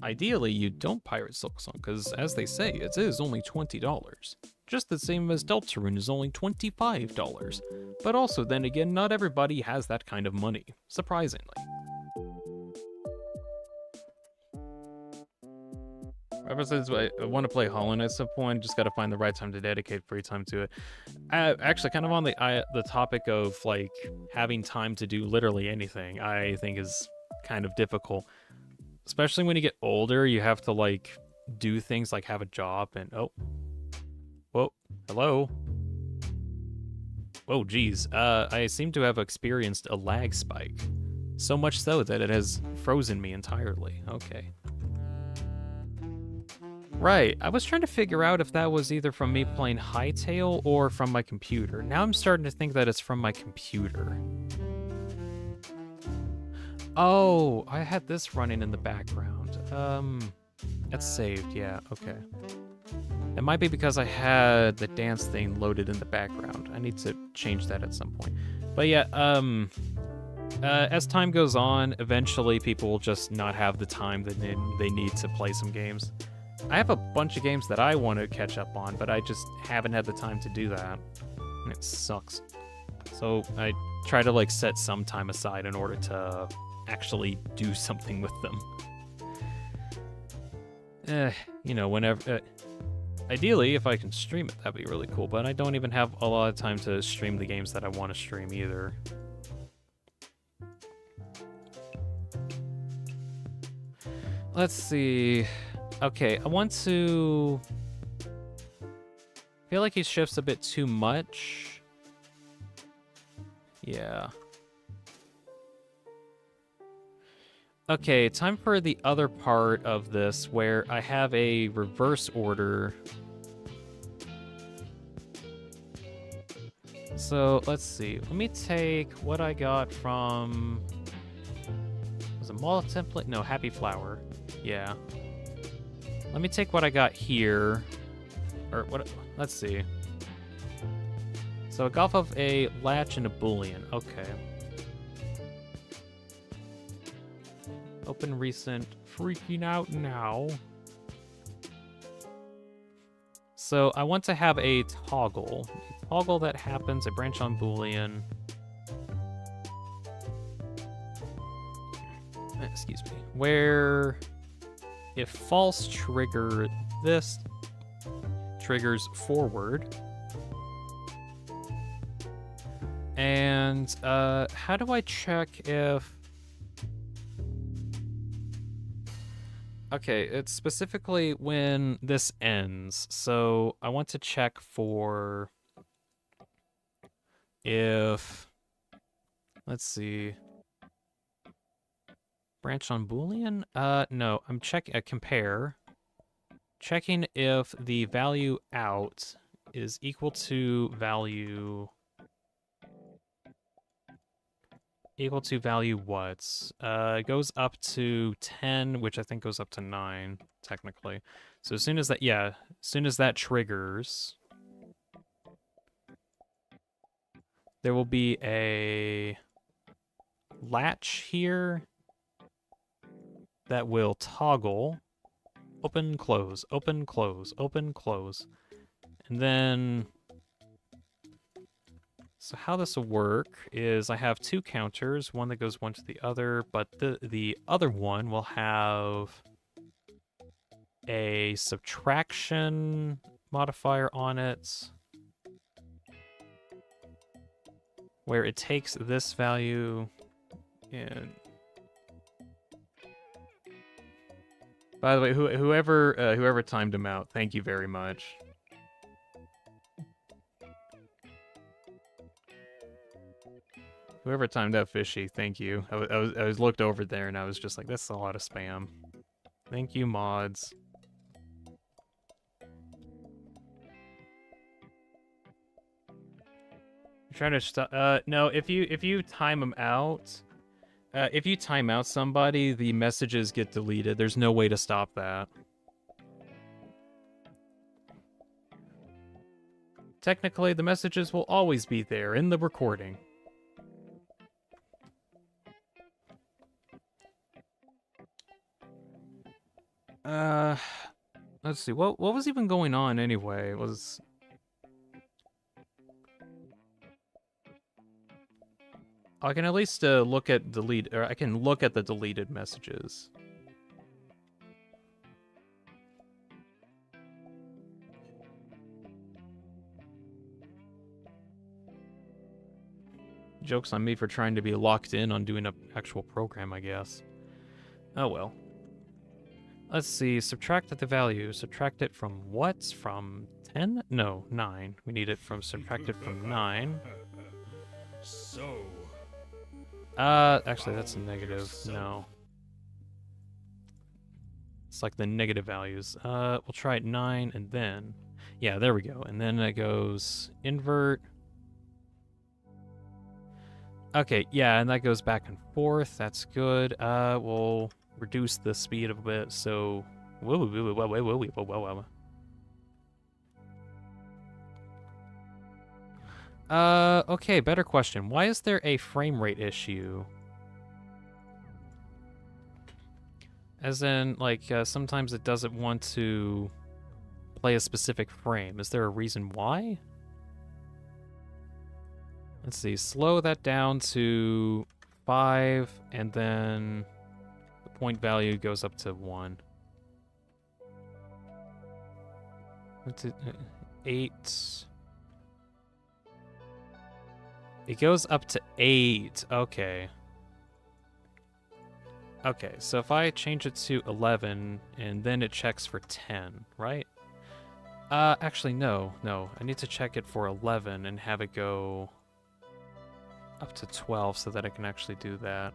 Ideally, you don't pirate Silksong, because as they say, it is only $20. Just the same as Deltarune is only $25. But also, then again, not everybody has that kind of money, surprisingly. Ever since I want to play Hollow Knight at some point, just gotta find the right time to dedicate free time to it. Actually, kind of on the topic of like having time to do literally anything, I think is kind of difficult. Especially when you get older, you have to like do things like have a job and whoa, hello. Whoa, geez. I seem to have experienced a lag spike. So much so that it has frozen me entirely. Okay. Right, I was trying to figure out if that was either from me playing Hytale or from my computer. Now I'm starting to think that it's from my computer. Oh, I had this running in the background. It's saved, yeah, okay. It might be because I had the dance thing loaded in the background. I need to change that at some point. But yeah, as time goes on, eventually people will just not have the time that they need to play some games. I have a bunch of games that I want to catch up on, but I just haven't had the time to do that. And it sucks. So I try to like set some time aside in order to actually do something with them. You know, whenever... ideally, if I can stream it, that'd be really cool, but I don't even have a lot of time to stream the games that I want to stream either. Let's see... Okay, I want to... I feel like he shifts a bit too much. Yeah. Okay, time for the other part of this where I have a reverse order. So let's see. Let me take what I got from. Was it Mall template? No, Happy Flower. Yeah. Let me take what I got here. Or what? Let's see. So I got off of a latch and a boolean. Okay. Open recent. Freaking out now. So I want to have a toggle. A toggle that happens, a branch on boolean. Excuse me. Where if false trigger, this triggers forward. And how do I check if... Okay, it's specifically when this ends. So I want to check for if... Let's see. Branch on boolean? No, I'm checking a compare. Checking if the value out is equal to value... Equal to value what? It goes up to 10, which I think goes up to 9, technically. So as soon as that, yeah, as soon as that triggers, there will be a latch here that will toggle open, close, open, close, open, close. And then... So how this will work is I have two counters, one that goes one to the other, but the other one will have a subtraction modifier on it, where it takes this value and... By the way, whoever timed him out, thank you very much. Whoever timed out Fishy, thank you. I was looked over there and I was just like, that's a lot of spam. Thank you, mods. I'm trying to stop. No, if you time them out, if you time out somebody, the messages get deleted. There's no way to stop that. Technically, the messages will always be there in the recording. Let's see. What was even going on anyway? I can at least look at I can look at the deleted messages. Joke's on me for trying to be locked in on doing an actual program, I guess. Oh well. Let's see, subtract the value. Subtract it from what? From 10? No, 9. We need it from subtracted from 9. So. Actually, that's a negative. No. It's like the negative values. We'll try 9 and then... Yeah, there we go. And then it goes invert. Okay, yeah, and that goes back and forth. That's good. We'll reduce the speed a bit, so... Whoa. Okay, better question. Why is there a frame rate issue? As in, like, sometimes it doesn't want to play a specific frame. Is there a reason why? Let's see, slow that down to 5, and then the point value goes up to 1. What's it? 8. It goes up to 8. Okay. Okay, so if I change it to 11, and then it checks for 10, right? Actually, no. I need to check it for 11 and have it go up to 12 so that I can actually do that.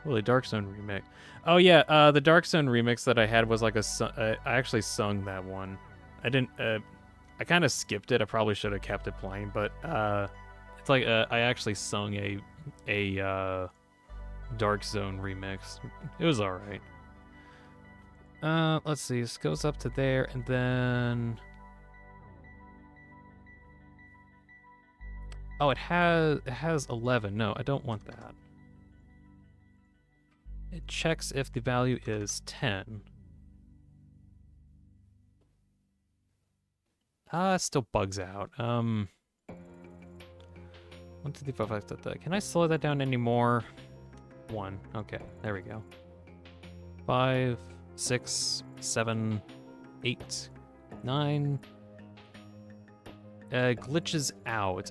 Holy Dark Zone remix. Oh yeah, the Dark Zone remix that I had was like I actually sung that one. I didn't. I kind of skipped it. I probably should have kept it playing, but it's like I actually sung a Dark Zone remix. It was all right. Let's see. This goes up to there, and then oh, it has 11. No, I don't want that. It checks if the value is 10. It still bugs out. 1, 2, 3, 4, 5, 6. Can I slow that down anymore? 1. Okay, there we go. 5, 6, 7, 8, 9. Glitches out.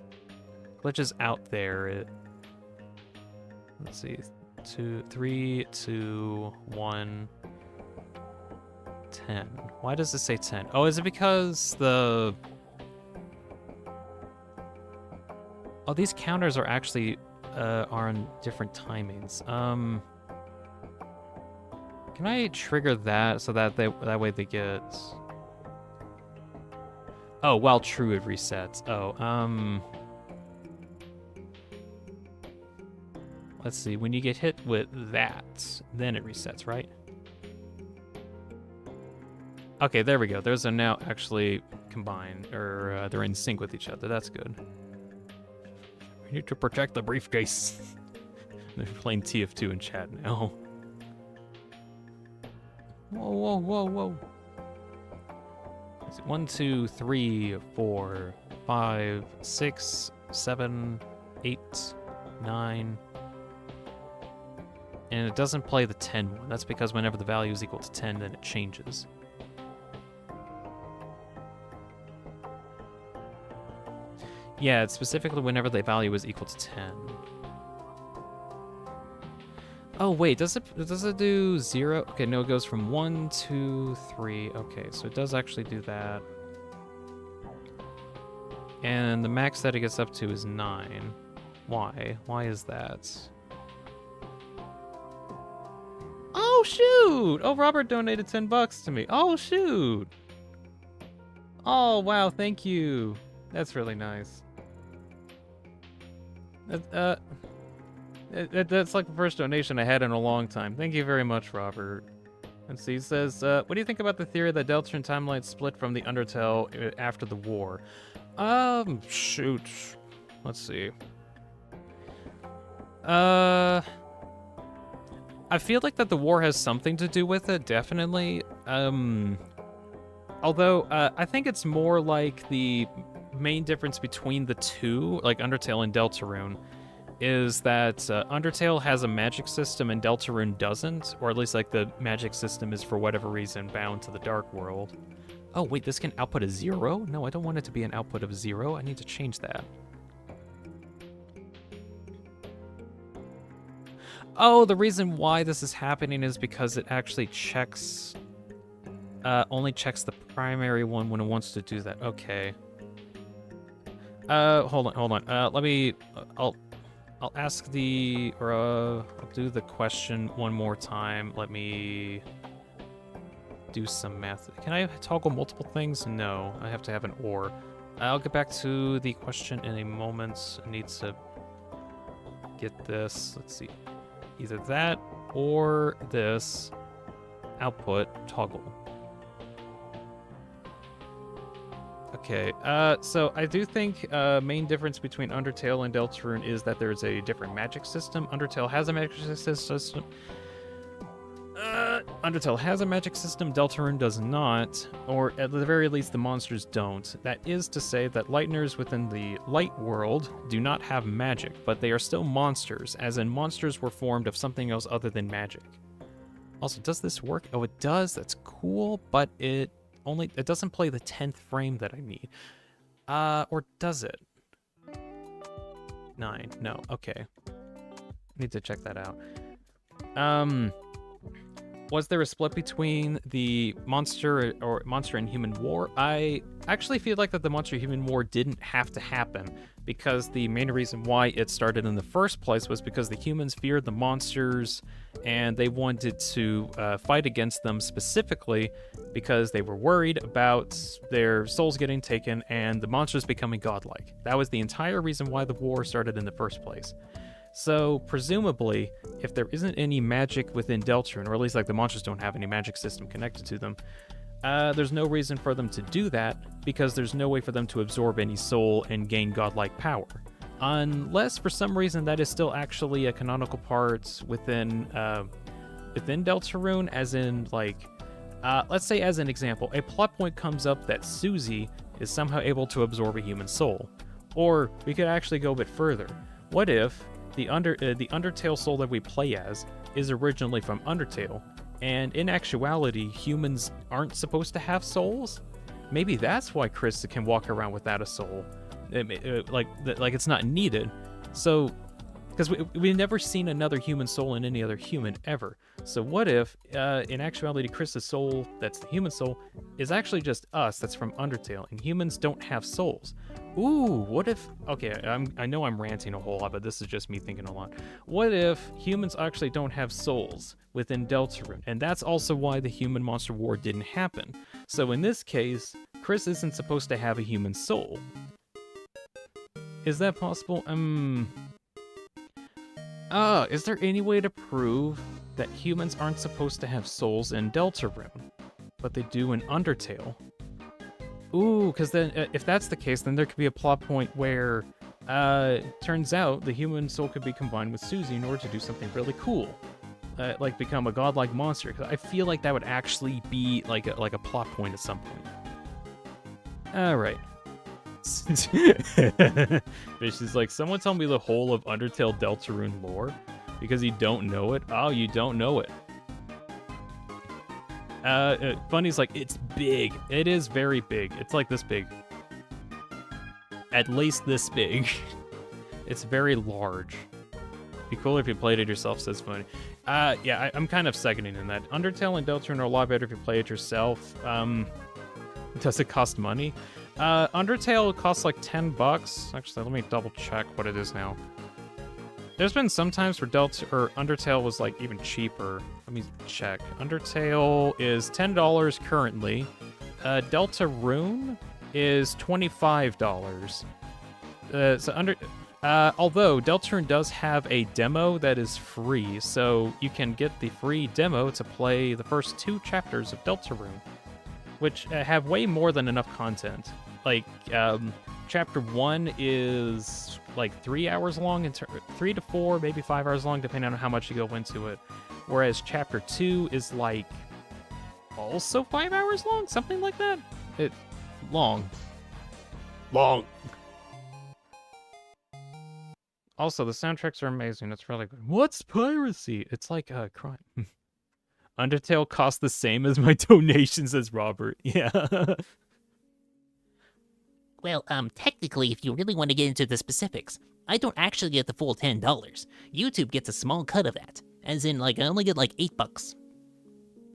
Glitches out there. Let's see. 2, 3, 2, 1, 10. Why does it say 10? Oh, is it because the... Oh, these counters are actually are on different timings. Can I trigger that so that that way they get... Oh, while true it resets. Oh, let's see, when you get hit with that, then it resets, right? Okay, there we go. Those are now actually combined, or they're in sync with each other. That's good. We need to protect the briefcase. They're playing TF2 in chat now. Whoa, whoa, whoa, whoa. 1, 2, 3, 4, 5, 6, 7, 8, 9. And it doesn't play the 10 one. That's because whenever the value is equal to 10, then it changes. Yeah, it's specifically whenever the value is equal to 10. Oh wait, does it do 0? Okay, no, it goes from 1, 2, 3. Okay, so it does actually do that. And the max that it gets up to is 9. Why? Why is that? Oh shoot! Oh, Robert donated $10 to me. Oh shoot! Oh wow, thank you. That's really nice. That's like the first donation I had in a long time. Thank you very much, Robert. Let's see, he says, what do you think about the theory that Deltarune timeline split from the Undertale after the war? Shoot. Let's see. I feel like that the war has something to do with it, definitely. Although, I think it's more like the main difference between the two, like Undertale and Deltarune, is that Undertale has a magic system and Deltarune doesn't, or at least like the magic system is for whatever reason bound to the Dark World. Oh wait, this can output a 0? No, I don't want it to be an output of 0. I need to change that. Oh, the reason why this is happening is because it actually checks, only checks the primary one when it wants to do that. Okay. Hold on. I'll ask the, or I'll do the question one more time. Let me do some math. Can I toggle multiple things? No, I have to have an or. I'll get back to the question in a moment. I need to get this. Let's see. Either that or this output toggle. Okay, so I do think main difference between Undertale and Deltarune is that there's a different magic system. Undertale has a magic system. Undertale has a magic system, Deltarune does not, or at the very least the monsters don't. That is to say that Lightners within the Light World do not have magic, but they are still monsters, as in monsters were formed of something else other than magic. Also, does this work? Oh, it does, that's cool, but it doesn't play the 10th frame that I need. Or does it? 9, no, okay. Need to check that out. was there a split between the monster and human war? I actually feel like that the monster-human war didn't have to happen, because the main reason why it started in the first place was because the humans feared the monsters, and they wanted to fight against them specifically because they were worried about their souls getting taken and the monsters becoming godlike. That was the entire reason why the war started in the first place. So, presumably, if there isn't any magic within Deltarune, or at least like the monsters don't have any magic system connected to them, there's no reason for them to do that, because there's no way for them to absorb any soul and gain godlike power. Unless, for some reason, that is still actually a canonical part within Deltarune, as in, like, let's say as an example, a plot point comes up that Susie is somehow able to absorb a human soul. Or, we could actually go a bit further. What if the Undertale soul that we play as is originally from Undertale, and in actuality, humans aren't supposed to have souls? Maybe that's why Chris can walk around without a soul. Like it's not needed. So, because we've never seen another human soul in any other human ever. So what if, in actuality, Chris's soul, that's the human soul, is actually just us, that's from Undertale, and humans don't have souls? Ooh, what if... Okay, I know I'm ranting a whole lot, but this is just me thinking a lot. What if humans actually don't have souls within Deltarune, and that's also why the human-monster war didn't happen? So in this case, Chris isn't supposed to have a human soul. Is that possible? Is there any way to prove that humans aren't supposed to have souls in Deltarune, but they do in Undertale? Ooh, because then, if that's the case, then there could be a plot point where, turns out the human soul could be combined with Susie in order to do something really cool. Like become a godlike monster. 'Cause I feel like that would actually be like a plot point at some point. Alright. Fish is like, someone tell me the whole of Undertale Deltarune lore, because you don't know it. Oh, you don't know it. Bunny's like, it's big. It is very big. It's like this big. At least this big. It's very large. Be cool if you played it yourself, says Funny. Yeah, I'm kind of seconding in that. Undertale and Deltarune are a lot better if you play it yourself. Does it cost money? Undertale costs like $10. Actually, let me double check what it is now. There's been some times where Undertale was like even cheaper. Let me check. Undertale is $10 currently. Deltarune is $25. Although Deltarune does have a demo that is free, so you can get the free demo to play the first 2 chapters of Deltarune, which have way more than enough content. Like, chapter 1 is like 3 hours long, 3 to 4, maybe 5 hours long, depending on how much you go into it. Whereas chapter 2 is like also 5 hours long, something like that. Long. Also, the soundtracks are amazing. It's really good. What's piracy? It's like a crime. Undertale costs the same as my donations, as Robert. Yeah. Well, technically, if you really want to get into the specifics, I don't actually get the full $10. YouTube gets a small cut of that. As in, like, I only get like $8.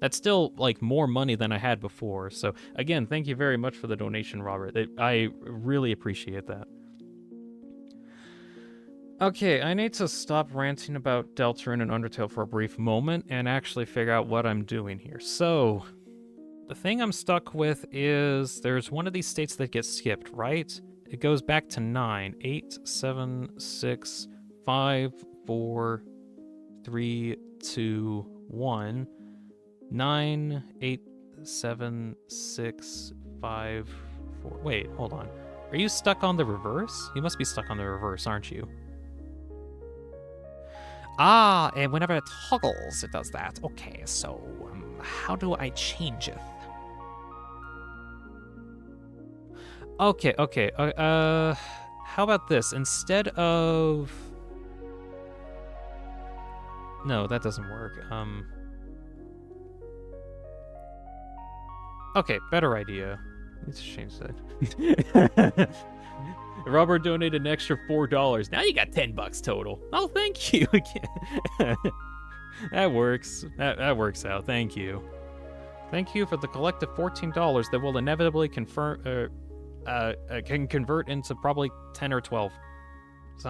That's still, like, more money than I had before. So, again, thank you very much for the donation, Robert. I really appreciate that. Okay, I need to stop ranting about Deltarune and Undertale for a brief moment and actually figure out what I'm doing here. So, the thing I'm stuck with is there's one of these states that gets skipped, right? It goes back to 9, 8, 7, 6, 5, 4, 3, 2, 1, 9, 8, 7, 6, 5, 4. Wait, hold on. Are you stuck on the reverse? You must be stuck on the reverse, aren't you? Ah, and whenever it toggles, it does that. Okay, so how do I change it? Okay. How about this? Instead of... No, that doesn't work. Okay, better idea. Let's change that. Robert donated an extra $4. Now you got $10 total. Oh, thank you again. That works. That works out. Thank you. Thank you for the collective $14 that will inevitably can convert into probably 10 or 12.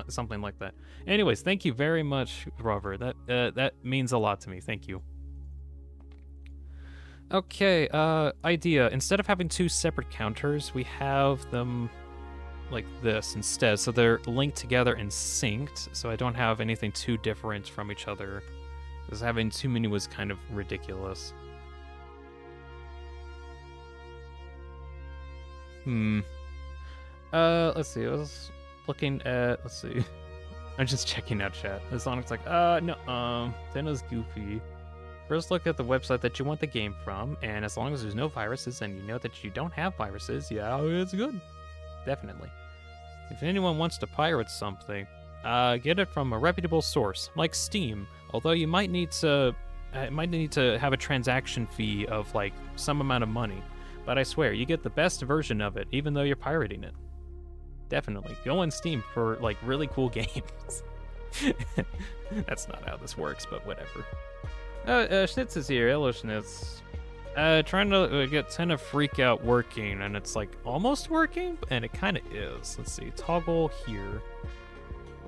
Something like that. Anyways, thank you very much, Robert. That means a lot to me. Thank you. Okay, idea. Instead of having two separate counters, we have them like this instead. So they're linked together and synced, so I don't have anything too different from each other. Because having too many was kind of ridiculous. Let's see. I was looking at, let's see. I'm just checking out chat. The Sonic's like, no, Tenna's goofy. First look at the website that you want the game from, and as long as there's no viruses and you know that you don't have viruses, yeah, it's good. Definitely. If anyone wants to pirate something, get it from a reputable source, like Steam, although you might need to have a transaction fee of like some amount of money. But I swear, you get the best version of it, even though you're pirating it. Definitely. Go on Steam for like really cool games. That's not how this works, but whatever. Schnitz is here. Hello, Schnitz. Trying to get Tenna Freak Out working, and it's like almost working, and it kind of is. Let's see. Toggle here.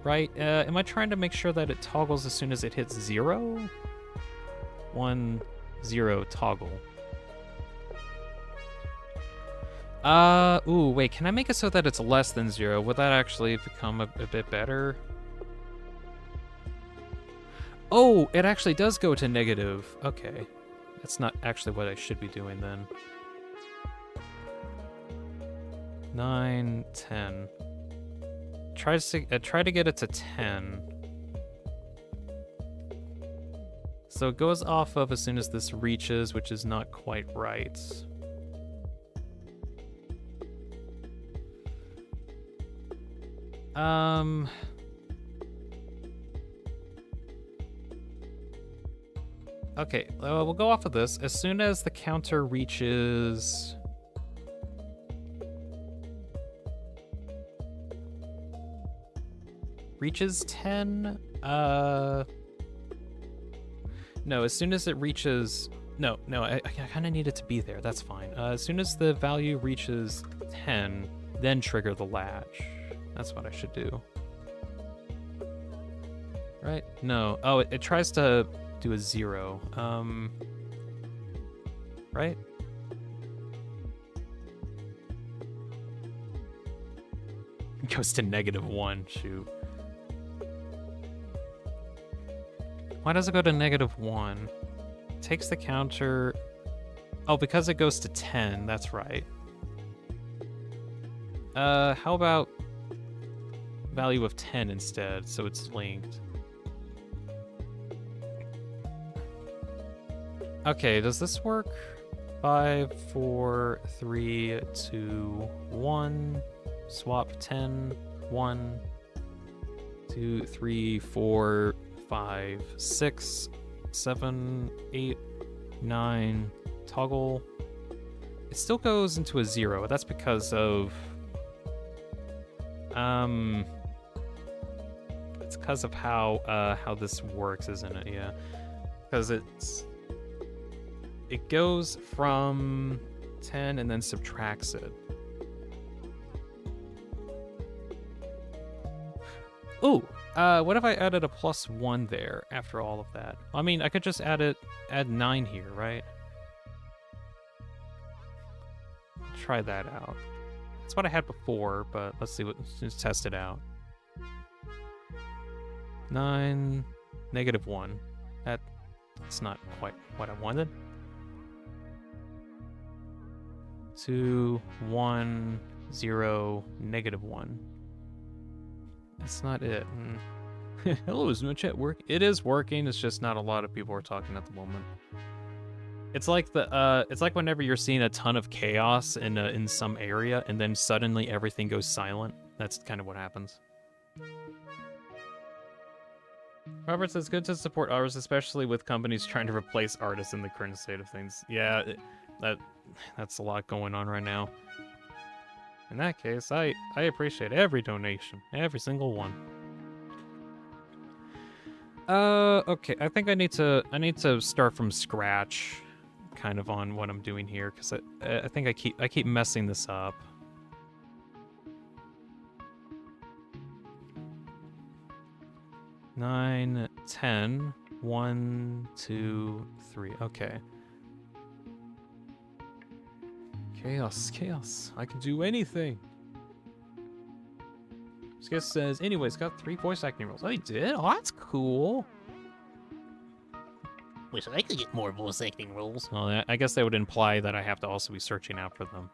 Right? Am I trying to make sure that it toggles as soon as it hits 0? 1, 0, toggle. Ooh, wait, can I make it so that it's less than 0? Would that actually become a bit better? Oh, it actually does go to negative. Okay. That's not actually what I should be doing then. 9, 10. Try to get it to 10. So it goes off of as soon as this reaches, which is not quite right. Okay, we'll go off of this. As soon as the counter reaches... reaches 10? No, as soon as it reaches... No, I kind of need it to be there. That's fine. As soon as the value reaches 10, then trigger the latch. That's what I should do. Right? No. Oh, it tries to do a 0. Right? It goes to -1. Shoot. Why does it go to -1? It takes the counter... Oh, because it goes to 10. That's right. How about value of 10 instead, so it's linked? Okay, does this work? 5, 4, 3, 2, 1. Swap 10, 1, 2, 3, 4, 5, 6, 7, 8, 9. Toggle. It still goes into a 0. That's because of... It's because of how this works, isn't it? Yeah. Because it goes from 10 and then subtracts it. Ooh, what if I added a +1 there after all of that? I mean, I could just add 9 here, right? Try that out. That's what I had before, but let's just test it out. 9, -1. That's not quite what I wanted. 2, 1, 0, -1. That's not it. Hello, is my chat work? It is working. It's just not a lot of people are talking at the moment. It's like it's like whenever you're seeing a ton of chaos in some area, and then suddenly everything goes silent. That's kind of what happens. Robert says, good to support artists, especially with companies trying to replace artists in the current state of things. Yeah, that's a lot going on right now. In that case, I appreciate every donation, every single one. Okay. I think I need to start from scratch, kind of on what I'm doing here, because I think I keep messing this up. Nine, 10, 1, 2, 3. Okay. Chaos, chaos. I can do anything. Skis says, anyways, got 3 voice acting roles. Oh, he did? Oh, that's cool. Wish I could get more voice acting roles. Well, I guess that would imply that I have to also be searching out for them.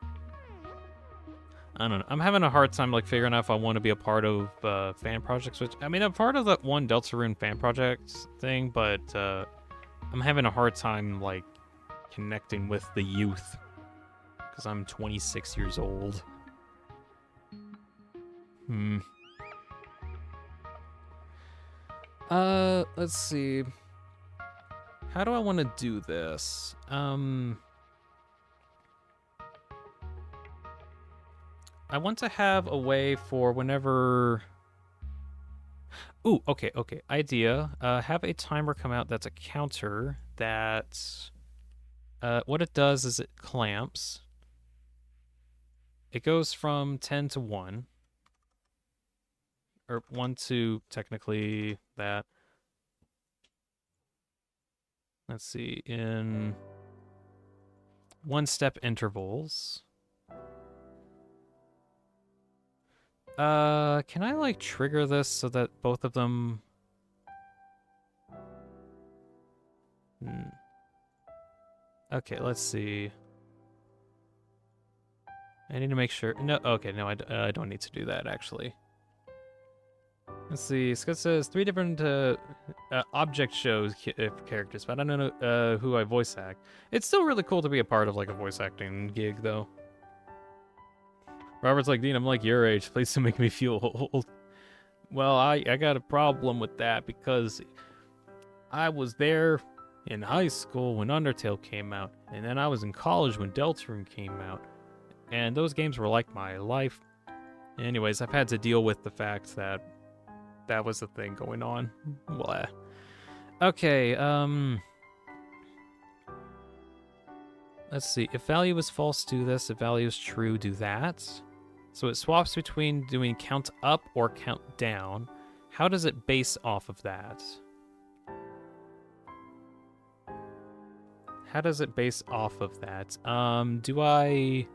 I don't know. I'm having a hard time, like, figuring out if I want to be a part of fan projects, which, I mean, I'm part of that one Deltarune fan project thing, but I'm having a hard time, like, connecting with the youth, because I'm 26 years old. Let's see. How do I want to do this? I want to have a way for whenever... Ooh, okay. Idea. Have a timer come out that's a counter that... what it does is it clamps. It goes from 10 to 1. Or 1 to, technically, that. Let's see, in 1-step intervals. Can I, like, trigger this so that both of them... Okay, let's see. I need to make sure... No, okay, no, I don't need to do that, actually. Let's see, Scott says 3 different object shows characters, but I don't know who I voice act. It's still really cool to be a part of, like, a voice acting gig, though. Robert's like, Dean, I'm like your age. Please don't make me feel old. Well, I got a problem with that because I was there in high school when Undertale came out, and then I was in college when Deltarune came out, and those games were like my life. Anyways, I've had to deal with the fact that that was the thing going on. Blah. Okay, let's see. If value is false, do this. If value is true, do that. So it swaps between doing count up or count down. How does it base off of that? How does it base off of that? Do I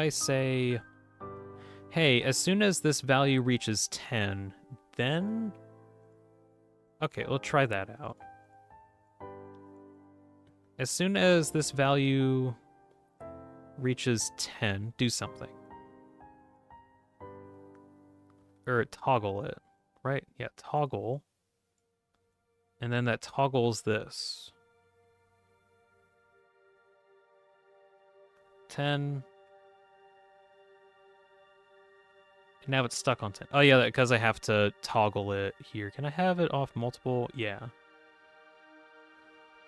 say, hey, as soon as this value reaches 10, then... Okay, we'll try that out. As soon as this value reaches 10, do something. Or toggle it, right? Yeah, toggle. And then that toggles this. 10. And now it's stuck on 10. Oh yeah, because I have to toggle it here. Can I have it off multiple? Yeah.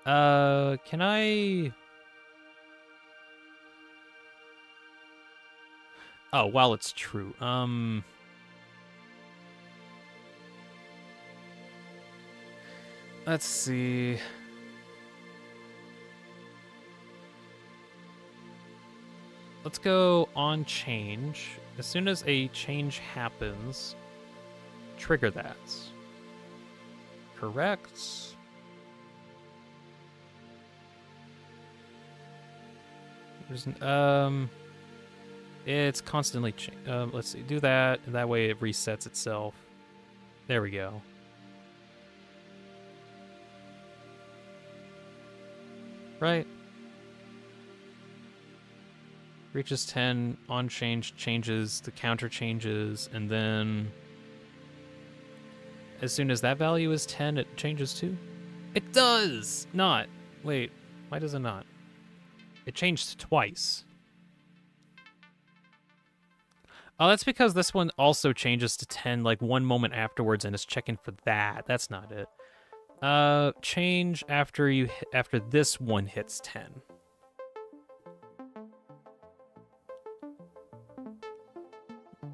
Can I... Oh, while it's true. Let's see. Let's go on change. As soon as a change happens, trigger that. Correct. There's it's constantly let's see, do that, and that way it resets itself. There we go. Right. Reaches 10, on change changes, the counter changes, and then as soon as that value is 10, it changes too? It does! Not. Wait, why does it not? It changed twice. Oh, that's because this one also changes to 10 like 1 moment afterwards and is checking for that. That's not it. Change after this one hits 10.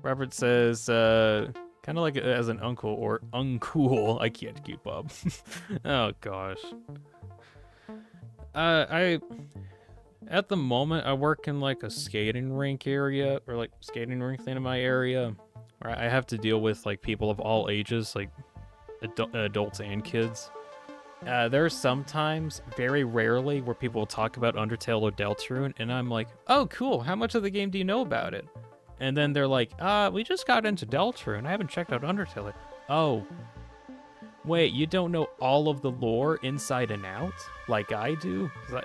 Robert says, Kind of like as an uncle or uncool. I can't keep up. Oh gosh. I at the moment I work in like a skating rink area or like skating rink thing in my area, where I have to deal with like people of all ages, like adults and kids. There's sometimes, very rarely, where people will talk about Undertale or Deltarune, and I'm like, oh, cool, how much of the game do you know about it? And then they're like, we just got into Deltarune, I haven't checked out Undertale. Oh, wait, you don't know all of the lore inside and out, like I do? 'Cause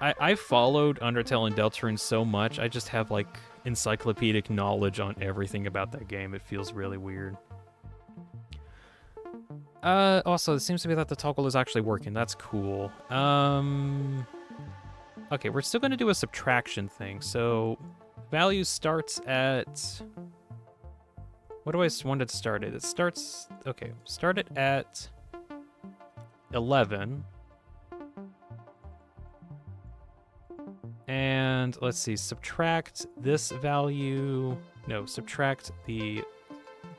I followed Undertale and Deltarune so much, I just have, like, encyclopedic knowledge on everything about that game. It feels really weird. Also, it seems to be that the toggle is actually working. That's cool. Okay, we're still going to do a subtraction thing. So, value starts at... What do I want it to start at? It starts... Okay, start it at 11. And, let's see, subtract this value... No, subtract the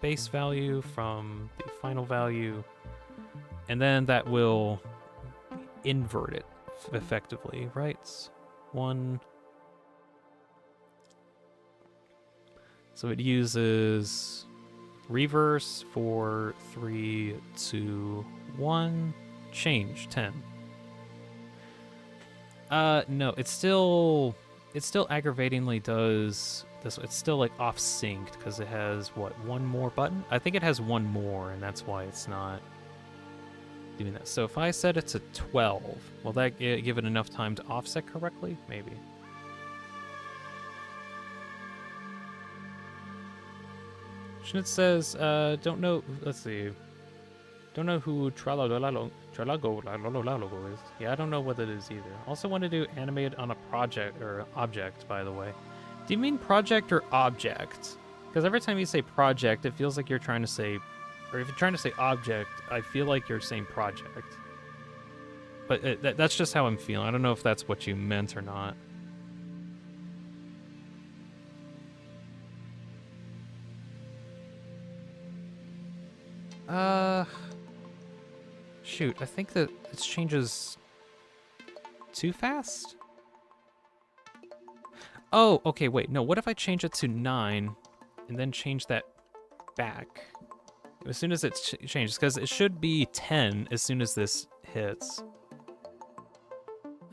base value from the final value, and then that will invert it effectively, right? 1. So it uses reverse for 3, 2, 1, change 10. No, it still aggravatingly does this. It's still like off synced because it has what, one more button? I think it has one more, and that's why it's not doing that. So if I set it to 12, will that give it enough time to offset correctly? Maybe. It says, don't know, let's see. Don't know who Tralagolalo is. Yeah, I don't know what it is either. Also want to do animated on a project, or object, by the way. Do you mean project or object? Because every time you say project, it feels like you're trying to say, or if you're trying to say object, I feel like you're saying project. But that's just how I'm feeling. I don't know if that's what you meant or not. Shoot, I think that it changes too fast? Oh, okay, wait, no, what if I change it to 9 and then change that back? As soon as it changes, because it should be 10 as soon as this hits.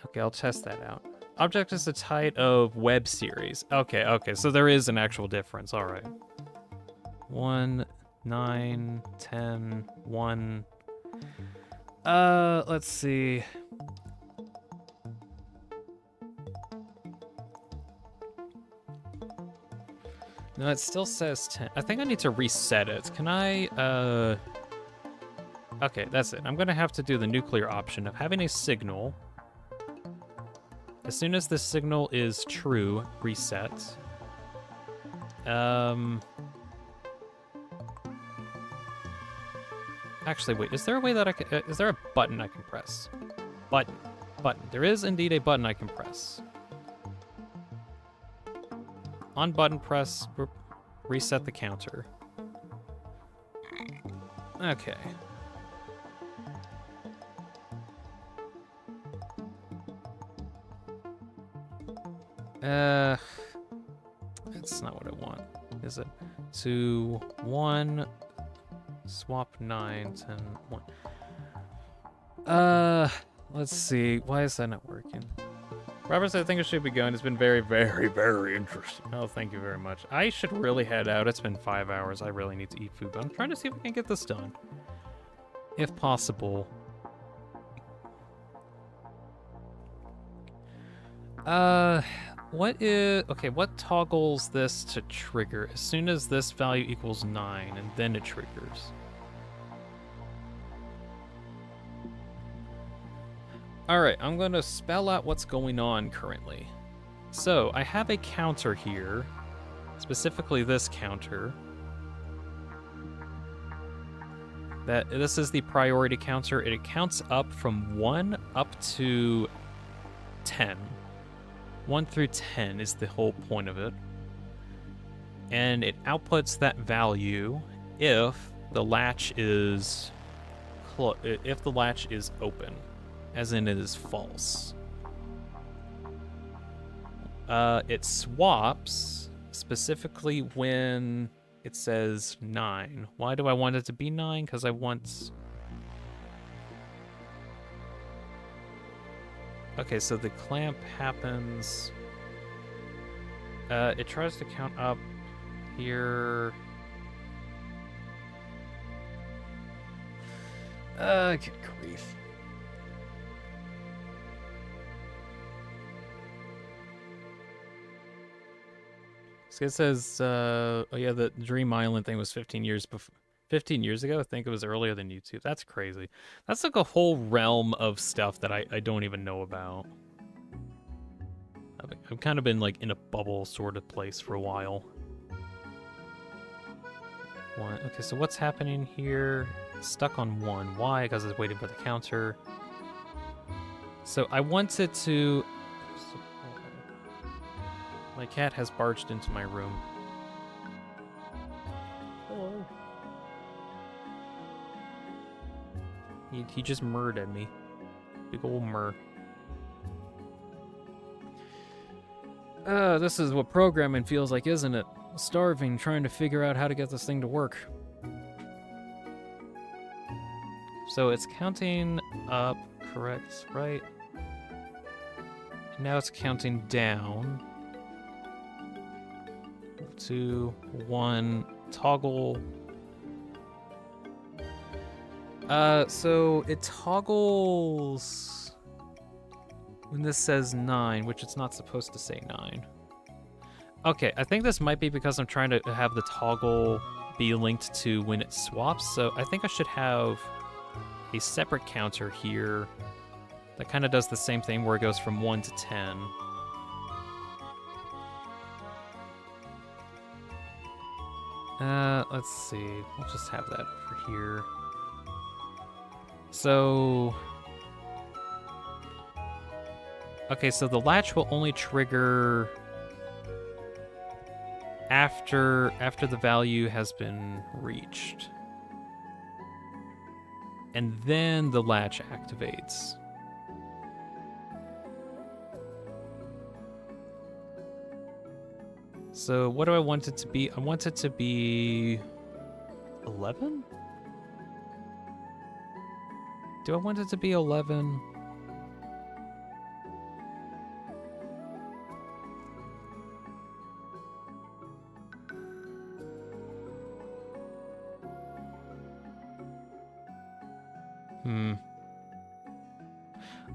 Okay, I'll test that out. Object is the type of web series. Okay, so there is an actual difference, all right. 1, 9, 10, 1. Let's see. No, it still says 10. I think I need to reset it. Can I, Okay, that's it. I'm gonna have to do the nuclear option of having a signal. As soon as this signal is true, reset. Actually, wait, is there a way that I can, is there a button I can press? Button. There is indeed a button I can press. On button press, reset the counter. Okay. That's not what I want, is it? 2, 1, swap 9, 10, 1. Let's see, why is that not working? Robert said, I think it should be going. It's been very, very, very interesting. Oh, thank you very much. I should really head out. It's been 5 hours. I really need to eat food, but I'm trying to see if I can get this done. If possible. What toggles this to trigger? As soon as this value equals 9, and then it triggers. Alright, I'm going to spell out what's going on currently. So, I have a counter here, specifically this counter. This is the priority counter. It counts up from 1 up to 10. 1 through 10 is the whole point of it. and it outputs that value if the latch is open, as in it is false. It swaps specifically when it says 9. Why do I want it to be 9? Because I want... Okay, so the clamp happens... it tries to count up here... Good grief. So it says, oh yeah, the Dream Island thing was 15 years before. 15 years ago? I think it was earlier than YouTube. That's crazy. That's like a whole realm of stuff that I don't even know about. I've kind of been like in a bubble sort of place for a while. Okay, so what's happening here? Stuck on 1. Why? Because it's waiting for the counter. So I wanted to... My cat has barged into my room. Hello. He just murred at me. Big ol' murr. This is what programming feels like, isn't it? Starving, trying to figure out how to get this thing to work. So it's counting up, correct, right? Now it's counting down. 2, 1, toggle. So it toggles when this says 9, which it's not supposed to say 9. Okay, I think this might be because I'm trying to have the toggle be linked to when it swaps, so I think I should have a separate counter here that kind of does the same thing where it goes from 1 to 10. Let's see. We'll just have that over here. So... Okay, so the latch will only trigger after the value has been reached. And then the latch activates. So what do I want it to be? I want it to be 11? Do I want it to be 11?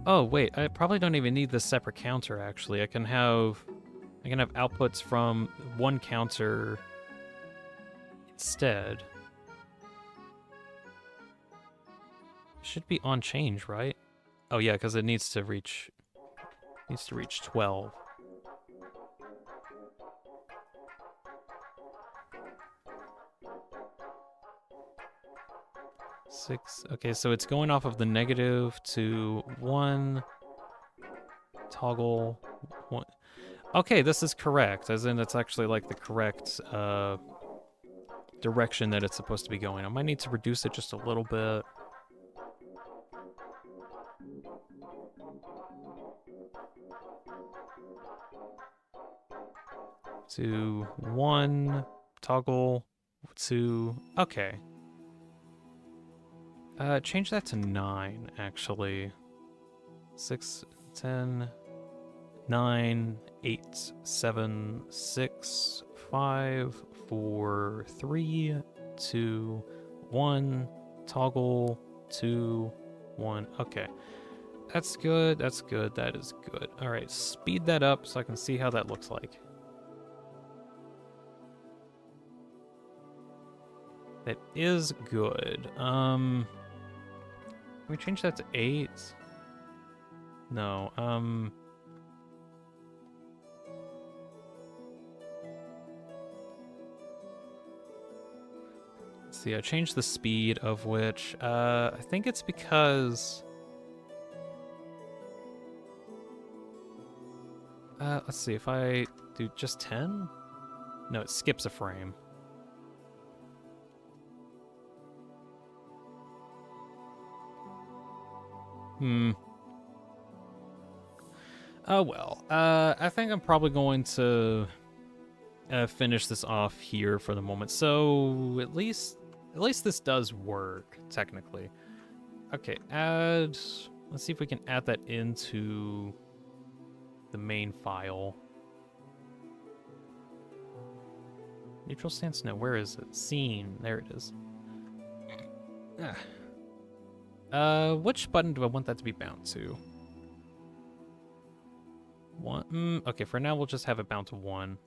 Oh, wait, I probably don't even need this separate counter, actually. I can have outputs from one counter instead. Should be on change, right? Oh yeah, because it needs to reach 12. Six. Okay, so it's going off of the negative to 1. Toggle 1. Okay, this is correct, as in it's actually like the correct direction that it's supposed to be going. I might need to reduce it just a little bit. To 1, toggle 2. Okay. Change that to 9, actually. 6, 10, 9, 8, 7, 6, 5, 4, 3, 2, 1, toggle 2, 1. Okay. That's good, that's good, that is good. Alright, speed that up so I can see how that looks like. That is good. Can we change that to 8? No, let's see, I changed the speed of which, I think it's because... let's see, if I do just 10? No, it skips a frame. Oh well. I think I'm probably going to finish this off here for the moment. So at least this does work technically. Okay, add. Let's see if we can add that into the main file. Neutral stance? No, where is it? Scene. There it is. Which button do I want that to be bound to? 1. Okay, for now we'll just have it bound to 1.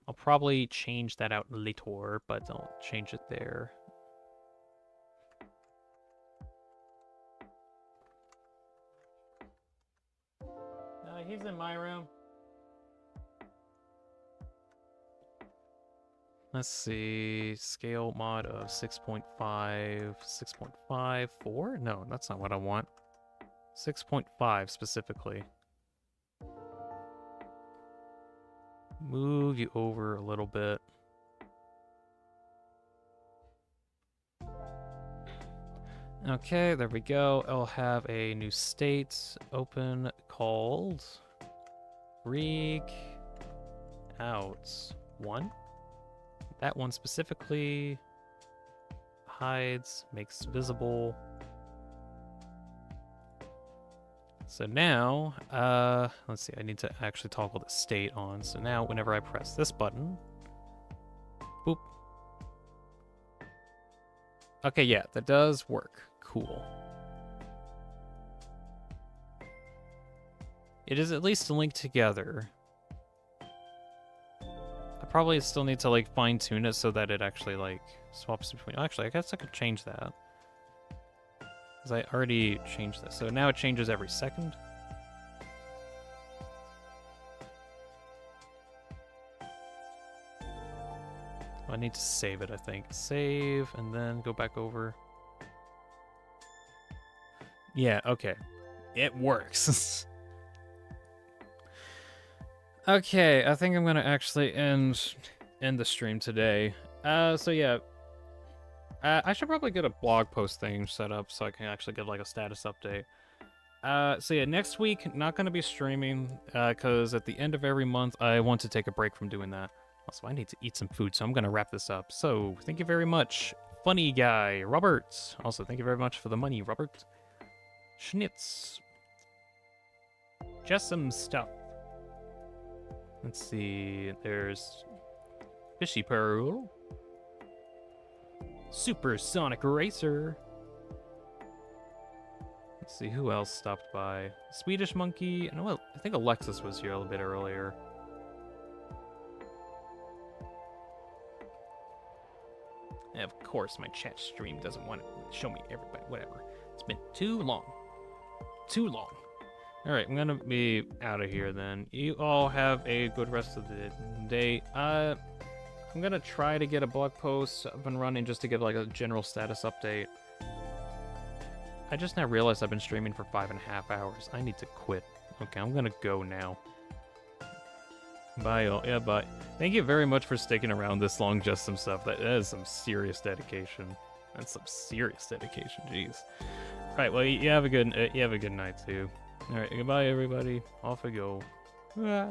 I'll probably change that out later, but I'll change it there. He's in my room. Let's see, scale mod of 6.5, 6.54? No, that's not what I want. 6.5 specifically. Move you over a little bit. Okay, there we go. I'll have a new state open called Freak Out 1. That one specifically hides, makes visible. So now, let's see, I need to actually toggle the state on. So now whenever I press this button, boop. Okay, yeah, that does work. Cool. It is at least linked together. I probably still need to like fine tune it so that it actually like swaps between. Actually, I guess I could change that. Because I already changed this. So now it changes every second. I need to save it, I think. Save, and then go back over. Yeah, okay. It works. Okay, I think I'm gonna actually end the stream today. So yeah. I should probably get a blog post thing set up so I can actually get like a status update. So yeah, next week, not gonna be streaming, because at the end of every month, I want to take a break from doing that. Also, I need to eat some food, so I'm gonna wrap this up. So, thank you very much, funny guy, Robert. Also, thank you very much for the money, Robert. Schnitz. Just some stuff. Let's see, there's Fishy Pearl. Supersonic Racer. Let's see, who else stopped by? Swedish Monkey. I think Alexis was here a little bit earlier. And of course, my chat stream doesn't want to show me everybody. Whatever. It's been too long. Too long. Alright, I'm gonna be out of here then. You all have a good rest of the day. I'm gonna try to get a blog post up and running just to give like a general status update. I just now realized I've been streaming for 5.5 hours. I need to quit. Okay, I'm gonna go now. Bye, all. Yeah, bye. Thank you very much for sticking around this long, just some stuff. That is some serious dedication. That's some serious dedication. Jeez. All right. Well, you have a good night too. All right. Goodbye, everybody. Off I go. Bye.